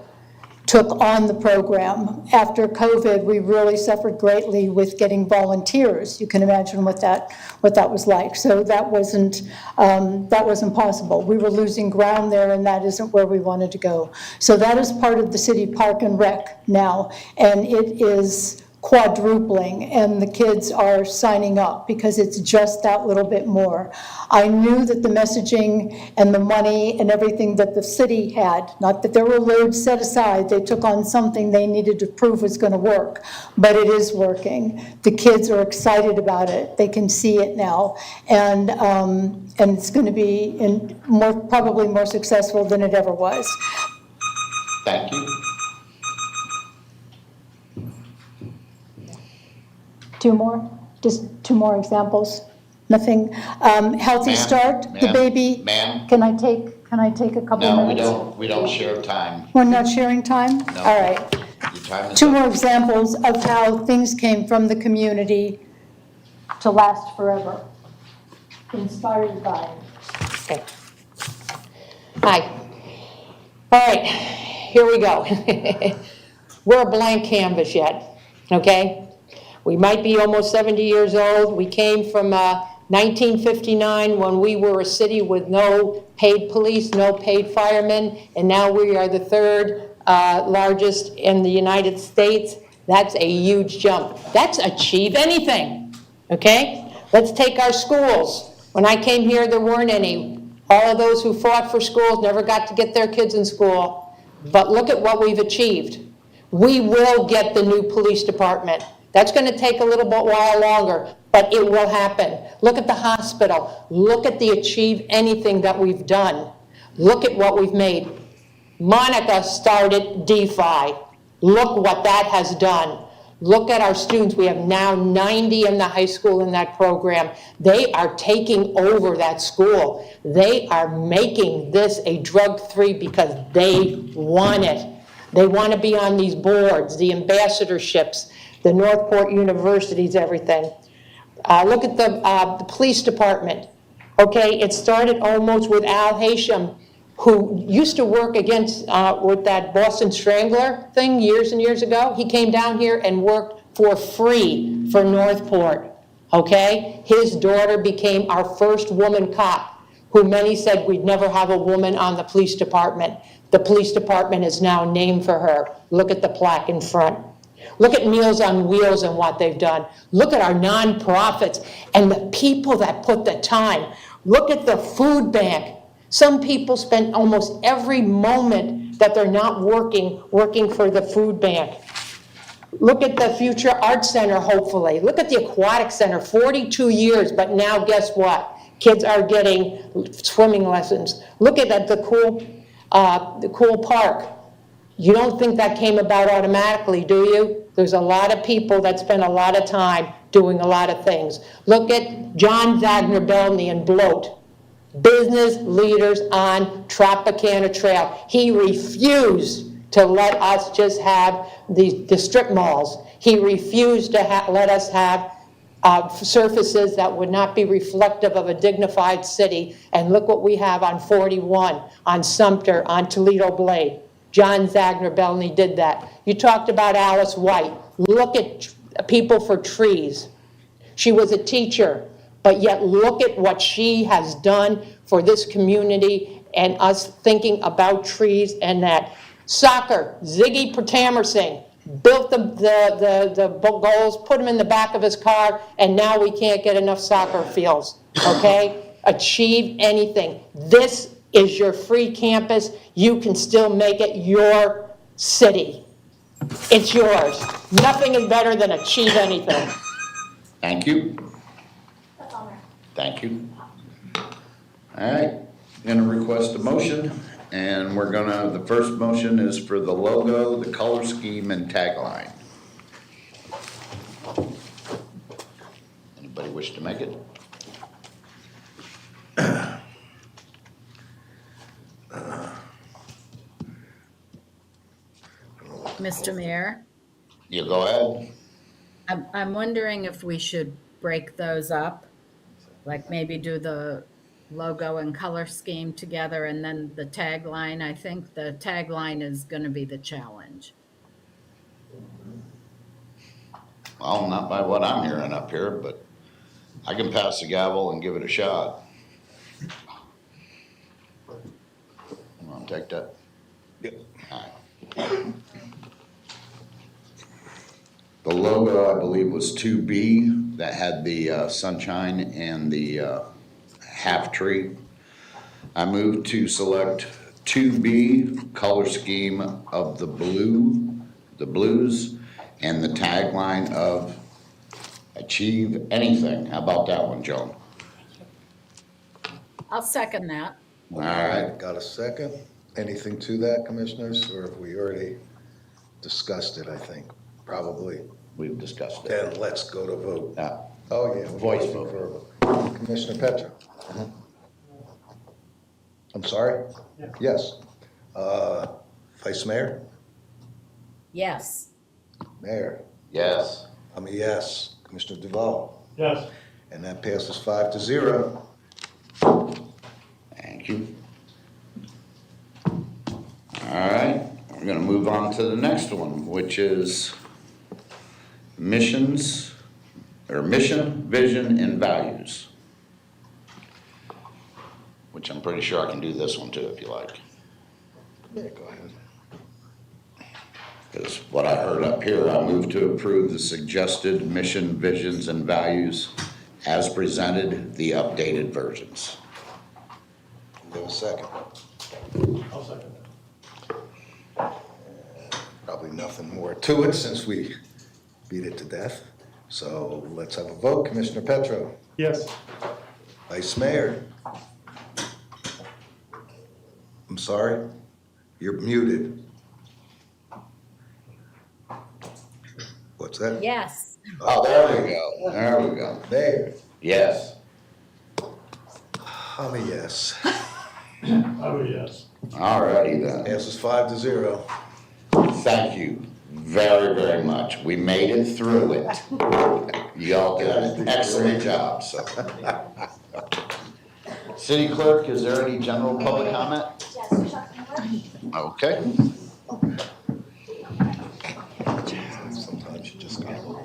took on the program. After COVID, we really suffered greatly with getting volunteers. You can imagine what that was like. So that wasn't possible. We were losing ground there, and that isn't where we wanted to go. So that is part of the city park and rec now, and it is quadrupling, and the kids are signing up because it's just that little bit more. I knew that the messaging and the money and everything that the city had, not that there were loads set aside, they took on something they needed to prove was going to work, but it is working. The kids are excited about it. They can see it now, and it's going to be probably more successful than it ever was. Thank you. 2 more, just 2 more examples. Nothing. Healthy Start, the baby. Ma'am? Can I take a couple minutes? No, we don't share time. We're not sharing time? No. All right. Your time is 2 up. more examples of how things came from the community to last forever. Inspired by. Okay. Hi. All right, here we go. We're a blank canvas yet, okay? We might be almost 70 years old. We came from 1959 when we were a city with no paid police, no paid firemen, and now we are the 3rd largest in the United States. That's a huge jump. That's achieve anything, okay? Let's take our schools. When I came here, there weren't any. All of those who fought for schools never got to get their kids in school. But look at what we've achieved. We will get the new police department. That's going to take a little bit while longer, but it will happen. Look at the hospital. Look at the Achieve Anything that we've done. Look at what we've made. Monica started DeFi. Look what that has done. Look at our students. We have now 90 in the high school in that program. They are taking over that school. They are making this a drug-free because they want it. They want to be on these boards, the ambassadorships, the Northport universities, everything. Look at the police department. Okay, it started almost with Al Haysham, who used to work against with that Boston Strangler thing years and years ago. He came down here and worked for free for Northport, okay? His daughter became our first woman cop, who many said we'd never have a woman on the police department. The police department is now named for her. Look at the plaque in front. Look at Meals on Wheels and what they've done. Look at our nonprofits and the people that put the time. Look at the food bank. Some people spend almost every moment that they're not working for the food bank. Look at the Future Arts Center, hopefully. Look at the Aquatic Center, 42 years, but now guess what? Kids are getting swimming lessons. Look at the cool park. You don't think that came about automatically, do you? There's a lot of people that spend a lot of time doing a lot of things. Look at John Zagnor-Belny and Bloat. Business leaders on Tropicana Trail. He refused to let us just have the strip malls. He refused to let us have surfaces that would not be reflective of a dignified city. And look what we have on 41, on Sumter, on Toledo Blade. John Zagnor-Belny did that. You talked about Alice White. Look at People for Trees. She was a teacher, but yet look at what she has done for this community and us thinking about trees and that. Soccer, Ziggy Tamerson built the goals, put them in the back of his car, and now we can't get enough soccer fields, okay? Achieve Anything. This is your free campus. You can still make it your city. It's yours. Nothing is better than Achieve Anything. Thank you. Thank you. All right, I'm gonna request a motion, and the first motion is for the logo, the color scheme, and tagline. Anybody wish to make it? Mr. Mayor, You go ahead. I'm wondering if we should break those up, like maybe do the logo and color scheme together and then the tagline. I think the tagline is going to be the challenge. Well, not by what I'm hearing up here, but I can pass the gavel and give it a shot. You want to take that? Yep. All right. The logo, I believe, was 2B, that had the sunshine and the half tree. I move to select 2B, color scheme of the blues, and the tagline of Achieve Anything. How about that one, Joan? I'll second that. All right. Got a second? Anything to that, commissioners, or have we already discussed it, I think? Probably. We've discussed it. Then let's go to vote. Yeah. Oh, yeah. Voice vote. Commissioner Petra? I'm sorry? Yes. Vice Mayor? Yes. Mayor? Yes. I'm a yes. Commissioner Duval? Yes. And that passes 5-0. Thank you. All right, we're gonna move on to the next one, which is mission, vision, and values. Which I'm pretty sure I can do this one too, if you like. Yeah, go ahead. Because what I heard up here, I move to approve the suggested mission, visions, and values as presented, the updated versions. Give a second. I'll second that. Probably nothing more to it since we beat it to death. So let's have a vote. Commissioner Petro, Yes. Vice Mayor. I'm sorry, you're muted. What's that? Yes. Oh, there we go, there we go. Mayor. Yes. I'm a yes. Oh, yes. All righty then. Passes 5-0. Thank you very, very much. We made it through it. Y'all did an excellent job, so. City Clerk, is there any general public comment? Okay. Sometimes you just gotta look.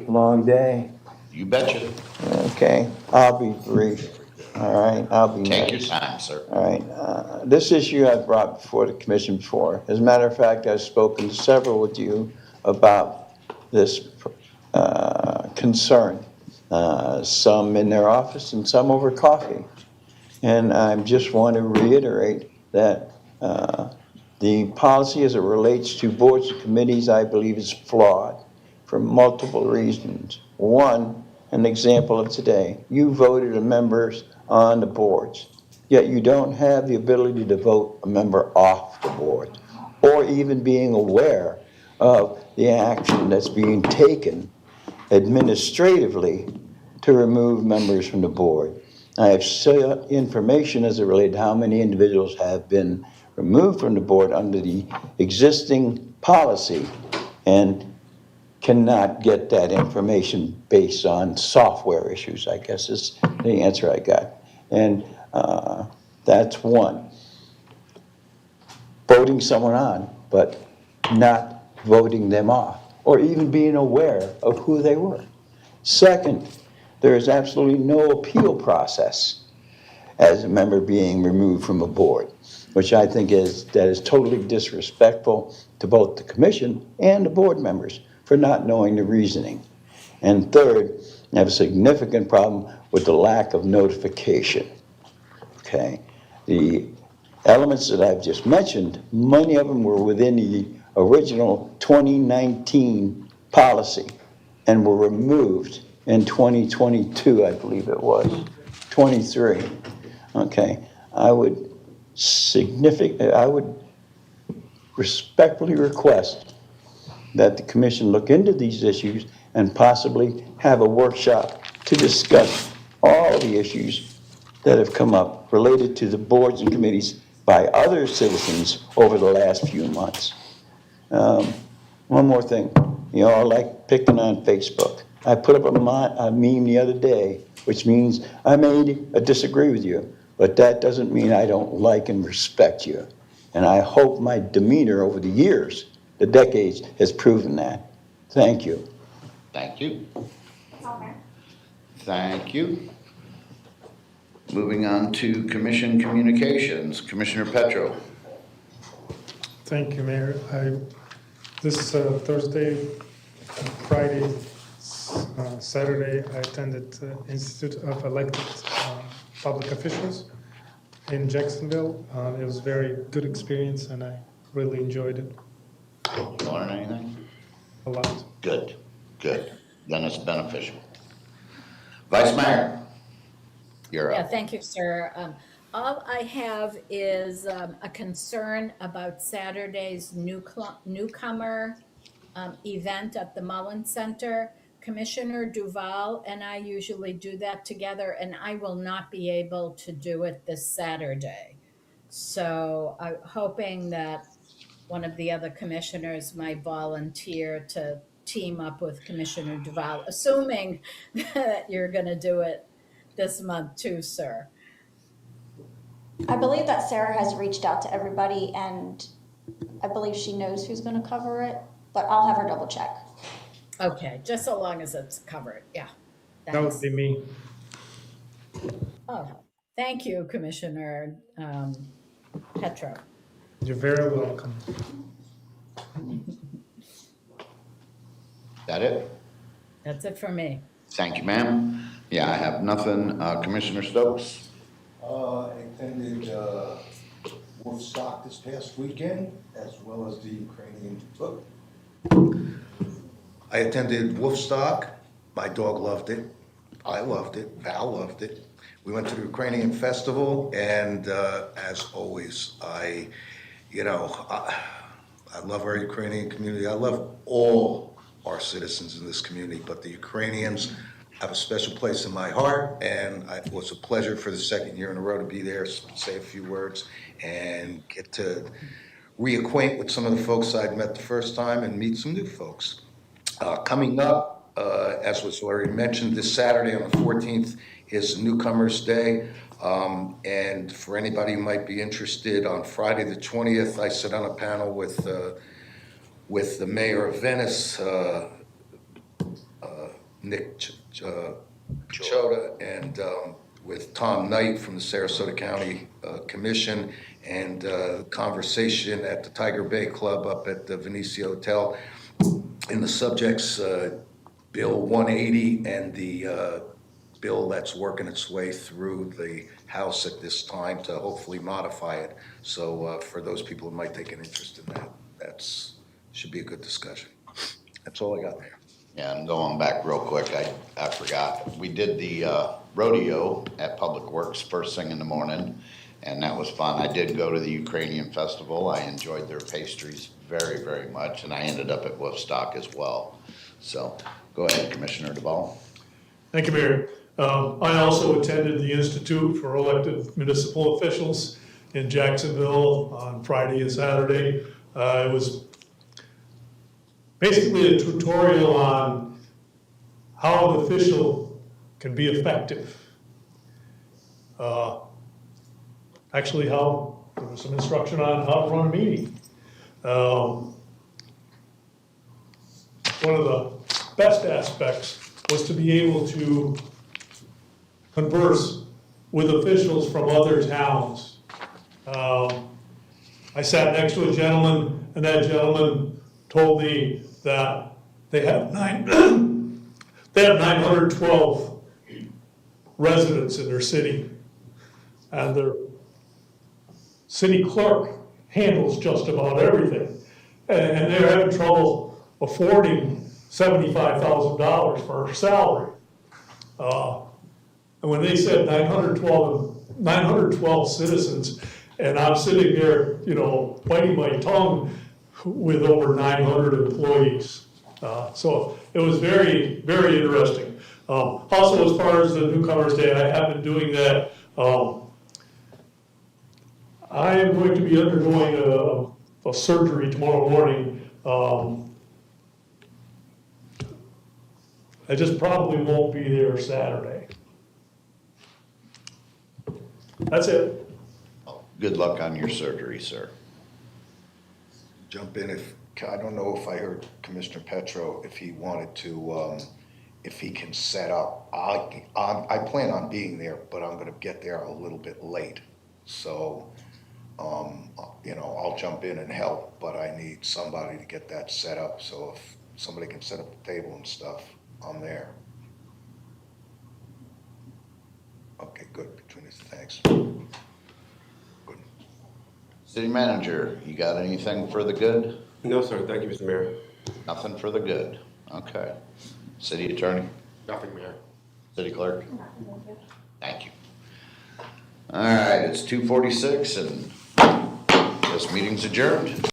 Long day. You betcha. Okay, I'll be brief. All right, I'll be Take nice. your time, sir. All right, this issue I've brought before the commission before. As a matter of fact, I've spoken to several with you about this concern. Some in their office and some over coffee. And I just want to reiterate that the policy as it relates to boards and committees, I believe, is flawed for multiple reasons. One, an example of today, you voted the members on the boards, yet you don't have the ability to vote a member off the board, or even being aware of the action that's being taken administratively to remove members from the board. I have information as it related to how many individuals have been removed from the board under the existing policy, and cannot get that information based on software issues, I guess is the answer I got. And that's one. Voting someone on, but not voting them off, or even being aware of who they were. Second, there is absolutely no appeal process as a member being removed from a board, which I think is totally disrespectful to both the commission and the board members for not knowing the reasoning. And third, I have a significant problem with the lack of notification. Okay, the elements that I've just mentioned, many of them were within the original 2019 policy and were removed in 2022, I believe it was, 23. Okay, I would respectfully request that the commission look into these issues and possibly have a workshop to discuss all the issues that have come up related to the boards and committees by other citizens over the last few months. One more thing, you all like picking on Facebook. I put up a meme the other day, which means I may disagree with you, but that doesn't mean I don't like and respect you. And I hope my demeanor over the years, the decades, has proven that. Thank you. Thank you. Thank you. Moving on to commission communications. Commissioner Petro. Thank you, Mayor. This Thursday, Friday, Saturday, I attended Institute of Elected Public Officials in Jacksonville. It was a very good experience, and I really enjoyed it. You learn anything? A lot. Good, good. Then it's beneficial. Vice Mayor, you're Yeah, up. thank you, sir. All I have is a concern about Saturday's newcomer event at the Mullen Center. Commissioner Duval and I usually do that together, and I will not be able to do it this Saturday. So I'm hoping that one of the other commissioners might volunteer to team up with Commissioner Duval, assuming that you're going to do it this month too, sir. I believe that Sarah has reached out to everybody, and I believe she knows who's going to cover it, but I'll have her double check. Okay, just so long as it's covered, yeah. That would be me. Oh, Thank you, Commissioner Petro. You're very welcome. That it? That's it for me. Thank you, ma'am. Yeah, I have nothing. Commissioner Stokes? I attended Woodstock this past weekend, as well as the Ukrainian book. I attended Wolfstock. My dog loved it. I loved it. Val loved it. We went to the Ukrainian festival, and as always, I love our Ukrainian community. I love all our citizens in this community, but the Ukrainians have a special place in my heart, and it was a pleasure for the second year in a row to be there, say a few words, and get to reacquaint with some of the folks I'd met the first time and meet some new folks. Coming up, as was already mentioned, this Saturday on the 14th is Newcomers Day. And for anybody who might be interested, on Friday the 20th, I sit on a panel with the mayor of Venice, Nick Chota, and with Tom Knight from the Sarasota County Commission, and conversation at the Tiger Bay Club up at the Venezia Hotel. In the subjects, Bill 180 and the bill that's working its way through the House at this time to hopefully modify it. So for those people who might take an interest in that, should be a good discussion. That's all I got there. Yeah, and going back real quick, I forgot. We did the rodeo at Public Works first thing in the morning, and that was fun. I did go to the Ukrainian festival. I enjoyed their pastries very, very much, and I ended up at Woodstock as well. So go ahead, Commissioner DeValle. Thank you, Mayor. I also attended the Institute for Elected Municipal Officials in Jacksonville on Friday and Saturday. It was basically a tutorial on how an official can be effective. Actually, there was some instruction on how to run a meeting. One of the best aspects was to be able to converse with officials from other towns. I sat next to a gentleman, and that gentleman told me that they have 912 residents in their city, and their city clerk handles just about everything. And they're having trouble affording $75,000 for her salary. And when they said 912 citizens, and I'm sitting there, biting my tongue with over 900 employees. So it was very, very interesting. Also, as far as the Newcomers Day, I have been doing that. I am going to be undergoing a surgery tomorrow morning. I just probably won't be there Saturday. That's it. Good luck on your surgery, sir. Jump in I don't know if I heard Commissioner Petro, if he wanted to, if he can set up. I plan on being there, but I'm gonna get there a little bit late. So, I'll jump in and help, but I need somebody to get that set up. So if somebody can set up the table and stuff, I'm there. Okay, good, between us, thanks. City Manager, you got anything for the good? No, sir. Thank you, Mr. Mayor. Nothing for the good. Okay. City Attorney? Nothing, Mayor. City Clerk? Thank you. All right, it's 2:46 and this meeting's adjourned.